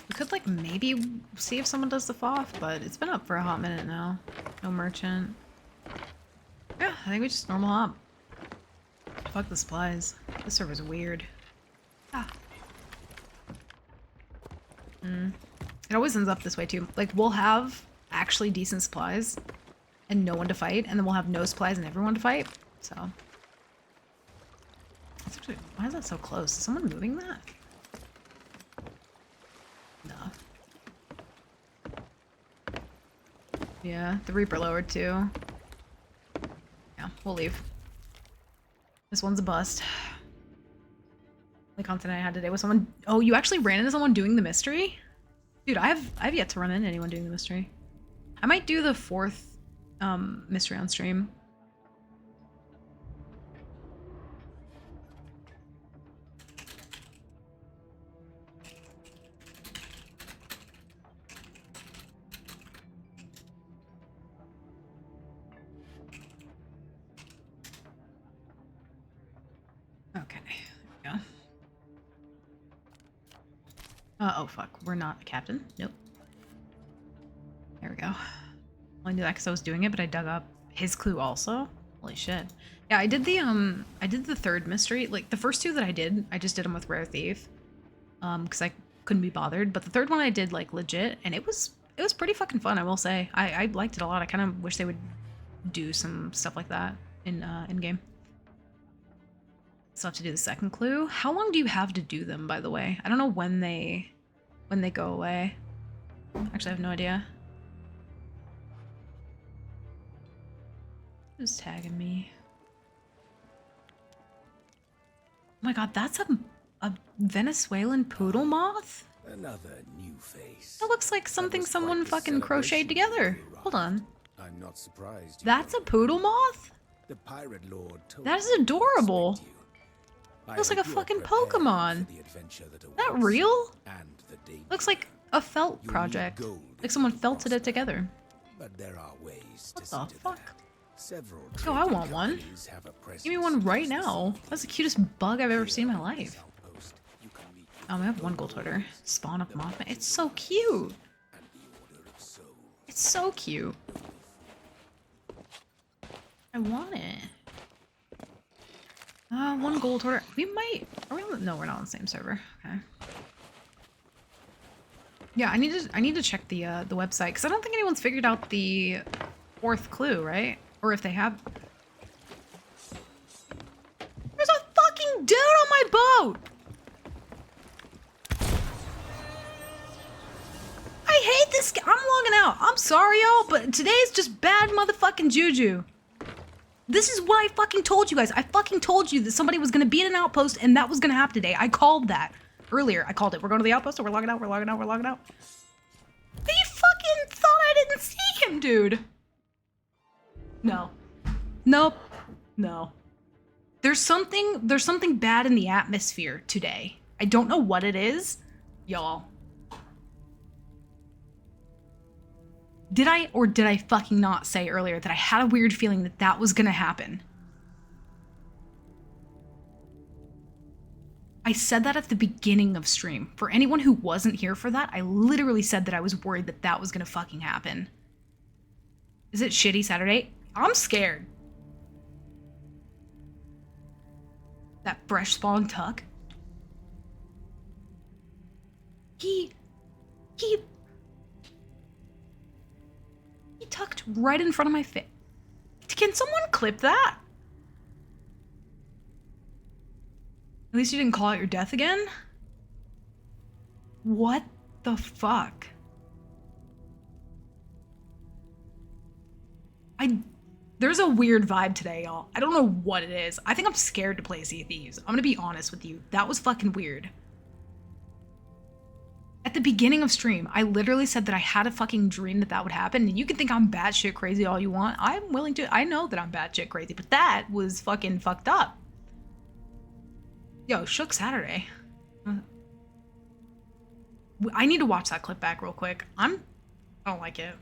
We could like maybe see if someone does the FOF, but it's been up for a hot minute now. No merchant. Yeah, I think we just normal hop. Fuck the supplies. This server's weird. Ah. It always ends up this way too. Like, we'll have actually decent supplies and no one to fight, and then we'll have no supplies and everyone to fight. So. That's actually, why is that so close? Is someone moving that? No. Yeah, the Reaper lowered too. Yeah, we'll leave. This one's a bust. The content I had today was someone... Oh, you actually ran into someone doing the mystery? Dude, I've yet to run into anyone doing the mystery. I might do the 4th mystery on stream. Okay, there we go. Oh fuck, we're not a captain. Nope. There we go. Only knew that because I was doing it, but I dug up his clue also. Holy shit. Yeah, I did the 3rd mystery. Like, the first 2 that I just did them with Rare Thief. Because I couldn't be bothered. But the 3rd one I did, like, legit, and it was pretty fucking fun, I will say. I liked it a lot. I kind of wish they would do some stuff like that in game. Still have to do the 2nd clue. How long do you have to do them, by the way? I don't know when they go away. Actually, I have no idea. Who's tagging me? Oh my god, that's a Venezuelan poodle moth? Another new face. That looks like something someone fucking crocheted together. Hold on. I'm not surprised. That's a poodle moth? The pirate lord told That is adorable. Looks like a fucking Pokemon. Is that real? Looks like a felt project. Like someone felted it together. But there are ways to What the see to fuck? that. Several Oh, I want one. companies have a Give me one right now. That's the cutest bug I've ever seen in my life. outpost. You can meet I have one gold hoarder. Spawn of Mothman. It's so cute. and the Order of Soul. It's so cute. I want it. One gold hoarder. We might. Are we on the, no, we're not on the same server. Okay. Yeah, I need to check the website because I don't think anyone's figured out the fourth clue, right? Or if they have. There's a fucking dude on my boat. I hate this. I'm logging out. I'm sorry, y'all, but today's just bad motherfucking juju. This is what I fucking told you guys. I fucking told you that somebody was gonna be in an outpost and that was gonna happen today. I called that earlier. I called it. We're going to the outpost or we're logging out. We're logging out. We're logging out. He fucking thought I didn't see him, dude. No. Nope. No. There's something bad in the atmosphere today. I don't know what it is, y'all. Did I or did I fucking not say earlier that I had a weird feeling that that was gonna happen? I said that at the beginning of stream. For anyone who wasn't here for that, I literally said that I was worried that that was gonna fucking happen. Is it shitty Saturday? I'm scared. That fresh spawn tuck. He tucked right in front of my face. Can someone clip that? At least you didn't call out your death again? What the fuck? There's a weird vibe today, y'all. I don't know what it is. I think I'm scared to play Sea of Thieves. I'm gonna be honest with you. That was fucking weird. At the beginning of stream, I literally said that I had a fucking dream that that would happen. And you can think I'm batshit crazy all you want. I'm willing to. I know that I'm batshit crazy, but that was fucking fucked up. Yo, Shook Saturday. I need to watch that clip back real quick. I don't like it.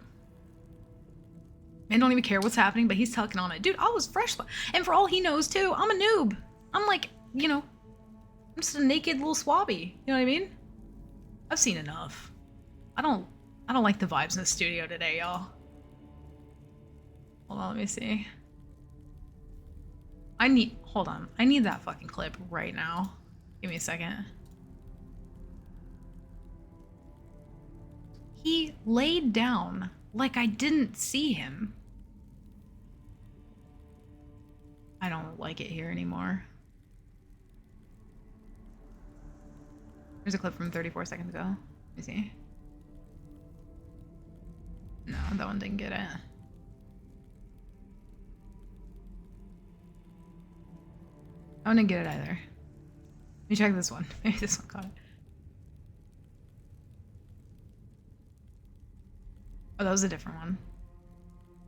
Man don't even care what's happening, but he's tucking on it. Dude, I was fresh. And for all he knows, too, I'm a noob. I'm like, you know, I'm just a naked little swabby. You know what I mean? I've seen enough. I don't like the vibes in the studio today, y'all. Hold on, let me see. Hold on. I need that fucking clip right now. Give me a second. He laid down like I didn't see him. I don't like it here anymore. There's a clip from 34 seconds ago. Let me see. No, that one didn't get it. I didn't get it either. Let me check this one. Maybe this one caught it. Oh, that was a different one.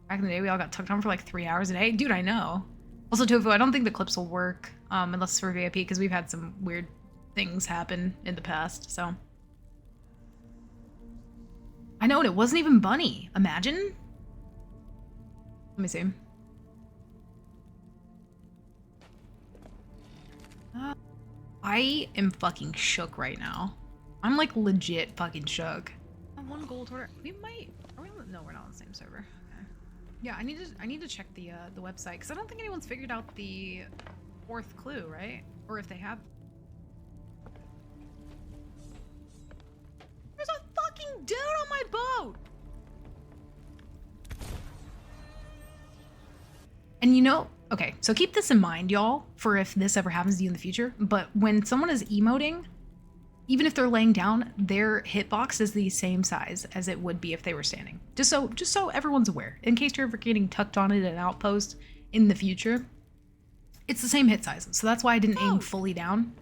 Back in the day, we all got tucked on for like 3 hours a day. Dude, I know. Also, Tofu, I don't think the clips will work unless it's for VIP because we've had some weird things happen in the past, so. I know, and it wasn't even Bunny. Imagine. Let me see. I am fucking shook right now. I'm like legit fucking shook. One gold order. We might. Are we on the, no, we're not on the same server. Okay. Yeah, I need to check the website because I don't think anyone's figured out the fourth clue, right? Or if they have. There's a fucking dude on my boat. And you know, okay, so keep this in mind, y'all, for if this ever happens to you in the future. But when someone is emoting, even if they're laying down, their hitbox is the same size as it would be if they were standing. Just so everyone's aware, in case you're ever getting tucked on at an outpost in the future, it's the same hit size. So that's why I didn't aim fully down.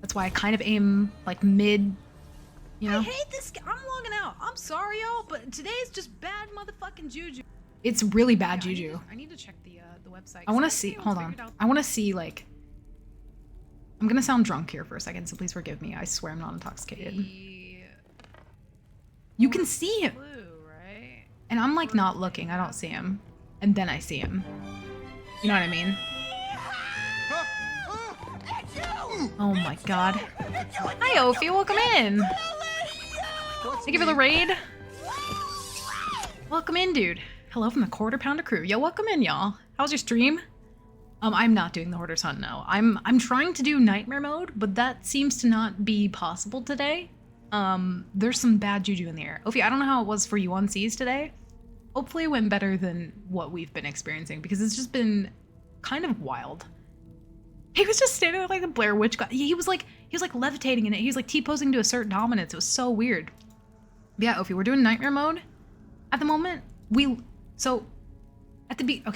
That's why I kind of aim like mid. You know? I hate this. I'm logging out. I'm sorry, y'all, but today's just bad motherfucking juju. It's really bad juju. I need to check the website. I want to see. Hold on. I want to see like. I'm gonna sound drunk here for a second, so please forgive me. I swear I'm not intoxicated. You can see him. Clue, right? And I'm like not looking. I don't see him. And then I see him. You know what I mean? Oh my god. Hi, Ophi. Welcome in. Thank you for the raid. Welcome in, dude. Hello from the Quarter Pounder crew. Yo, welcome in, y'all. How's your stream? I'm not doing the Hoarder's Hunt, no. I'm trying to do Nightmare mode, but that seems to not be possible today. There's some bad juju in the air. Ophi, I don't know how it was for you on Seas today. Hopefully it went better than what we've been experiencing, because it's just been kind of wild. He was just standing there like the Blair Witch guy. He was like levitating in it. He was like T-posing to assert dominance. It was so weird. But yeah, Ophi, we're doing Nightmare mode at the moment. Okay,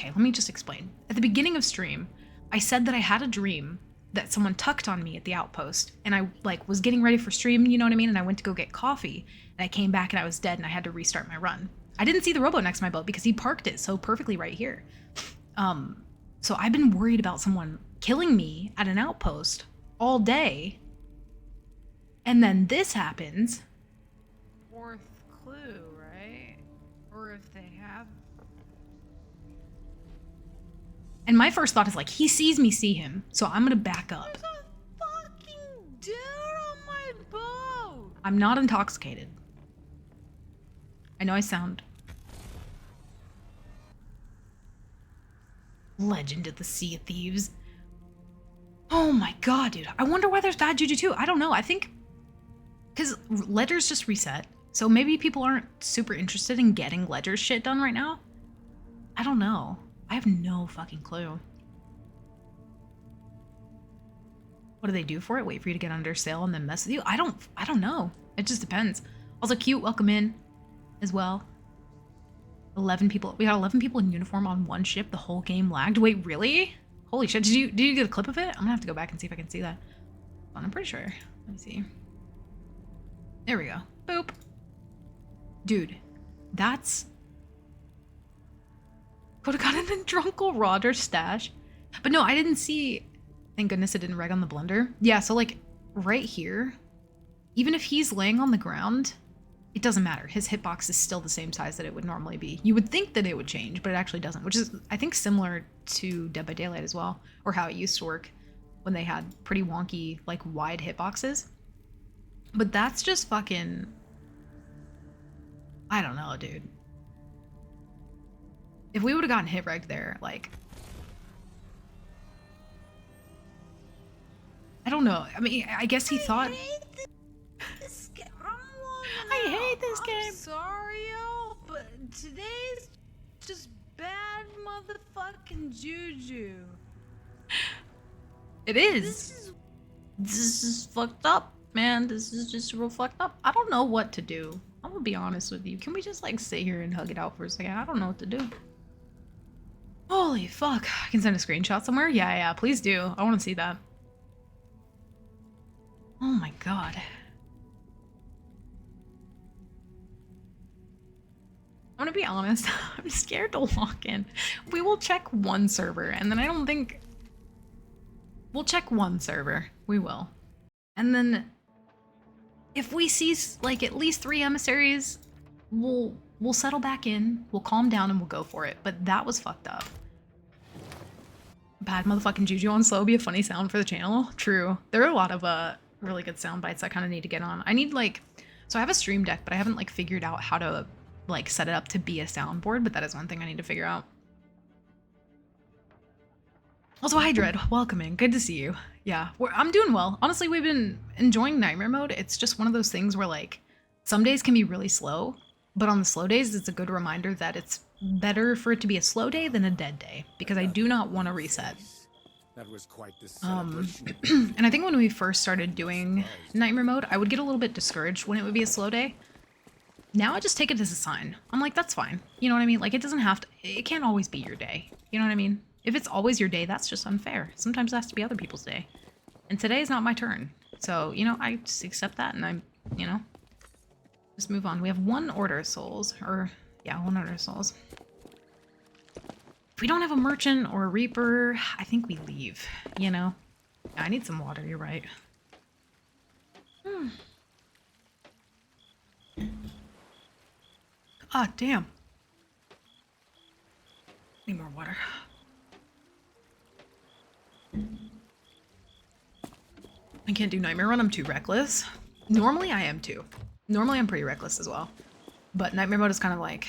let me just explain. At the beginning of stream, I said that I had a dream that someone tucked on me at the outpost, and I like was getting ready for stream, you know what I mean? And I went to go get coffee, and I came back and I was dead, and I had to restart my run. I didn't see the rowboat next to my boat because he parked it so perfectly right here. So I've been worried about someone killing me at an outpost all day, and then this happens. Fourth clue, right? Or if they have. And my first thought is like, he sees me see him, so I'm gonna back up. There's a fucking dude on my boat! I'm not intoxicated. I know I sound... Legend of the Sea of Thieves. Oh my god, dude. I wonder why there's bad juju too. I don't know. I think... Because Ledger's just reset, so maybe people aren't super interested in getting Ledger's shit done right now? I don't know. I have no fucking clue. What do they do for it? Wait for you to get under sail and then mess with you? I don't know. It just depends. Also, Cute, welcome in as well. 11 people. We got 11 people in uniform on one ship. The whole game lagged. Wait, really? Holy shit. Did you get a clip of it? I'm gonna have to go back and see if I can see that. I'm pretty sure. Let me see. There we go. Boop. Dude, that's... Could've gotten in Drunkle Roger's stash. But no, I didn't see... Thank goodness it didn't reg on the blender. Yeah, so like, right here, even if he's laying on the ground, it doesn't matter. His hitbox is still the same size that it would normally be. You would think that it would change, but it actually doesn't, which is, I think, similar to Dead by Daylight as well, or how it used to work when they had pretty wonky, like, wide hitboxes. But that's just fucking... I don't know, dude. If we would have gotten hit right there, like... I don't know. I mean, I guess he thought... I hate this game. I'm sorry, yo, but today's just bad motherfucking juju. It is. This is fucked up, man. This is just real fucked up. I don't know what to do. I'm gonna be honest with you. Can we just like sit here and hug it out for a second? I don't know what to do. Holy fuck. I can send a screenshot somewhere? Yeah, please do. I want to see that. Oh my god. I'm gonna be honest, I'm scared to walk in. We will check one server, and then I don't think... We'll check one server. We will. And then... If we see, like, at least 3 emissaries, we'll settle back in, we'll calm down, and we'll go for it. But that was fucked up. Bad motherfucking juju on slow be a funny sound for the channel. True. There are a lot of, really good sound bites I kind of need to get on. I need, like... So I have a stream deck, but I haven't, like, figured out how to... like set it up to be a soundboard, but that is one thing I need to figure out. Also, hi Dread, welcome in. Good to see you. Yeah, I'm doing well. Honestly, we've been enjoying Nightmare mode. It's just one of those things where like some days can be really slow, but on the slow days, it's a good reminder that it's better for it to be a slow day than a dead day, because I do not want to reset. That was quite the celebration. And I think when we first started doing Nightmare mode, I would get a little bit discouraged when it would be a slow day. Now I just take it as a sign. I'm like, that's fine. You know what I mean? Like, it doesn't have to... It can't always be your day. You know what I mean? If it's always your day, that's just unfair. Sometimes it has to be other people's day. And today is not my turn. So, you know, I just accept that and I'm, you know, just move on. We have 1 order of souls. Or, yeah, 1 order of souls. If we don't have a merchant or a reaper, I think we leave, you know? Yeah, I need some water, you're right. Ah, damn. Need more water. I can't do Nightmare Run, I'm too reckless. Normally I am too. Normally I'm pretty reckless as well. But Nightmare Mode has kind of like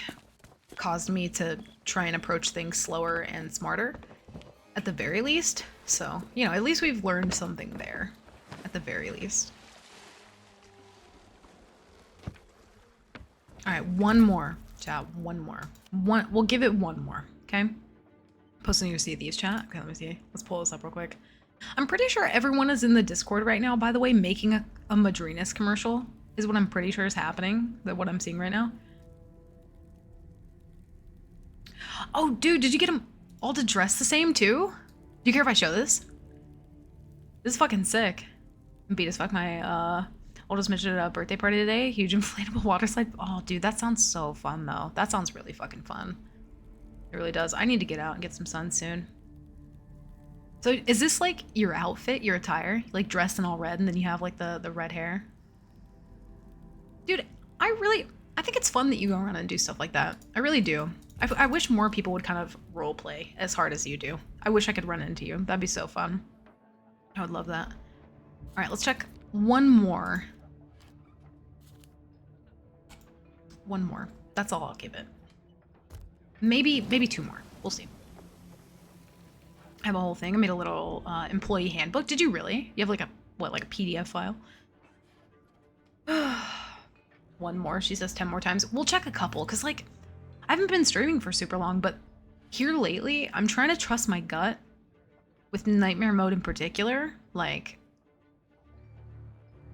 caused me to try and approach things slower and smarter at the very least. So, you know, at least we've learned something there at the very least. All right, one more, chat, one more. We'll give it one more, okay? Posting your Sea of Thieves chat. Okay, let me see. Let's pull this up real quick. I'm pretty sure everyone is in the Discord right now, by the way, making a Madrinas commercial is what I'm pretty sure is happening, what I'm seeing right now. Oh, dude, did you get them all to dress the same too? Do you care if I show this? This is fucking sick. I'm beat as fuck. My oldest mentioned at a birthday party today. Huge inflatable water slide. Oh, dude, that sounds so fun though. That sounds really fucking fun. It really does. I need to get out and get some sun soon. So is this like your outfit, your attire? Like dressed in all red and then you have like the red hair? Dude, I think it's fun that you go around and do stuff like that. I really do. I wish more people would kind of role play as hard as you do. I wish I could run into you. That'd be so fun. I would love that. All right, let's check one more. One more. That's all I'll give it. Maybe two more. We'll see. I have a whole thing. I made a little employee handbook. Did you really? You have like a, what, like a PDF file? One more. She says 10 more times. We'll check a couple because like I haven't been streaming for super long, but here lately I'm trying to trust my gut with Nightmare Mode in particular. Like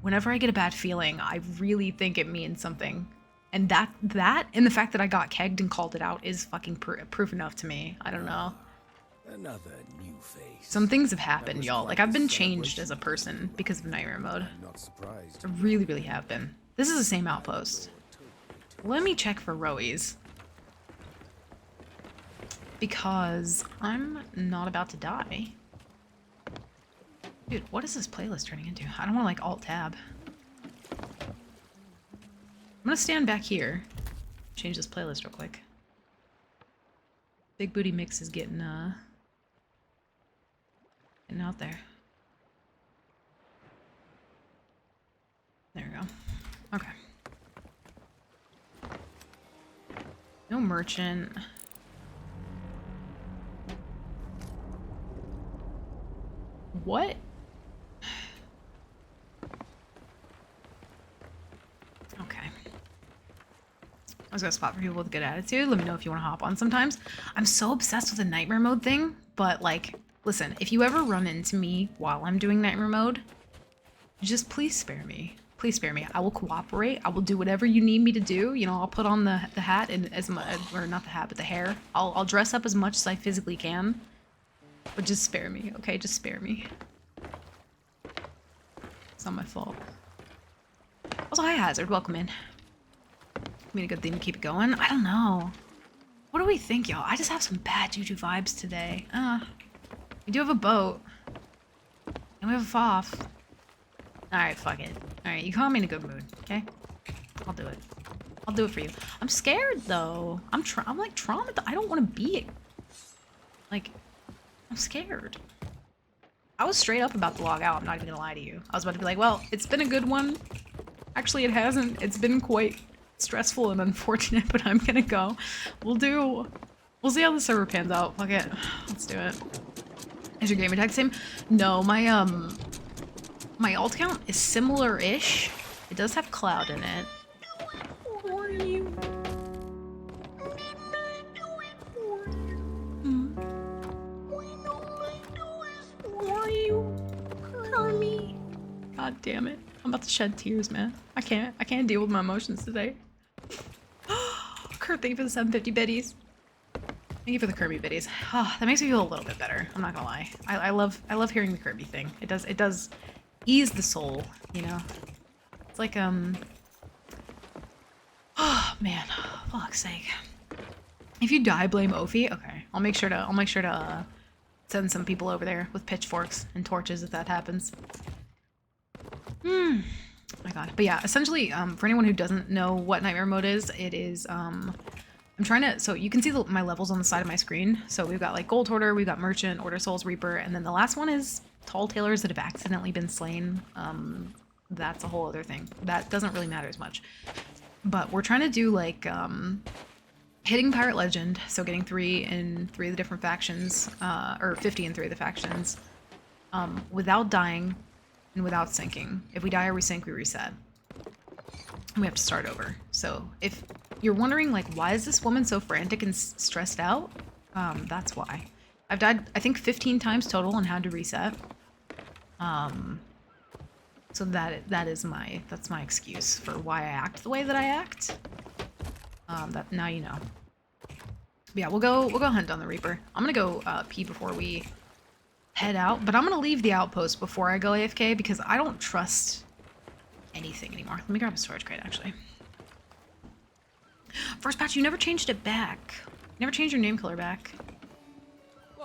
whenever I get a bad feeling, I really think it means something. And that and the fact that I got kegged and called it out is fucking proof enough to me. I don't know. Another new face. Some things have happened, y'all. Like I've been changed as a person because of Nightmare Mode. I'm not surprised. I really, really have been. This is the same outpost. Let me check for Rowies. Because I'm not about to die. Dude, what is this playlist turning into? I don't want to like alt-tab. I'm gonna stand back here. Change this playlist real quick. Big Booty Mix is getting out there. There we go. Okay. No merchant. What? Okay. I was gonna spot for people with good attitude. Let me know if you want to hop on sometimes. I'm so obsessed with the Nightmare Mode thing, but like, listen, if you ever run into me while I'm doing Nightmare Mode, just please spare me. Please spare me. I will cooperate. I will do whatever you need me to do. You know, I'll put on the hat and as much, or not the hat, but the hair. I'll dress up as much as I physically can. But just spare me, okay? Just spare me. It's not my fault. Also, hi Hazard, welcome in. I mean, a good thing to keep it going. I don't know. What do we think, y'all? I just have some bad juju vibes today. We do have a boat. And we have a FOF. Alright, fuck it. Alright, you caught me in a good mood, okay? I'll do it. I'll do it for you. I'm scared, though. I'm like traumatized. I don't want to be it. Like, I'm scared. I was straight up about to log out. I'm not even gonna lie to you. I was about to be like, well, it's been a good one. Actually, it hasn't. It's been quite stressful and unfortunate, but I'm gonna go. We'll see how the server pans out. Fuck it. Let's do it. Is your gamer tag the same? No, my alt count is similar-ish. It does have Cloud in it. How are you? How are you? Hermie? God damn it. I'm about to shed tears, man. I can't deal with my emotions today. Kurt, thank you for the 750 biddies. Thank you for the Kirby biddies. Oh, that makes me feel a little bit better. I'm not gonna lie. I love hearing the Kirby thing. It does ease the soul, you know? It's like, oh man, fuck's sake. If you die, blame Ophi? Okay, I'll make sure to send some people over there with pitchforks and torches if that happens. my god. But yeah, essentially, for anyone who doesn't know what nightmare mode is, it is, I'm trying to, so you can see my levels on the side of my screen. So we've got like Gold Hoarder, we've got Merchant, Order Souls, Reaper, and then the last one is Tall Tailors that have accidentally been slain. That's a whole other thing. That doesn't really matter as much. But we're trying to do like, hitting Pirate Legend, so getting 3 in 3 of the different factions, or 50 in 3 of the factions, without dying and without sinking. If we die or we sink, we reset. And we have to start over. So if you're wondering, like, why is this woman so frantic and stressed out? That's why. I've died, I think, 15 times total and had to reset. So that's my excuse for why I act the way that I act. That now you know. But yeah, we'll go hunt on the Reaper. I'm gonna go pee before we head out, but I'm gonna leave the outpost before I go AFK because I don't trust anything anymore. Let me grab a storage crate actually. First patch, you never changed it back. You never changed your name color back.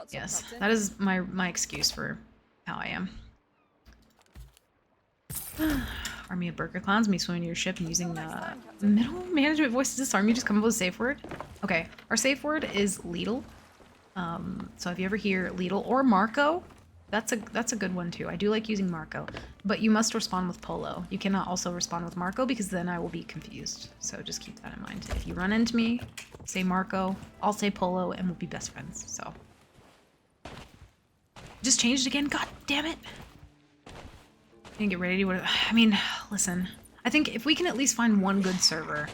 Yes, that is my excuse for how I am. Army of Burger Clowns, me swimming to your ship and using middle management voice to disarm you, just come up with a safe word. Okay, our safe word is Lidl. So if you ever hear Lidl or Marco, that's a good one too. I do like using Marco, but you must respond with Polo. You cannot also respond with Marco because then I will be confused. So just keep that in mind. If you run into me, say Marco, I'll say Polo, and we'll be best friends. So just changed it again. God damn it. And get ready to what I mean, listen. I think if we can at least find one good server,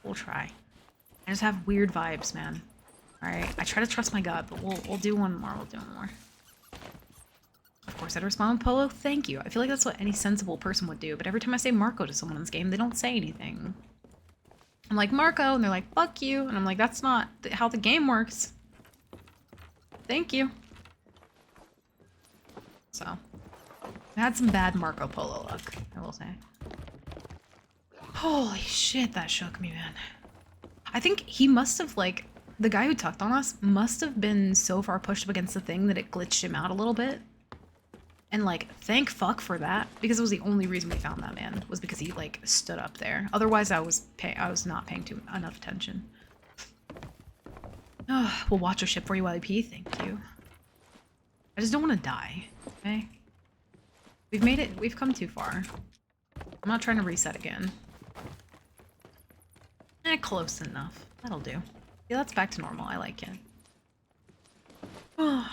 we'll try. I just have weird vibes, man. Alright, I try to trust my gut, but we'll do one more, Of course I'd respond with Polo, thank you. I feel like that's what any sensible person would do, but every time I say Marco to someone in this game, they don't say anything. I'm like, Marco, and they're like, fuck you, and I'm like, that's not how the game works. Thank you. So, I had some bad Marco Polo luck, I will say. Holy shit, that shook me, man. I think he must have, like, the guy who tucked on us must have been so far pushed up against the thing that it glitched him out a little bit. And, like, thank fuck for that, because it was the only reason we found that man, was because he, like, stood up there. Otherwise, I was not paying enough attention. Oh, we'll watch your ship for you while you pee, thank you. I just don't want to die, okay? We've made it, we've come too far. I'm not trying to reset again. Close enough. That'll do. Yeah, that's back to normal. I like it. Oh.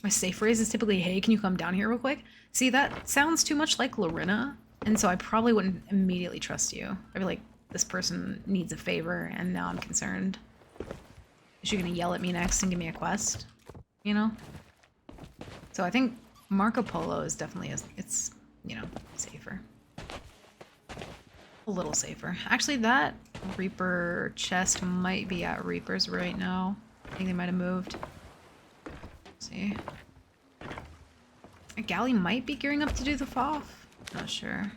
My safe phrase is typically, hey, can you come down here real quick? See, that sounds too much like Lorena, and so I probably wouldn't immediately trust you. I'd be like, this person needs a favor, and now I'm concerned. Is she gonna yell at me next and give me a quest? You know? So I think Marco Polo is definitely, it's, you know, safer. A little safer. Actually, that Reaper chest might be at Reaper's right now. I think they might have moved. Let's see. A galley might be gearing up to do the FOF. Not sure.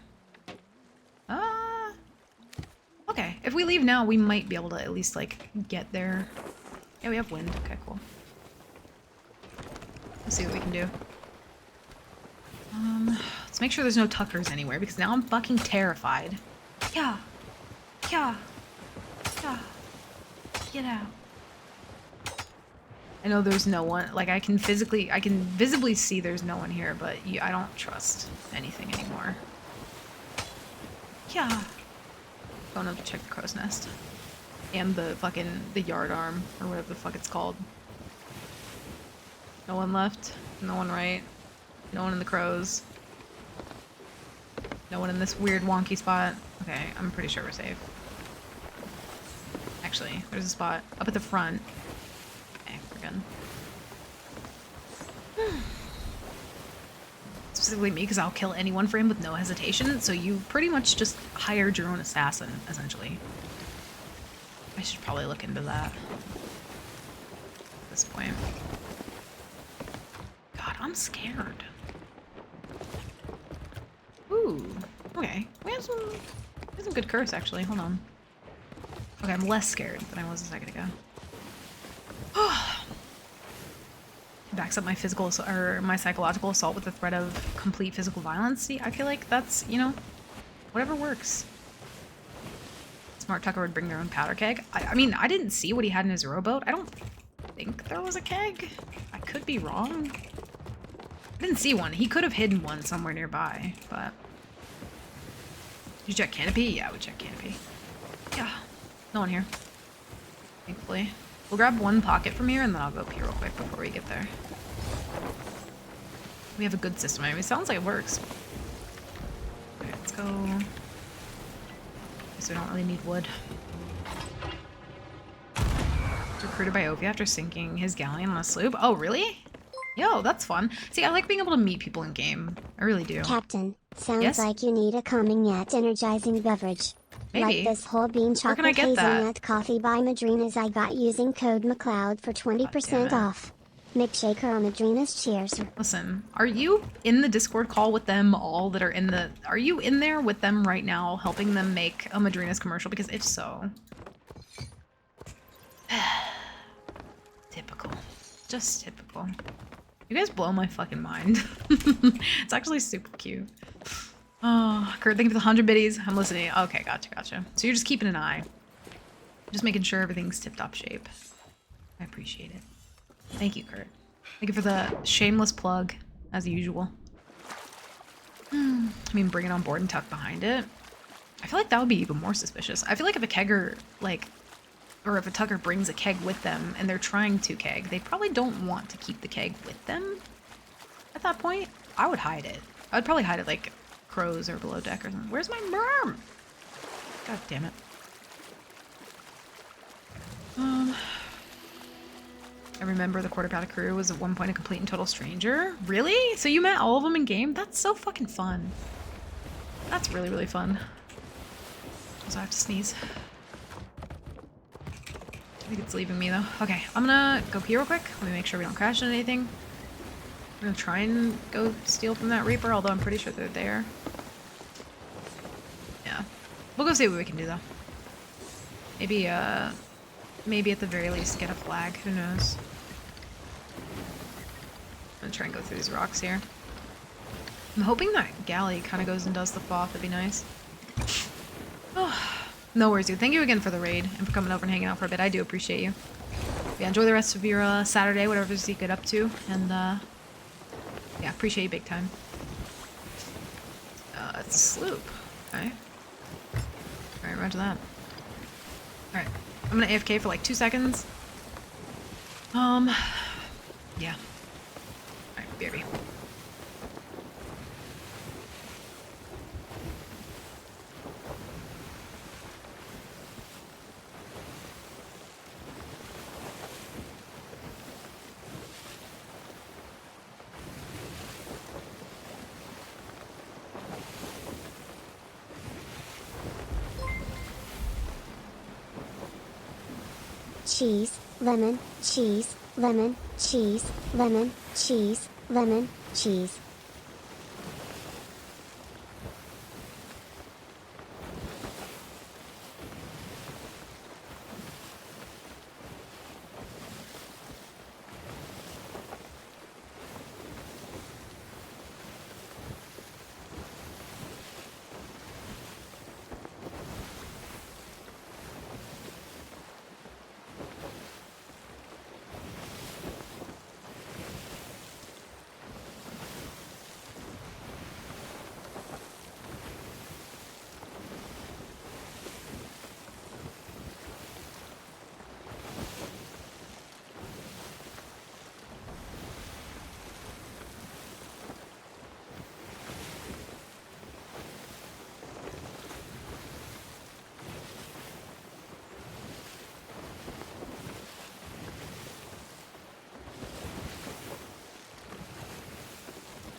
Okay. If we leave now, we might be able to at least, like, get there. Yeah, we have wind. Okay, cool. Let's see what we can do. Let's make sure there's no Tuckers anywhere, because now I'm fucking terrified. Yeah. Yeah. Yeah. Get out. I know there's no one, like I can visibly see there's no one here, but I don't trust anything anymore. Yeah. Going up to check the crow's nest. And the yard arm, or whatever the fuck it's called. No one left. No one right. No one in the crows. No one in this weird wonky spot. Okay, I'm pretty sure we're safe. Actually, there's a spot up at the front. Okay, we're good. Specifically me, because I'll kill anyone for him with no hesitation, so you pretty much just hired your own assassin, essentially. I should probably look into that at this point. God, I'm scared. Ooh, okay. We have some good curse, actually. Hold on. Okay, I'm less scared than I was a second ago. backs up my physical or my psychological assault with the threat of complete physical violence. See, I feel like that's, you know, whatever works. Smart Tucker would bring their own powder keg. I mean, I didn't see what he had in his rowboat. I don't think there was a keg. I could be wrong. I didn't see one. He could have hidden one somewhere nearby, but... Did you check canopy? Yeah, we checked canopy. Yeah, no one here. Thankfully. We'll grab one pocket from here and then I'll go pee real quick before we get there. We have a good system. I mean, it sounds like it works. Okay, let's go. So we don't really need wood. Recruited by Ovi after sinking his galleon on a sloop. Oh, really? Yo, that's fun. See, I like being able to meet people in game. I really do. Captain, sounds Yes? like you need a calming yet energizing beverage. Maybe. Like this whole bean Where can I chocolate get that? hazelnut coffee by Madrinas I got using code McLeod for 20% it. off. McShaker on Madrinas, cheers. Listen, are you in the Discord call with them all that are in the... Are you in there with them right now, helping them make a Madrinas commercial? Because if so... Typical. Just typical. You guys blow my fucking mind. It's actually super cute. Oh, Kurt, thank you for the 100 biddies. I'm listening. Okay, gotcha. So you're just keeping an eye. Just making sure everything's tip-top shape. I appreciate it. Thank you, Kurt. Thank you for the shameless plug, as usual. I mean, bring it on board and tuck behind it. I feel like that would be even more suspicious. I feel like if a kegger, like... Or if a tugger brings a keg with them and they're trying to keg, they probably don't want to keep the keg with them. At that point, I would hide it. I would probably hide it like crows or below deck or something. Where's my merm? God damn it. I remember the quarter powder crew was at one point a complete and total stranger. Really? So you met all of them in game? That's so fucking fun. That's really, really fun. Also, I have to sneeze. I think it's leaving me though. Okay, I'm gonna go pee real quick. Let me make sure we don't crash into anything. I'm gonna try and go steal from that Reaper, although I'm pretty sure they're there. Yeah. We'll go see what we can do though. Maybe, maybe at the very least get a flag. Who knows? I'm gonna try and go through these rocks here. I'm hoping that galley kind of goes and does the FOF. That'd be nice. Oh. No worries, dude. Thank you again for the raid and for coming over and hanging out for a bit. I do appreciate you. Yeah, enjoy the rest of your Saturday, whatever you get up to. And, yeah, appreciate you big time. It's a sloop. Okay. Alright, roger that. Alright. I'm gonna AFK for like 2 seconds. Yeah. Alright, BRB. Cheese, lemon, cheese, lemon, cheese, lemon, cheese, lemon, cheese.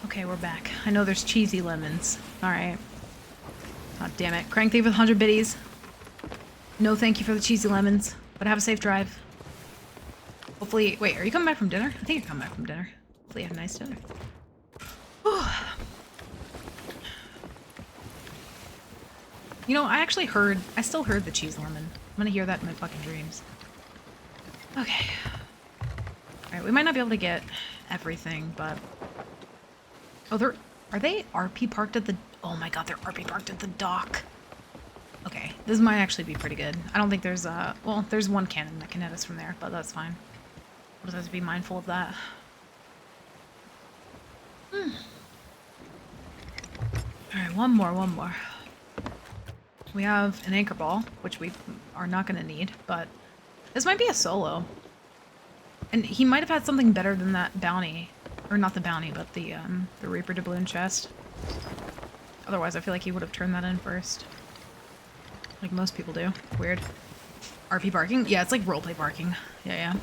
Okay, we're back. I know there's cheesy lemons. Alright. God damn it. Crank thief with 100 biddies. No thank you for the cheesy lemons, but have a safe drive. Hopefully... Wait, are you coming back from dinner? I think you're coming back from dinner. Hopefully you have a nice dinner. Whew. You know, I still heard the cheese lemon. I'm gonna hear that in my fucking dreams. Okay. Alright, we might not be able to get everything, but... Oh, are they RP parked at the... Oh my god, they're RP parked at the dock. Okay, this might actually be pretty good. I don't think there's well, there's one cannon that can hit us from there, but that's fine. We'll just have to be mindful of that. Alright, one more. We have an anchor ball, which we are not going to need, but this might be a solo. And he might have had something better than that bounty. Or not the bounty, but the Reaper doubloon chest. Otherwise, I feel like he would have turned that in first. Like most people do. Weird. RP parking? Yeah, it's like roleplay parking. Yeah.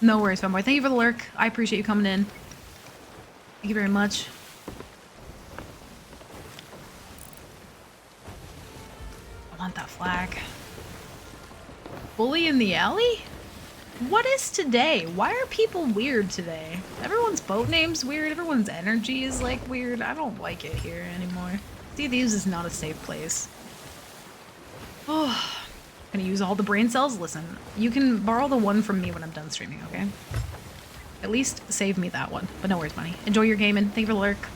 No worries, fanboy. Thank you for the lurk. I appreciate you coming in. Thank you very much. I want that flag. Bully in the alley? What is today? Why are people weird today? Everyone's boat name's weird. Everyone's energy is like weird. I don't like it here anymore. Sea Thieves is not a safe place. Oh, gonna use all the brain cells? Listen, you can borrow the one from me when I'm done streaming, okay? At least save me that one. But no worries, money. Enjoy your gaming. Thank you for the lurk.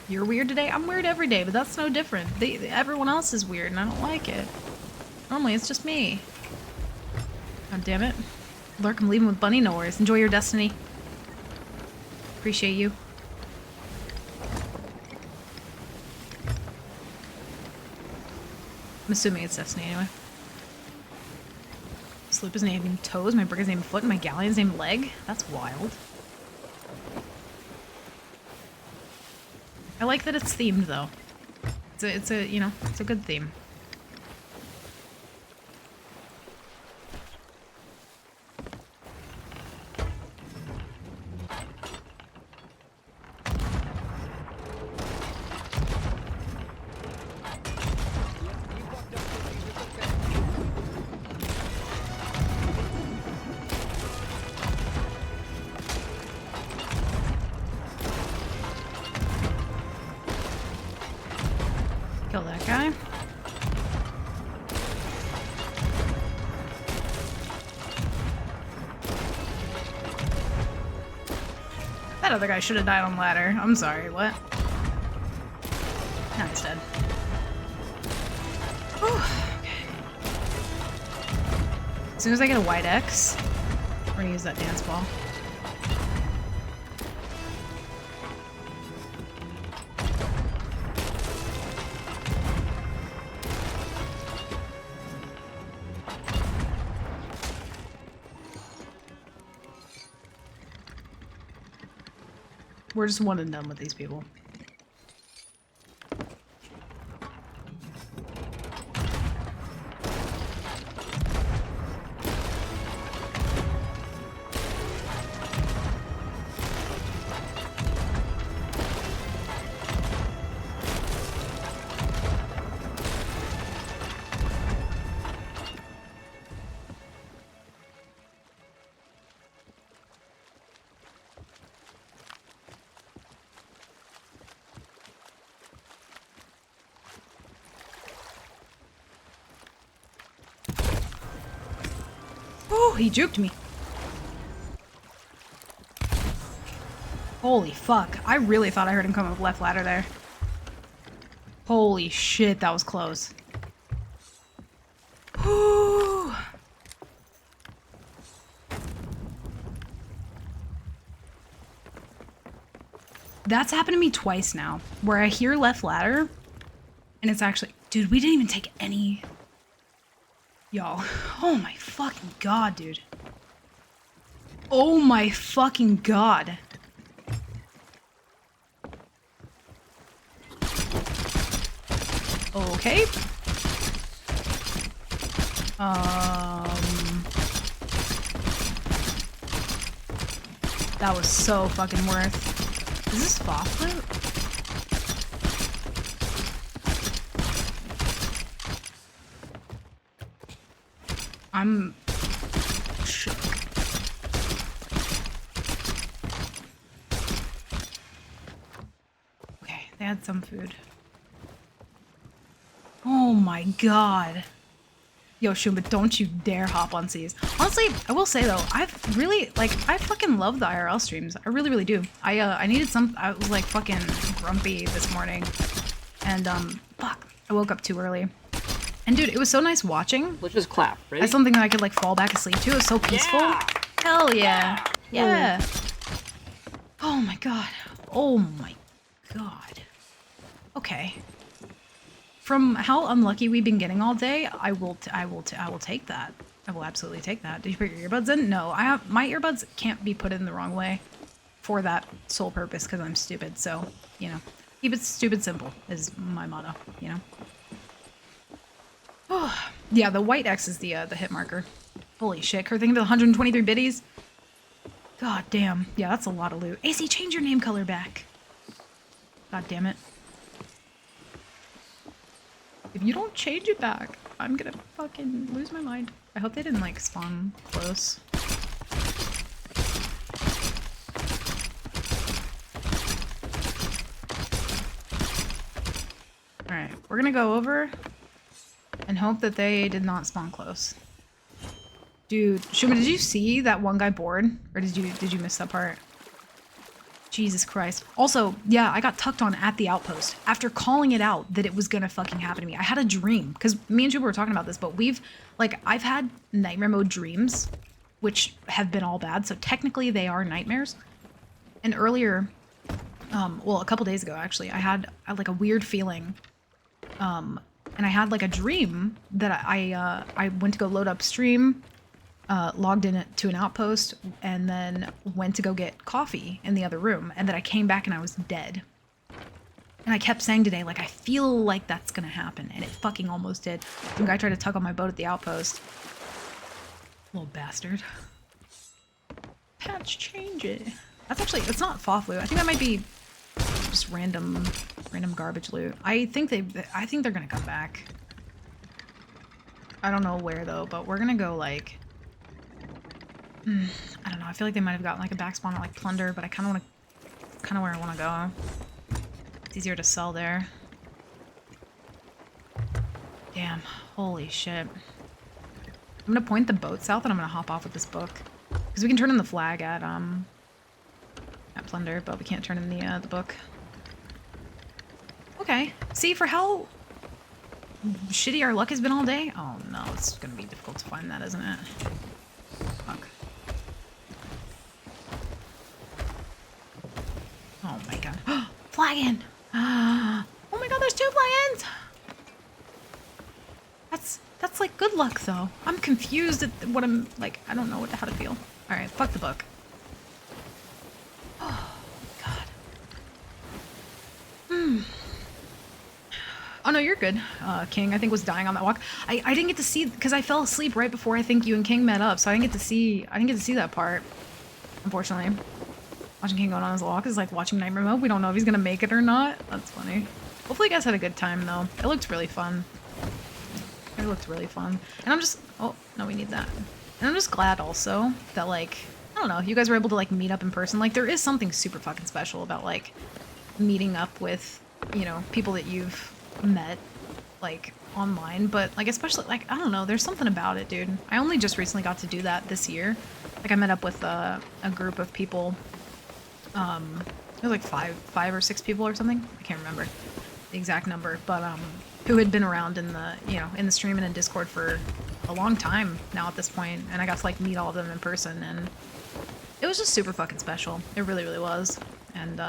You're weird today? I'm weird every day, but that's no different. Everyone else is weird, and I don't like it. Normally, it's just me. God damn it. Lurk, I'm leaving with Bunny. No worries. Enjoy your destiny. Appreciate you. I'm assuming it's Destiny anyway. Sloop is named Toes, my brig is named Foot, and my galleon's named Leg. That's wild. I like that it's themed though. It's a you know, it's a good theme. Kill that guy. That other guy should have died on the ladder. I'm sorry, what? Now he's dead. Whew, okay. As soon as I get a white X, we're gonna use that dance ball. We're just one and done with these people. Oh, he juked me. Holy fuck. I really thought I heard him come up left ladder there. Holy shit, that was close. Whew. That's happened to me twice now, where I hear left ladder, and it's actually... Dude, we didn't even take any... Y'all. Oh my fucking god, dude. Oh my fucking god. Okay. That was so fucking worth. Is this Foth loot? I'm shook. Okay, they had some food. Oh my god. Yo, Shumba, don't you dare hop on C's. Honestly, I will say though, I've really, like, I fucking love the IRL streams. I really, really do. I needed I was like fucking grumpy this morning. And, fuck, I woke up too early. And dude, it was so nice watching. Let's just clap, right? As something that I could like fall back asleep to. It was so peaceful. Yeah. Hell yeah. Yeah. Oh my god. Oh my god. Okay. From how unlucky we've been getting all day, I will take that. I will absolutely take that. Did you put your earbuds in? No, my earbuds can't be put in the wrong way for that sole purpose because I'm stupid. So, you know, keep it stupid simple is my motto, you know? Oh, yeah, the white X is the hit marker. Holy shit, Kurt, think of the 123 biddies. God damn. Yeah, that's a lot of loot. AC, change your name color back. God damn it. If you don't change it back, I'm gonna fucking lose my mind. I hope they didn't, like, spawn close. Alright, we're gonna go over and hope that they did not spawn close. Dude, Shuma, did you see that one guy board? Or did you miss that part? Jesus Christ. Also, yeah, I got tucked on at the outpost after calling it out that it was gonna fucking happen to me. I had a dream, because me and Shuma were talking about this, but I've had nightmare mode dreams, which have been all bad, so technically they are nightmares. And earlier, well, a couple days ago, actually, I had like a weird feeling, and I had like a dream that I went to go load up stream, logged in to an outpost, and then went to go get coffee in the other room, and then I came back and I was dead. And I kept saying today, like, I feel like that's gonna happen, and it fucking almost did. Some guy tried to tug on my boat at the outpost. Little bastard. Patch, change it. That's actually, it's not FOF loot. I think that might be just random garbage loot. I think they're gonna come back. I don't know where though, but we're gonna go like, I don't know. I feel like they might have gotten like a back spawn or like plunder, but I kind of where I want to go. It's easier to sell there. Damn, holy shit. I'm gonna point the boat south and I'm gonna hop off with this book because we can turn in the flag at plunder, but we can't turn in the book. Okay. See, for how shitty our luck has been all day. Oh no, it's gonna be difficult to find that, isn't it? Fuck. Oh my god. Flagon! Oh my god, there's 2 flagons! That's like good luck though. I'm confused at what I'm like. I don't know how to feel. Alright, fuck the book. Oh god. Oh no, you're good. King, I think, was dying on that walk. I didn't get to see, because I fell asleep right before I think you and King met up, so I didn't get to see that part. Unfortunately. Watching King going on his walk is like watching Nightmare Mode. We don't know if he's gonna make it or not. That's funny. Hopefully you guys had a good time though. It looked really fun. It looked really fun. And I'm just, oh, no, we need that. And I'm just glad also that, like, I don't know, you guys were able to like meet up in person. Like, there is something super fucking special about like meeting up with, you know, people that you've met like online, but like especially like, I don't know, there's something about it, dude. I only just recently got to do that this year. Like, I met up with a group of people. It was like five or six people or something. I can't remember the exact number, but who had been around in the, you know, in the stream and in Discord for a long time now at this point, and I got to like meet all of them in person, and it was just super fucking special. It really, really was. And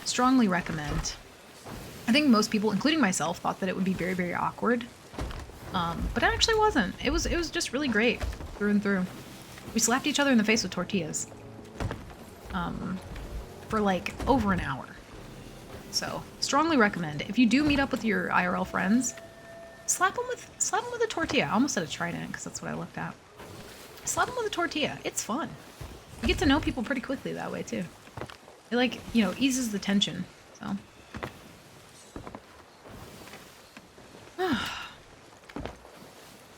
strongly recommend. I think most people, including myself, thought that it would be very, very awkward, but it actually wasn't. It was just really great through and through. We slapped each other in the face with tortillas for like over an hour. So strongly recommend. If you do meet up with your IRL friends, slap them with a tortilla. I almost said a trident because that's what I looked at. Slap them with a tortilla. It's fun. You get to know people pretty quickly that way too. It, like, you know, eases the tension. So.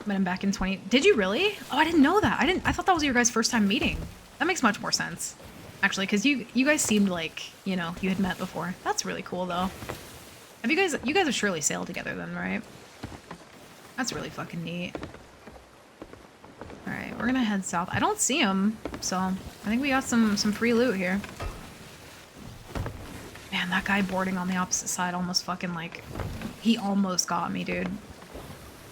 But I'm back in 20. Did you really? Oh, I didn't know that. I thought that was your guys' first time meeting. That makes much more sense, actually, because you guys seemed like, you know, you had met before. That's really cool though. Have you guys have surely sailed together then, right? That's really fucking neat. Alright, we're gonna head south. I don't see him, so I think we got some free loot here. Man, that guy boarding on the opposite side almost fucking like... He almost got me, dude.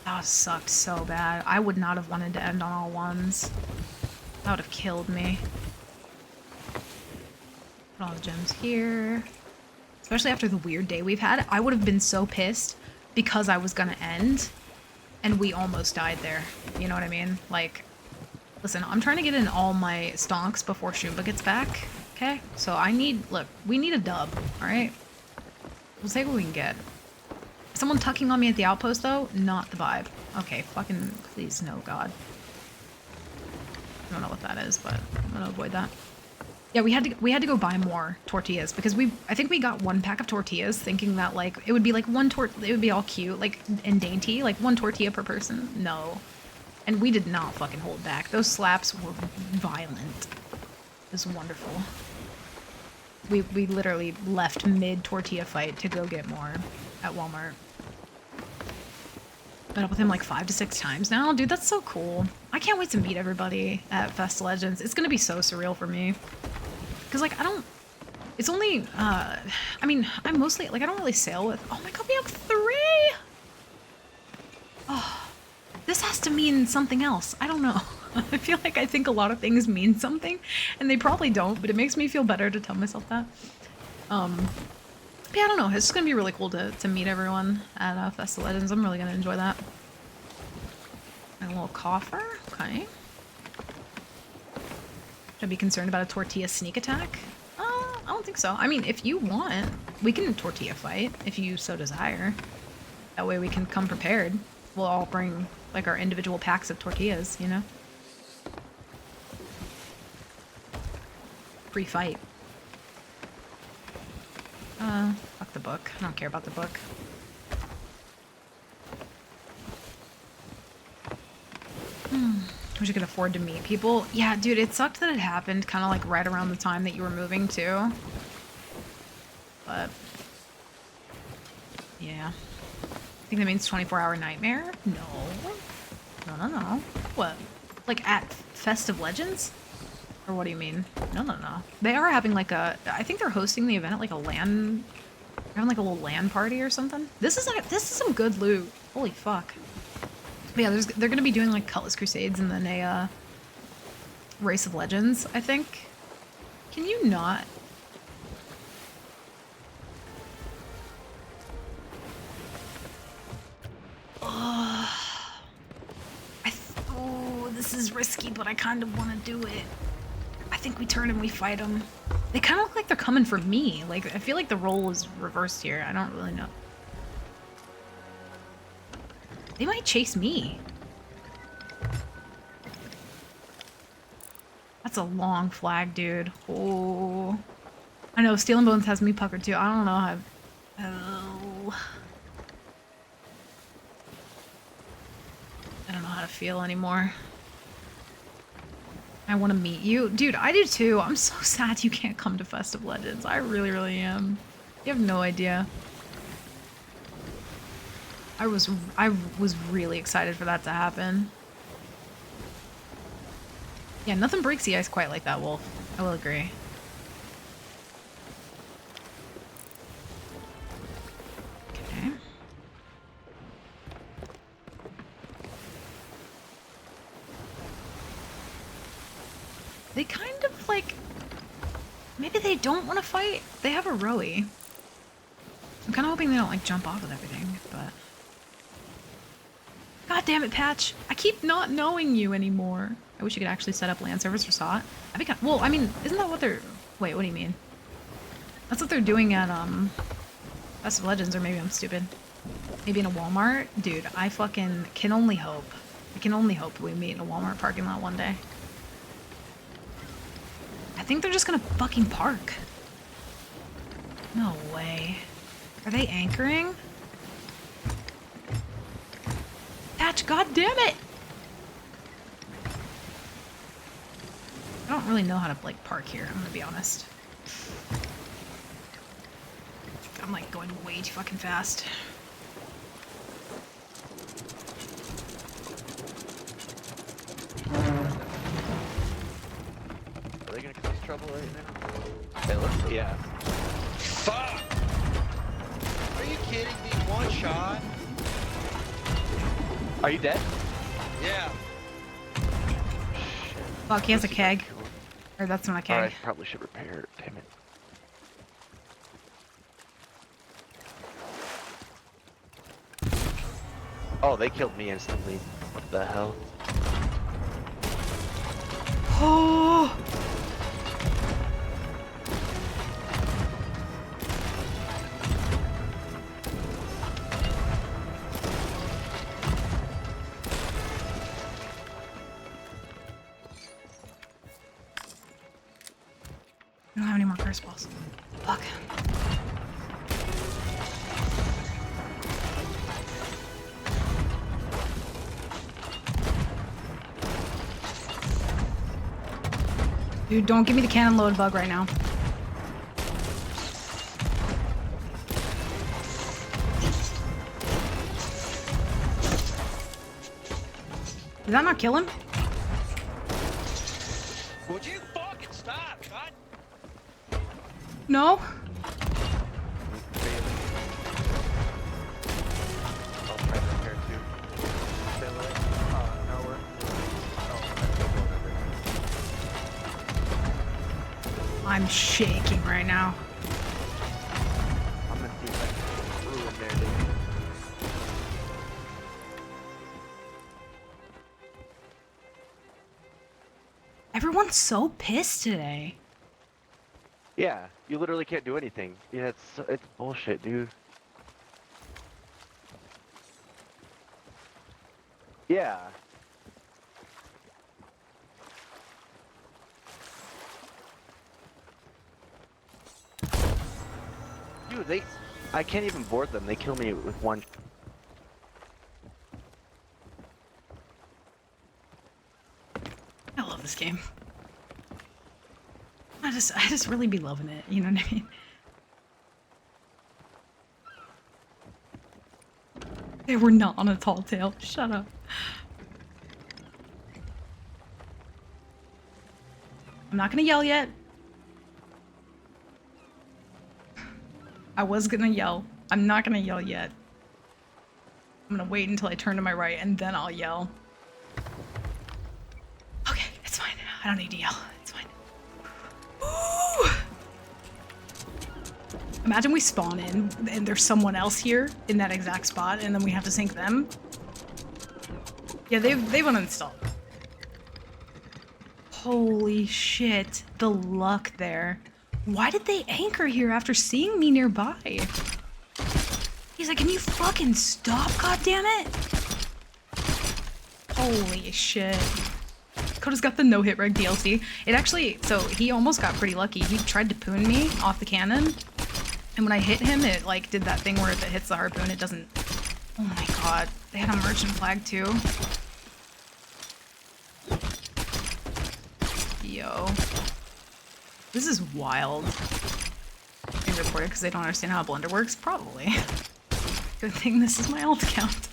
That sucked so bad. I would not have wanted to end on all ones. That would have killed me. Put all the gems here. Especially after the weird day we've had. I would have been so pissed because I was gonna end and we almost died there. You know what I mean? Like, listen, I'm trying to get in all my stonks before Shumba gets back. Okay? So I need, look, we need a dub, alright? We'll take what we can get. Someone tucking on me at the outpost, though? Not the vibe. Okay, fucking please, no, God. I don't know what that is, but I'm gonna avoid that. Yeah, we had to go buy more tortillas because I think we got 1 pack of tortillas thinking that like it would be like it would be all cute, like and dainty, like 1 tortilla per person. No. And we did not fucking hold back. Those slaps were violent. It was wonderful. We literally left mid tortilla fight to go get more at Walmart. Been up with him like 5 to 6 times now. Dude, that's so cool. I can't wait to meet everybody at Fest Legends. It's gonna be so surreal for me. Cause like, it's only, I mean, I'm mostly, like I don't really sail with, oh my God, we have 3! Oh, this has to mean something else. I don't know. I feel like I think a lot of things mean something and they probably don't, but it makes me feel better to tell myself that. Yeah, I don't know. It's just gonna be really cool to meet everyone at Fest of Legends. I'm really gonna enjoy that. And a little coffer. Okay. Should I be concerned about a tortilla sneak attack? I don't think so. I mean, if you want, we can tortilla fight if you so desire. That way we can come prepared. We'll all bring like our individual packs of tortillas, you know? Free fight. Fuck the book. I don't care about the book. Wish I could afford to meet people. Yeah, dude, it sucked that it happened kind of like right around the time that you were moving too. But yeah. I think that means 24-hour nightmare? No. No. What? Like at Fest of Legends? Or what do you mean? No. They are having like a, I think they're hosting the event at like a LAN, having like a little LAN party or something. This is some good loot. Holy fuck. But yeah, they're gonna be doing like Cutlass Crusades and then a Race of Legends, I think. Can you not? Oh, this is risky, but I kind of want to do it. I think we turn and we fight them. They kind of look like they're coming for me. Like, I feel like the role is reversed here. I don't really know. They might chase me. That's a long flag, dude. Oh. I know, Steel and Bones has me puckered too. I don't know how... Oh. I don't know how to feel anymore. I want to meet you. Dude, I do too. I'm so sad you can't come to Fest of Legends. I really, really am. You have no idea. I was really excited for that to happen. Yeah, nothing breaks the ice quite like that, Wolf. I will agree. Okay. They kind of like... Maybe they don't want to fight. They have a Rowie. I'm kind of hoping they don't like jump off with everything, but... God damn it, Patch. I keep not knowing you anymore. I wish you could actually set up LAN servers for SOT. I think well, I mean, isn't that what they're... Wait, what do you mean? That's what they're doing at, Fest of Legends, or maybe I'm stupid. Maybe in a Walmart? Dude, I fucking can only hope. I can only hope we meet in a Walmart parking lot one day. I think they're just gonna fucking park. No way. Are they anchoring? Patch, god damn it! I don't really know how to, like, park here, I'm gonna be honest. I'm, like, going way too fucking fast. trouble right now? It looks, yeah. Fuck! Are you kidding me? One shot? Are you dead? Yeah. Fuck, he has a keg. Or that's not a keg. Alright, probably should repair it. Damn it. Oh, they killed me instantly. What the hell? Oh! I don't have any more curse balls. Fuck. Dude, don't give me the cannon load bug right now. Did that not kill him? Would you fucking stop, God? No? I'll try to repair too. Fail it. No, we're... I'm shaking right now. I'm gonna see if I can ruin their day. Everyone's so pissed today. Yeah, you literally can't do anything. Yeah, it's bullshit, dude. Yeah. Dude, I can't even board them. They kill me with one. I love this game. I just really be loving it, you know what I mean? They were not on a tall tale. Shut up. I'm not gonna yell yet. I was gonna yell. I'm not gonna yell yet. I'm gonna wait until I turn to my right and then I'll yell. Okay, it's fine. I don't need to yell. It's fine. Ooh! Imagine we spawn in and there's someone else here in that exact spot and then we have to sync them. Yeah, they've uninstalled. Holy shit, the luck there. Why did they anchor here after seeing me nearby? He's like, can you fucking stop, goddammit? Holy shit. Coda's got the no-hit reg DLC. It actually, so he almost got pretty lucky. He tried to poon me off the cannon. And when I hit him, it like did that thing where if it hits the harpoon, it doesn't... Oh my god. They had a merchant flag too. Yo. This is wild. They report it because they don't understand how Blender works? Probably. Good thing this is my alt account.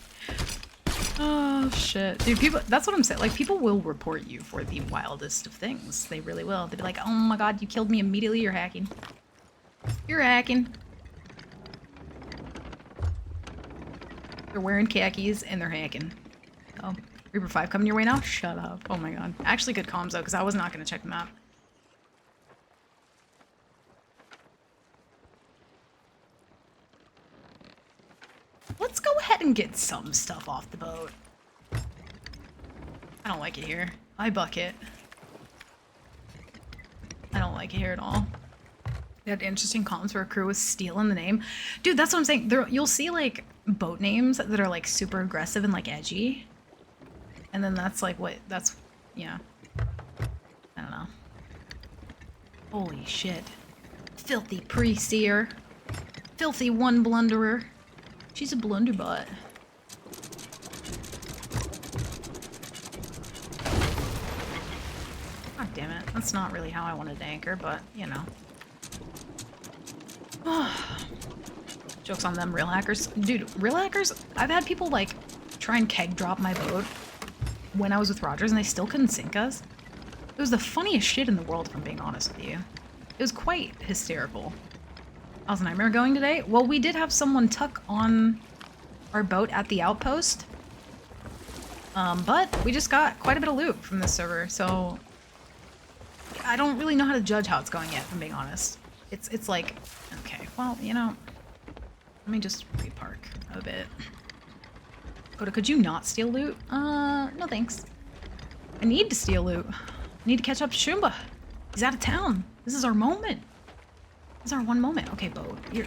Oh shit. Dude, people, that's what I'm saying. Like, people will report you for the wildest of things. They really will. They'll be like, oh my god, you killed me immediately, you're hacking. You're hacking. They're wearing khakis and they're hacking. Oh, Reaper 5 coming your way now? Shut up. Oh my god. Actually good comms though, because I was not going to check the map. Let's go ahead and get some stuff off the boat. I don't like it here. I bucket. I don't like it here at all. They had interesting comms where a crew was stealing the name. Dude, that's what I'm saying. You'll see like boat names that are like super aggressive and like edgy. And then that's like what, that's, yeah. I don't know. Holy shit. Filthy pre-seer. Filthy one blunderer. She's a blunderbot. God damn it. That's not really how I wanted to anchor, but, you know. Joke's on them, real hackers. Dude, real hackers, I've had people, like, try and keg drop my boat when I was with Rogers, and they still couldn't sink us. It was the funniest shit in the world, if I'm being honest with you. It was quite hysterical. I was a nightmare going today. Well, we did have someone tuck on our boat at the outpost. But we just got quite a bit of loot from this server, so I don't really know how to judge how it's going yet, if I'm being honest. It's like, okay, well, you know, let me just repark a bit. Coda, could you not steal loot? No thanks. I need to steal loot. I need to catch up to Shumba. He's out of town. This is our moment. This is our one moment. Okay, Bo, you're...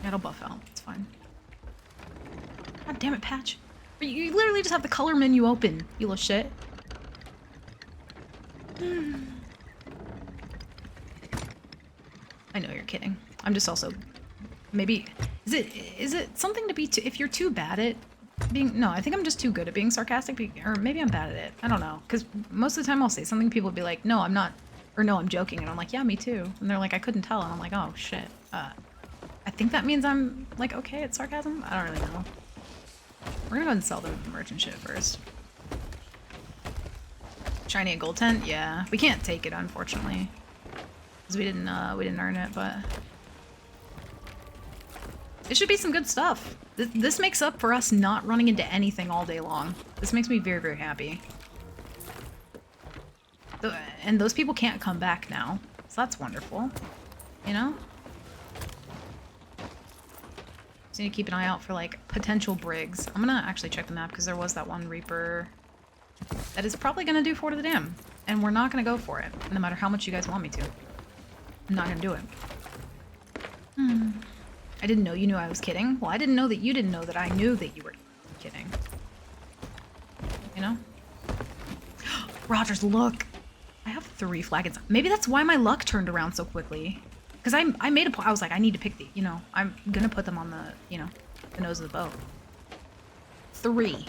Yeah, it'll buff out. It's fine. God damn it, Patch. You literally just have the color menu open, you little shit. I know you're kidding. I'm just also... Maybe... Is it something to be too... If you're too bad at being... No, I think I'm just too good at being sarcastic. Or maybe I'm bad at it. I don't know. Because most of the time I'll say something, people will be like, no, I'm not... Or no, I'm joking. And I'm like, yeah, me too. And they're like, I couldn't tell. And I'm like, oh, shit. I think that means I'm, like, okay at sarcasm? I don't really know. We're gonna go and sell the merchant shit first. Shiny and gold tent? Yeah. We can't take it, unfortunately. Because we didn't earn it, but... It should be some good stuff. This makes up for us not running into anything all day long. This makes me very, very happy. And those people can't come back now. So that's wonderful. You know? Just need to keep an eye out for, like, potential brigs. I'm gonna actually check the map because there was that one Reaper that is probably gonna do Fort of the Dam. And we're not gonna go for it, no matter how much you guys want me to. I'm not gonna do it. I didn't know you knew I was kidding. Well, I didn't know that you didn't know that I knew that you were kidding. You know? Rogers, look! I have 3 flagons. Maybe that's why my luck turned around so quickly. Because I made a point. I was like, I need to pick the, you know, I'm gonna put them on the, you know, the nose of the boat. 3.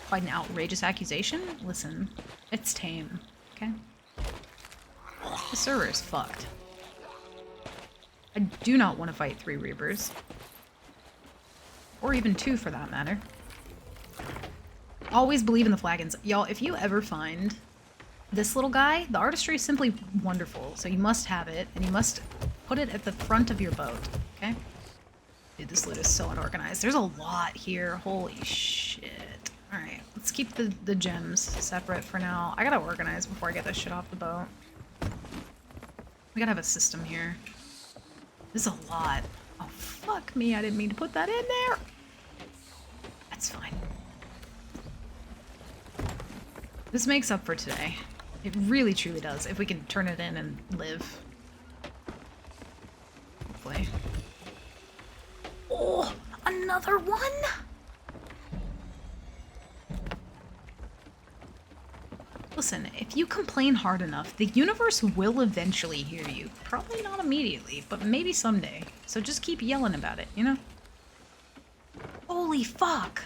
Quite an outrageous accusation? Listen, it's tame, okay? The server is fucked. I do not want to fight 3 Reapers. Or even 2 for that matter. Always believe in the flagons. Y'all, if you ever find this little guy, the artistry is simply wonderful. So you must have it, and you must put it at the front of your boat, okay? Dude, this loot is so unorganized. There's a lot here. Holy shit. Alright, let's keep the gems separate for now. I gotta organize before I get this shit off the boat. We gotta have a system here. This is a lot. Oh, fuck me. I didn't mean to put that in there. That's fine. This makes up for today. It really, truly does. If we can turn it in and live. Hopefully. Oh, another one? Listen, if you complain hard enough, the universe will eventually hear you. Probably not immediately, but maybe someday. So just keep yelling about it, you know? Holy fuck!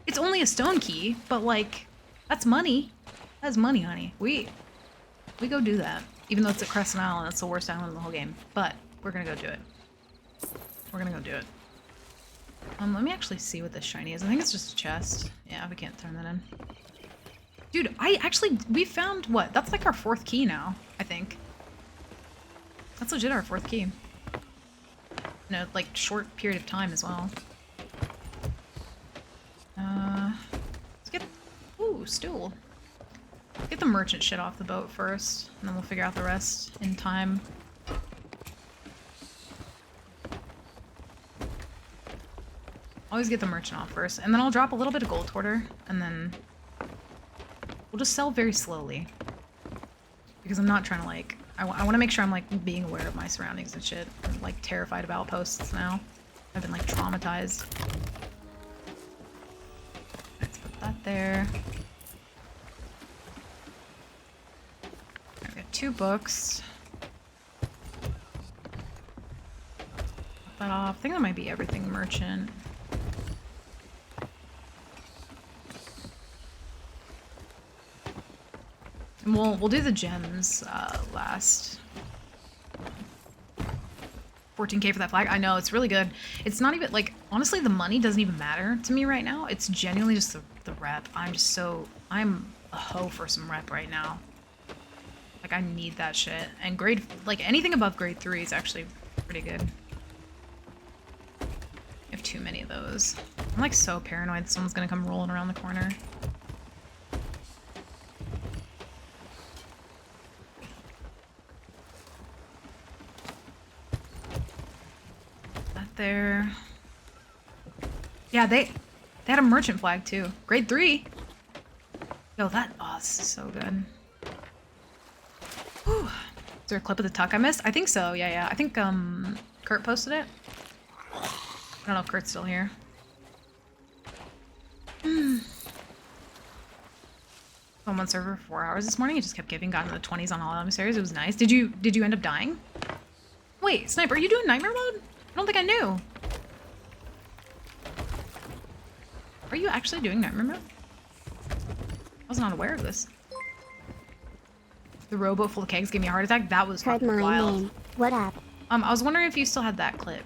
It's only a stone key, but like, that's money. That's money, honey. We go do that. Even though it's at Crescent Island, it's the worst island in the whole game. But we're gonna go do it. We're gonna go do it. Let me actually see what this shiny is. I think it's just a chest. Yeah, we can't turn that in. Dude, we found what? That's like our 4th key now, I think. That's legit our 4th key. In a, like, short period of time as well. Let's get... Ooh, stool. Let's get the merchant shit off the boat first, and then we'll figure out the rest in time. Always get the merchant off first, and then I'll drop a little bit of gold toward her, and then... We'll just sell very slowly. Because I'm not trying to, like... I want to make sure I'm, like, being aware of my surroundings and shit. I'm, like, terrified of outposts now. I've been, like, traumatized. Let's put that there. I've got 2 books. Put that off. I think that might be everything merchant. And we'll do the gems last. 14k for that flag. I know, it's really good. It's not even, like, honestly, the money doesn't even matter to me right now. It's genuinely just the rep. I'm I'm a hoe for some rep right now. Like, I need that shit. And like, anything above grade 3 is actually pretty good. I have too many of those. I'm like so paranoid someone's gonna come rolling around the corner. That there. Yeah, they had a merchant flag too. Grade 3. Yo, oh, this is so good. Whew. Is there a clip of the tuck I missed? I think so, yeah. I think, Kurt posted it. I don't know if Kurt's still here. On one server for 4 hours this morning. It just kept giving, got into the 20s on all emissaries. It was nice. Did you end up dying? Wait, Sniper, are you doing nightmare mode? I don't think I knew. Are you actually doing nightmare mode? I was not aware of this. The rowboat full of kegs gave me a heart attack. That was fucking wild. Name. What up? I was wondering if you still had that clip.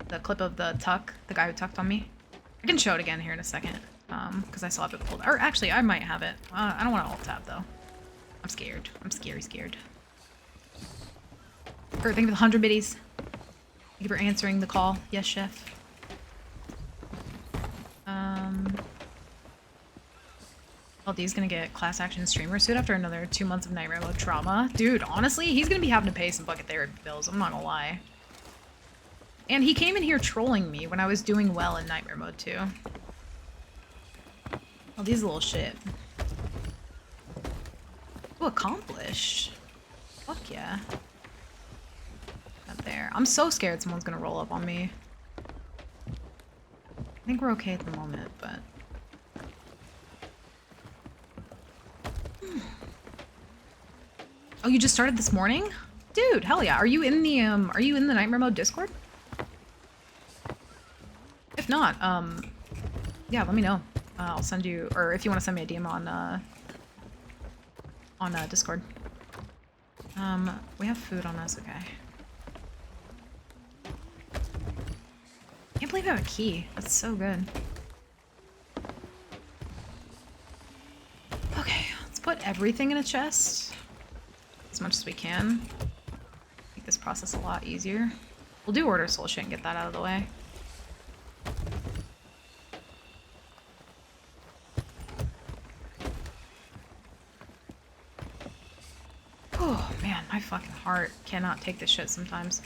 The clip of the tuck, the guy who tucked on me. I can show it again here in a second. Because I still have it pulled. Or actually, I might have it. I don't want to alt tab though. I'm scared. I'm scared. Kurt, thank you for the 100 biddies. Thank you for answering the call. Yes, chef. LD's gonna get class action streamer suit after another 2 months of nightmare mode trauma. Dude, honestly, he's gonna be having to pay some bucket therapy bills. I'm not gonna lie. And he came in here trolling me when I was doing well in nightmare mode too. Oh, these little shit. Oh, accomplished. Fuck yeah. Not there. I'm so scared someone's gonna roll up on me. I think we're okay at the moment, but... Oh, you just started this morning? Dude, hell yeah. Are you in the nightmare mode Discord? If not, yeah, let me know. I'll send you, or if you want to send me a DM on Discord. We have food on us, okay. Can't believe I have a key. That's so good. Okay, let's put everything in a chest. As much as we can. Make this process a lot easier. We'll do order soul shit and get that out of the way. Oh man, my fucking heart cannot take this shit sometimes.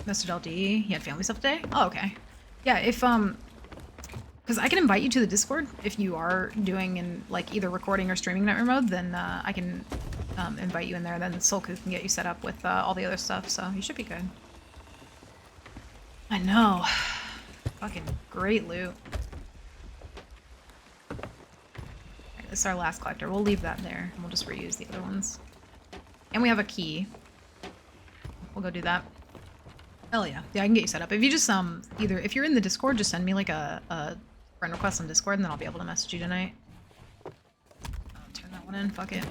Mr. LD, he had family stuff today? Oh, okay. Yeah, if, because I can invite you to the Discord if you are doing in, like, either recording or streaming nightmare mode, then I can invite you in there, then Soulku can get you set up with all the other stuff, so you should be good. I know. Fucking great loot. Alright, this is our last collector. We'll leave that there, and we'll just reuse the other ones. And we have a key. We'll go do that. Hell yeah. Yeah, I can get you set up. If you just, either, if you're in the Discord, just send me, like, a friend request on Discord, and then I'll be able to message you tonight. I'll turn that one in. Fuck it.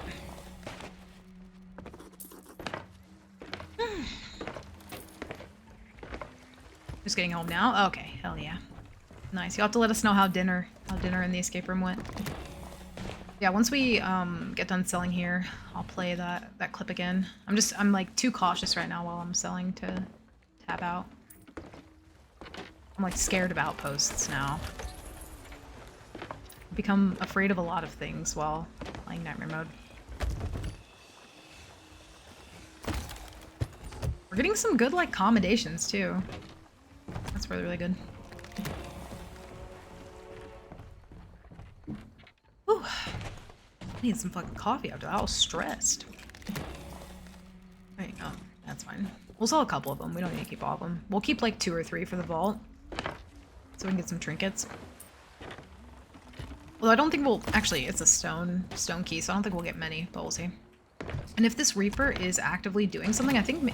Just getting home now? Okay. Hell yeah. Nice. You'll have to let us know how dinner in the escape room went. Yeah, once we, get done selling here, I'll play that clip again. I'm, like, too cautious right now while I'm selling to tap out. I'm like scared of outposts now. I've become afraid of a lot of things while playing nightmare mode. We're getting some good like accommodations too. That's really, really good. Whew. I need some fucking coffee after that. I was stressed. There you go. That's fine. We'll sell a couple of them. We don't need to keep all of them. We'll keep like 2 or 3 for the vault. So we can get some trinkets. Although I don't think we'll... Actually, it's a stone key, so I don't think we'll get many, but we'll see. And if this Reaper is actively doing something, I think...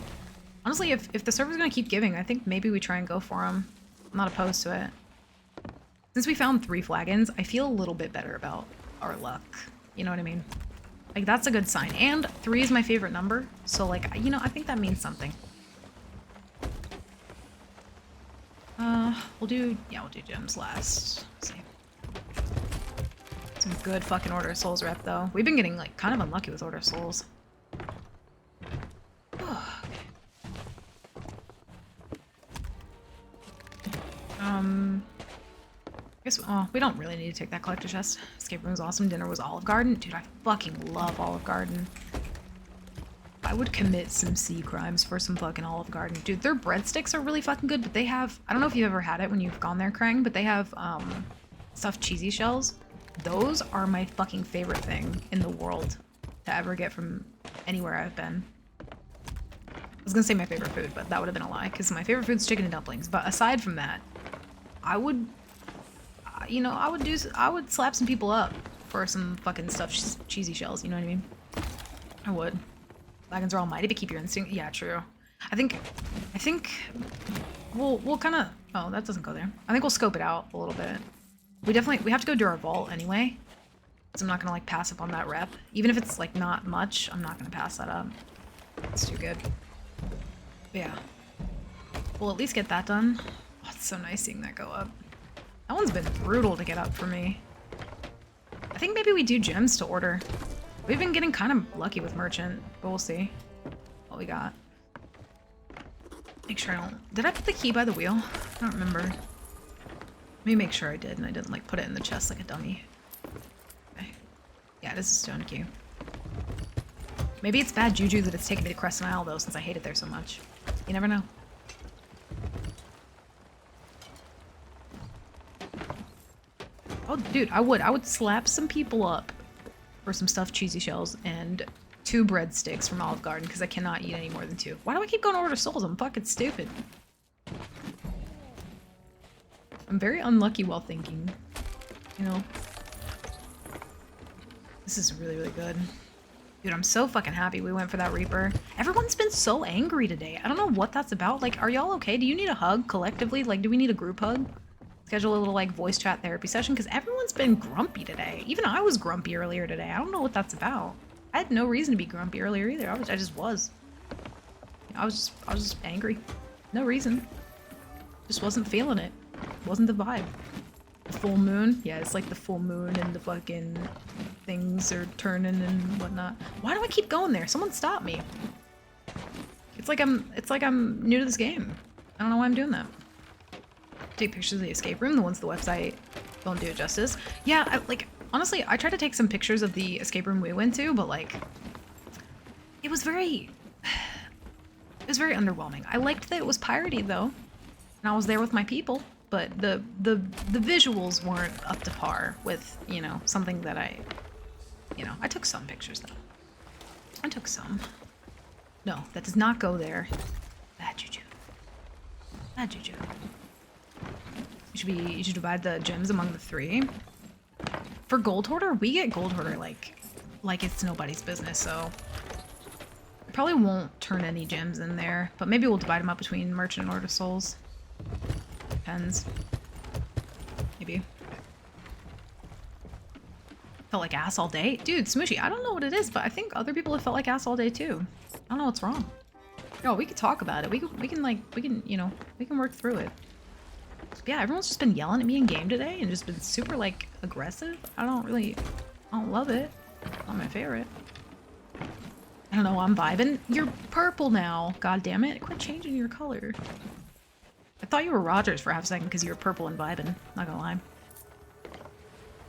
Honestly, if the server's gonna keep giving, I think maybe we try and go for him. I'm not opposed to it. Since we found 3 flagons, I feel a little bit better about our luck. You know what I mean? Like, that's a good sign. And 3 is my favorite number, so like, you know, I think that means something. We'll do gems last. Let's see. Some good fucking Order of Souls rep, though. We've been getting, like, kind of unlucky with Order of Souls. I guess, oh, we don't really need to take that collector chest. Escape room was awesome. Dinner was Olive Garden. Dude, I fucking love Olive Garden. I would commit some sea crimes for some fucking Olive Garden. Dude, their breadsticks are really fucking good, but they have, I don't know if you've ever had it when you've gone there, Krang, but they have, stuffed cheesy shells. Those are my fucking favorite thing in the world to ever get from anywhere I've been. I was gonna say my favorite food, but that would have been a lie, because my favorite food's chicken and dumplings. But aside from that, I would, you know, I would slap some people up for some fucking stuffed cheesy shells, you know what I mean? I would. Wagons are almighty, but keep your instinct. Yeah, true. I think we'll kind of, oh, that doesn't go there. I think we'll scope it out a little bit. We have to go do our vault anyway. So I'm not gonna like pass up on that rep. Even if it's like not much, I'm not gonna pass that up. It's too good. But yeah. We'll at least get that done. Oh, it's so nice seeing that go up. That one's been brutal to get up for me. I think maybe we do gems to order. We've been getting kind of lucky with merchant, but we'll see what we got. Make sure I don't... Did I put the key by the wheel? I don't remember. Let me make sure I did and I didn't like put it in the chest like a dummy. Okay. Yeah, it is a stone key. Maybe it's bad juju that it's taken me to Crescent Isle though, since I hate it there so much. You never know. Oh, dude, I would slap some people up for some stuffed cheesy shells and 2 breadsticks from Olive Garden because I cannot eat any more than 2. Why do I keep going to Order Souls? I'm fucking stupid. I'm very unlucky while thinking, you know. This is really, really good. Dude, I'm so fucking happy we went for that Reaper. Everyone's been so angry today. I don't know what that's about. Like, are y'all okay? Do you need a hug collectively? Like, do we need a group hug? Schedule a little, like, voice chat therapy session? Because everyone's been grumpy today. Even I was grumpy earlier today. I don't know what that's about. I had no reason to be grumpy earlier either. I just was. I was just angry. No reason. Just wasn't feeling it. Wasn't the vibe. The full moon? Yeah, it's like the full moon and the fucking things are turning and whatnot. Why do I keep going there? Someone stop me. It's like I'm new to this game. I don't know why I'm doing that. Take pictures of the escape room. The ones the website don't do it justice. Yeah, honestly, I tried to take some pictures of the escape room we went to, but like, it was very underwhelming. I liked that it was piratey though, and I was there with my people, but the visuals weren't up to par with, you know, something that I took some pictures though. I took some. No, that does not go there. Bad juju. Bad juju. You should divide the gems among the 3. For Gold Hoarder, we get Gold Hoarder like it's nobody's business, so I probably won't turn any gems in there, but maybe we'll divide them up between Merchant and Order of Souls. Depends. Maybe. Felt like ass all day? Dude, Smooshy, I don't know what it is, but I think other people have felt like ass all day too. I don't know what's wrong. No, we could talk about it. We can work through it. Yeah, everyone's just been yelling at me in game today and just been super, like, aggressive. I don't love it. Not my favorite. I don't know, I'm vibing. You're purple now. God damn it. Quit changing your color. I thought you were Rogers for half a second because you were purple and vibing. Not gonna lie. I'm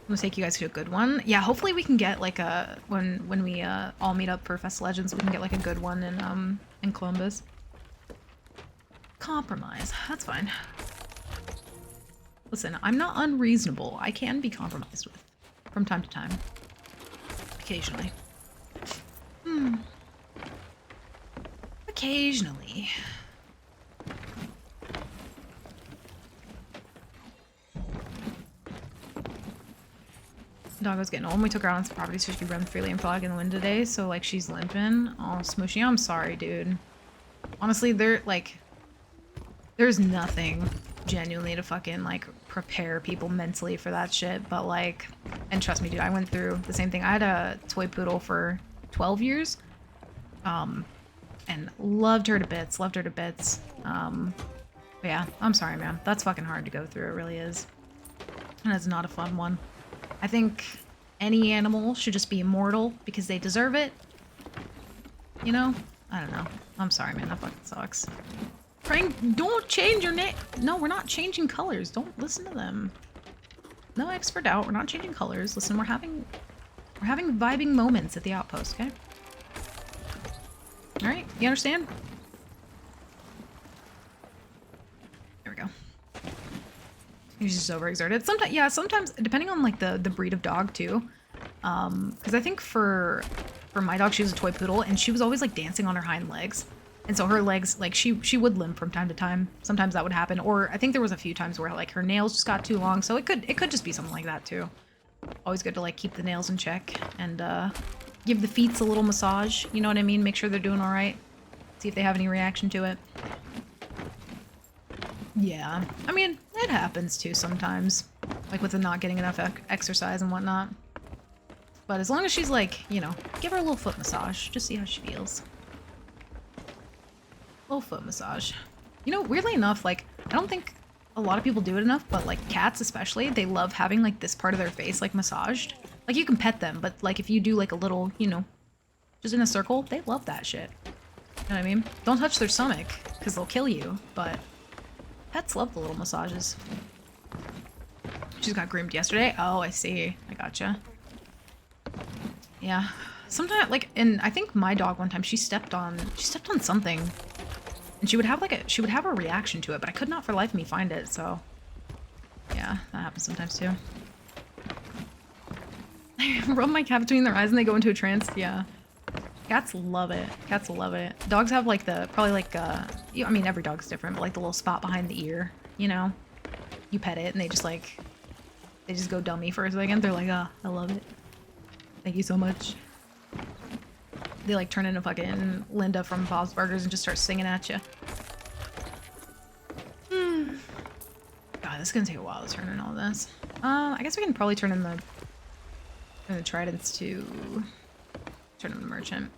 gonna take you guys to a good one. Yeah, hopefully we can get, like, a... When we, all meet up for Fest Legends, we can get, like, a good one in Columbus. Compromise. That's fine. Listen, I'm not unreasonable. I can be compromised with. From time to time. Occasionally. Occasionally. Dog was getting old. We took her out on some property so she could run freely and fog in the wind today. So, like, she's limping. Oh, Smooshy, I'm sorry, dude. Honestly, there's nothing genuinely to fucking, like, prepare people mentally for that shit, but, like, and trust me, dude, I went through the same thing. I had a toy poodle for 12 years, and loved her to bits, but yeah, I'm sorry, man. That's fucking hard to go through, it really is, and it's not a fun one. I think any animal should just be immortal because they deserve it. You know? I don't know. I'm sorry, man. That fucking sucks. Frank, don't change your name. No, we're not changing colors. Don't listen to them. No X for doubt. We're not changing colors. Listen, we're having vibing moments at the outpost, okay? Alright, you understand? There we go. He's just overexerted. Sometimes, yeah, sometimes, depending on, like, the breed of dog, too. Because I think for my dog, she was a toy poodle, and she was always, like, dancing on her hind legs. And so her legs, like, she would limp from time to time. Sometimes that would happen. Or I think there was a few times where, like, her nails just got too long. So it could just be something like that, too. Always good to, like, keep the nails in check and give the feet a little massage. You know what I mean? Make sure they're doing all right. See if they have any reaction to it. Yeah. I mean, it happens, too, sometimes. Like, with the not getting enough exercise and whatnot. But as long as she's, like, you know, give her a little foot massage. Just see how she feels. Little foot massage. You know, weirdly enough, like, I don't think a lot of people do it enough, but, like, cats especially, they love having, like, this part of their face, like, massaged. Like, you can pet them, but, like, if you do, like, a little, you know, just in a circle, they love that shit. You know what I mean? Don't touch their stomach, because they'll kill you, but pets love the little massages. She got groomed yesterday? Oh, I see. I gotcha. Yeah. Sometimes, like, and I think my dog one time, she stepped on something. And she would have a reaction to it, but I could not for the life of me find it, so yeah, that happens sometimes too. I rub my cat between their eyes and they go into a trance. Yeah. Cats love it. Cats love it. Dogs have like probably like I mean every dog's different, but like the little spot behind the ear, you know? You pet it and they just go dummy for a second. They're like, "Ah, I love it. Thank you so much." They like turn into fucking Linda from Bob's Burgers and just start singing at you. God, this is gonna take a while to turn in all this. I guess we can probably turn in the tridents to turn in the merchant.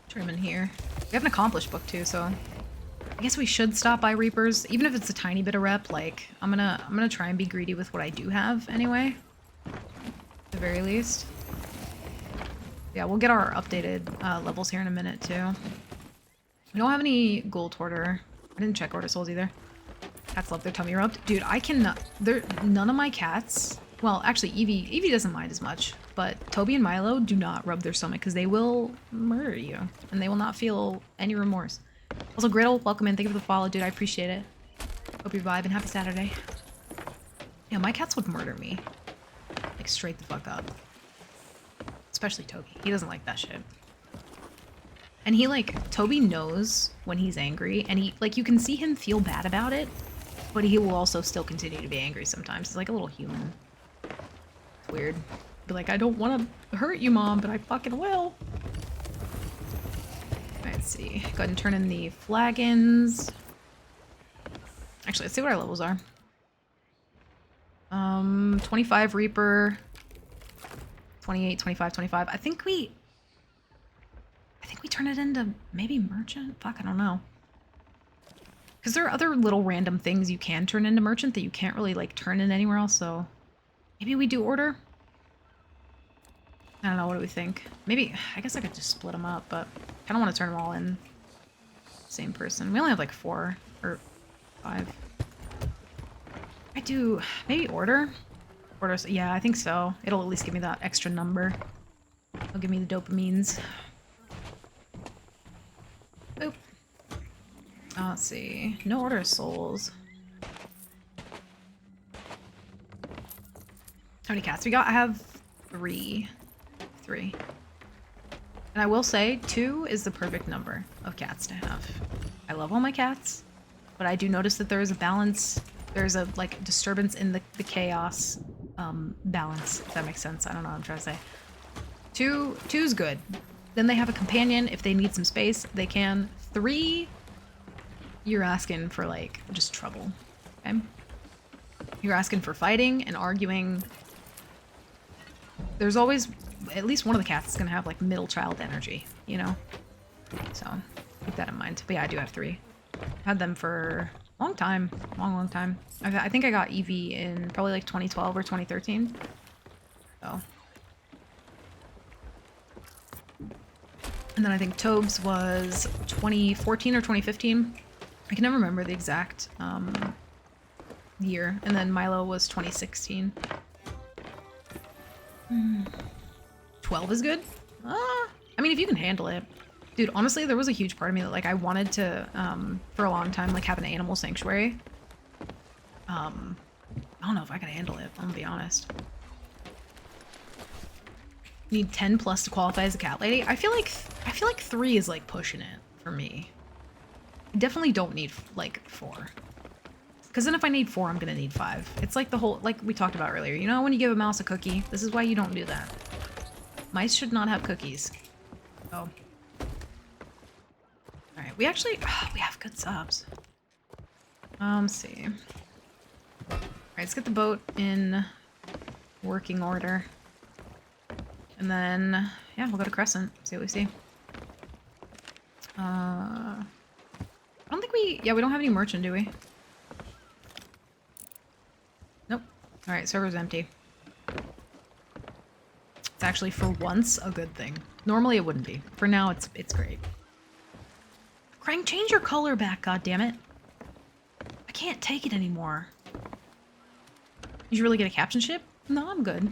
Turn them in here. We have an accomplished book too, so I guess we should stop by Reapers, even if it's a tiny bit of rep. Like I'm gonna try and be greedy with what I do have anyway, at the very least. Yeah, we'll get our updated levels here in a minute, too. We don't have any Gold Hoarder. I didn't check Order Souls either. Cats love their tummy rubbed. Dude, I cannot... None of my cats... Well, actually, Evie doesn't mind as much. But Toby and Milo do not rub their stomach because they will murder you. And they will not feel any remorse. Also, Griddle, welcome in. Thank you for the follow, dude. I appreciate it. Hope you vibe and happy Saturday. Yeah, my cats would murder me. Like, straight the fuck up. Especially Toby. He doesn't like that shit. And he, like, Toby knows when he's angry, and he, like, you can see him feel bad about it, but he will also still continue to be angry sometimes. He's like a little human. It's weird. Be like, I don't want to hurt you, Mom, but I fucking will. Let's see. Go ahead and turn in the flagons. Actually, let's see what our levels are. 25 Reaper. 28, 25, 25. I think we turn it into maybe Merchant? Fuck, I don't know. Because there are other little random things you can turn into Merchant that you can't really, like, turn in anywhere else, so... Maybe we do Order? I don't know, what do we think? Maybe, I guess I could just split them up, but I don't want to turn them all in. Same person. We only have, like, 4 or 5. I do... Maybe Order? Order, yeah, I think so. It'll at least give me that extra number. It'll give me the dopamines. Boop. Let's see. No Order of Souls. How many cats we got? I have 3. 3. And I will say 2 is the perfect number of cats to have. I love all my cats, but I do notice that there is a balance. There's a, like, disturbance in the chaos balance, if that makes sense. I don't know what I'm trying to say. 2's good. Then they have a companion. If they need some space, they can. 3, you're asking for, like, just trouble. Okay? You're asking for fighting and arguing. There's always at least one of the cats that's gonna have, like, middle child energy, you know? So, keep that in mind. But yeah, I do have 3. I've had them for a long time. Long time. I think I got Evie in probably, like, 2012 or 2013. So, So. And then I think Tobes was 2014 or 2015. I can never remember the exact year. And then Milo was 2016. 12 is good? I mean, if you can handle it. Dude, honestly, there was a huge part of me that, like, I wanted to, for a long time, like, have an animal sanctuary. I don't know if I can handle it, I'm gonna be honest. Need 10 plus to qualify as a cat lady? I feel like 3 is, like, pushing it for me. I definitely don't need, like, 4. Because then if I need 4, I'm gonna need 5. It's like the whole, like we talked about earlier. You know when you give a mouse a cookie? This is why you don't do that. Mice should not have cookies. Oh. Alright, we actually, we have good subs. Let's see. Alright, let's get the boat in working order. And then, yeah, we'll go to Crescent, see what we see. I don't think we don't have any merchant, do we? Nope. Alright, server's empty. It's actually, for once, a good thing. Normally it wouldn't be. For now, it's great. Krang, change your color back, goddammit. I can't take it anymore. You should really get a captainship? No, I'm good.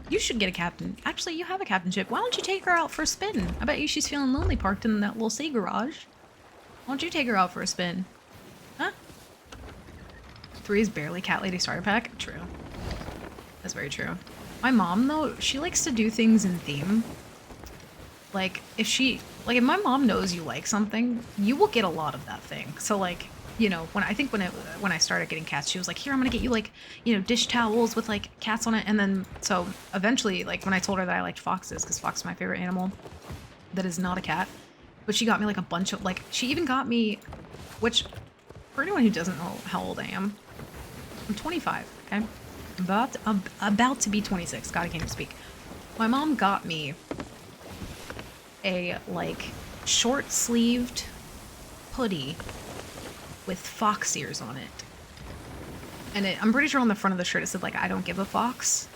You should get a captain. Actually, you have a captainship. Why don't you take her out for a spin? I bet you she's feeling lonely parked in that little sea garage. Why don't you take her out for a spin? Huh? 3 is barely cat lady starter pack? True. That's very true. My mom, though, she likes to do things in theme. Like, if my mom knows you like something, you will get a lot of that thing. So, like, you know, when I started getting cats, she was like, here, I'm gonna get you, like, you know, dish towels with, like, cats on it. And then, so, eventually, like, when I told her that I liked foxes, because fox is my favorite animal that is not a cat, but she got me, like, a bunch of, like, she even got me, which, for anyone who doesn't know how old I am, I'm 25, okay? I'm about to be 26. God, I can't even speak. My mom got me a, like, short-sleeved hoodie with fox ears on it. And I'm pretty sure on the front of the shirt it said, like, I don't give a fox.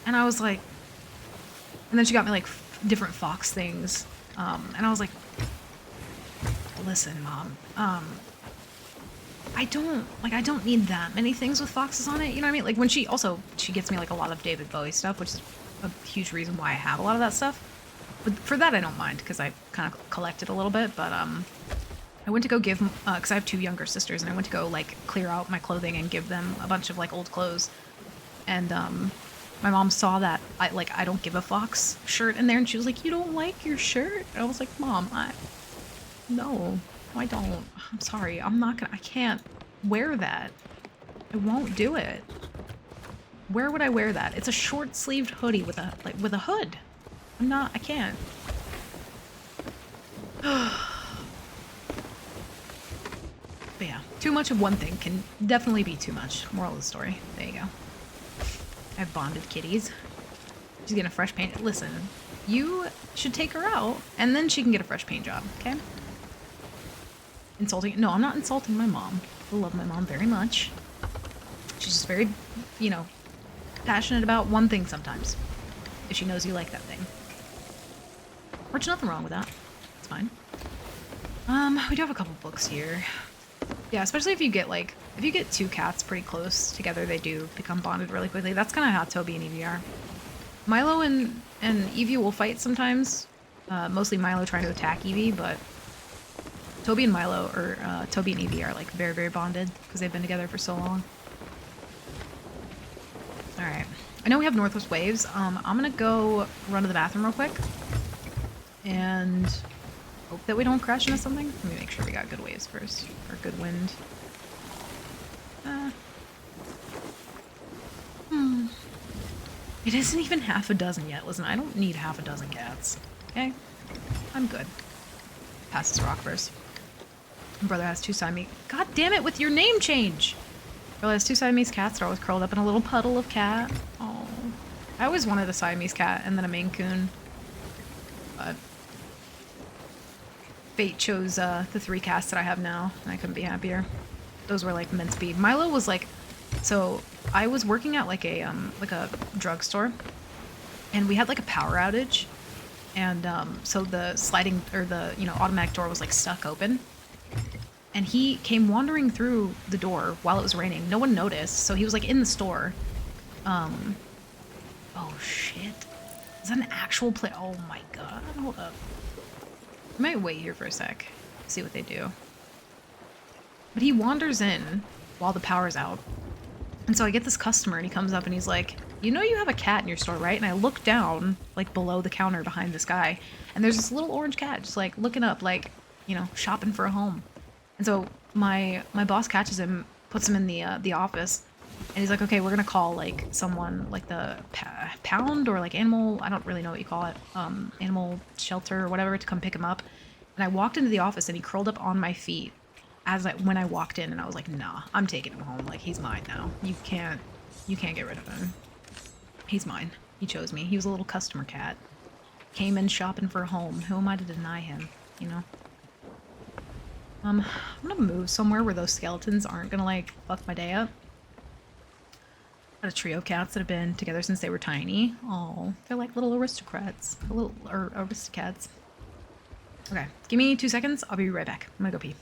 And I was like... And then she got me, like, different fox things. And I was like... Listen, Mom. I don't need that many things with foxes on it, you know what I mean? Like, when she gets me, like, a lot of David Bowie stuff, which is a huge reason why I have a lot of that stuff. But for that, I don't mind, because I kind of collect it a little bit, but, I went to go give, because I have 2 younger sisters, and I went to go, like, clear out my clothing and give them a bunch of, like, old clothes. And, my mom saw that, I don't give a fox shirt in there, and she was like, you don't like your shirt? And I was like, Mom, no, I don't. I'm sorry, I can't wear that. I won't do it. Where would I wear that? It's a short-sleeved hoodie with a hood. I can't. But yeah, too much of one thing can definitely be too much. Moral of the story. There you go. I have bonded kitties. She's getting a fresh paint. Listen, you should take her out, and then she can get a fresh paint job, okay? Insulting? No, I'm not insulting my mom. I love my mom very much. She's just very, you know, passionate about one thing sometimes. If she knows you like that thing. Which, nothing wrong with that. It's fine. We do have a couple books here. Yeah, especially if you get 2 cats pretty close together, they do become bonded really quickly. That's kind of how Toby and Evie are. Milo and Evie will fight sometimes. Mostly Milo trying to attack Evie, but Toby and Evie are, like, very, very bonded because they've been together for so long. Alright. I know we have Northwest Waves. I'm gonna go run to the bathroom real quick. And hope that we don't crash into something. Let me make sure we got good waves first. Or good wind. It isn't even half a dozen yet. Listen, I don't need half a dozen cats. Okay? I'm good. Pass this rock first. My brother has 2 Siamese... God damn it with your name change! Brother has 2 Siamese cats. They're always curled up in a little puddle of cat. Oh. I always wanted a Siamese cat and then a Maine Coon. But fate chose the 3 cats that I have now, and I couldn't be happier. Those were, like, meant to be. Milo was, like... So, I was working at, like a drugstore, and we had like a power outage, and so the sliding or the automatic door was like stuck open, and he came wandering through the door while it was raining. No one noticed, so he was like in the store. Oh shit, is that an actual play? Oh my god, hold up. I might wait here for a sec, see what they do. But he wanders in while the power's out. And so I get this customer and he comes up and he's like, you know you have a cat in your store, right? And I look down, like below the counter behind this guy, and there's this little orange cat just like looking up, like, shopping for a home. And so my boss catches him, puts him in the office, and he's like, okay, we're gonna call like someone, like the pound or like animal, I don't really know what you call it, animal shelter or whatever, to come pick him up. And I walked into the office and he curled up on my feet when I walked in, and I was like, nah, I'm taking him home. Like, he's mine now. You can't get rid of him. He's mine. He chose me. He was a little customer cat. Came in shopping for a home. Who am I to deny him, I'm gonna move somewhere where those skeletons aren't gonna, like, fuck my day up. Got a trio of cats that have been together since they were tiny. Oh, they're like little aristocrats. Aristocats. Okay, give me 2 seconds. I'll be right back. I'm gonna go pee.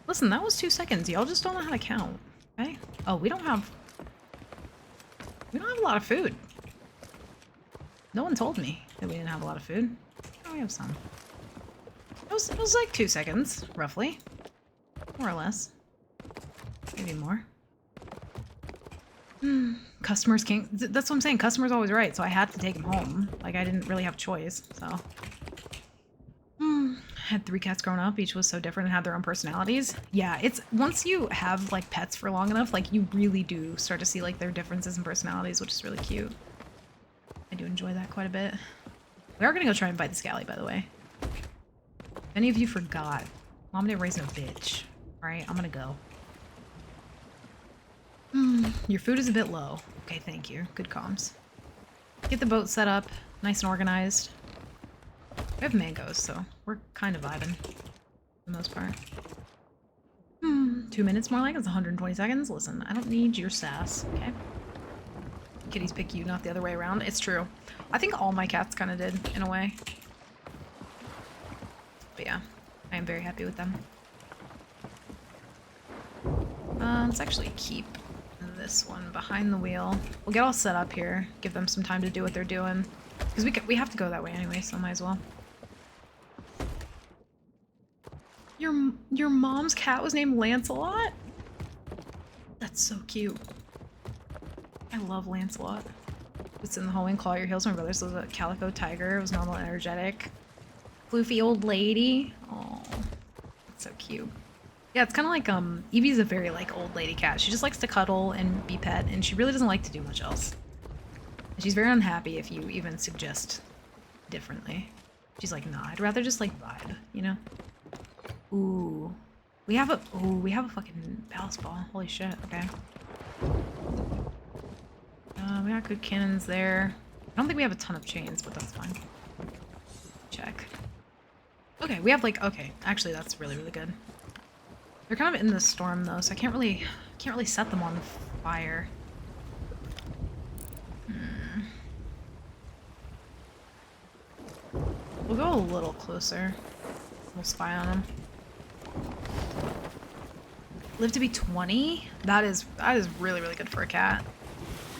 Listen, that was 2 seconds. Y'all just don't know how to count. Okay? Oh, we don't have a lot of food. No one told me that we didn't have a lot of food. Oh, we have some. It was like 2 seconds, roughly. More or less. Maybe more. Customers can't... That's what I'm saying. Customer's always right, so I had to take him home. Like, I didn't really have a choice, so... Had 3 cats growing up. Each was so different and had their own personalities. Yeah, it's... Once you have, like, pets for long enough, like, you really do start to see, like, their differences in personalities, which is really cute. I do enjoy that quite a bit. We are gonna go try and fight the Scally, by the way. If any of you forgot, Mom didn't raise no bitch. Alright, I'm gonna go. Your food is a bit low. Okay, thank you. Good comms. Get the boat set up, nice and organized. We have mangoes, so we're kind of vibing for the most part. 2 minutes more like it's 120 seconds. Listen, I don't need your sass, okay? Kitties pick you, not the other way around. It's true. I think all my cats kind of did, in a way. But yeah, I am very happy with them. Let's actually keep this one behind the wheel. We'll get all set up here. Give them some time to do what they're doing. Because we have to go that way anyway, so might as well. Your mom's cat was named Lancelot? That's so cute. I love Lancelot. It's in the hallway and claw your heels. My brother's was a calico tiger. It was normal and energetic. Floofy old lady. Oh, that's so cute. Yeah, it's kind of like Evie's a very like old lady cat. She just likes to cuddle and be pet, and she really doesn't like to do much else. And she's very unhappy if you even suggest differently. She's like, nah, I'd rather just like vibe, you know? Ooh. We have a fucking ballast ball. Holy shit, okay. We got good cannons there. I don't think we have a ton of chains, but that's fine. Check. Okay, we have like, okay, actually that's really, really good. They're kind of in the storm though, so I can't really set them on fire. We'll go a little closer. We'll spy on them. Live to be 20? That is really, really good for a cat.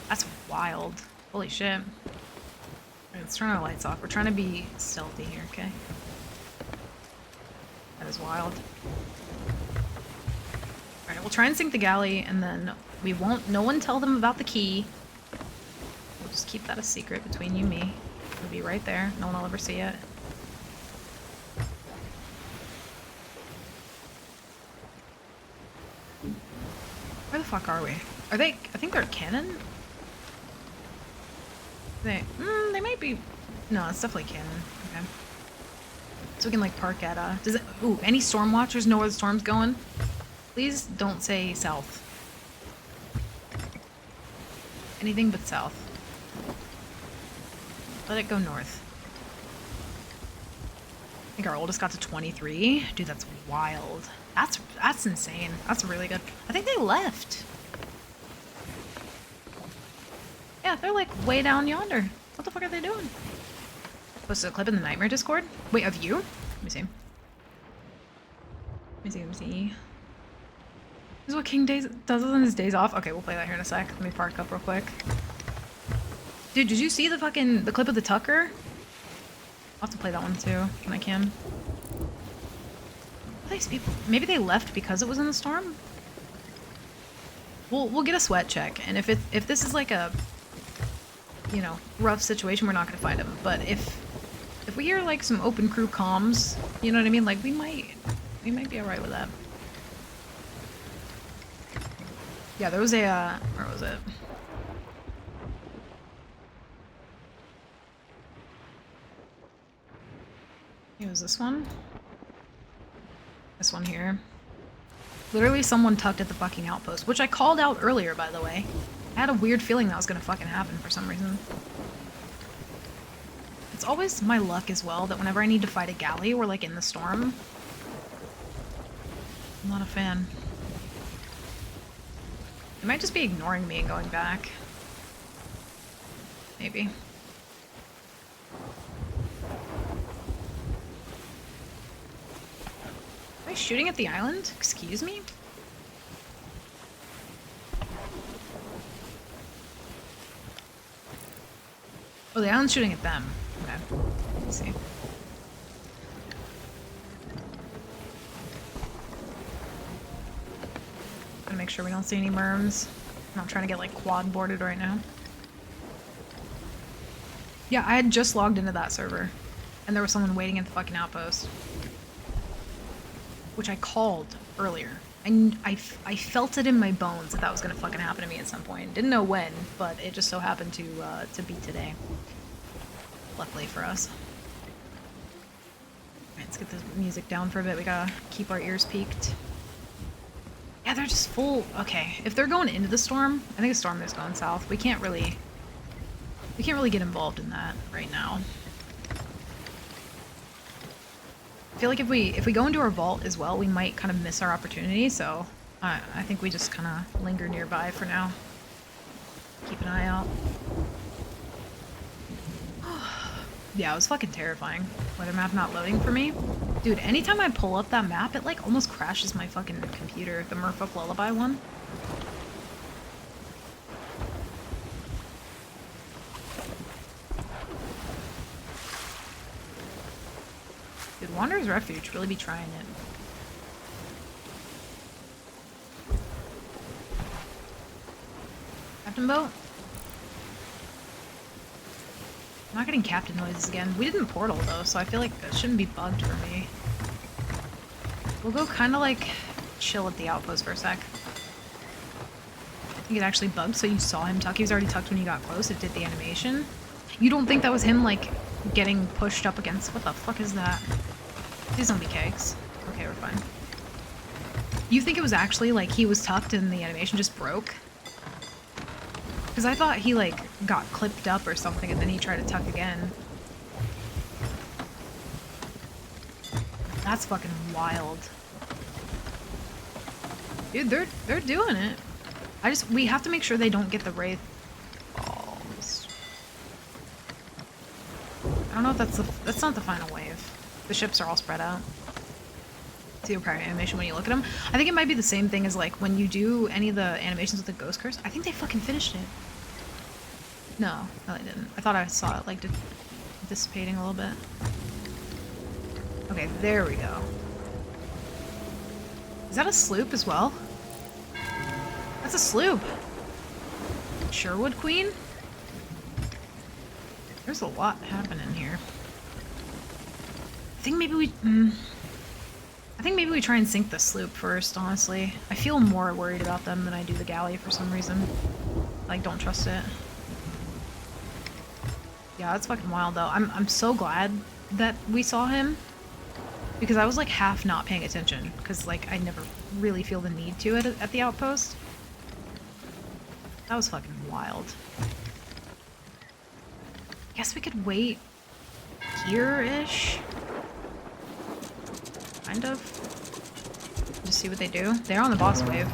That's wild. Holy shit. Alright, let's turn our lights off. We're trying to be stealthy here, okay? That is wild. Alright, we'll try and sink the galley, and then no one tell them about the key. We'll just keep that a secret between you and me. It'll be right there. No one will ever see it. Where the fuck are we? Are they? I think they're cannon? They might be. No, it's definitely cannon. Okay. So we can like park at does it ooh, any storm watchers know where the storm's going? Please don't say south. Anything but south. Let it go north. I think our oldest got to 23. Dude, that's wild. That's insane. That's really good. I think they left. Yeah, they're like way down yonder. What the fuck are they doing? Posted a clip in the Nightmare Discord? Wait, of you? Let me see. Let me see. This is what King does on his days off? Okay, we'll play that here in a sec. Let me park up real quick. Dude, did you see the clip of the Tucker? I'll have to play that one too, when I can. These people, maybe they left because it was in the storm? We'll get a sweat check, and if this is like a, you know, rough situation, we're not gonna fight them. But if we hear like some open crew comms, you know what I mean? Like we might be alright with that. Yeah, there was a where was it? It was this one. This one here. Literally someone tucked at the fucking outpost, which I called out earlier, by the way. I had a weird feeling that was gonna fucking happen for some reason. It's always my luck as well that whenever I need to fight a galley, we're like in the storm. I'm not a fan. They might just be ignoring me and going back. Maybe. Am I shooting at the island? Excuse me? Oh, the island's shooting at them. Okay. Let's see. Gotta make sure we don't see any merms. I'm not trying to get like quad boarded right now. Yeah, I had just logged into that server. And there was someone waiting at the fucking outpost. Which I called earlier. And I felt it in my bones that was gonna fucking happen to me at some point. Didn't know when, but it just so happened to be today. Luckily for us. Alright, let's get this music down for a bit. We gotta keep our ears peaked. Yeah, they're just full. Okay, if they're going into the storm, I think the storm is going south. We can't really get involved in that right now. I feel like if we go into our vault as well, we might kind of miss our opportunity, so I think we just kind of linger nearby for now. Keep an eye out. Yeah, it was fucking terrifying. Weather map not loading for me. Dude, anytime I pull up that map, it like almost crashes my fucking computer. The Merfolk Lullaby one. Dude, Wanderer's Refuge really be trying it. Captain boat? I'm not getting captain noises again. We didn't portal though, so I feel like that shouldn't be bugged for me. We'll go kind of like chill at the outpost for a sec. I think it actually bugged, so you saw him tuck. He was already tucked when you got close. It did the animation. You don't think that was him, like, getting pushed up against... What the fuck is that? These zombie kegs. Okay, we're fine. You think it was actually, like, he was tucked and the animation just broke? Because I thought he, like, got clipped up or something and then he tried to tuck again. That's fucking wild. Dude, they're doing it. We have to make sure they don't get the Wraith balls. I don't know if that's not the final wave. The ships are all spread out. See your prior animation when you look at them. I think it might be the same thing as like when you do any of the animations with the Ghost Curse. I think they fucking finished it. No, they didn't. I thought I saw it like dissipating a little bit. Okay, there we go. Is that a sloop as well? That's a sloop. Sherwood Queen? There's a lot happening here. I think maybe we try and sink the sloop first, honestly. I feel more worried about them than I do the galley for some reason. Like, don't trust it. Yeah, that's fucking wild though. I'm so glad that we saw him. Because I was like half not paying attention. Because like I never really feel the need to at the outpost. That was fucking wild. Guess we could wait here-ish. Kind of. Just see what they do. They're on the boss wave.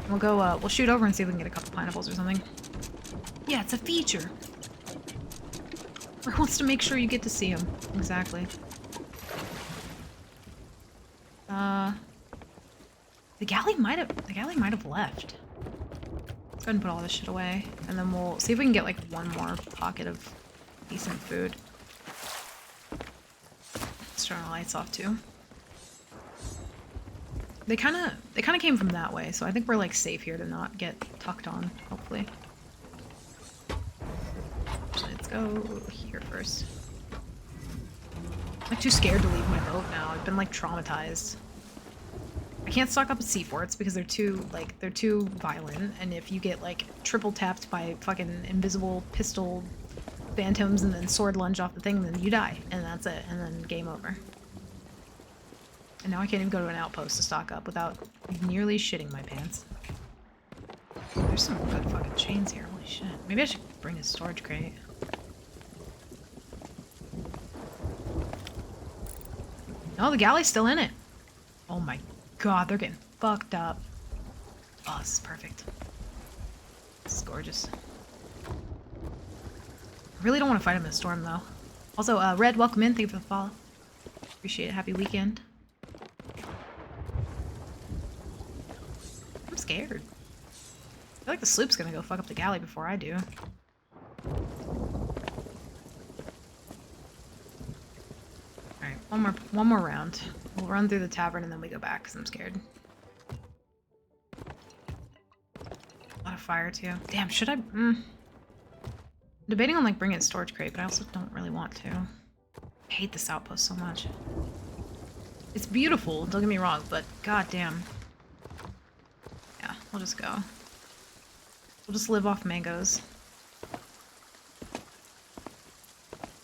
We'll go, we'll shoot over and see if we can get a couple pineapples or something. Yeah, it's a feature. Or wants to make sure you get to see him. Exactly. The galley might have left. Let's go ahead and put all this shit away. And then we'll see if we can get like one more pocket of decent food. Let's turn our lights off too. They kinda came from that way, so I think we're like safe here to not get tucked on, hopefully. Actually, let's go here first. I'm like too scared to leave my boat now. I've been like traumatized. I can't stock up at sea forts because they're too violent, and if you get like triple tapped by fucking invisible pistol phantoms and then sword lunge off the thing, then you die, and that's it, and then game over. And now I can't even go to an outpost to stock up without nearly shitting my pants. There's some good fucking chains here, holy shit. Maybe I should bring a storage crate. No, the galley's still in it. Oh my god, they're getting fucked up. Oh, this is perfect. This is gorgeous. I really don't want to fight him in a storm, though. Also, Red, welcome in. Thank you for the follow. Appreciate it. Happy weekend. I'm scared. I feel like the sloop's gonna go fuck up the galley before I do. Alright, one more round. We'll run through the tavern and then we go back because I'm scared. A lot of fire too. Damn, should I? Debating on like bringing a storage crate, but I also don't really want to. I hate this outpost so much. It's beautiful, don't get me wrong, but goddamn. Yeah, we'll just go. We'll just live off mangoes.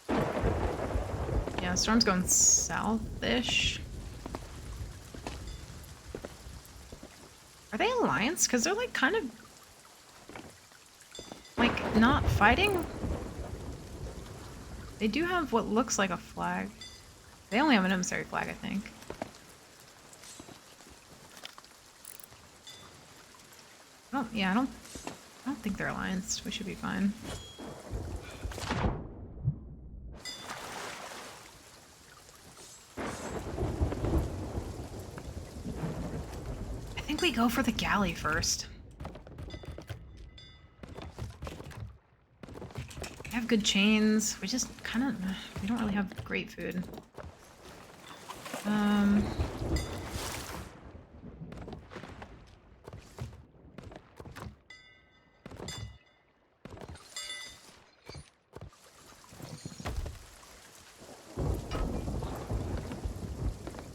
Yeah, the storm's going south-ish. Are they alliance? Because they're like kind of like not fighting. They do have what looks like a flag. They only have an emissary flag, I think. I don't think they're allianced. We should be fine. I think we go for the galley first. We have good chains. We just kind of... we don't really have great food.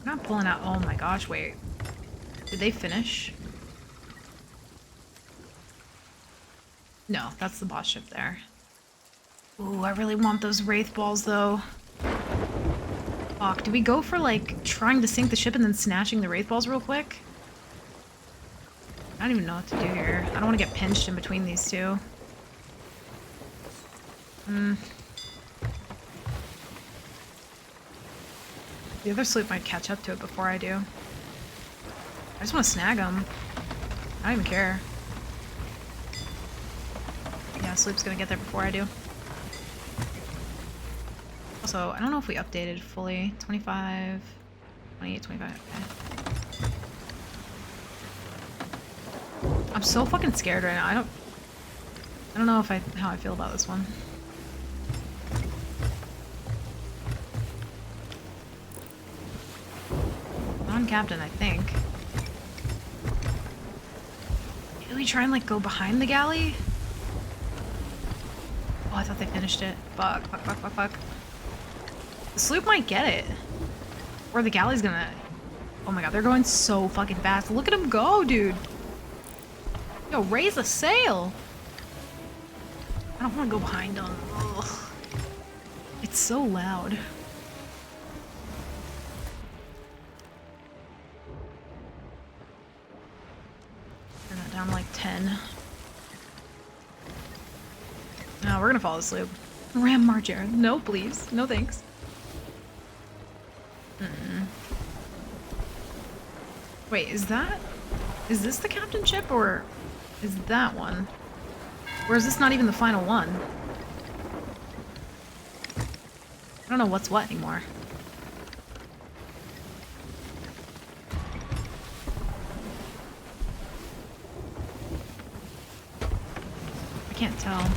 I'm not pulling out. Oh my gosh, wait. Did they finish? No, that's the boss ship there. Ooh, I really want those wraith balls though. Fuck, do we go for like trying to sink the ship and then snatching the wraith balls real quick? I don't even know what to do here. I don't want to get pinched in between these two. The other sloop might catch up to it before I do. I just want to snag them. I don't even care. Yeah, sloop's gonna get there before I do. Also, I don't know if we updated fully. 25, 28, 25. Okay. I'm so fucking scared right now. I don't know if how I feel about this one. Non-captain, I think. Did we try and like go behind the galley? Oh, I thought they finished it. Fuck, fuck, fuck, fuck, fuck. The sloop might get it. Or the galley's gonna... Oh my god, they're going so fucking fast. Look at them go, dude. Yo, raise a sail. I don't want to go behind them. Ugh. It's so loud. Turn that down to like 10. No, we're gonna follow the sloop. Ram Marger. No, please. No thanks. Wait, is this the captain ship, or is that one? Or is this not even the final one? I don't know what's what anymore. I can't tell.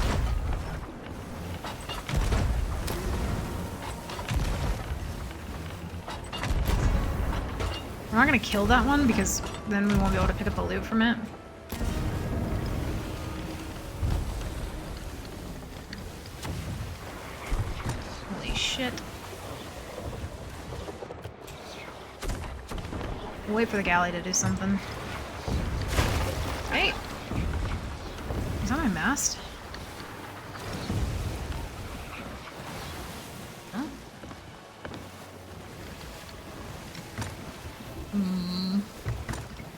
We're not gonna kill that one because then we won't be able to pick up the loot from it. Holy shit. We'll wait for the galley to do something. Hey! Is that my mast? Huh?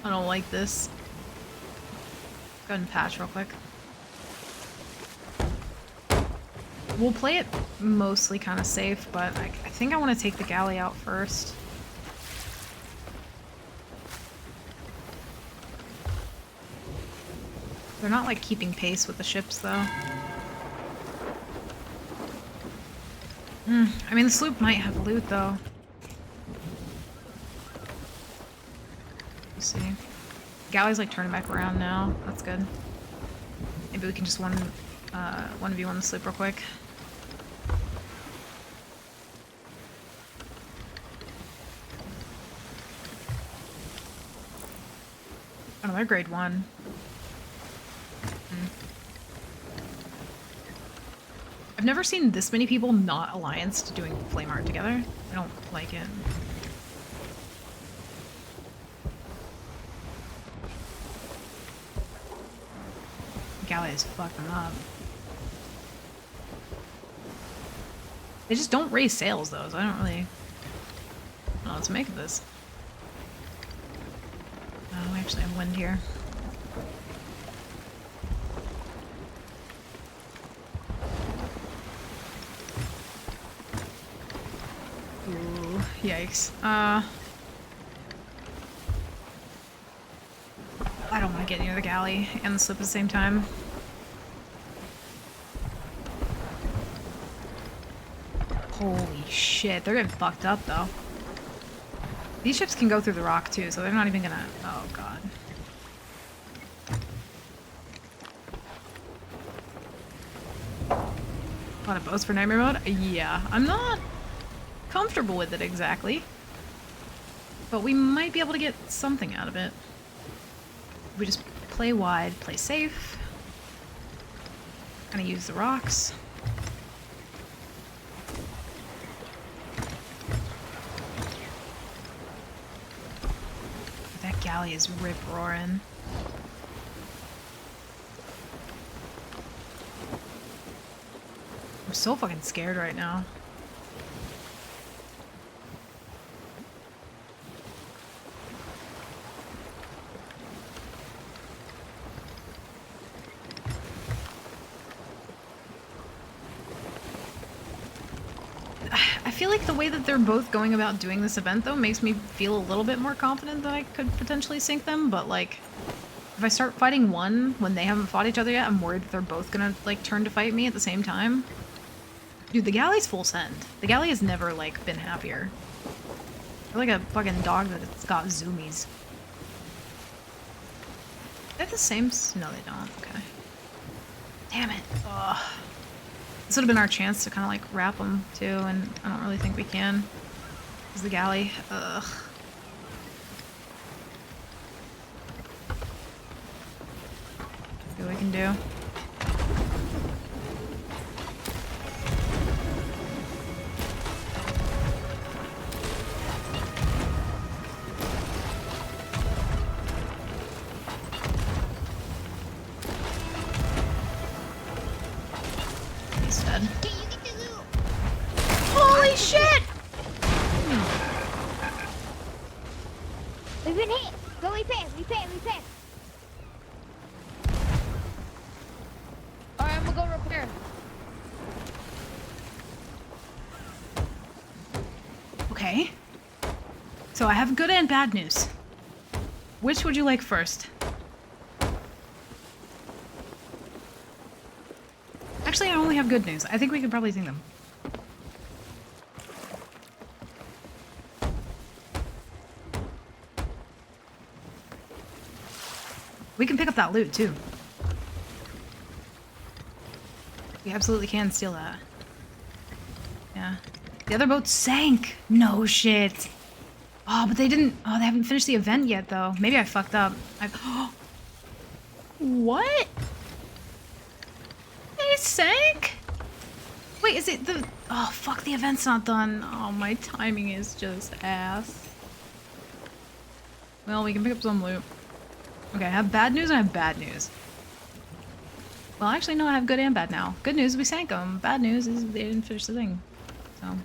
I don't like this. Go ahead and patch real quick. We'll play it mostly kind of safe, but I think I want to take the galley out first. They're not like keeping pace with the ships though. I mean, the sloop might have loot though. See. Galley's like turning back around now. That's good. Maybe we can just 1v1 the sloop real quick. Oh, they're grade 1. I've never seen this many people not allianced doing flame art together. I don't like it. Galley is fucking up. They just don't raise sails though, so I don't really know what to make of this. Oh, we actually have wind here. Ooh, yikes. I don't want to get near the galley and the sloop at the same time. Holy shit, they're getting fucked up though. These ships can go through the rock too, so they're not even gonna... Oh god. A lot of boats for nightmare mode? Yeah, I'm not comfortable with it exactly. But we might be able to get something out of it. We just play wide, play safe. Kind of use the rocks. galley is rip roaring. I'm so fucking scared right now. I feel like the way that they're both going about doing this event, though, makes me feel a little bit more confident that I could potentially sink them, but, like, if I start fighting one when they haven't fought each other yet, I'm worried that they're both gonna, like, turn to fight me at the same time. Dude, the galley's full send. The galley has never, like, been happier. They're like a fucking dog that's got zoomies. They have the same no, they don't. Okay. Damn it. Ugh. This would have been our chance to kind of like wrap them too, and I don't really think we can. Is the galley? Ugh. See what we can do. Holy shit! We've been hit! Go repair! Alright, I'm gonna go repair. Okay. So I have good and bad news. Which would you like first? Actually, I only have good news. I think we could probably sing them. We can pick up that loot, too. We absolutely can steal that. Yeah. The other boat sank! No shit! Oh, but they didn't... Oh, they haven't finished the event yet, though. Maybe I fucked up. What? They sank? Wait, is it the... Oh, fuck, the event's not done. Oh, my timing is just ass. Well, we can pick up some loot. Okay, I have bad news and I have bad news. Well, actually, no, I have good and bad now. Good news, we sank them. Bad news is they didn't finish the thing. So...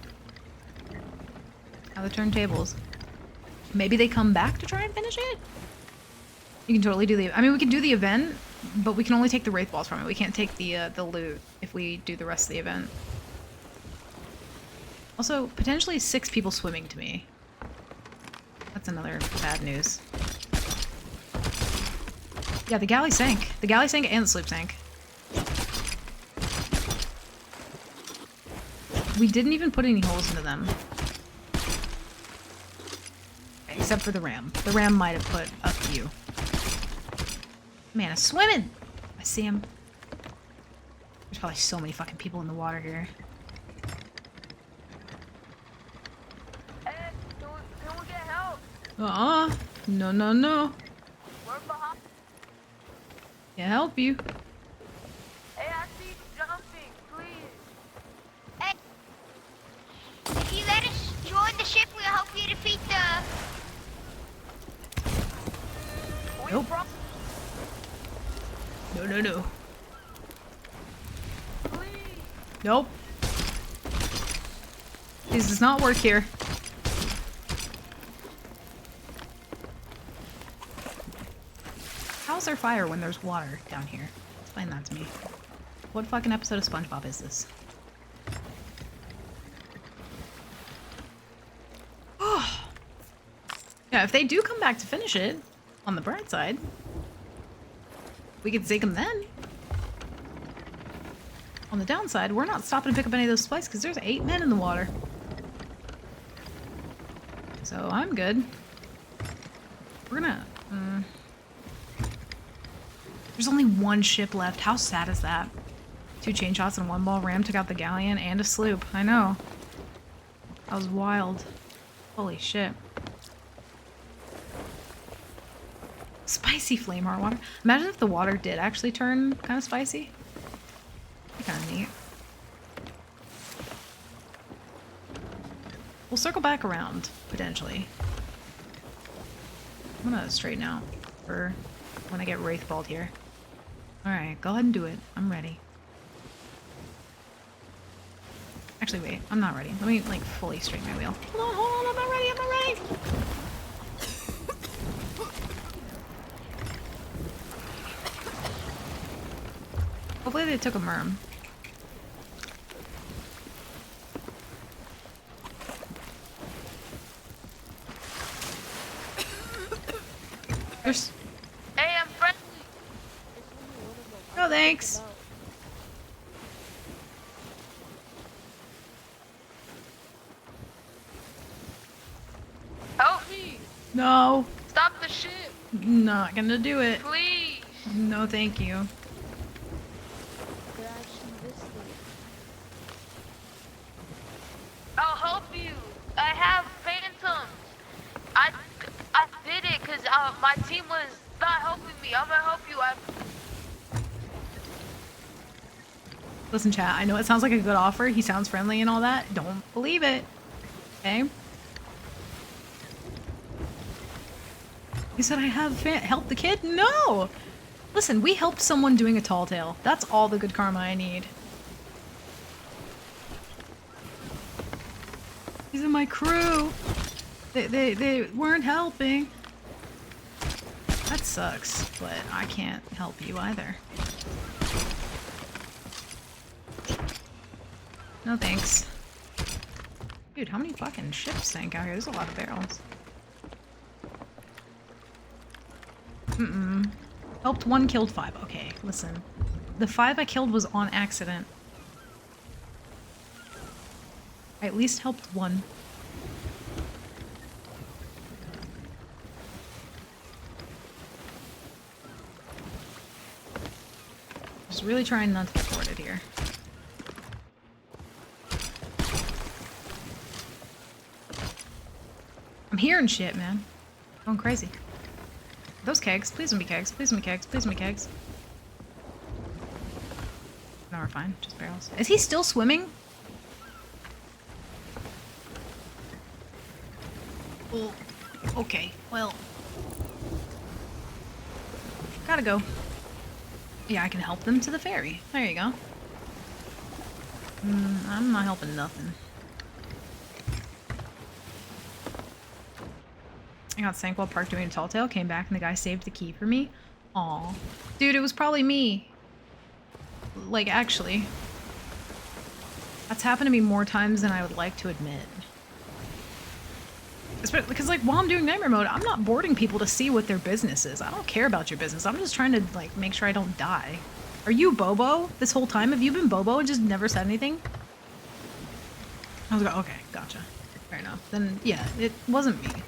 Now the turntables. Maybe they come back to try and finish it? You can totally do the... I mean, we can do the event, but we can only take the Wraith Balls from it. We can't take the loot if we do the rest of the event. Also, potentially 6 people swimming to me. That's another bad news. Yeah, the galley sank. The galley sank and the sloop sank. We didn't even put any holes into them. Except for the ram. The ram might have put a few. Man, I'm swimming! I see him. There's probably so many fucking people in the water here. Hey, can we get help? No, no, no. We're behind. Can't help you. Hey, I see you jumping, please. Hey, if you let us join the ship, we'll help you defeat the... Nope. No, no, no. Please. Nope. This does not work here. How's there fire when there's water down here? Explain that to me. What fucking episode of SpongeBob is this? Oh. Yeah, if they do come back to finish it, on the bright side, we could zig them then. On the downside, we're not stopping to pick up any of those supplies because there's 8 men in the water. So I'm good. We're gonna... There's only 1 ship left. How sad is that? 2 chain shots and 1 ball ram took out the galleon and a sloop. I know. That was wild. Holy shit. Spicy flame heart water. Imagine if the water did actually turn kind of spicy. That'd be kind of neat. We'll circle back around, potentially. I'm gonna straighten out for when I get wraithballed here. Alright, go ahead and do it. I'm ready. Actually, wait. I'm not ready. Let me, like, fully straighten my wheel. Hold on. I'm not ready. I'm not ready. Hopefully they took a merm. There's... Hey, I'm friendly. No thanks. Help me. No. Stop the ship, Not gonna do it. please. No thank you. I'll help you. I have phantoms. I did it because my team was not helping me. I'm gonna help you. Listen, chat, I know it sounds like a good offer. He sounds friendly and all that. Don't believe it. Okay? You said I have helped the kid? No! Listen, we helped someone doing a tall tale. That's all the good karma I need. These are my crew. They weren't helping. That sucks, but I can't help you either. No thanks. Dude, how many fucking ships sank out here? There's a lot of barrels. Helped 1, killed 5. Okay, listen. The 5 I killed was on accident. I at least helped 1. Just really trying not to get boarded here. I'm hearing shit, man. Going crazy. Those kegs. Please don't be kegs. Please don't be kegs. Please don't be kegs. No, we're fine. Just barrels. Is he still swimming? Oh, okay. Well. Gotta go. Yeah, I can help them to the ferry. There you go. I'm not helping nothing. I got sank while parked doing a tall tale, came back and the guy saved the key for me. Aw. Dude, it was probably me. Like, actually. That's happened to me more times than I would like to admit. Especially because, like, while I'm doing nightmare mode, I'm not boarding people to see what their business is. I don't care about your business. I'm just trying to, like, make sure I don't die. Are you Bobo this whole time? Have you been Bobo and just never said anything? I was like, okay, gotcha. Fair enough. Then, yeah, it wasn't me.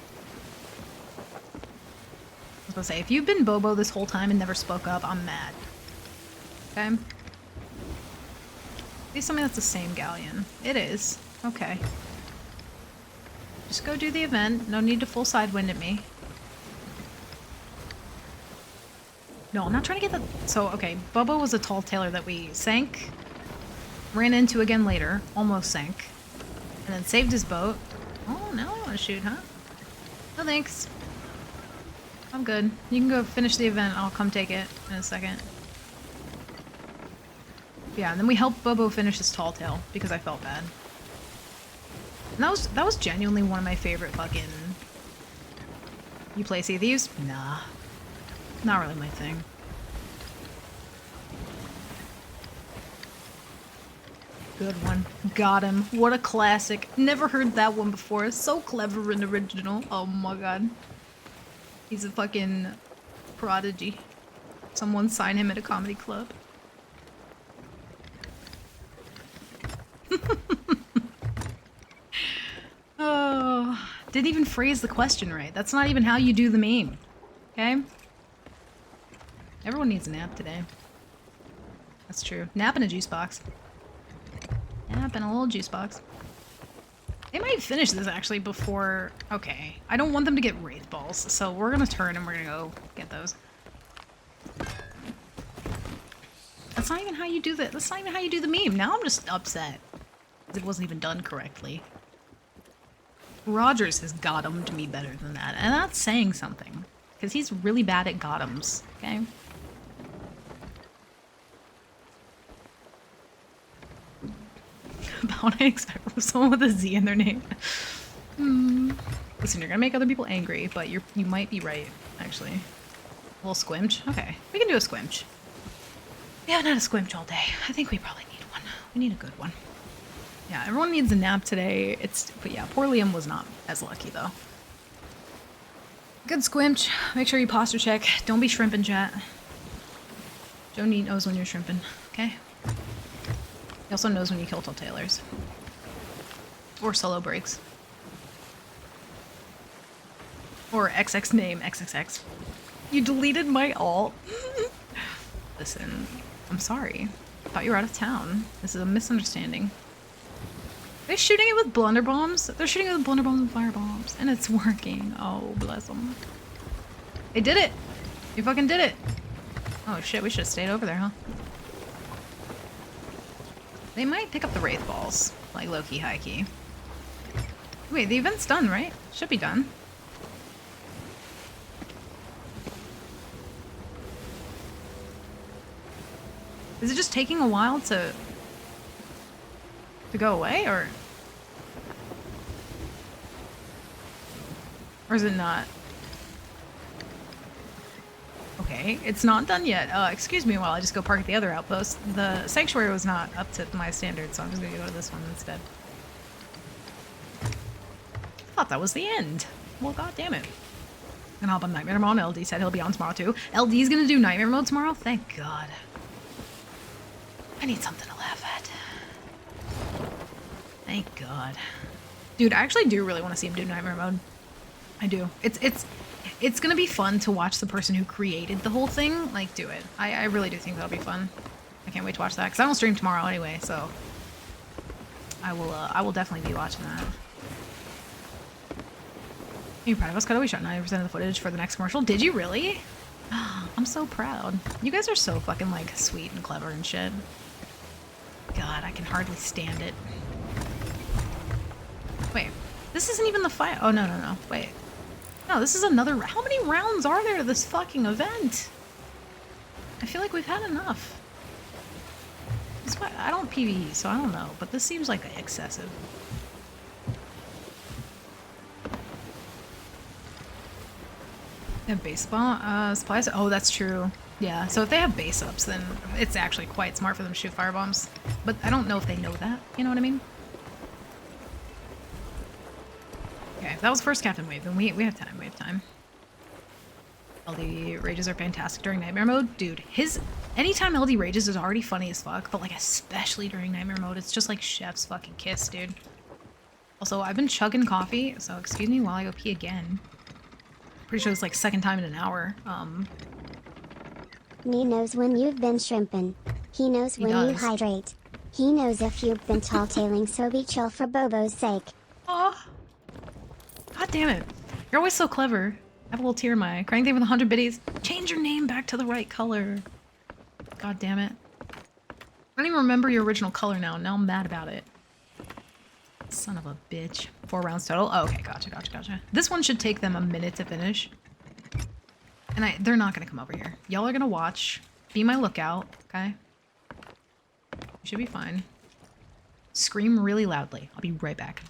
I was gonna say, if you've been Bobo this whole time and never spoke up, I'm mad. Okay? Please tell me that's the same galleon. It is. Okay. Just go do the event. No need to full sidewind at me. No, I'm not trying to get the... So, okay. Bobo was a tall tailer that we sank, ran into again later, almost sank, and then saved his boat. Oh, now I want to shoot, huh? No thanks. I'm good. You can go finish the event. I'll come take it in a second. Yeah, and then we helped Bobo finish his tall tale because I felt bad. And that was genuinely one of my favorite fucking... You play Sea of Thieves? Nah. Not really my thing. Good one. Got him. What a classic. Never heard that one before. So clever and original. Oh my god. He's a fucking prodigy. Someone sign him at a comedy club. Oh, didn't even phrase the question right. That's not even how you do the meme. Okay? Everyone needs a nap today. That's true. Nap in a juice box. Nap in a little juice box. They might finish this actually before... Okay. I don't want them to get wraith balls, so we're gonna turn and we're gonna go get those. That's not even how you do that. That's not even how you do the meme. Now I'm just upset. It wasn't even done correctly. Rogers has got-emmed me better than that, and that's saying something. because he's really bad at Gothams, okay? About what I expect from someone with a Z in their name. Listen, you're gonna make other people angry, but you might be right, actually. A little squinch? Okay, we can do a squinch. We haven't had a squinch all day. I think we probably need one. We need a good one. Yeah, everyone needs a nap today. But yeah, poor Liam was not as lucky though. Good squinch. Make sure you posture check. Don't be shrimping, chat. Joe Neat knows when you're shrimping, okay? He also knows when you kill tailors. Or solo breaks. Or XX name XXX. You deleted my alt. Listen, I'm sorry. Thought you were out of town. This is a misunderstanding. They're shooting it with blunderbombs? They're shooting it with blunderbombs and firebombs. And it's working. Oh, bless them. They did it! You fucking did it! Oh shit, we should have stayed over there, huh? They might pick up the Wraith Balls. Like low-key, high-key. Wait, the event's done, right? Should be done. Is it just taking a while to go away, or is it not? Okay, it's not done yet. Excuse me while I just go park at the other outpost. The sanctuary was not up to my standards, so I'm just gonna go to this one instead. I thought that was the end. Well, god damn it. And hop on Nightmare Mode. LD said he'll be on tomorrow too. LD's gonna do Nightmare Mode tomorrow? Thank god. I need something to laugh at. Thank god. Dude, I actually do really want to see him do Nightmare Mode. I do. It's gonna be fun to watch the person who created the whole thing, like, do it. I really do think that'll be fun. I can't wait to watch that, because I don't stream tomorrow anyway, so... I will definitely be watching that. Are you proud of us, Cuddle? We shot 90% of the footage for the next commercial. Did you really? I'm so proud. You guys are so fucking, like, sweet and clever and shit. God, I can hardly stand it. Wait, this isn't even the fight. Oh, no. Wait. No, this is another. How many rounds are there to this fucking event? I feel like we've had enough. I don't PvE, so I don't know, but this seems like excessive. They have base supplies? Oh, that's true. Yeah, so if they have base ups, then it's actually quite smart for them to shoot firebombs. But I don't know if they know that, you know what I mean? Okay, if that was first captain wave, then we have time, we have time. LD rages are fantastic during Nightmare Mode. Dude, anytime LD rages is already funny as fuck, but like especially during Nightmare Mode, it's just like chef's fucking kiss, dude. Also, I've been chugging coffee, so excuse me while I go pee again. Pretty sure it's like second time in an hour. Me knows when you've been shrimping. He knows when you hydrate. He knows if you've been tall-tailing, so be chill for Bobo's sake. Aw. God damn it. You're always so clever. I have a little tear in my eye. Crying thing with 100 biddies. Change your name back to the right color. God damn it. I don't even remember your original color now. Now I'm mad about it. Son of a bitch. 4 rounds total? Oh, okay, gotcha. This one should take them a minute to finish. And they're not gonna come over here. Y'all are gonna watch. Be my lookout, okay? You should be fine. Scream really loudly. I'll be right back.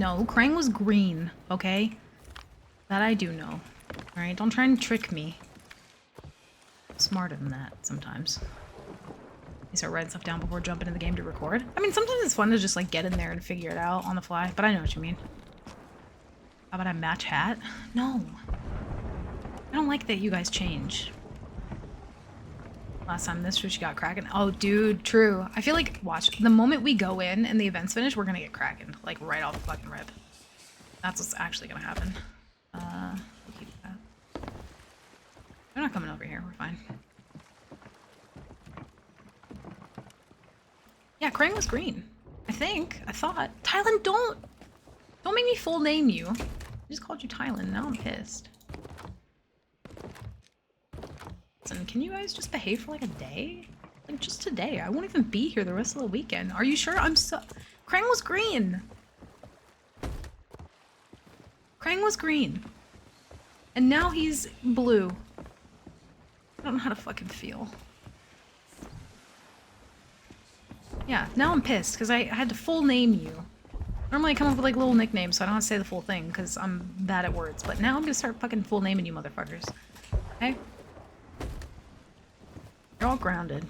No, Krang was green, okay? That I do know. Alright, don't try and trick me. I'm smarter than that sometimes. You start writing stuff down before jumping in the game to record. I mean, sometimes it's fun to just like get in there and figure it out on the fly, but I know what you mean. How about I match hat? No. I don't like that you guys change. Last time this fish got Kraken. Oh, dude, true. I feel like, watch, the moment we go in and the event's finished, we're gonna get Kraken. Like, right off the fucking rip. That's what's actually gonna happen. We'll keep that. They're not coming over here, we're fine. Yeah, Krang was green. I think. I thought. Tylen, don't make me full name you. I just called you Tylen, now I'm pissed. Listen, can you guys just behave for like a day? Like just today. I won't even be here the rest of the weekend. Are you sure? Krang was green. Krang was green. And now he's blue. I don't know how to fucking feel. Yeah, now I'm pissed because I had to full name you. Normally I come up with like little nicknames so I don't have to say the full thing because I'm bad at words. But now I'm gonna start fucking full naming you motherfuckers. Okay? You're all grounded.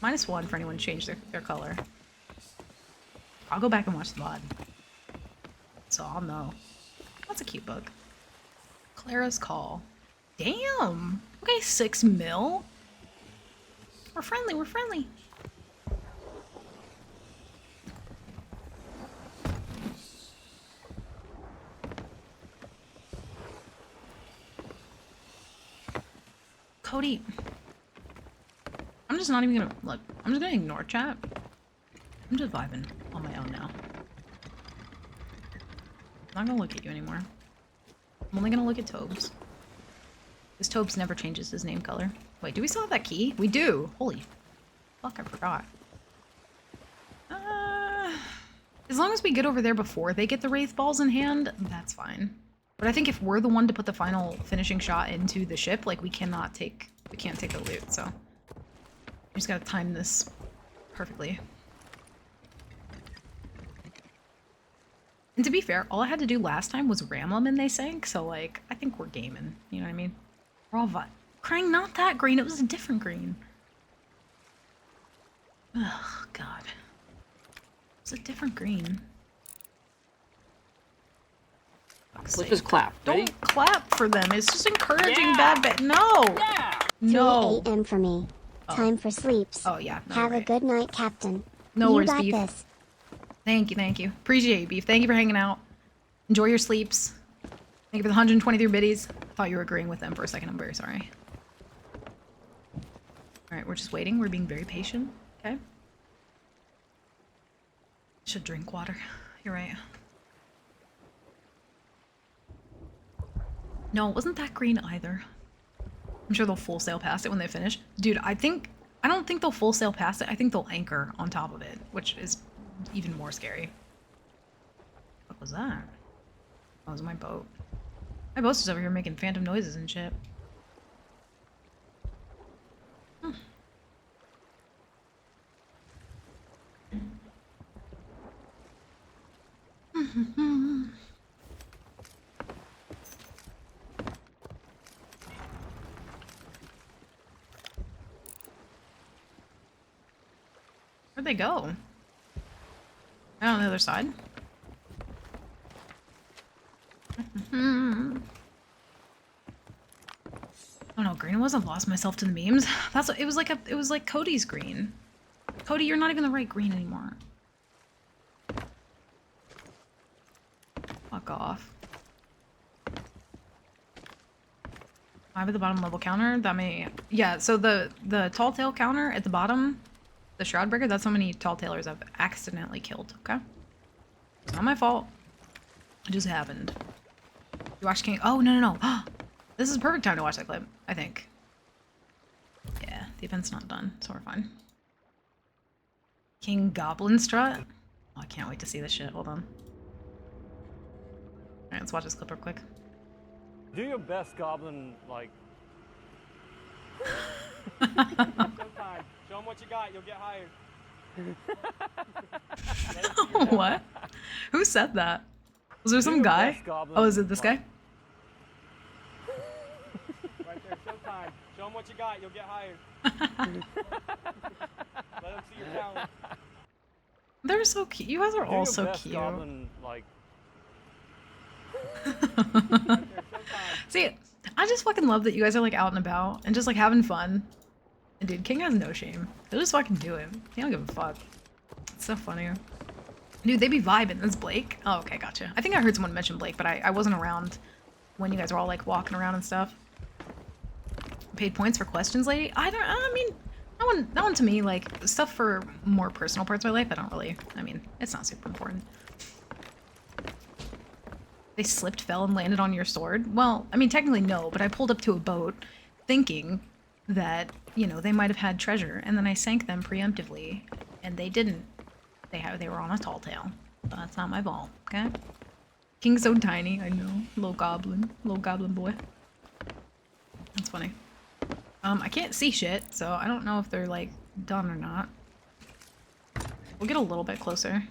-1 for anyone to change their color. I'll go back and watch the VOD. So I'll know. That's a cute book. Clara's Call. Damn! Okay, 6 mil? We're friendly, we're friendly. Cody. I'm just not even gonna look. I'm just gonna ignore chat. I'm just vibing on my own now. I'm not gonna look at you anymore. I'm only gonna look at Tobes. Because Tobes never changes his name color. Wait, do we still have that key? We do! Holy fuck, I forgot. As long as we get over there before they get the Wraith Balls in hand, that's fine. But I think if we're the one to put the final finishing shot into the ship, like we can't take the loot, so. We just gotta time this perfectly. And to be fair, all I had to do last time was ram them and they sank, so like, I think we're gaming, you know what I mean? We're all Krang, not that green, it was a different green. Oh, God. It's a different green. Let's just clap. Ready? Don't clap for them. It's just encouraging bad. No. Yeah. No. 3 a.m. for me. Time for sleeps. Oh yeah. No, Have right. a good night, Captain. No you worries, got Beef. this. Thank you. Appreciate you, Beef. Thank you for hanging out. Enjoy your sleeps. Thank you for the 123 biddies. Thought you were agreeing with them for a second. I'm very sorry. All right, we're just waiting. We're being very patient. Okay. Should drink water. You're right. No, it wasn't that green either. I'm sure they'll full sail past it when they finish. Dude, I don't think they'll full sail past it. I think they'll anchor on top of it, which is even more scary. What was that? Oh, it was my boat. My boat's just over here making phantom noises and shit. Where'd they go? On the other side? Oh no, green wasn't. Lost myself to the memes. That's what, it was like Cody's green. Cody, you're not even the right green anymore. Fuck off. 5 at the bottom level counter. That may, yeah. So the tall tale counter at the bottom, the shroud breaker. That's how many tall tailors I've accidentally killed. Okay, it's not my fault. It just happened. You watch King? Oh no. This is a perfect time to watch that clip. I think. Yeah, the event's not done, so we're fine. King Goblin Strut. Oh, I can't wait to see this shit. Hold on. Alright, let's watch this clip real quick. Do your best goblin, like... Sometime. Show them what you got, you'll get hired. What? Who said that? Was there some guy? Best goblin, Oh, is it this guy? Right there, showtime. Show them what you got, you'll get hired. Let them see your talent. They're so cute. You guys are all so best cute. Goblin, like... See, I just fucking love that you guys are like out and about and just like having fun. And dude, King has no shame. He'll just fucking do it. He don't give a fuck. It's so funny. Dude, they be vibing. That's Blake. Oh, okay, gotcha. I think I heard someone mention Blake, but I wasn't around when you guys were all like walking around and stuff. Paid points for questions, lady? I mean, that one to me, like, stuff for more personal parts of my life, I don't really, I mean, it's not super important. They slipped, fell, and landed on your sword? Well, I mean, technically no, but I pulled up to a boat thinking that, you know, they might have had treasure, and then I sank them preemptively, and they didn't. They were on a tall tale. But that's not my fault, okay? King's so tiny, I know. Little goblin boy. That's funny. I can't see shit, so I don't know if they're, like, done or not. We'll get a little bit closer.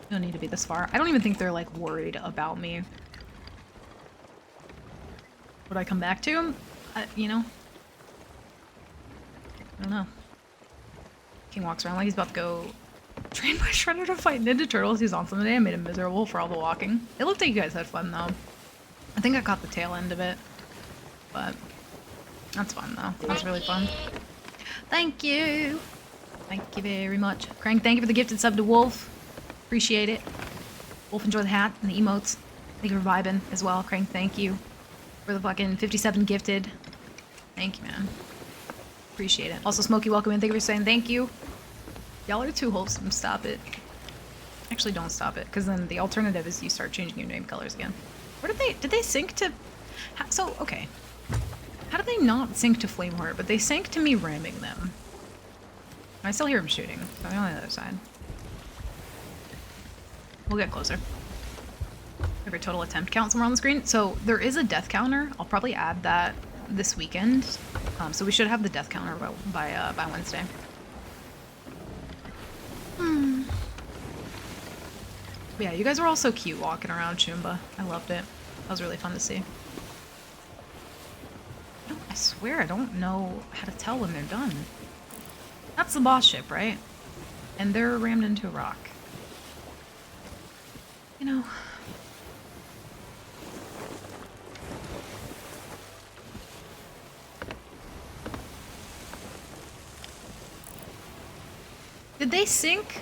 Don't need to be this far. I don't even think they're, like, worried about me. Would I come back to him? You know? I don't know. King walks around like he's about to go train my Shredder to fight Ninja Turtles. He's on something today. I made him miserable for all the walking. It looked like you guys had fun, though. I think I caught the tail end of it. But that's fun, though. That was really fun. Thank you! Thank you very much. Crank, thank you for the gifted sub to Wolf. Appreciate it. Wolf, enjoy the hat and the emotes. Thank you for vibing as well. Crank, thank you for the fucking 57 gifted. Thank you, man. Appreciate it. Also, Smokey, welcome in. Thank you for saying thank you. Y'all are too wholesome. Stop it. Actually, don't stop it, because then the alternative is you start changing your name colors again. Where did they sync to... So, okay. How did they not sync to Flameheart, but they sync to me ramming them? I still hear him shooting, so I'm on the other side. We'll get closer. Every total attempt count somewhere on the screen. So there is a death counter. I'll probably add that this weekend. So we should have the death counter by Wednesday. But yeah, you guys were all so cute walking around Choomba. I loved it. That was really fun to see. I swear I don't know how to tell when they're done. That's the boss ship, right? And they're rammed into a rock. You know... Did they sink?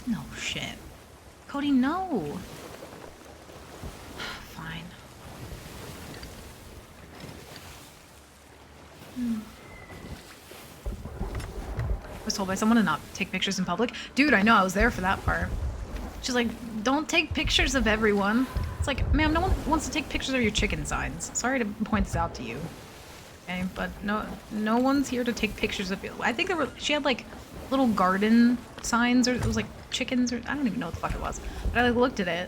No shit. Cody, no. Fine. I was told by someone to not take pictures in public. Dude, I know, I was there for that part. She's like, don't take pictures of everyone. It's like, ma'am, no one wants to take pictures of your chicken signs. Sorry to point this out to you. Okay, but no one's here to take pictures of you. I think she had like little garden signs, or it was like chickens, or I don't even know what the fuck it was. But I like looked at it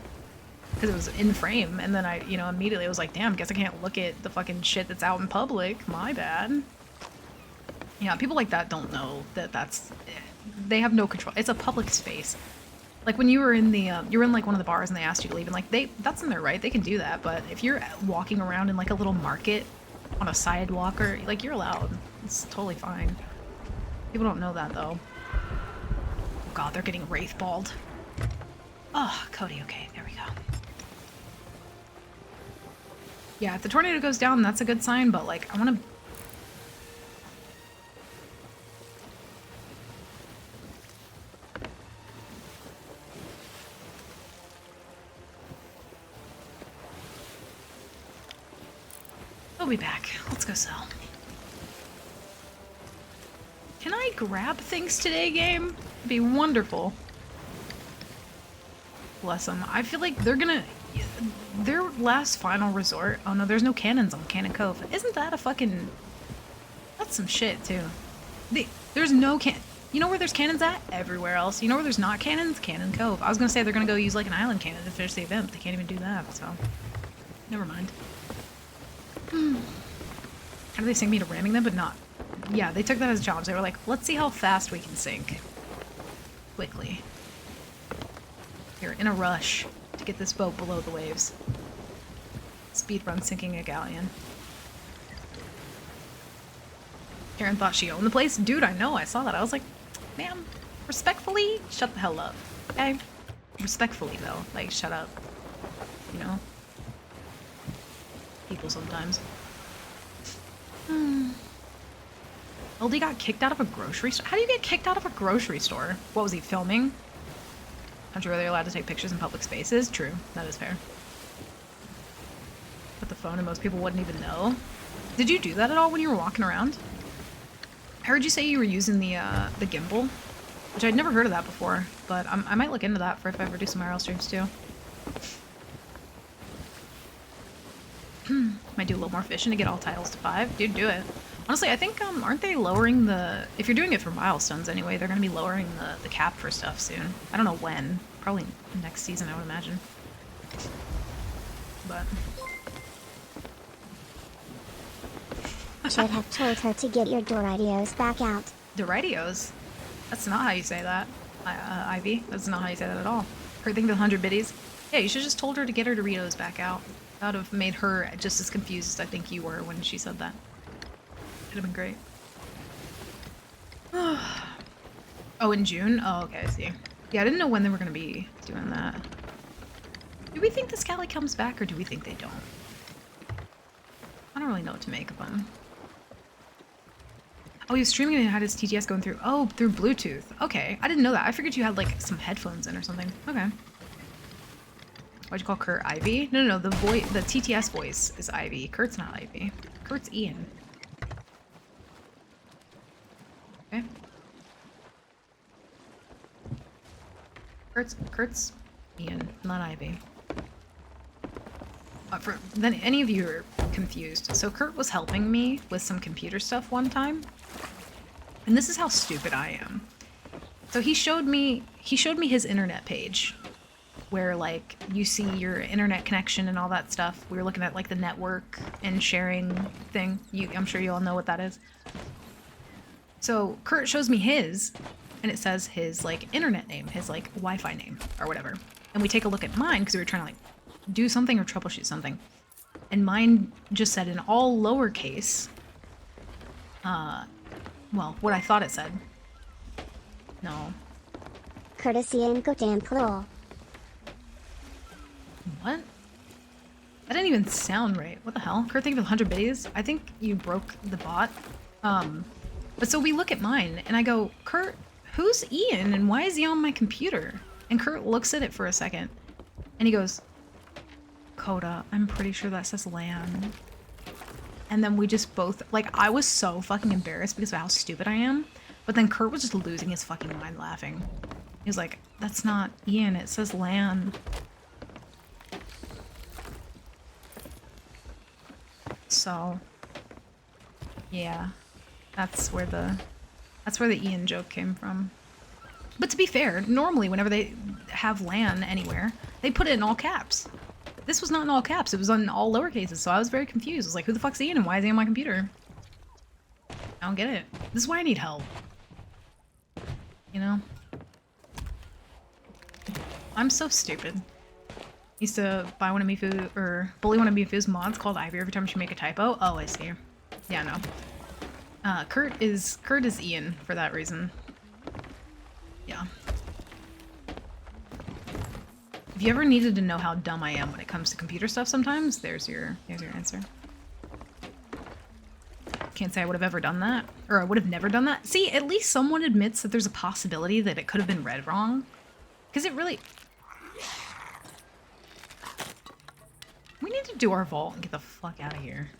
because it was in frame, and then I, you know, immediately was like, damn, guess I can't look at the fucking shit that's out in public. My bad. Yeah, people like that don't know that they have no control. It's a public space. Like when you were in the, you were in like one of the bars and they asked you to leave, and like that's in their right, they can do that. But if you're walking around in like a little market on a sidewalk, or like, you're allowed. It's totally fine. People don't know that though. Oh god, they're getting wraithballed. Oh, Cody, okay, there we go. Yeah, if the tornado goes down, that's a good sign, but like, I want to... We'll be back. Let's go sell. Can I grab things today, game? It'd be wonderful. Bless them. I feel like they're gonna... Their last final resort... Oh no, there's no cannons on Cannon Cove. Isn't that a fucking... That's some shit, too. There's no You know where there's cannons at? Everywhere else. You know where there's not cannons? Cannon Cove. I was gonna say they're gonna go use like an island cannon to finish the event, but they can't even do that, so... Never mind. How do they sink me to ramming them, but not... Yeah, they took that as a challenge. They were like, let's see how fast we can sink. Quickly. We're in a rush to get this boat below the waves. Speedrun sinking a galleon. Karen thought she owned the place. Dude, I know, I saw that. I was like, ma'am, respectfully, shut the hell up. Okay? Respectfully, though. Like, shut up. You know? People sometimes. LD got kicked out of a grocery store? How do you get kicked out of a grocery store? What was he filming? Country where they're allowed to take pictures in public spaces? True. That is fair. Put the phone and most people wouldn't even know. Did you do that at all when you were walking around? I heard you say you were using the gimbal, which I'd never heard of that before, but I might look into that for if I ever do some IRL streams too. Might do a little more fishing to get all titles to 5. Dude, do it. Honestly, I think, aren't they lowering the... If you're doing it for milestones anyway, they're going to be lowering the cap for stuff soon. I don't know when. Probably next season, I would imagine. But... Should have told her to get your Doritos back out. Doritos? That's not how you say that, Ivy. That's not how you say that at all. Her thing with 100 biddies. Yeah, you should just told her to get her Doritos back out. That would have made her just as confused as I think you were when she said that. Could have been great. Oh, in June? Oh, okay, I see. Yeah, I didn't know when they were going to be doing that. Do we think the Scally comes back, or do we think they don't? I don't really know what to make of them. Oh, he was streaming and had his TTS going through... Oh, through Bluetooth. Okay, I didn't know that. I figured you had, like, some headphones in or something. Okay. Why'd you call Kurt Ivy? No, the TTS voice is Ivy. Kurt's not Ivy. Kurt's Ian. Okay. Kurt's Ian, not Ivy. Then any of you are confused. So Kurt was helping me with some computer stuff one time. And this is how stupid I am. So he showed me his internet page where like you see your internet connection and all that stuff. We were looking at like the network and sharing thing. I'm sure you all know what that is. So Kurt shows me his, and it says his like internet name, his like Wi-Fi name or whatever. And we take a look at mine because we were trying to like do something or troubleshoot something. And mine just said in all lowercase, well, what I thought it said. No. Courtesy and goddamn plural. What? That didn't even sound right. What the hell? Kurt, thank you for the 100 biddies. I think you broke the bot. But so we look at mine, and I go, Kurt, who's Ian, and why is he on my computer? And Kurt looks at it for a second, and he goes, Coda, I'm pretty sure that says LAN. And then we just both, like, I was so fucking embarrassed because of how stupid I am. But then Kurt was just losing his fucking mind laughing. He was like, that's not Ian, it says LAN. So, yeah, that's where the Ian joke came from. But to be fair, normally whenever they have LAN anywhere, they put it in all caps. This was not in all caps, it was on all lowercases, so I was very confused. I was like, who the fuck's Ian and why is he on my computer? I don't get it. This is why I need help. You know? I'm so stupid. Used to buy one of Mifu, or bully one of Mifu's mods called Ivy every time she make a typo. Oh, I see. Yeah, no. Kurt is Ian for that reason. Yeah. If you ever needed to know how dumb I am when it comes to computer stuff sometimes, there's your answer. Can't say I would have ever done that, or I would have never done that. See, at least someone admits that there's a possibility that it could have been read wrong. Because it really... We need to do our vault and get the fuck out of here.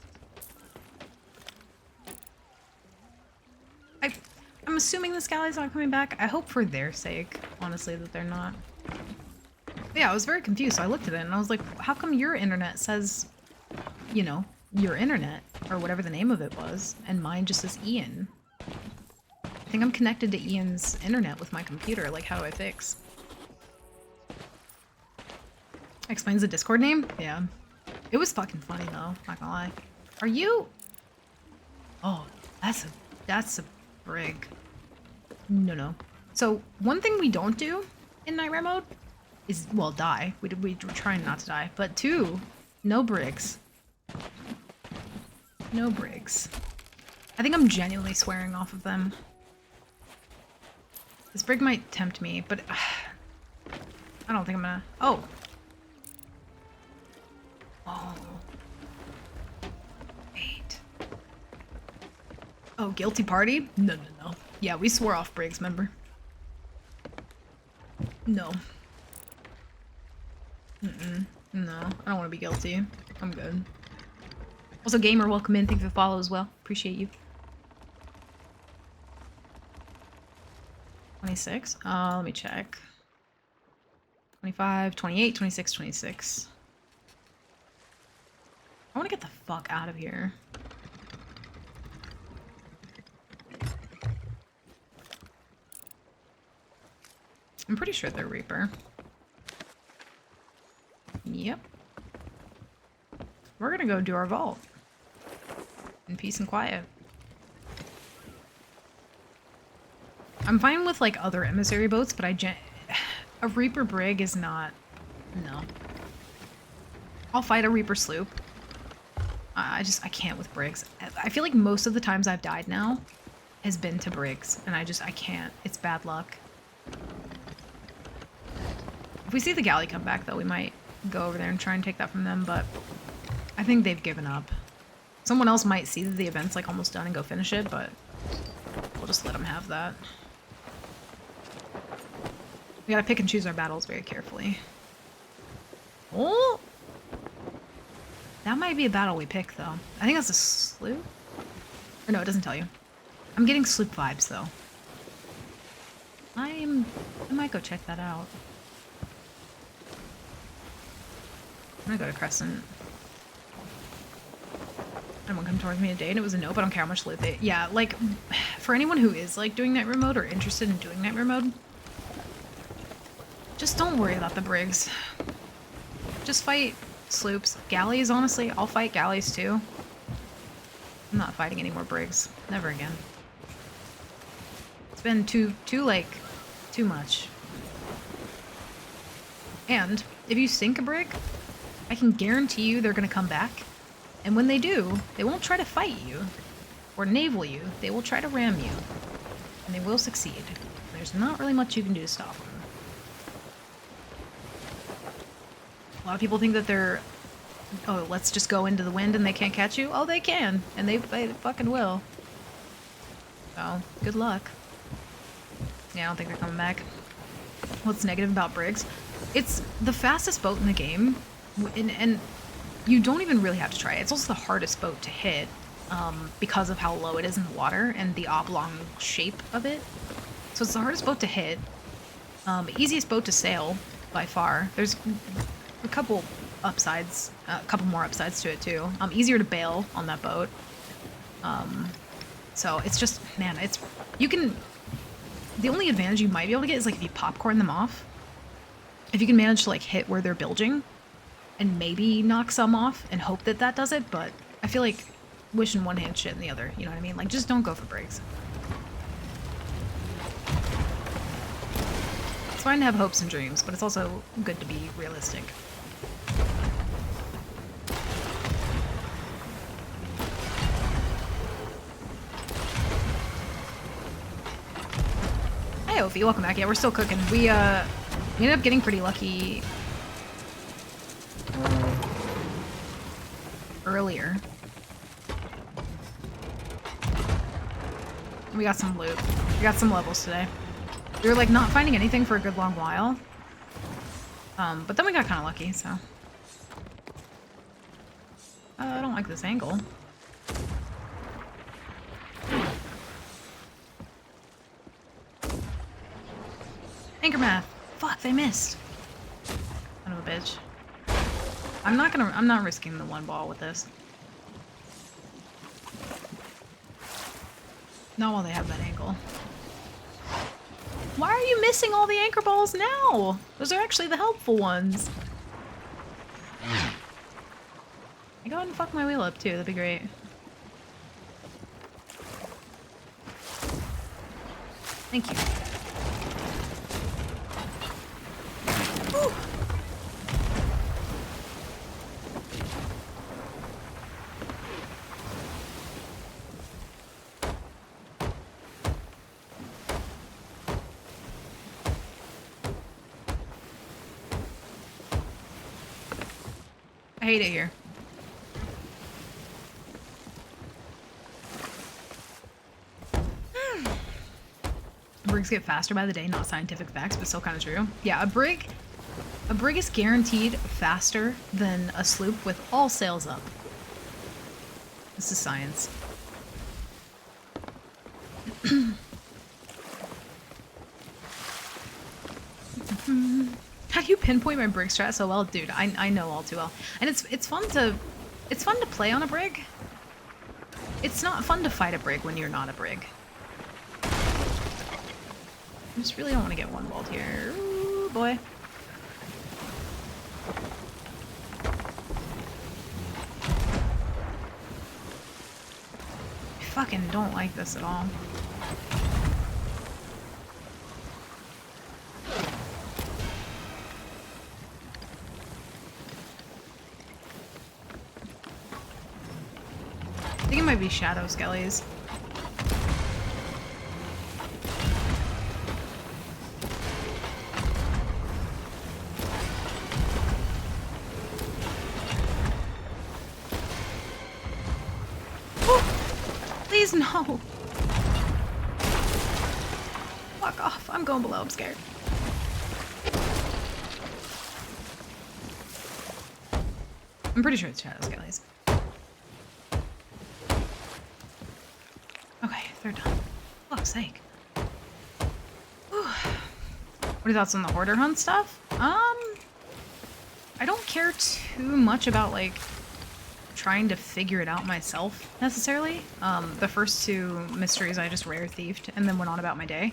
I'm assuming this galley's not coming back. I hope for their sake, honestly, that they're not. But yeah, I was very confused, so I looked at it and I was like, how come your internet says, you know, your internet, or whatever the name of it was, and mine just says Ian? I think I'm connected to Ian's internet with my computer. Like, how do I fix? Explains the Discord name? Yeah. It was fucking funny though, not gonna lie. Are you... Oh, that's a brig. No. So, one thing we don't do in Nightmare mode is, well, die. We're trying not to die. But 2, no brigs. No brigs. I think I'm genuinely swearing off of them. This brig might tempt me, but I don't think I'm gonna... Oh! Oh. 8. Oh, guilty party? No, no, no. Yeah, we swore off brigs, remember? No. No, I don't want to be guilty. I'm good. Also, Gamer, welcome in. Thank you for the follow as well. Appreciate you. 26? Let me check. 25, 28, 26, 26. I want to get the fuck out of here. I'm pretty sure they're Reaper. Yep. We're gonna go do our vault. In peace and quiet. I'm fine with like other emissary boats, but a Reaper brig is not... No. I'll fight a Reaper sloop. I can't with brigs. I feel like most of the times I've died now has been to brigs, and I can't. It's bad luck. If we see the galley come back, though, we might go over there and try and take that from them, but I think they've given up. Someone else might see that the event's like almost done and go finish it, but we'll just let them have that. We gotta pick and choose our battles very carefully. Oh! That might be a battle we pick, though. I think that's a sloop? Or no, it doesn't tell you. I'm getting sloop vibes, though. I might go check that out. I'm gonna go to Crescent. Anyone come towards me today and it was a no, but I don't care how much loot they... Yeah, like, for anyone who is, like, doing Nightmare mode or interested in doing Nightmare mode, just don't worry about the brigs. Just fight sloops. Galleys, honestly, I'll fight galleys, too. I'm not fighting any more brigs. Never again. It's been too much. And, if you sink a brig, I can guarantee you they're gonna come back. And when they do, they won't try to fight you or naval you. They will try to ram you. And they will succeed. There's not really much you can do to stop them. A lot of people think that they're... Oh, let's just go into the wind and they can't catch you? Oh, they can. And they fucking will. So, good luck. Yeah, I don't think they're coming back. What's negative about brigs? It's the fastest boat in the game. And you don't even really have to try it. It's also the hardest boat to hit because of how low it is in the water and the oblong shape of it. So it's the hardest boat to hit. Easiest boat to sail by far. There's a couple upsides, a couple more upsides to it too. Easier to bail on that boat. So it's just, man, you can, the only advantage you might be able to get is like if you popcorn them off. If you can manage to like hit where they're bilging and maybe knock some off and hope that that does it, but I feel like wishing one hand shit in the other, you know what I mean? Like, just don't go for brigs. It's fine to have hopes and dreams, but it's also good to be realistic. Hey, Ophi, welcome back. Yeah, we're still cooking. We ended up getting pretty lucky earlier. We got some loot. We got some levels today. We were like not finding anything for a good long while. But then we got kind of lucky, so. I don't like this angle. Anchor math. Fuck, they missed. Son of a bitch. I'm not risking the one ball with this. Not while they have that angle. Why are you missing all the anchor balls now? Those are actually the helpful ones. I go ahead and fuck my wheel up too, that'd be great. Thank you. Woo! I hate it here. Brigs get faster by the day, not scientific facts, but still kind of true. Yeah, a brig is guaranteed faster than a sloop with all sails up. This is science. How do you pinpoint my brig strat so well? Dude, I know all too well. And it's fun to play on a brig. It's not fun to fight a brig when you're not a brig. I just really don't want to get one walled here. Ooh, boy. I fucking don't like this at all. I think it might be shadow skellies. Please no. Fuck off. I'm going below. I'm scared. I'm pretty sure it's shadow skellies. Okay, they're done. Fuck's sake. Whew. What are your thoughts on the hoarder hunt stuff? I don't care too much about like trying to figure it out myself necessarily. The first two mysteries I just rare thiefed and then went on about my day.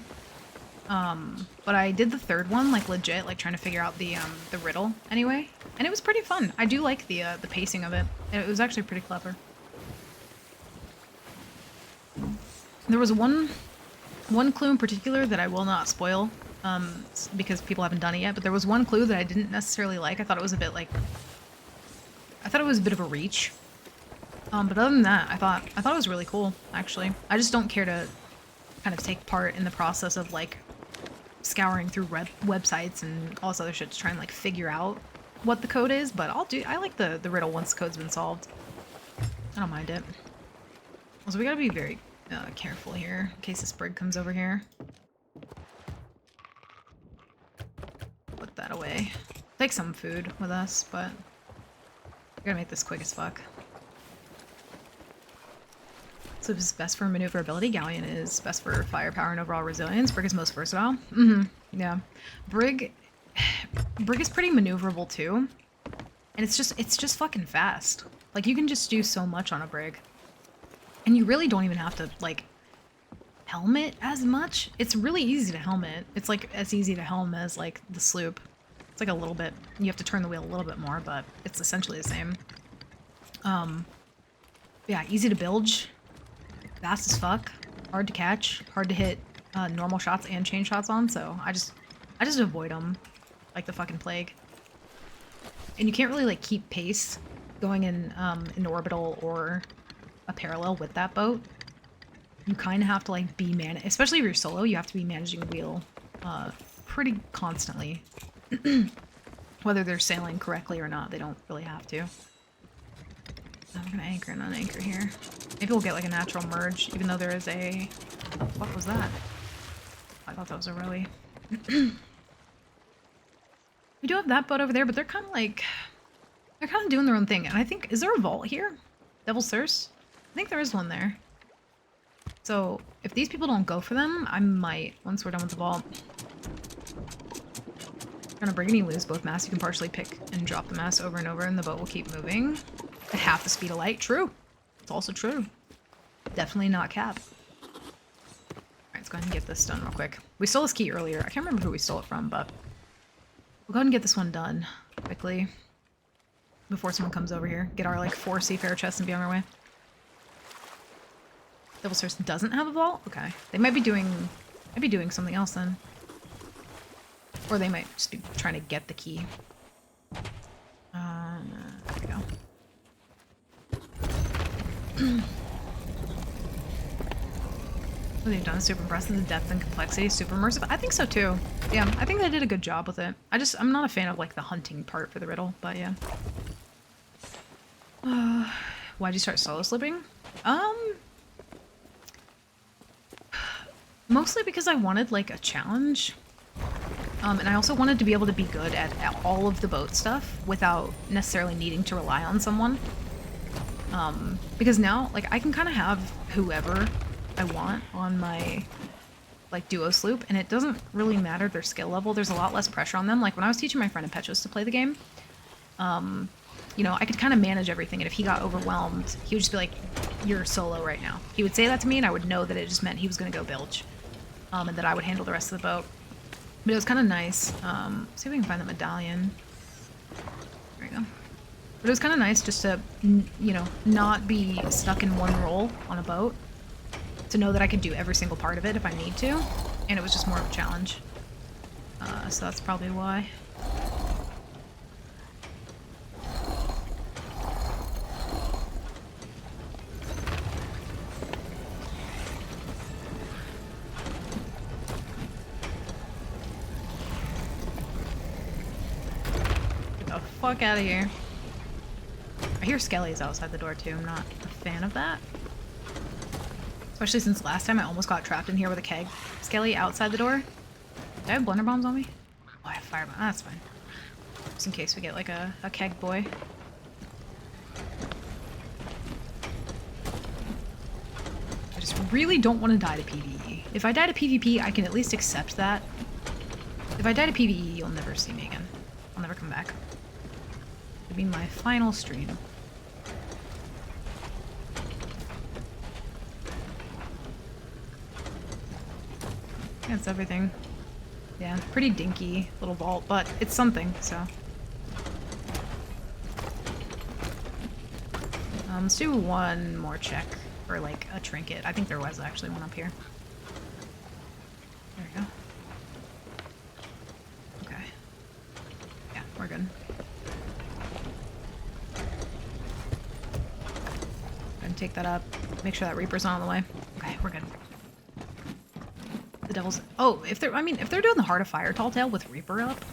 But I did the third one like legit, like trying to figure out the riddle anyway, and it was pretty fun. I do like the pacing of it. It was actually pretty clever. There was one clue in particular that I will not spoil, because people haven't done it yet, but there was one clue that I didn't necessarily like. I thought it was a bit of a reach. But other than that, I thought it was really cool, actually. I just don't care to kind of take part in the process of like scouring through websites and all this other shit to try and like figure out what the code is, but I like the riddle once the code's been solved. I don't mind it. Also, we gotta be very careful here in case this brig comes over here. Put that away. Take some food with us, but we gotta make this quick as fuck. So this is best for maneuverability. Galleon is best for firepower and overall resilience. Brig is most versatile. Yeah. Brig is pretty maneuverable too. And it's just fucking fast. Like you can just do so much on a brig. And you really don't even have to like helmet as much. It's really easy to helmet. It's like as easy to helm as like the sloop. It's like a little bit, you have to turn the wheel a little bit more, but it's essentially the same. Yeah, easy to bilge, fast as fuck, hard to catch, hard to hit normal shots and chain shots on, so I just avoid them like the fucking plague. And you can't really like keep pace going in an orbital or a parallel with that boat. You kind of have to like especially if you're solo, you have to be managing the wheel pretty constantly. Whether they're sailing correctly or not, they don't really have to. Now we're gonna anchor and unanchor here. Maybe we'll get like a natural merge, even though there is a... What was that? I thought that was a rowie. We do have that boat over there, but they're kind of like... They're kind of doing their own thing. And I think... Is there a vault here? Devil's Thirst? I think there is one there. So, if these people don't go for them, I might, once we're done with the vault. Gonna bring any lose both masts. You can partially pick and drop the mast over and over and the boat will keep moving at half the speed of light. True. It's also true. Definitely not cap. Alright, let's go ahead and get this done real quick. We stole this key earlier. I can't remember who we stole it from, but we'll go ahead and get this one done quickly before someone comes over here. Get our like 4 seafarer chests and be on our way. Devil's Thirst doesn't have a vault? Okay. They might be doing something else then. Or they might just be trying to get the key. There we go. What they've done is super impressive. The depth and complexity is super immersive. I think so too. Yeah, I think they did a good job with it. I'm not a fan of like the hunting part for the riddle, but yeah. Why'd you start solo slipping? Mostly because I wanted like a challenge. And I also wanted to be able to be good at all of the boat stuff without necessarily needing to rely on someone. Because now, like, I can kind of have whoever I want on my, like, duo sloop, and it doesn't really matter their skill level. There's a lot less pressure on them. Like, when I was teaching my friend Impetuous to play the game, you know, I could kind of manage everything, and if he got overwhelmed, he would just be like, you're solo right now. He would say that to me, and I would know that it just meant he was going to go bilge, and that I would handle the rest of the boat. But it was kind of nice. See if we can find that medallion. There we go. But it was kind of nice just to, you know, not be stuck in one role on a boat. To know that I could do every single part of it if I need to. And it was just more of a challenge. So that's probably why. Get the fuck out of here. I hear skellies outside the door too. I'm not a fan of that. Especially since last time I almost got trapped in here with a keg. Skelly outside the door. Do I have blender bombs on me? Oh, I have fire bombs. Ah, that's fine. Just in case we get like a keg boy. I just really don't want to die to PvE. If I die to PvP, I can at least accept that. If I die to PvE, you'll never see me again. I'll never come back. It'll be my final stream. That's everything. Yeah, pretty dinky little vault, but it's something, so. Let's do one more check for like a trinket. I think there was actually one up here. There we go. Okay. Yeah, we're good. And take that up. Make sure that Reaper's not on the way. Okay, we're good. The devil's... Oh, if they're doing the Heart of Fire Tall Tale with Reaper up,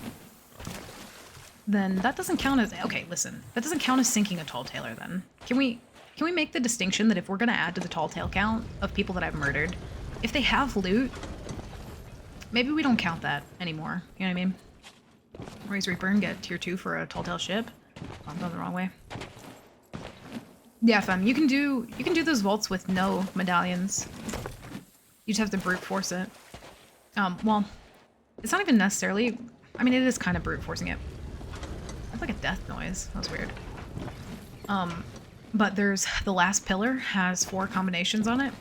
then that doesn't count as... Okay, listen. That doesn't count as sinking a Tall Tailer, then. Can we make the distinction that if we're gonna add to the Tall Tale count of people that I've murdered, if they have loot, maybe we don't count that anymore. You know what I mean? Raise Reaper and get tier 2 for a Tall Tale ship. Oh, I'm going the wrong way. Yeah, fam, you can do those vaults with no medallions. You just have to brute force it. Well, it's not even necessarily... I mean, it is kind of brute forcing it. That's like a death noise. That was weird. But there's... The last pillar has 4 combinations on it.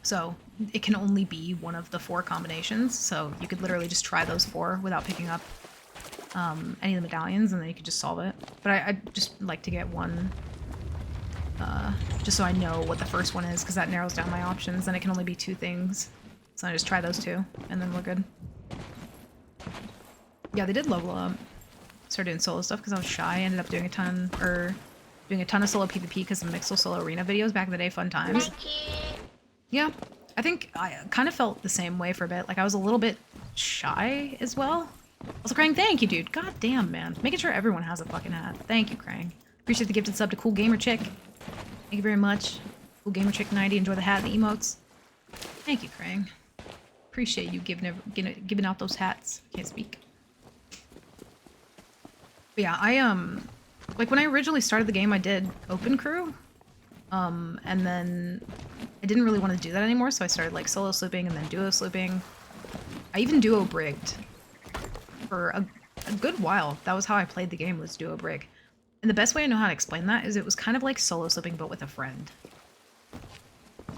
So, it can only be one of the 4 combinations. So, you could literally just try those 4 without picking up any of the medallions, and then you could just solve it. But I just like to get one... just so I know what the first one is, because that narrows down my options, and it can only be 2 things. So I just try those 2, and then we're good. Yeah, they did level up. Started doing solo stuff because I was shy. I ended up doing a ton of solo PvP because of Mixel solo arena videos back in the day. Fun times. Yeah, I think I kind of felt the same way for a bit. Like I was a little bit shy as well. Also, Krang, thank you, dude. God damn, man. Making sure everyone has a fucking hat. Thank you, Krang. Appreciate the gifted sub to Cool Gamer Chick. Thank you very much. Cool Gamer Chick 90. Enjoy the hat and the emotes. Thank you, Krang. Appreciate you giving out those hats. Can't speak. But yeah, like when I originally started the game, I did open crew. And then I didn't really want to do that anymore, so I started like solo slooping and then duo slooping. I even duo brigged for a good while. That was how I played the game, was duo brig. And the best way I know how to explain that is it was kind of like solo slooping but with a friend.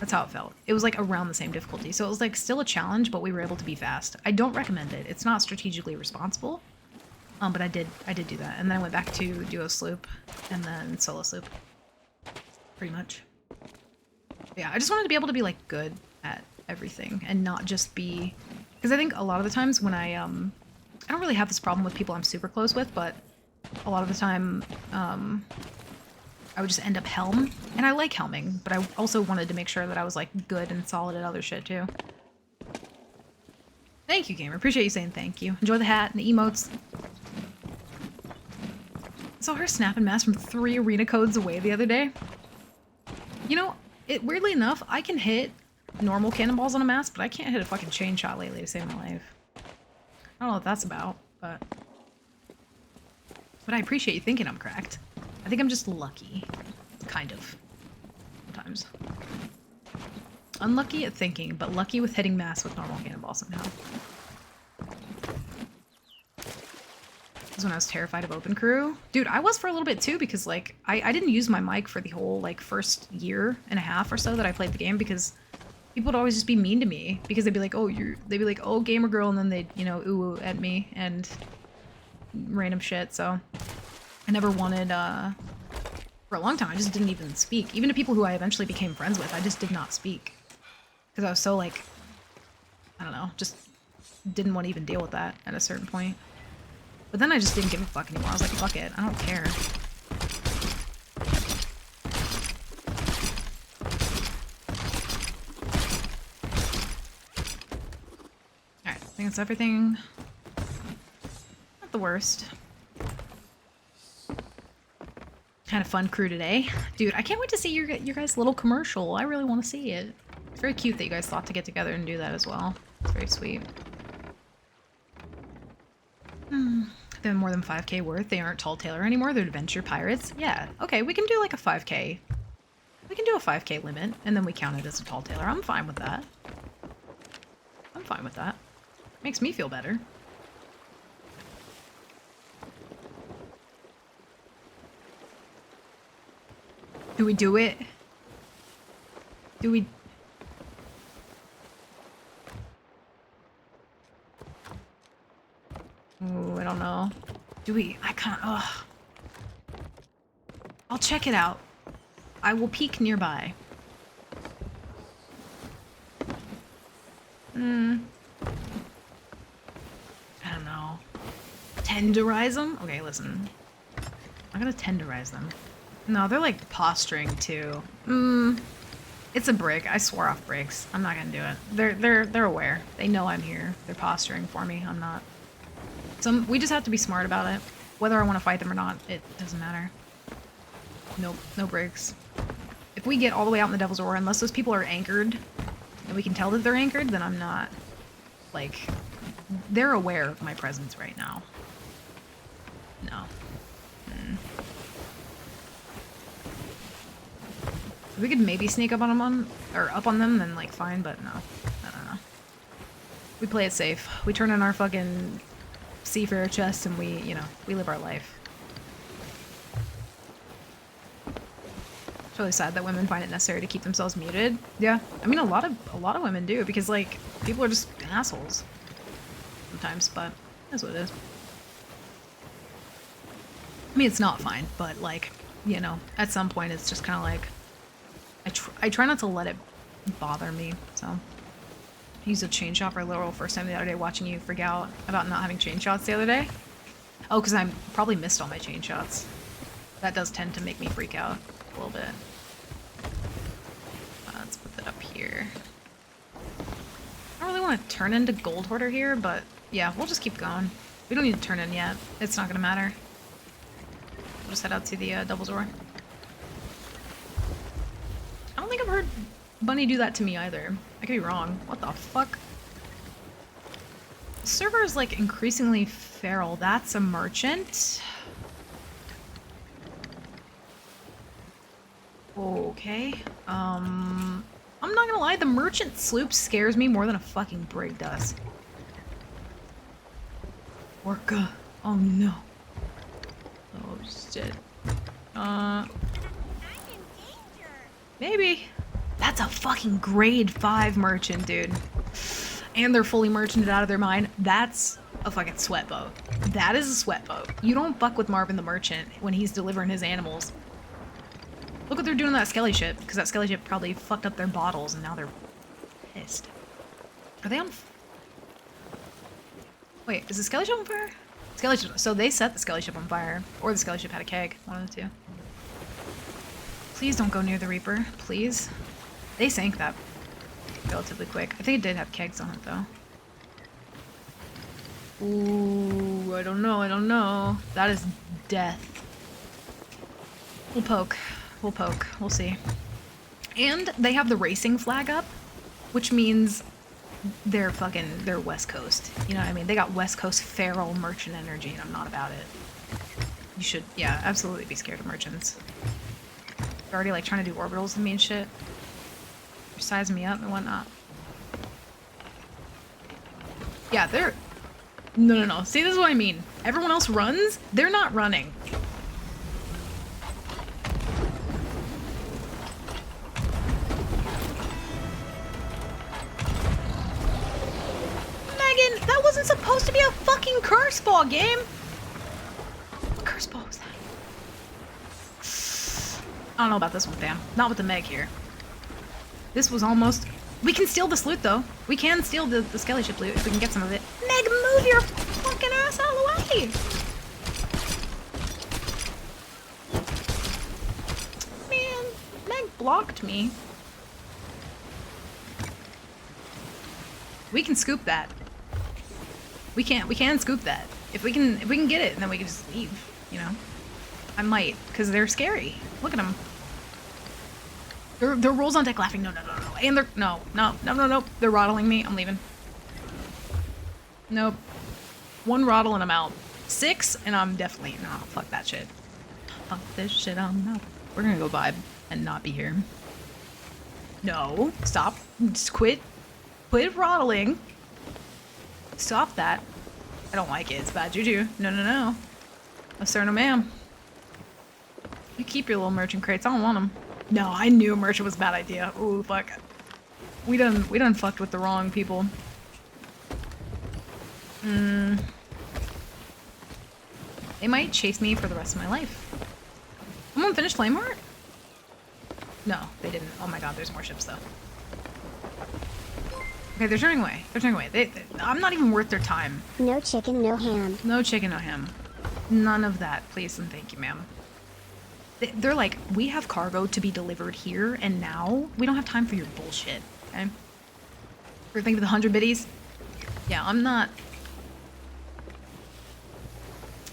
That's how it felt. It was like around the same difficulty. So it was like still a challenge, but we were able to be fast. I don't recommend it. It's not strategically responsible. But I did do that. And then I went back to duo sloop and then solo sloop. Pretty much. But yeah, I just wanted to be able to be like good at everything and not just be... Because I think a lot of the times when I I don't really have this problem with people I'm super close with, but a lot of the time, I would just end up helm, and I like helming, but I also wanted to make sure that I was like good and solid at other shit too. Thank you, gamer. Appreciate you saying thank you. Enjoy the hat and the emotes. I saw her snapping mass from 3 arena codes away the other day. You know, weirdly enough, I can hit normal cannonballs on a mass, but I can't hit a fucking chain shot lately to save my life. I don't know what that's about, but I appreciate you thinking I'm cracked. I think I'm just lucky. Kind of. Sometimes. Unlucky at thinking, but lucky with hitting mass with normal cannonball somehow. This is when I was terrified of open crew. Dude, I was for a little bit too, because like I didn't use my mic for the whole like first year and a half or so that I played the game, because people would always just be mean to me, because they'd be like, oh gamer girl, and then they'd, you know, ooh at me and random shit. So I never wanted for a long time I just didn't even speak. Even to people who I eventually became friends with, I just did not speak. Because I was so like, I don't know, just didn't want to even deal with that at a certain point. But then I just didn't give a fuck anymore. I was like, fuck it, I don't care. Alright, I think that's everything. Not the worst. Kind of fun crew today. Dude, I can't wait to see your guys' little commercial. I really want to see it. It's very cute that you guys thought to get together and do that as well. It's very sweet. They're more than 5k worth. They aren't Tall Tailor anymore. They're Adventure Pirates. Yeah, okay, we can do like a 5k. We can do a 5k limit, and then we count it as a Tall Tailor. I'm fine with that. I'm fine with that. Makes me feel better. Do we do it? Do we... Ooh, I don't know. Do we... I can't... Ugh. I'll check it out. I will peek nearby. I don't know. Tenderize them? Okay, listen. I'm gonna tenderize them. No, they're like posturing too. It's a brig. I swore off brigs. I'm not gonna do it. They're aware. They know I'm here. They're posturing for me. I'm not. So we just have to be smart about it. Whether I want to fight them or not, it doesn't matter. Nope, no brigs. If we get all the way out in the Devil's Roar, unless those people are anchored, and we can tell that they're anchored, then I'm not, like, they're aware of my presence right now. No. If we could maybe sneak up on them, up on them, then like fine, but no. I don't know. We play it safe. We turn in our fucking seafarer chest and we, you know, we live our life. It's really sad that women find it necessary to keep themselves muted. Yeah, I mean a lot of women do, because like people are just assholes sometimes, but that's what it is. I mean, it's not fine, but like, you know, at some point it's just kind of like I try not to let it bother me. So I used a chain shot for a literal first time the other day, watching you freak out about not having chain shots the other day. Oh, because I probably missed all my chain shots. That does tend to make me freak out a little bit. Let's put that up here. I don't really want to turn into Gold Hoarder here, but yeah, we'll just keep going. We don't need to turn in yet. It's not going to matter. We'll just head out to the Devil's Roar. I don't think I've heard Bunny do that to me either. I could be wrong. What the fuck? The server is like increasingly feral. That's a merchant. Okay. I'm not gonna lie, the merchant sloop scares me more than a fucking brig does. Orca. Oh no. Oh shit. Maybe. That's a fucking grade 5 merchant, dude. And they're fully merchanted out of their mind. That's a fucking sweat boat. That is a sweat boat. You don't fuck with Marvin the Merchant when he's delivering his animals. Look what they're doing to that skelly ship, because that skelly ship probably fucked up their bottles and now they're pissed. Are they on... Wait, is the skelly ship on fire? Skelly ship. So they set the skelly ship on fire. Or the skelly ship had a keg. One of the two. Please don't go near the Reaper. Please. They sank that relatively quick. I think it did have kegs on it, though. Ooh, I don't know. I don't know. That is death. We'll poke. We'll poke. We'll see. And they have the racing flag up, which means they're West Coast. You know what I mean? They got West Coast feral merchant energy, and I'm not about it. You should, yeah, absolutely be scared of merchants. They're already, like, trying to do orbitals with me and shit. They're sizing me up and whatnot. Yeah, they're... No. See, this is what I mean. Everyone else runs, they're not running. Megan, that wasn't supposed to be a fucking curse ball game. What curse ball was that? I don't know about this one, fam. Not with the Meg here. This was almost... We can steal this loot, though. We can steal the skelly ship loot if we can get some of it. Meg, move your fucking ass out of the way! Man, Meg blocked me. We can scoop that. We can scoop that. If we can get it, then we can just leave, you know? I might, because they're scary. Look at them. They're rolls on deck laughing. No. And they're... No. They're rottling me. I'm leaving. Nope. 1 rottle and I'm out. 6 and I'm definitely... No, fuck that shit. Fuck this shit. I'm not... We're gonna go vibe and not be here. No. Stop. Just quit. Quit rottling. Stop that. I don't like it. It's bad juju. No. No, sir, no ma'am. You keep your little merchant crates. I don't want them. No, I knew a merchant was a bad idea. Ooh, fuck. We done fucked with the wrong people. They might chase me for the rest of my life. Someone finished Flame Heart? No, they didn't. Oh my god, there's more ships, though. Okay, they're turning away. They're turning away. I'm not even worth their time. No chicken, no ham. No chicken, no ham. None of that, please and thank you, ma'am. They're like, we have cargo to be delivered here and now. We don't have time for your bullshit, okay? We're thinking of the 100 biddies? Yeah, I'm not...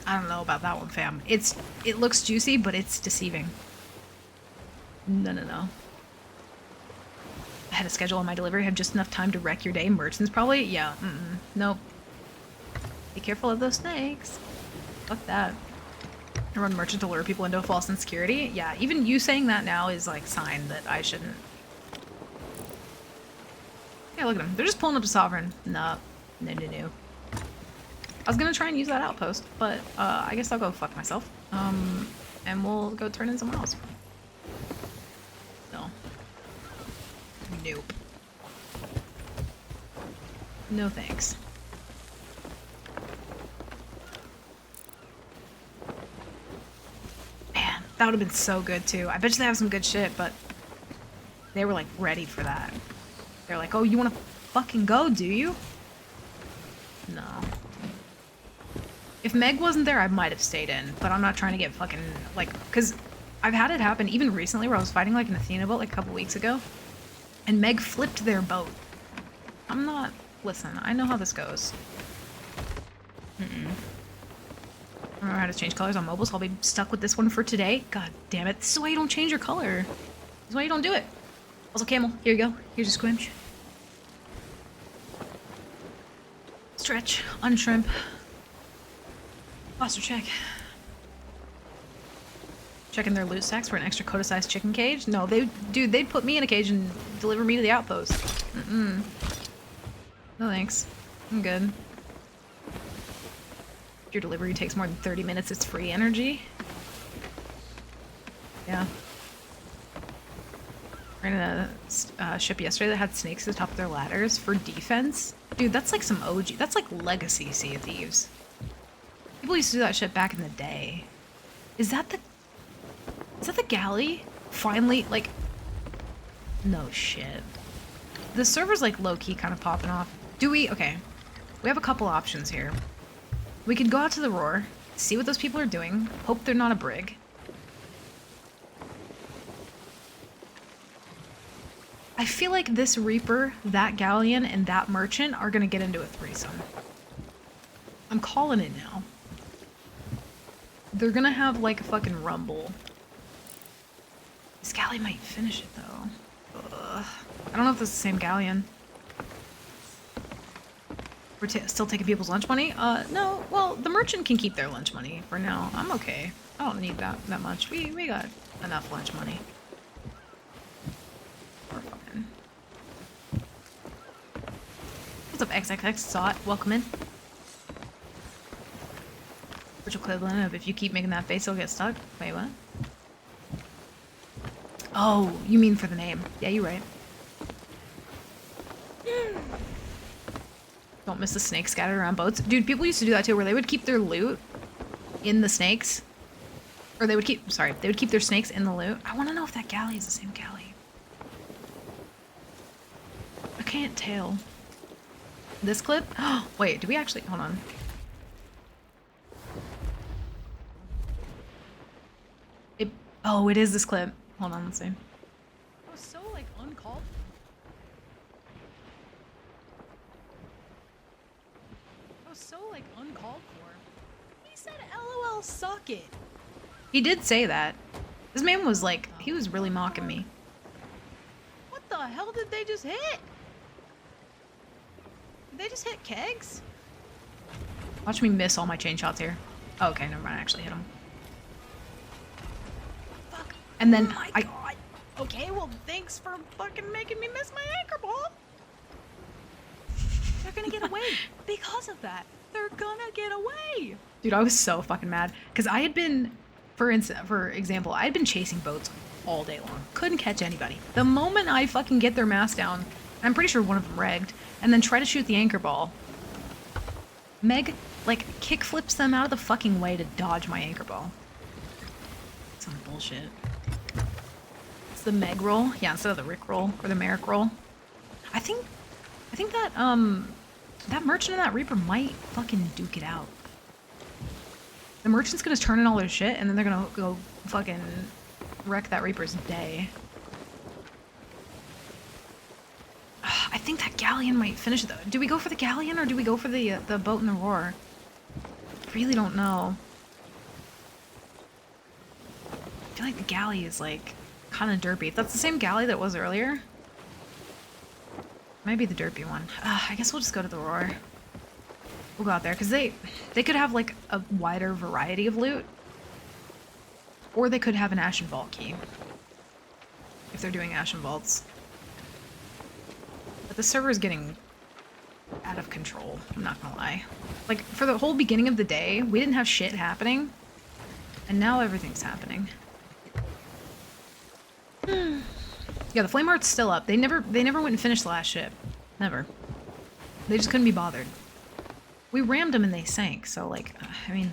I don't know about that one, fam. It looks juicy, but it's deceiving. No. I had a schedule on my delivery. I have just enough time to wreck your day. Merchants probably? Yeah, nope. Be careful of those snakes. Fuck that. I run merchant to lure people into a false insecurity. Yeah, even you saying that now is like sign that I shouldn't. Yeah, look at them. They're just pulling up to Sovereign. No. I was gonna try and use that outpost, but I guess I'll go fuck myself. And we'll go turn in somewhere else. No. Nope. No thanks. Man, that would have been so good too. I bet you they have some good shit, but they were like ready for that. They're like, oh, you want to fucking go, do you? No. If Meg wasn't there, I might have stayed in, but I'm not trying to get fucking, like, because I've had it happen even recently where I was fighting like an Athena boat like a couple weeks ago, and Meg flipped their boat. I'm not, listen, I know how this goes. I don't know how to change colors on mobile, so I'll be stuck with this one for today. God damn it, this is why you don't change your color. This is why you don't do it. Also, camel, here you go. Here's a squinch. Stretch, unshrimp. Foster check. Checking their loot stacks for an extra Coda-sized chicken cage? No, they'd put me in a cage and deliver me to the outpost. No thanks. I'm good. If your delivery takes more than 30 minutes, it's free energy. Yeah. Ran a ship yesterday that had snakes at the top of their ladders for defense. Dude, that's like some OG. That's like legacy Sea of Thieves. People used to do that shit back in the day. Is that the galley? Finally, like... No shit. The server's like low-key kind of popping off. Do we... Okay. we have a couple options here. We could go out to the roar, see what those people are doing, hope they're not a brig. I feel like this Reaper, that Galleon, and that Merchant are gonna get into a threesome. I'm calling it now. They're gonna have like a fucking rumble. This Galleon might finish it though. Ugh. I don't know if this is the same Galleon. We're still taking people's lunch money? No. Well, the Merchant can keep their lunch money for now. I'm okay. I don't need that much. We got enough lunch money. We're fine. What's up, XXX? Saw it. Welcome in. Virtual equivalent of if you keep making that face, it'll get stuck. Wait, what? Oh, you mean for the name. Yeah, you're right. Don't miss the snakes scattered around boats. Dude, people used to do that too, where they would keep their loot in the snakes. Or they would keep, sorry, they would keep their snakes in the loot. I want to know if that galley is the same galley. I can't tell. This clip? Oh, wait, do we actually, hold on. Oh, it is this clip. Hold on, let's see. Oh, so like uncalled. Oh, so like uncalled for. He said LOL suck it. He did say that. This man was like, he was really mocking me. What the hell did they just hit? Did they just hit kegs? Watch me miss all my chain shots here. Oh, okay, never mind, I actually hit him. And then oh my God. Okay, well, thanks for fucking making me miss my anchor ball. They're gonna get away because of that. They're gonna get away. Dude, I was so fucking mad because I had been, for example, I had been chasing boats all day long. Couldn't catch anybody. The moment I fucking get their mast down, I'm pretty sure one of them regged, and then try to shoot the anchor ball, Meg, like, kick flips them out of the fucking way to dodge my anchor ball. Some bullshit. The Meg roll, yeah, instead of the Rick roll or the Merrick roll. I think that that Merchant and that Reaper might fucking duke it out. The Merchant's gonna turn in all their shit, and then they're gonna go fucking wreck that Reaper's day. I think that Galleon might finish it though. Do we go for the Galleon or do we go for the boat in the roar? I really don't know. I feel like the galley is like kind of derpy. If that's the same galley that was earlier, might be the derpy one. I guess we'll just go to the roar. We'll go out there because they could have like a wider variety of loot, or they could have an Ashen Vault key if they're doing Ashen Vaults. But the server is getting out of control. I'm not gonna lie. Like for the whole beginning of the day, we didn't have shit happening, and now everything's happening. Yeah, the Flame Heart's still up. They never went and finished the last ship. Never. They just couldn't be bothered. We rammed them and they sank, so like, I mean,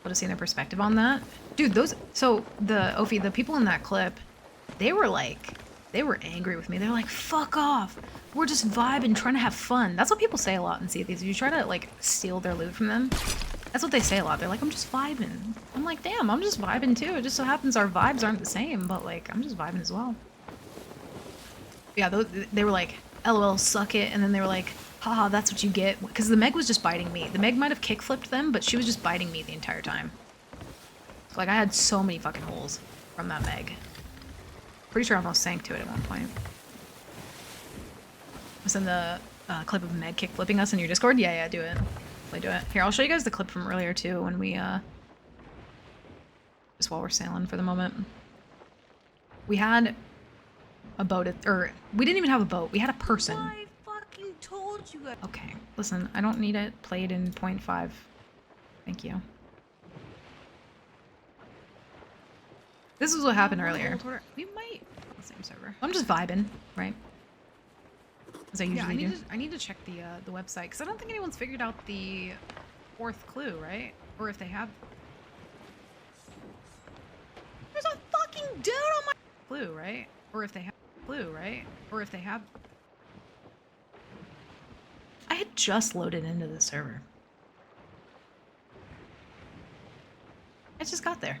let us see their perspective on that. Dude, so the Ophi, the people in that clip, they were angry with me. They're like, fuck off. We're just vibing, trying to have fun. That's what people say a lot in Sea of Thieves. You try to like steal their loot from them. That's what they say a lot. They're like, I'm just vibing. I'm like, damn, I'm just vibing too. It just so happens our vibes aren't the same, but like, I'm just vibing as well. Yeah, they were like, LOL, suck it. And then they were like, haha, that's what you get. Because the Meg was just biting me. The Meg might have kick-flipped them, but she was just biting me the entire time. Like, I had so many fucking holes from that Meg. Pretty sure I almost sank to it at one point. Was in the clip of Meg kick-flipping us in your Discord? Yeah, do it. Do it. Here, I'll show you guys the clip from earlier too when we just while we're sailing for the moment. We had a boat or we didn't even have a boat. We had a person. I fucking told you guys. Okay, listen, I don't need it played in 0.5. Thank you. This is what happened earlier. We might the same server. I'm just vibing, right? As I usually do. I need to check the website because I don't think anyone's figured out the 4th clue, right? Or if they have. There's a fucking dude on my clue, right? Or if they have clue, right? Or if they have. I had just loaded into the server. I just got there.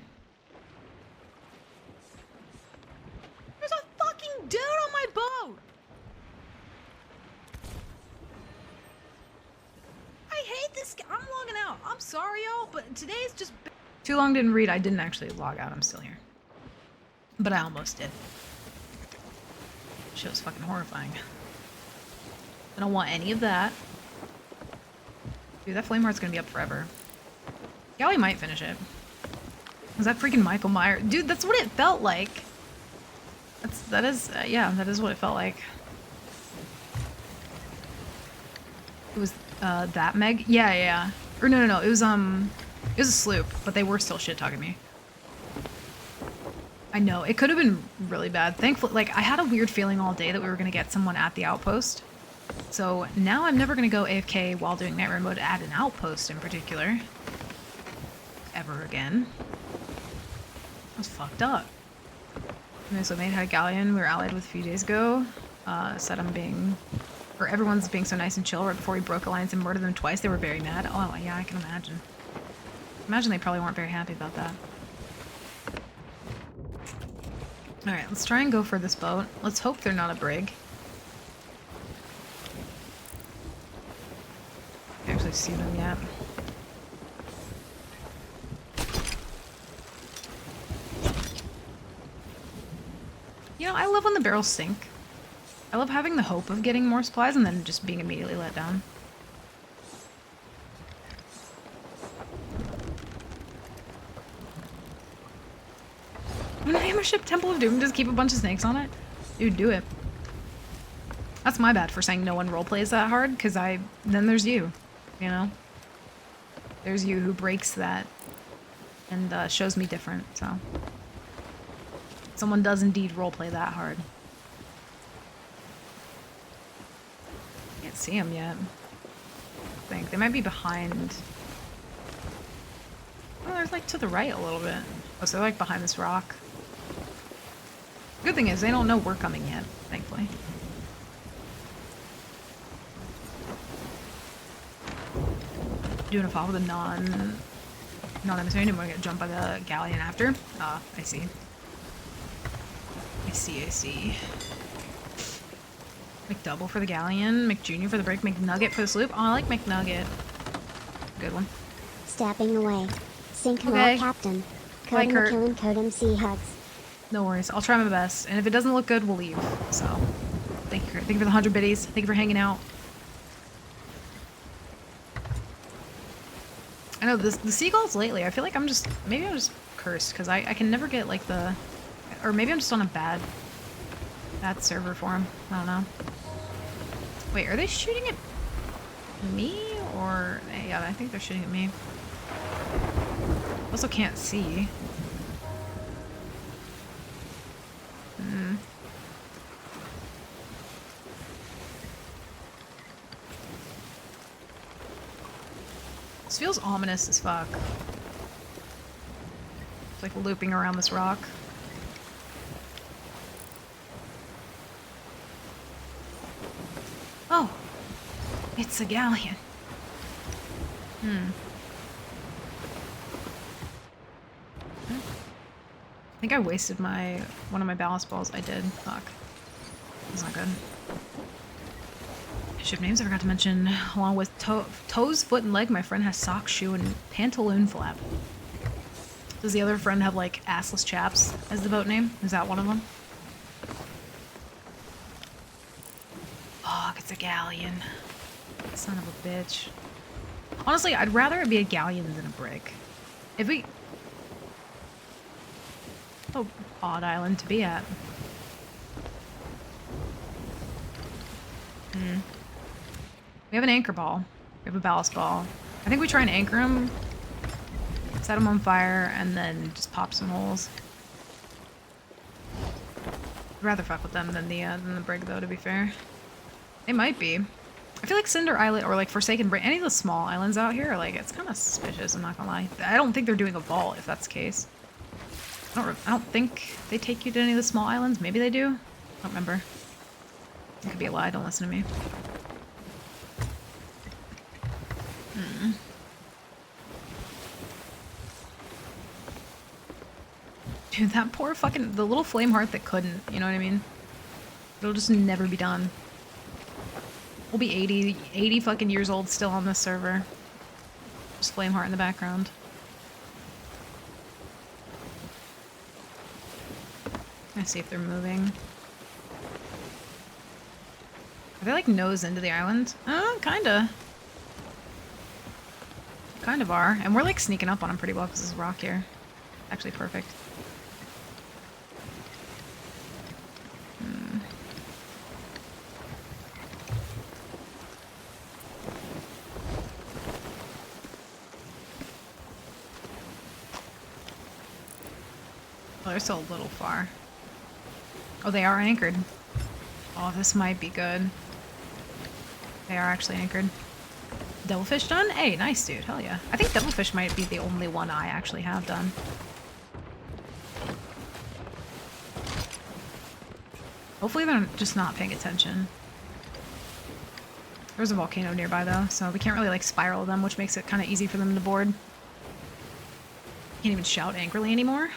There's a fucking dude on my boat! I hate this guy. I'm logging out. I'm sorry, y'all, but today's just... Too long didn't read. I didn't actually log out. I'm still here. But I almost did. Shit was fucking horrifying. I don't want any of that. Dude, that flame heart's gonna be up forever. Gally might finish it. Was that freaking Michael Myers? Dude, that's what it felt like. That is what it felt like. It was, that Meg? Yeah. Or no. It was a sloop, but they were still shit-talking me. I know, it could have been really bad. Thankfully, like, I had a weird feeling all day that we were gonna get someone at the outpost. So now I'm never gonna go AFK while doing Night Run mode at an outpost in particular. Ever again. That was fucked up. Okay, so Mate had a galleon we were allied with a few days ago. Said everyone's being so nice and chill right before we broke alliance and murdered them twice. They were very mad. Oh yeah, I can imagine. Imagine they probably weren't very happy about that. Alright, let's try and go for this boat. Let's hope they're not a brig. I actually see them yet. You know, I love when the barrels sink. I love having the hope of getting more supplies and then just being immediately let down. I'm gonna name a ship Temple of Doom, just keep a bunch of snakes on it. Dude, do it. That's my bad for saying no one roleplays that hard, because then there's you, you know? There's you who breaks that and shows me different, so. Someone does indeed roleplay that hard. Can't see them yet. I think they might be behind. Oh, they're like to the right a little bit. Oh, so they're like behind this rock. Good thing is they don't know we're coming yet, thankfully. Doing a fall with a non-emissary, didn't want to get jumped by the galleon after. Ah, I see. I see. McDouble for the galleon, McJunior for the break, McNugget for the sloop. Oh, I like McNugget. Good one. Stepping away. Sync Okay. Captain. Bye, Codem Kurt. Kill and Codem C hugs. No worries. I'll try my best. And if it doesn't look good, we'll leave. So, thank you, Kurt. Thank you for the 100 biddies. Thank you for hanging out. I know, the seagulls lately, I feel like maybe I'm just cursed, because I can never get, like, or maybe I'm just on a bad server for them. I don't know. Wait, are they shooting at me, or, yeah, I think they're shooting at me. Also can't see. This feels ominous as fuck. It's like looping around this rock. Oh! It's a galleon. I think I wasted one of my ballast balls. I did. Fuck. That's not good. Ship names I forgot to mention. Along with toes, foot, and leg, my friend has sock, shoe, and pantaloon flap. Does the other friend have, like, assless chaps as the boat name? Is that one of them? Fuck, it's a galleon. Son of a bitch. Honestly, I'd rather it be a galleon than a brig. If we... Oh, odd island to be at. We have an anchor ball. We have a ballast ball. I think we try and anchor him, set him on fire, and then just pop some holes. I'd rather fuck with them than the brig, though, to be fair. They might be. I feel like Cinder Island or like Forsaken Brig, any of the small islands out here, like, it's kind of suspicious, I'm not gonna lie. I don't think they're doing a vault, if that's the case. I don't think they take you to any of the small islands. Maybe they do? I don't remember. It could be a lie, don't listen to me. Dude, that poor fucking... The little flame heart that couldn't, you know what I mean? It'll just never be done. We'll be 80 fucking years old still on this server. Just flame heart in the background. Let's see if they're moving. Are they like nose into the island? Kinda. Kind of are. And we're like sneaking up on them pretty well because there's a rock here. Actually perfect. Oh, they're still a little far. Oh, they are anchored. Oh, this might be good. They are actually anchored. Devilfish done? Hey, nice, dude. Hell yeah. I think Devilfish might be the only one I actually have done. Hopefully they're just not paying attention. There's a volcano nearby, though, so we can't really, like, spiral them, which makes it kind of easy for them to board. Can't even shout angrily anymore.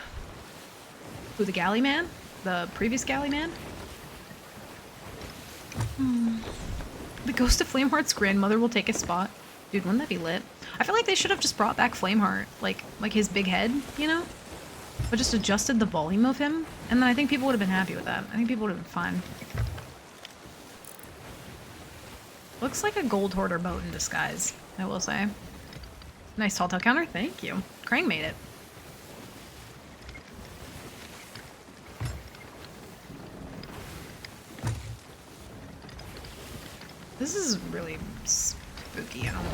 Who, the galley man? The previous galley man? The ghost of Flameheart's grandmother will take his spot. Dude, wouldn't that be lit? I feel like they should have just brought back Flameheart, like his big head, you know? But just adjusted the volume of him, and then I think people would have been happy with that. I think people would have been fine. Looks like a gold hoarder boat in disguise, I will say. Nice tall tale counter, thank you. Krang made it. This is really spooky, I don't know.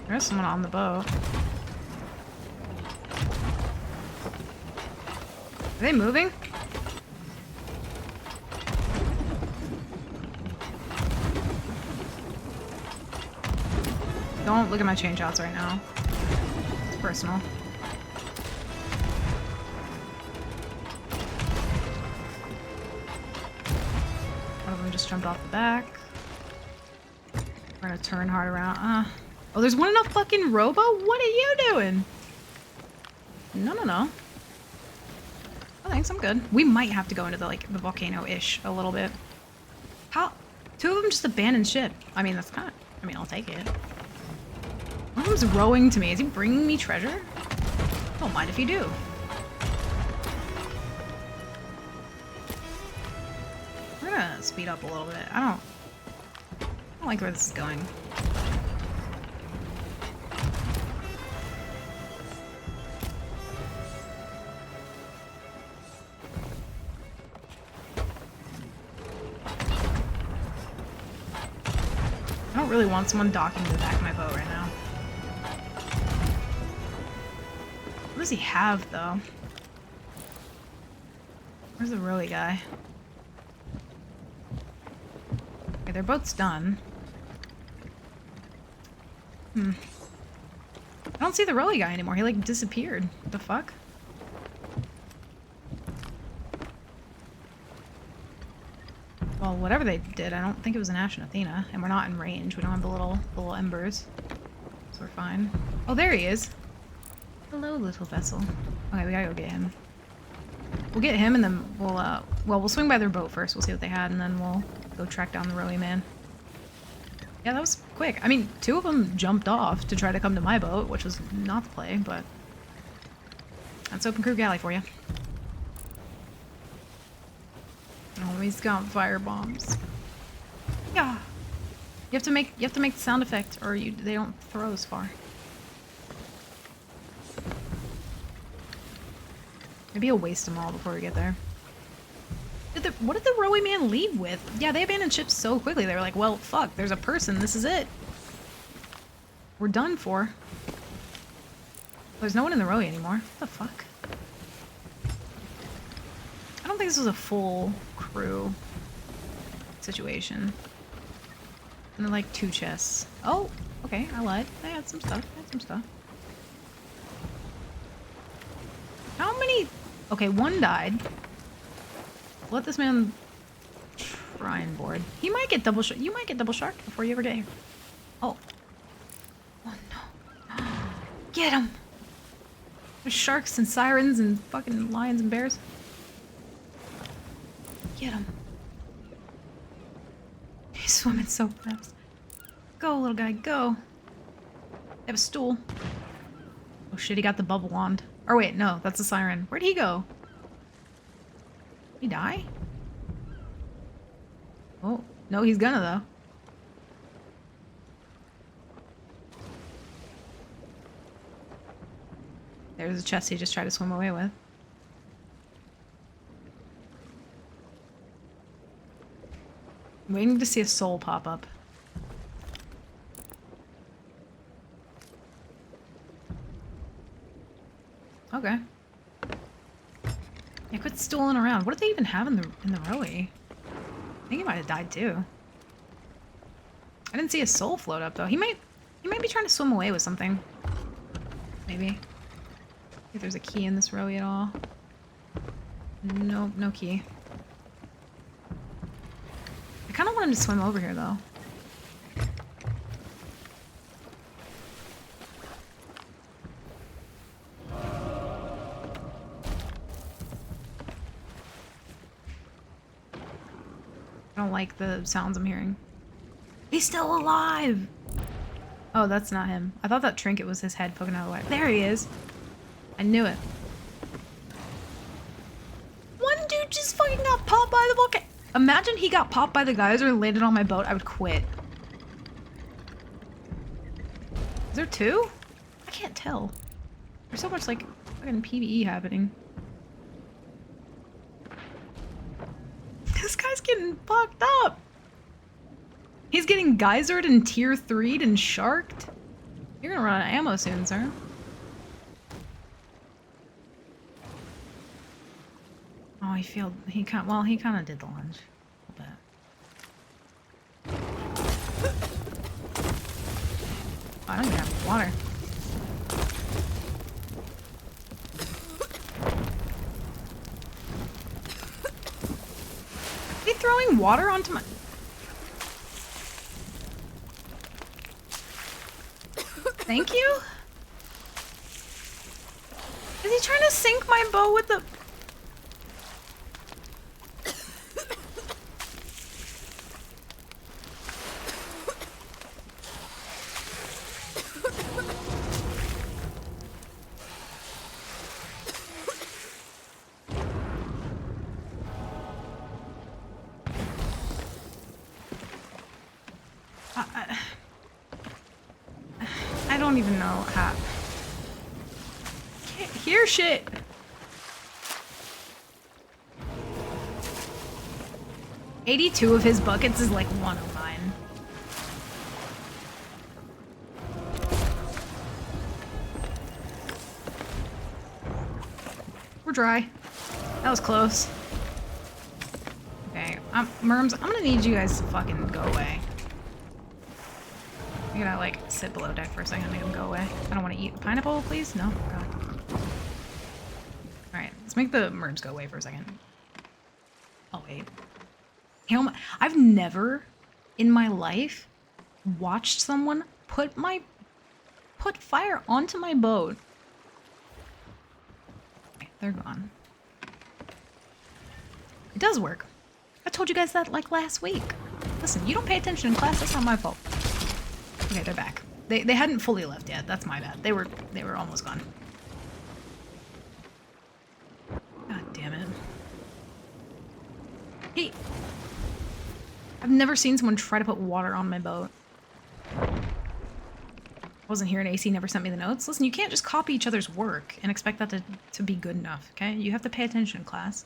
There's someone on the boat. Are they moving? Don't look at my chain shots right now. It's personal. One of them just jumped off the back. We're gonna turn hard around. Oh, there's one in a fucking rowboat? What are you doing? No. Oh, thanks, I'm good. We might have to go into the, like, the volcano-ish a little bit. How? Two of them just abandoned ship. I mean, that's kind of... I mean, I'll take it. One of them's rowing to me. Is he bringing me treasure? Don't mind if you do. We're gonna speed up a little bit. I don't like where this is going. I don't really want someone docking to the back of my boat right now. What does he have, though? Where's the rowy guy? Okay, their boat's done. I don't see the rowy guy anymore. He, like, disappeared. What the fuck? Well, whatever they did, I don't think it was an Ash and Athena. And we're not in range. We don't have the little embers. So we're fine. Oh, there he is. Hello, little vessel. Okay, we gotta go get him. We'll get him and then we'll, well, we'll swing by their boat first. We'll see what they had and then we'll go track down the rowy man. Yeah, that was quick. I mean, two of them jumped off to try to come to my boat, which was not the play, but... That's open crew galley for you. Oh, he's got fire bombs. Yeah. You have to make the sound effect or they don't throw as far. Maybe I'll waste them all before we get there. What did the rowy man leave with? Yeah, they abandoned ships so quickly. They were like, well, fuck, there's a person. This is it. We're done for. There's no one in the rowy anymore. What the fuck? I don't think this was a full crew situation. And then like 2 chests. Oh, okay, I lied. I had some stuff. I had some stuff. How many? Okay, 1 died. Let this man try and board. He might get double you might get double sharked before you ever get here. Oh. Oh no. Get him! There's sharks and sirens and fucking lions and bears. Get him. He's swimming so fast. Go, little guy, go. They have a stool. Oh shit, he got the bubble wand. Or wait, no, that's a siren. Where'd he go? Did he die? Oh, no, he's gonna though. There's a chest he just tried to swim away with. I'm waiting to see a soul pop up. Okay. Yeah, quit stooling around. What do they even have in the rowie? I think he might have died too. I didn't see a soul float up though. He might be trying to swim away with something. Maybe. If there's a key in this rowie at all. Nope, no key. I kind of want him to swim over here though. I don't like the sounds I'm hearing. He's still alive! Oh, that's not him. I thought that trinket was his head poking out of the way. There he is! I knew it. One dude just fucking got popped by the volcano. Imagine he got popped by the geyser and landed on my boat. I would quit. Is there 2? I can't tell. There's so much like fucking PvE happening. This guy's getting fucked up. He's getting geysered and tier 3'd and sharked. You're gonna run out of ammo soon, sir. Oh, he failed. He kind of did the lunge a little bit. I don't even have water. Is he throwing water onto my... Thank you? Is he trying to sink my boat with the... I don't even know how. Can't hear shit. $82 of his buckets is like 1 of mine. We're dry. That was close. Okay, Merms, I'm gonna need you guys to fucking go away. I'm gonna like sit below deck for a second and make them go away. I don't want to eat a pineapple, please. No, God. All right, let's make the Merms go away for a second. Oh wait. I've never in my life watched someone put fire onto my boat. Okay, they're gone. It does work. I told you guys that like last week. Listen, you don't pay attention in class. That's not my fault. Okay, they're back. They hadn't fully left yet. That's my bad. They were almost gone. God damn it. Hey, I've never seen someone try to put water on my boat. Wasn't here, and AC never sent me the notes. Listen, you can't just copy each other's work and expect that to be good enough, okay? You have to pay attention in class.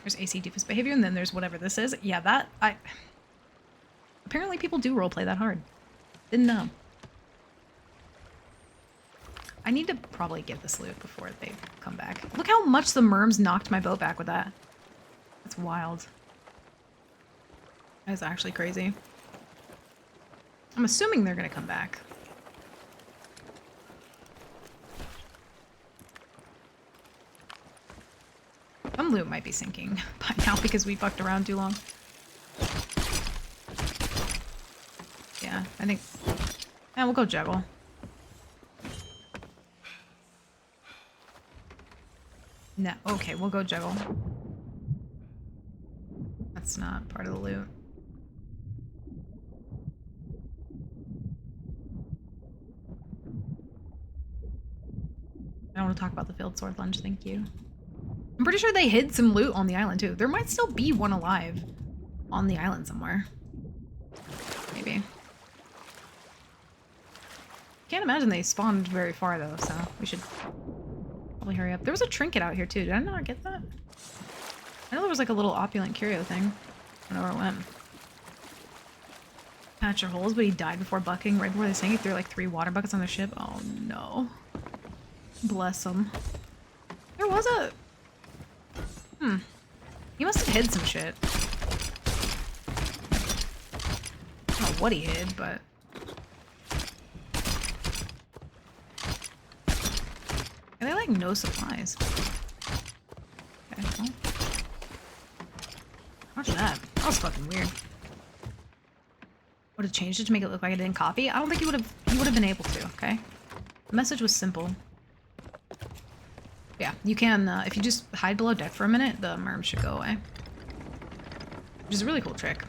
There's AC doofus behavior, and then there's whatever this is. Yeah, apparently people do roleplay that hard. Didn't know. I need to probably get this loot before they come back. Look how much the Merms knocked my boat back with that. That's wild. That is actually crazy. I'm assuming they're gonna come back. Some loot might be sinking by now because we fucked around too long. Yeah, I think... Yeah, we'll go juggle. No, okay, we'll go juggle. That's not part of the loot. I don't want to talk about the field sword lunge, thank you. I'm pretty sure they hid some loot on the island too. There might still be one alive on the island somewhere. Maybe. Can't imagine they spawned very far though, so we should probably hurry up. There was a trinket out here too. Did I not get that? I know there was like a little opulent curio thing. I don't know where it went. Patch your holes, but he died before bucking right before they sank. He threw like 3 water buckets on their ship. Oh no. Bless him. There was a... He must have hid some shit. I don't know what he hid, but... And they like no supplies. Okay, well. Watch that. That was fucking weird. Would have changed it to make it look like I didn't copy? I don't think you would have been able to, okay? The message was simple. Yeah, you can, if you just hide below deck for a minute, the merm should go away. Which is a really cool trick.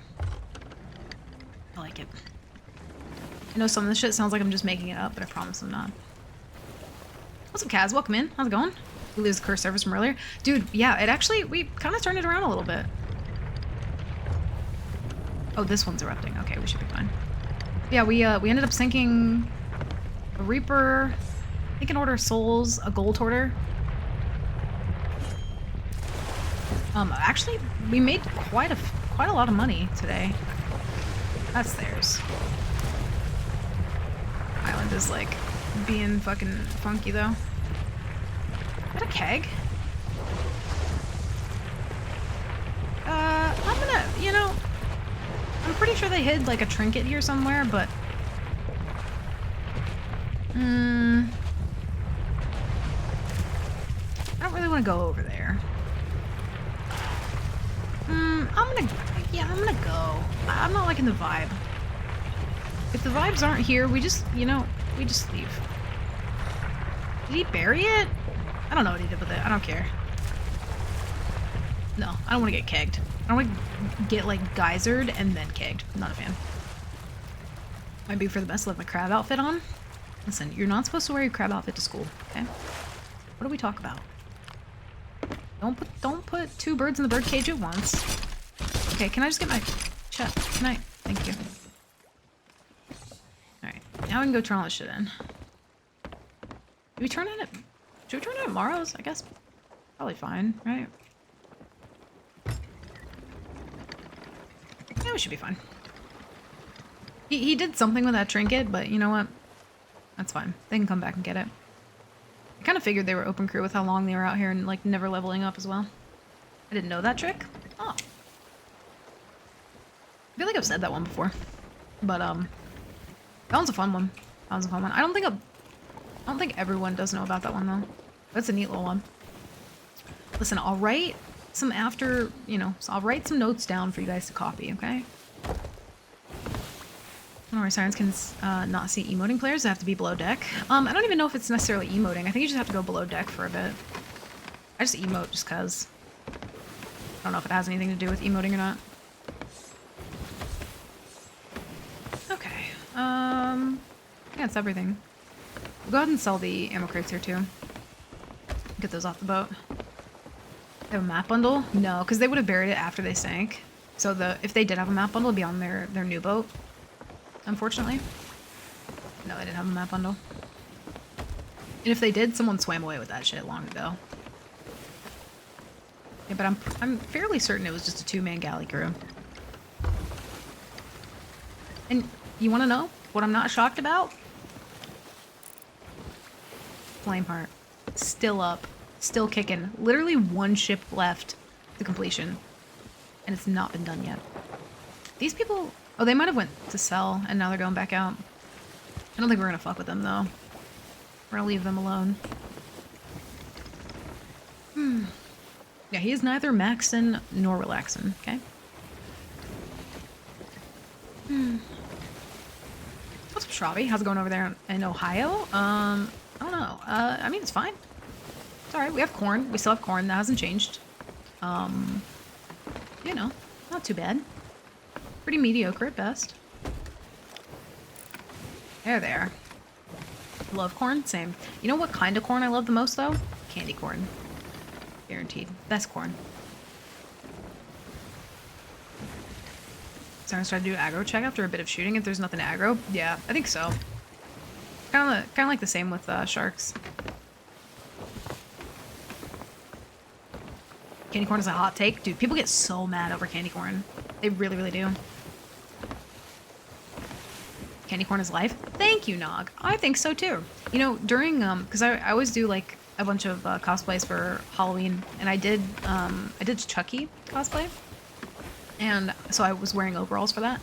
I like it. I know some of this shit sounds like I'm just making it up, but I promise I'm not. What's up, Kaz? Welcome in. How's it going? We lose the curse service from earlier. Dude, yeah, it actually, we kind of turned it around a little bit. Oh, this one's erupting. Okay, we should be fine. Yeah, we ended up sinking a Reaper, I think an Order of Souls, a Gold Hoarder. Actually, we made quite a lot of money today. That's theirs. Island is like being fucking funky though. Is that a keg? I'm gonna, you know, I'm pretty sure they hid like a trinket here somewhere, but I don't really want to go over there. I'm gonna go. I'm not liking the vibe. If the vibes aren't here, we just, you know, we just leave. Did he bury it? I don't know what he did with it. I don't care. No, I don't want to get kegged. I don't want to get, like, geysered and then kegged. I'm not a fan. Might be for the best to have my crab outfit on. Listen, you're not supposed to wear your crab outfit to school, okay? What do we talk about? Don't put 2 birds in the bird cage at once. Okay, can I just get my chat? Can I? Thank you. Alright, now we can go turn all this shit in. Should we turn it at Morrow's? I guess probably fine, right? Yeah, we should be fine. He did something with that trinket, but you know what? That's fine. They can come back and get it. I kind of figured they were open crew with how long they were out here and like never leveling up as well. I didn't know that trick. Oh. I feel like I've said that one before. But that one's a fun one. That one's a fun one. I don't think everyone does know about that one though. That's a neat little one. Listen, I'll write some after, you know, so I'll write some notes down for you guys to copy, okay? Or Sirens can not see emoting players. They have to be below deck. I don't even know if it's necessarily emoting. I think you just have to go below deck for a bit. I just emote just cause. I don't know if it has anything to do with emoting or not. Okay. Yeah, it's everything. We'll go ahead and sell the ammo crates here too. Get those off the boat. They have a map bundle? No, because they would have buried it after they sank. So if they did have a map bundle, it'd be on their new boat. Unfortunately. No, they didn't have a map bundle. And if they did, someone swam away with that shit long ago. Yeah, but I'm fairly certain it was just a 2-man galley crew. And you want to know what I'm not shocked about? Flameheart. Still up. Still kicking. Literally 1 ship left to completion. And it's not been done yet. These people Oh, they might have went to sell, and now they're going back out. I don't think we're gonna fuck with them, though. We're gonna leave them alone. Yeah, he is neither maxin nor relaxin, okay? What's up, Shravi? How's it going over there in Ohio? I don't know. I mean, it's fine. It's alright, we have corn. We still have corn. That hasn't changed. You know, not too bad. Pretty mediocre at best. There they are. Love corn? Same. You know what kind of corn I love the most, though? Candy corn. Guaranteed. Best corn. So I'm gonna try to do aggro check after a bit of shooting if there's nothing to aggro. Yeah, I think so. Kind of like the same with sharks. Candy corn is a hot take. Dude, people get so mad over candy corn. They really, really do. Candy corn is life. Thank you, Nog. I think so too. You know, during because I always do like a bunch of cosplays for Halloween, and I did Chucky cosplay, and so I was wearing overalls for that,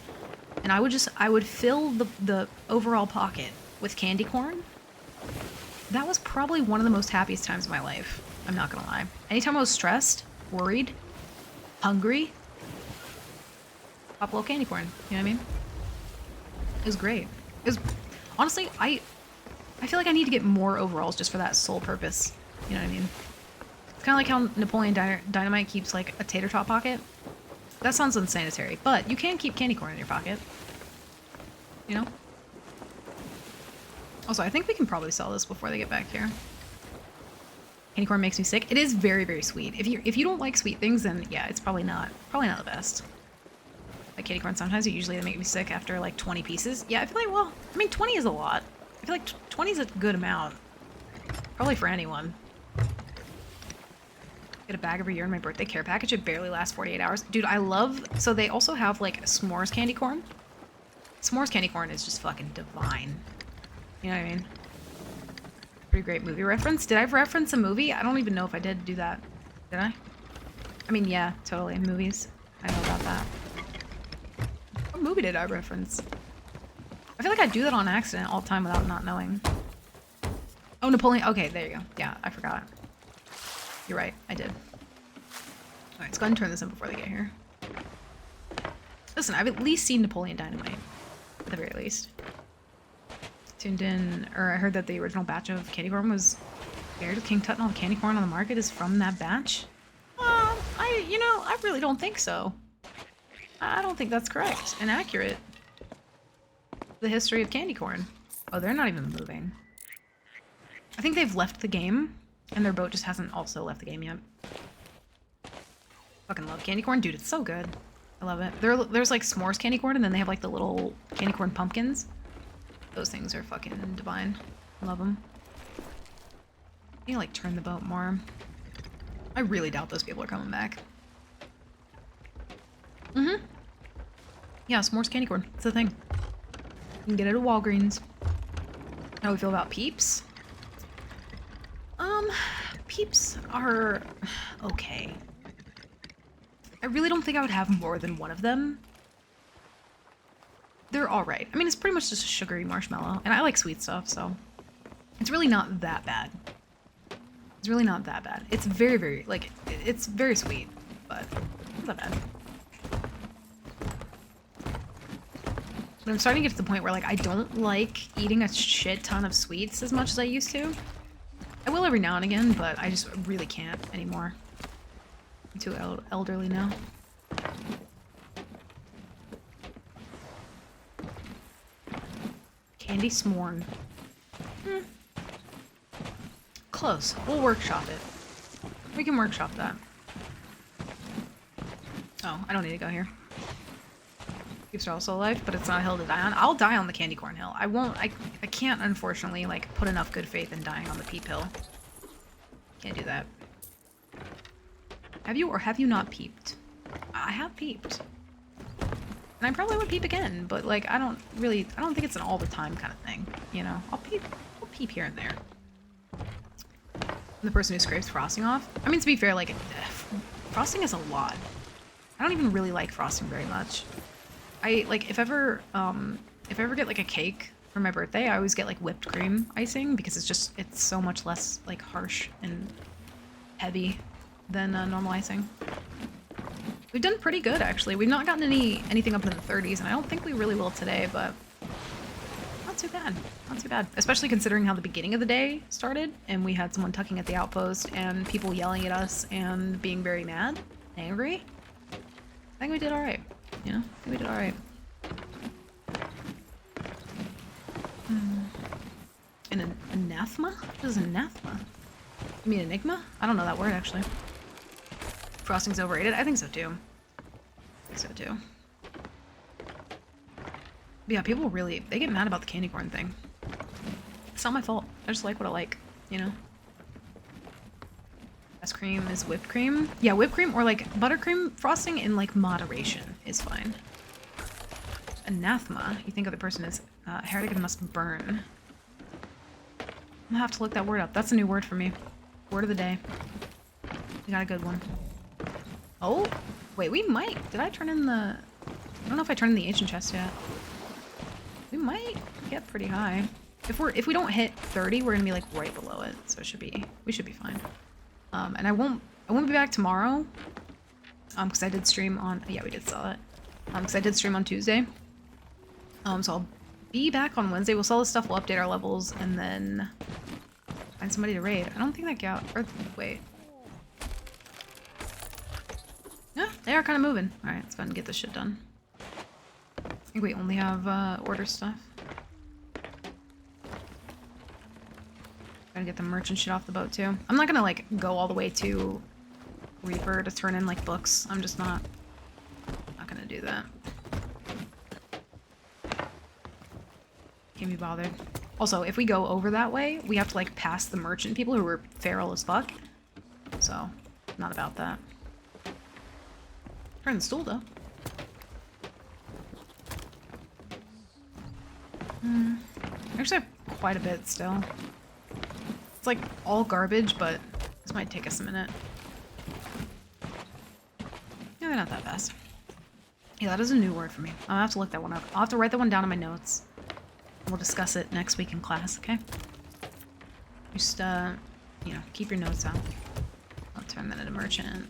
and I would fill the overall pocket with candy corn. That was probably one of the most happiest times of my life. I'm not gonna lie. Anytime I was stressed, worried, hungry, pop a little candy corn. You know what I mean? It was great. It was honestly, I feel like I need to get more overalls just for that sole purpose. You know what I mean? It's kind of like how Napoleon Dynamite keeps like a tater tot pocket. That sounds unsanitary, but you can keep candy corn in your pocket. You know? Also, I think we can probably sell this before they get back here. Candy corn makes me sick. It is very, very sweet. If you don't like sweet things, then yeah, it's probably not the best. Like candy corn, sometimes usually they make me sick after like 20 pieces. Yeah, I feel like, well, I mean 20 is a lot. I feel like 20 is a good amount. Probably for anyone. Get a bag every year in my birthday care package. It barely lasts 48 hours. Dude, I love... So they also have, like, s'mores candy corn. S'mores candy corn is just fucking divine. You know what I mean? Pretty great movie reference. Did I reference a movie? I don't even know if I did do that. Did I? I mean, yeah, totally. Movies. I know about that. What movie did I reference? I feel like I do that on accident all the time without not knowing. Oh, Napoleon. Okay, there you go. Yeah, I forgot. You're right. I did. Alright, let's go ahead and turn this in before they get here. Listen, I've at least seen Napoleon Dynamite. At the very least. Tuned in, or I heard that the original batch of candy corn was paired with King Tut, and all the candy corn on the market is from that batch? I really don't think so. I don't think that's correct and accurate. The history of candy corn. Oh, they're not even moving. I think they've left the game, and their boat just hasn't also left the game yet. Fucking love candy corn. Dude, it's so good. I love it. There's like s'mores candy corn, and then they have like the little candy corn pumpkins. Those things are fucking divine. Love them. I need to like turn the boat more. I really doubt those people are coming back. Yeah, s'mores candy corn. It's the thing. You can get it at Walgreens. How we feel about Peeps? Peeps are okay. I really don't think I would have more than one of them. They're alright. I mean, it's pretty much just a sugary marshmallow, and I like sweet stuff, so it's really not that bad. It's really not that bad. It's very, very, like, it's very sweet, but it's not bad. But I'm starting to get to the point where, like, I don't like eating a shit ton of sweets as much as I used to. I will every now and again, but I just really can't anymore. I'm too elderly now. Candy s'more. Close. We'll workshop it. We can workshop that. Oh, I don't need to go here. Peeps are also alive, but it's not a hill to die on. I'll die on the candy corn hill. I won't. I can't, unfortunately, like, put enough good faith in dying on the peep hill. Can't do that. Have you or have you not peeped? I have peeped. And I probably would peep again, but, like, I don't think it's an all the time kind of thing, you know? I'll peep here and there. The person who scrapes frosting off. I mean, to be fair, like, frosting is a lot. I don't even really like frosting very much. I like if I ever get like a cake for my birthday, I always get like whipped cream icing because it's so much less like harsh and heavy than normal icing. We've done pretty good actually. We've not gotten anything up in the 30s, and I don't think we really will today, but not too bad. Not too bad. Especially considering how the beginning of the day started, and we had someone tucking at the outpost and people yelling at us and being very mad, angry. I think we did all right. You know, I think we did all right. An anathema? What is anathema? You mean enigma? I don't know that word actually. Frosting's overrated? I think so too. I think so too. But yeah, people really, they get mad about the candy corn thing. It's not my fault. I just like what I like, you know? Best cream is whipped cream. Yeah, whipped cream or like buttercream frosting in like moderation is fine. Anathema. You think of the person as heretic and must burn. I'm gonna have to look that word up. That's a new word for me. Word of the day. You got a good one. Oh, wait, we might. Did I turn in the... I don't know if I turned in the ancient chest yet. We might get pretty high. If we don't hit 30, we're gonna be like right below it. So we should be fine. And I won't be back tomorrow. Because I did stream on... Yeah, we did sell it. Because I did stream on Tuesday. So I'll be back on Wednesday. We'll sell this stuff, we'll update our levels, and then find somebody to raid. I don't think that gal... Or, wait. Yeah, they are kind of moving. Alright, let's go ahead and get this shit done. I think we only have order stuff. Gotta get the merchant shit off the boat too. I'm not gonna like go all the way to Reaper to turn in like books. I'm just not gonna do that. Can't be bothered. Also, if we go over that way, we have to like pass the merchant people who are feral as fuck. So, not about that. Turn the stool though. Actually, I have quite a bit still. It's like all garbage, but this might take us a minute. Yeah, they're not that fast. Yeah, that is a new word for me. I'll have to look that one up. I'll have to write that one down in my notes. We'll discuss it next week in class, okay? Just, you know, keep your notes out. I'll turn that into merchant.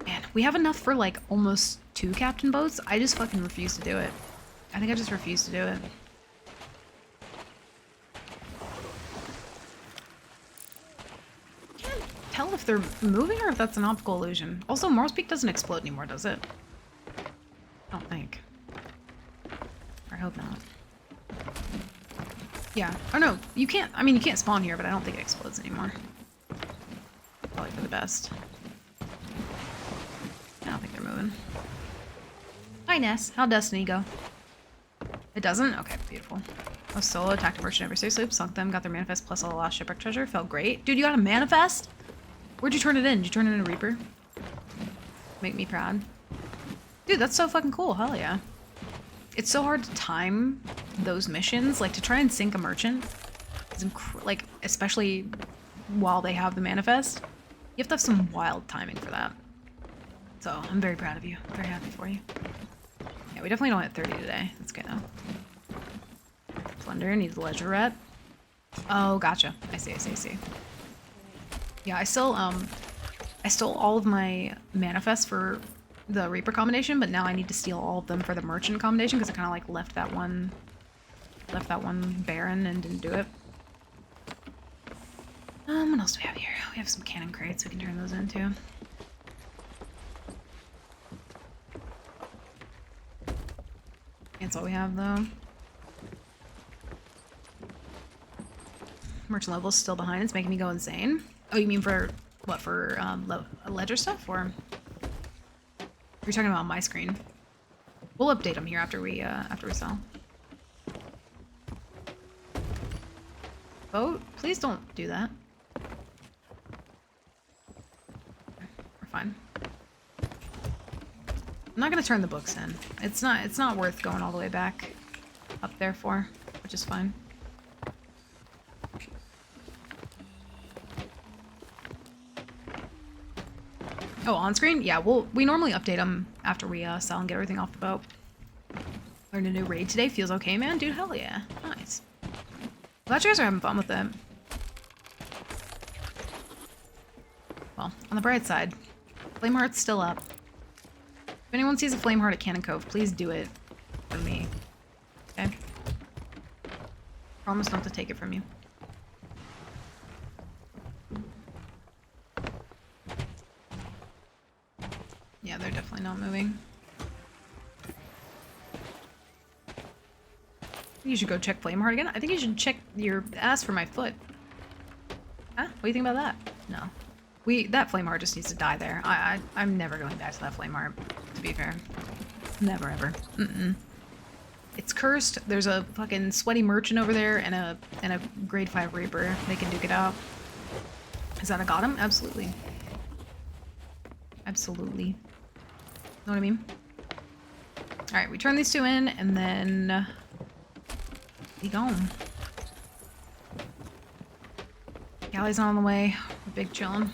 Man, we have enough for like almost 2 captain boats. I just fucking refuse to do it. I think I just refuse to do it. Can't tell if they're moving or if that's an optical illusion. Also, Mars Peak doesn't explode anymore, does it? I don't think. I hope not. Yeah. Oh no, you can't. I mean, you can't spawn here, but I don't think it explodes anymore. Probably for the best. I don't think they're moving. Hi, Ness. How'd Destiny go? It doesn't? Okay, beautiful. I was solo, attacked a merchant every safe sloop, sunk them, got their manifest plus all the lost shipwreck treasure. Felt great. Dude, you got a manifest? Where'd you turn it in? Did you turn it in a Reaper? Make me proud. Dude, that's so fucking cool. Hell yeah. It's so hard to time those missions. Like, to try and sink a merchant is like, especially while they have the manifest. You have to have some wild timing for that. So, I'm very proud of you. Very happy for you. Yeah, we definitely don't hit 30 today. That's good though. Plunder needs leisure rep. Oh, gotcha. I see. Yeah, I stole all of my manifests for the Reaper combination, but now I need to steal all of them for the merchant combination because I kind of like left that one barren and didn't do it. What else do we have here? We have some cannon crates. We can turn those into. That's all we have though. Merchant level is still behind. It's making me go insane. Oh, you mean for what? For ledger stuff, or you're talking about my screen? We'll update them here after we sell. Boat, please don't do that. We're fine. I'm not gonna turn the books in. It's not worth going all the way back up there for, which is fine. Oh, on screen? Yeah, we normally update them after we sell and get everything off the boat. Learned a new raid today. Feels okay, man? Dude, hell yeah. Nice. Glad you guys are having fun with it. Well, on the bright side, Flameheart's still up. If anyone sees a Flameheart at Cannon Cove, please do it for me. Okay? Promise not to take it from you. Yeah, they're definitely not moving. You should go check Flameheart again. I think you should check your ass for my foot. Huh? What do you think about that? No. That Flameheart just needs to die there. I'm never going back to that Flameheart, to be fair. Never, ever. Mm-mm. It's cursed. There's a fucking sweaty merchant over there and a grade 5 Reaper. They can duke it out. Is that a got him? Absolutely. Absolutely. Know what I mean? Alright, we turn these two in, and then... we go. Galley's not on the way. We're big chillin'.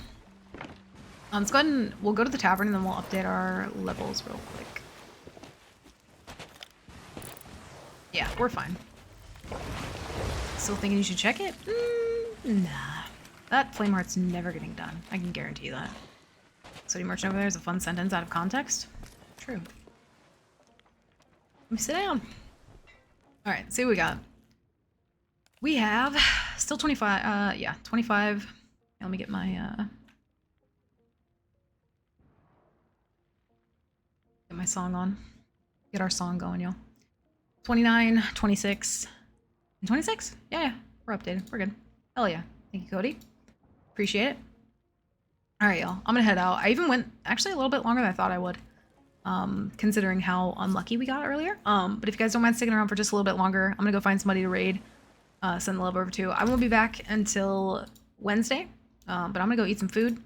Let's go ahead and we'll go to the tavern, and then we'll update our levels real quick. Yeah, we're fine. Still thinking you should check it? Nah. That Flameheart's never getting done. I can guarantee that. Sweaty merchant over there is a fun sentence out of context. True. Let me sit down. Alright, see what we got. We have still 25, yeah, 25. Let me get my, get my song on. Get our song going, y'all. 29, 26, and 26? Yeah, we're updated. We're good. Hell yeah. Thank you, Cody. Appreciate it. Alright, y'all. I'm gonna head out. I even went, actually, a little bit longer than I thought I would. Considering how unlucky we got earlier. But if you guys don't mind sticking around for just a little bit longer, I'm gonna go find somebody to raid. Send the love over to. I won't be back until Wednesday, but I'm gonna go eat some food,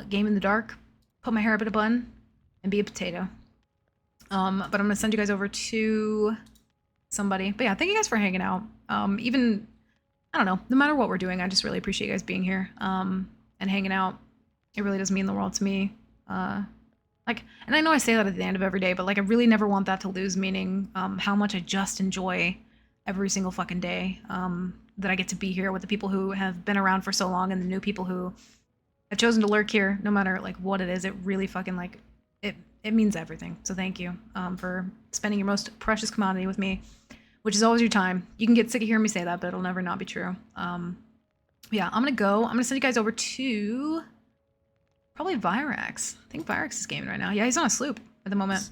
game in the dark, put my hair up in a bun, and be a potato. But I'm gonna send you guys over to somebody. But yeah, thank you guys for hanging out. Even, I don't know, no matter what we're doing, I just really appreciate you guys being here, and hanging out. It really does mean the world to me. Like, and I know I say that at the end of every day, but like I really never want that to lose meaning, how much I just enjoy every single fucking day, that I get to be here with the people who have been around for so long and the new people who have chosen to lurk here, no matter like what it is. It really fucking like, it means everything. So thank you, for spending your most precious commodity with me, which is always your time. You can get sick of hearing me say that, but it'll never not be true. Yeah, I'm gonna go. I'm gonna send you guys over to probably Virax. I think Virax is gaming right now. Yeah, he's on a sloop at the moment.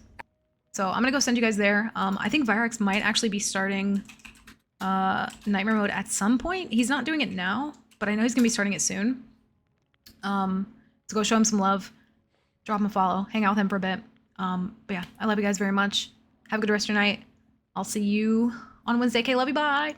So I'm gonna go send you guys there. I think Virax might actually be starting Nightmare Mode at some point. He's not doing it now, but I know he's gonna be starting it soon. So go show him some love, drop him a follow, hang out with him for a bit. But yeah, I love you guys very much. Have a good rest of your night. I'll see you on Wednesday. Okay, love you, bye.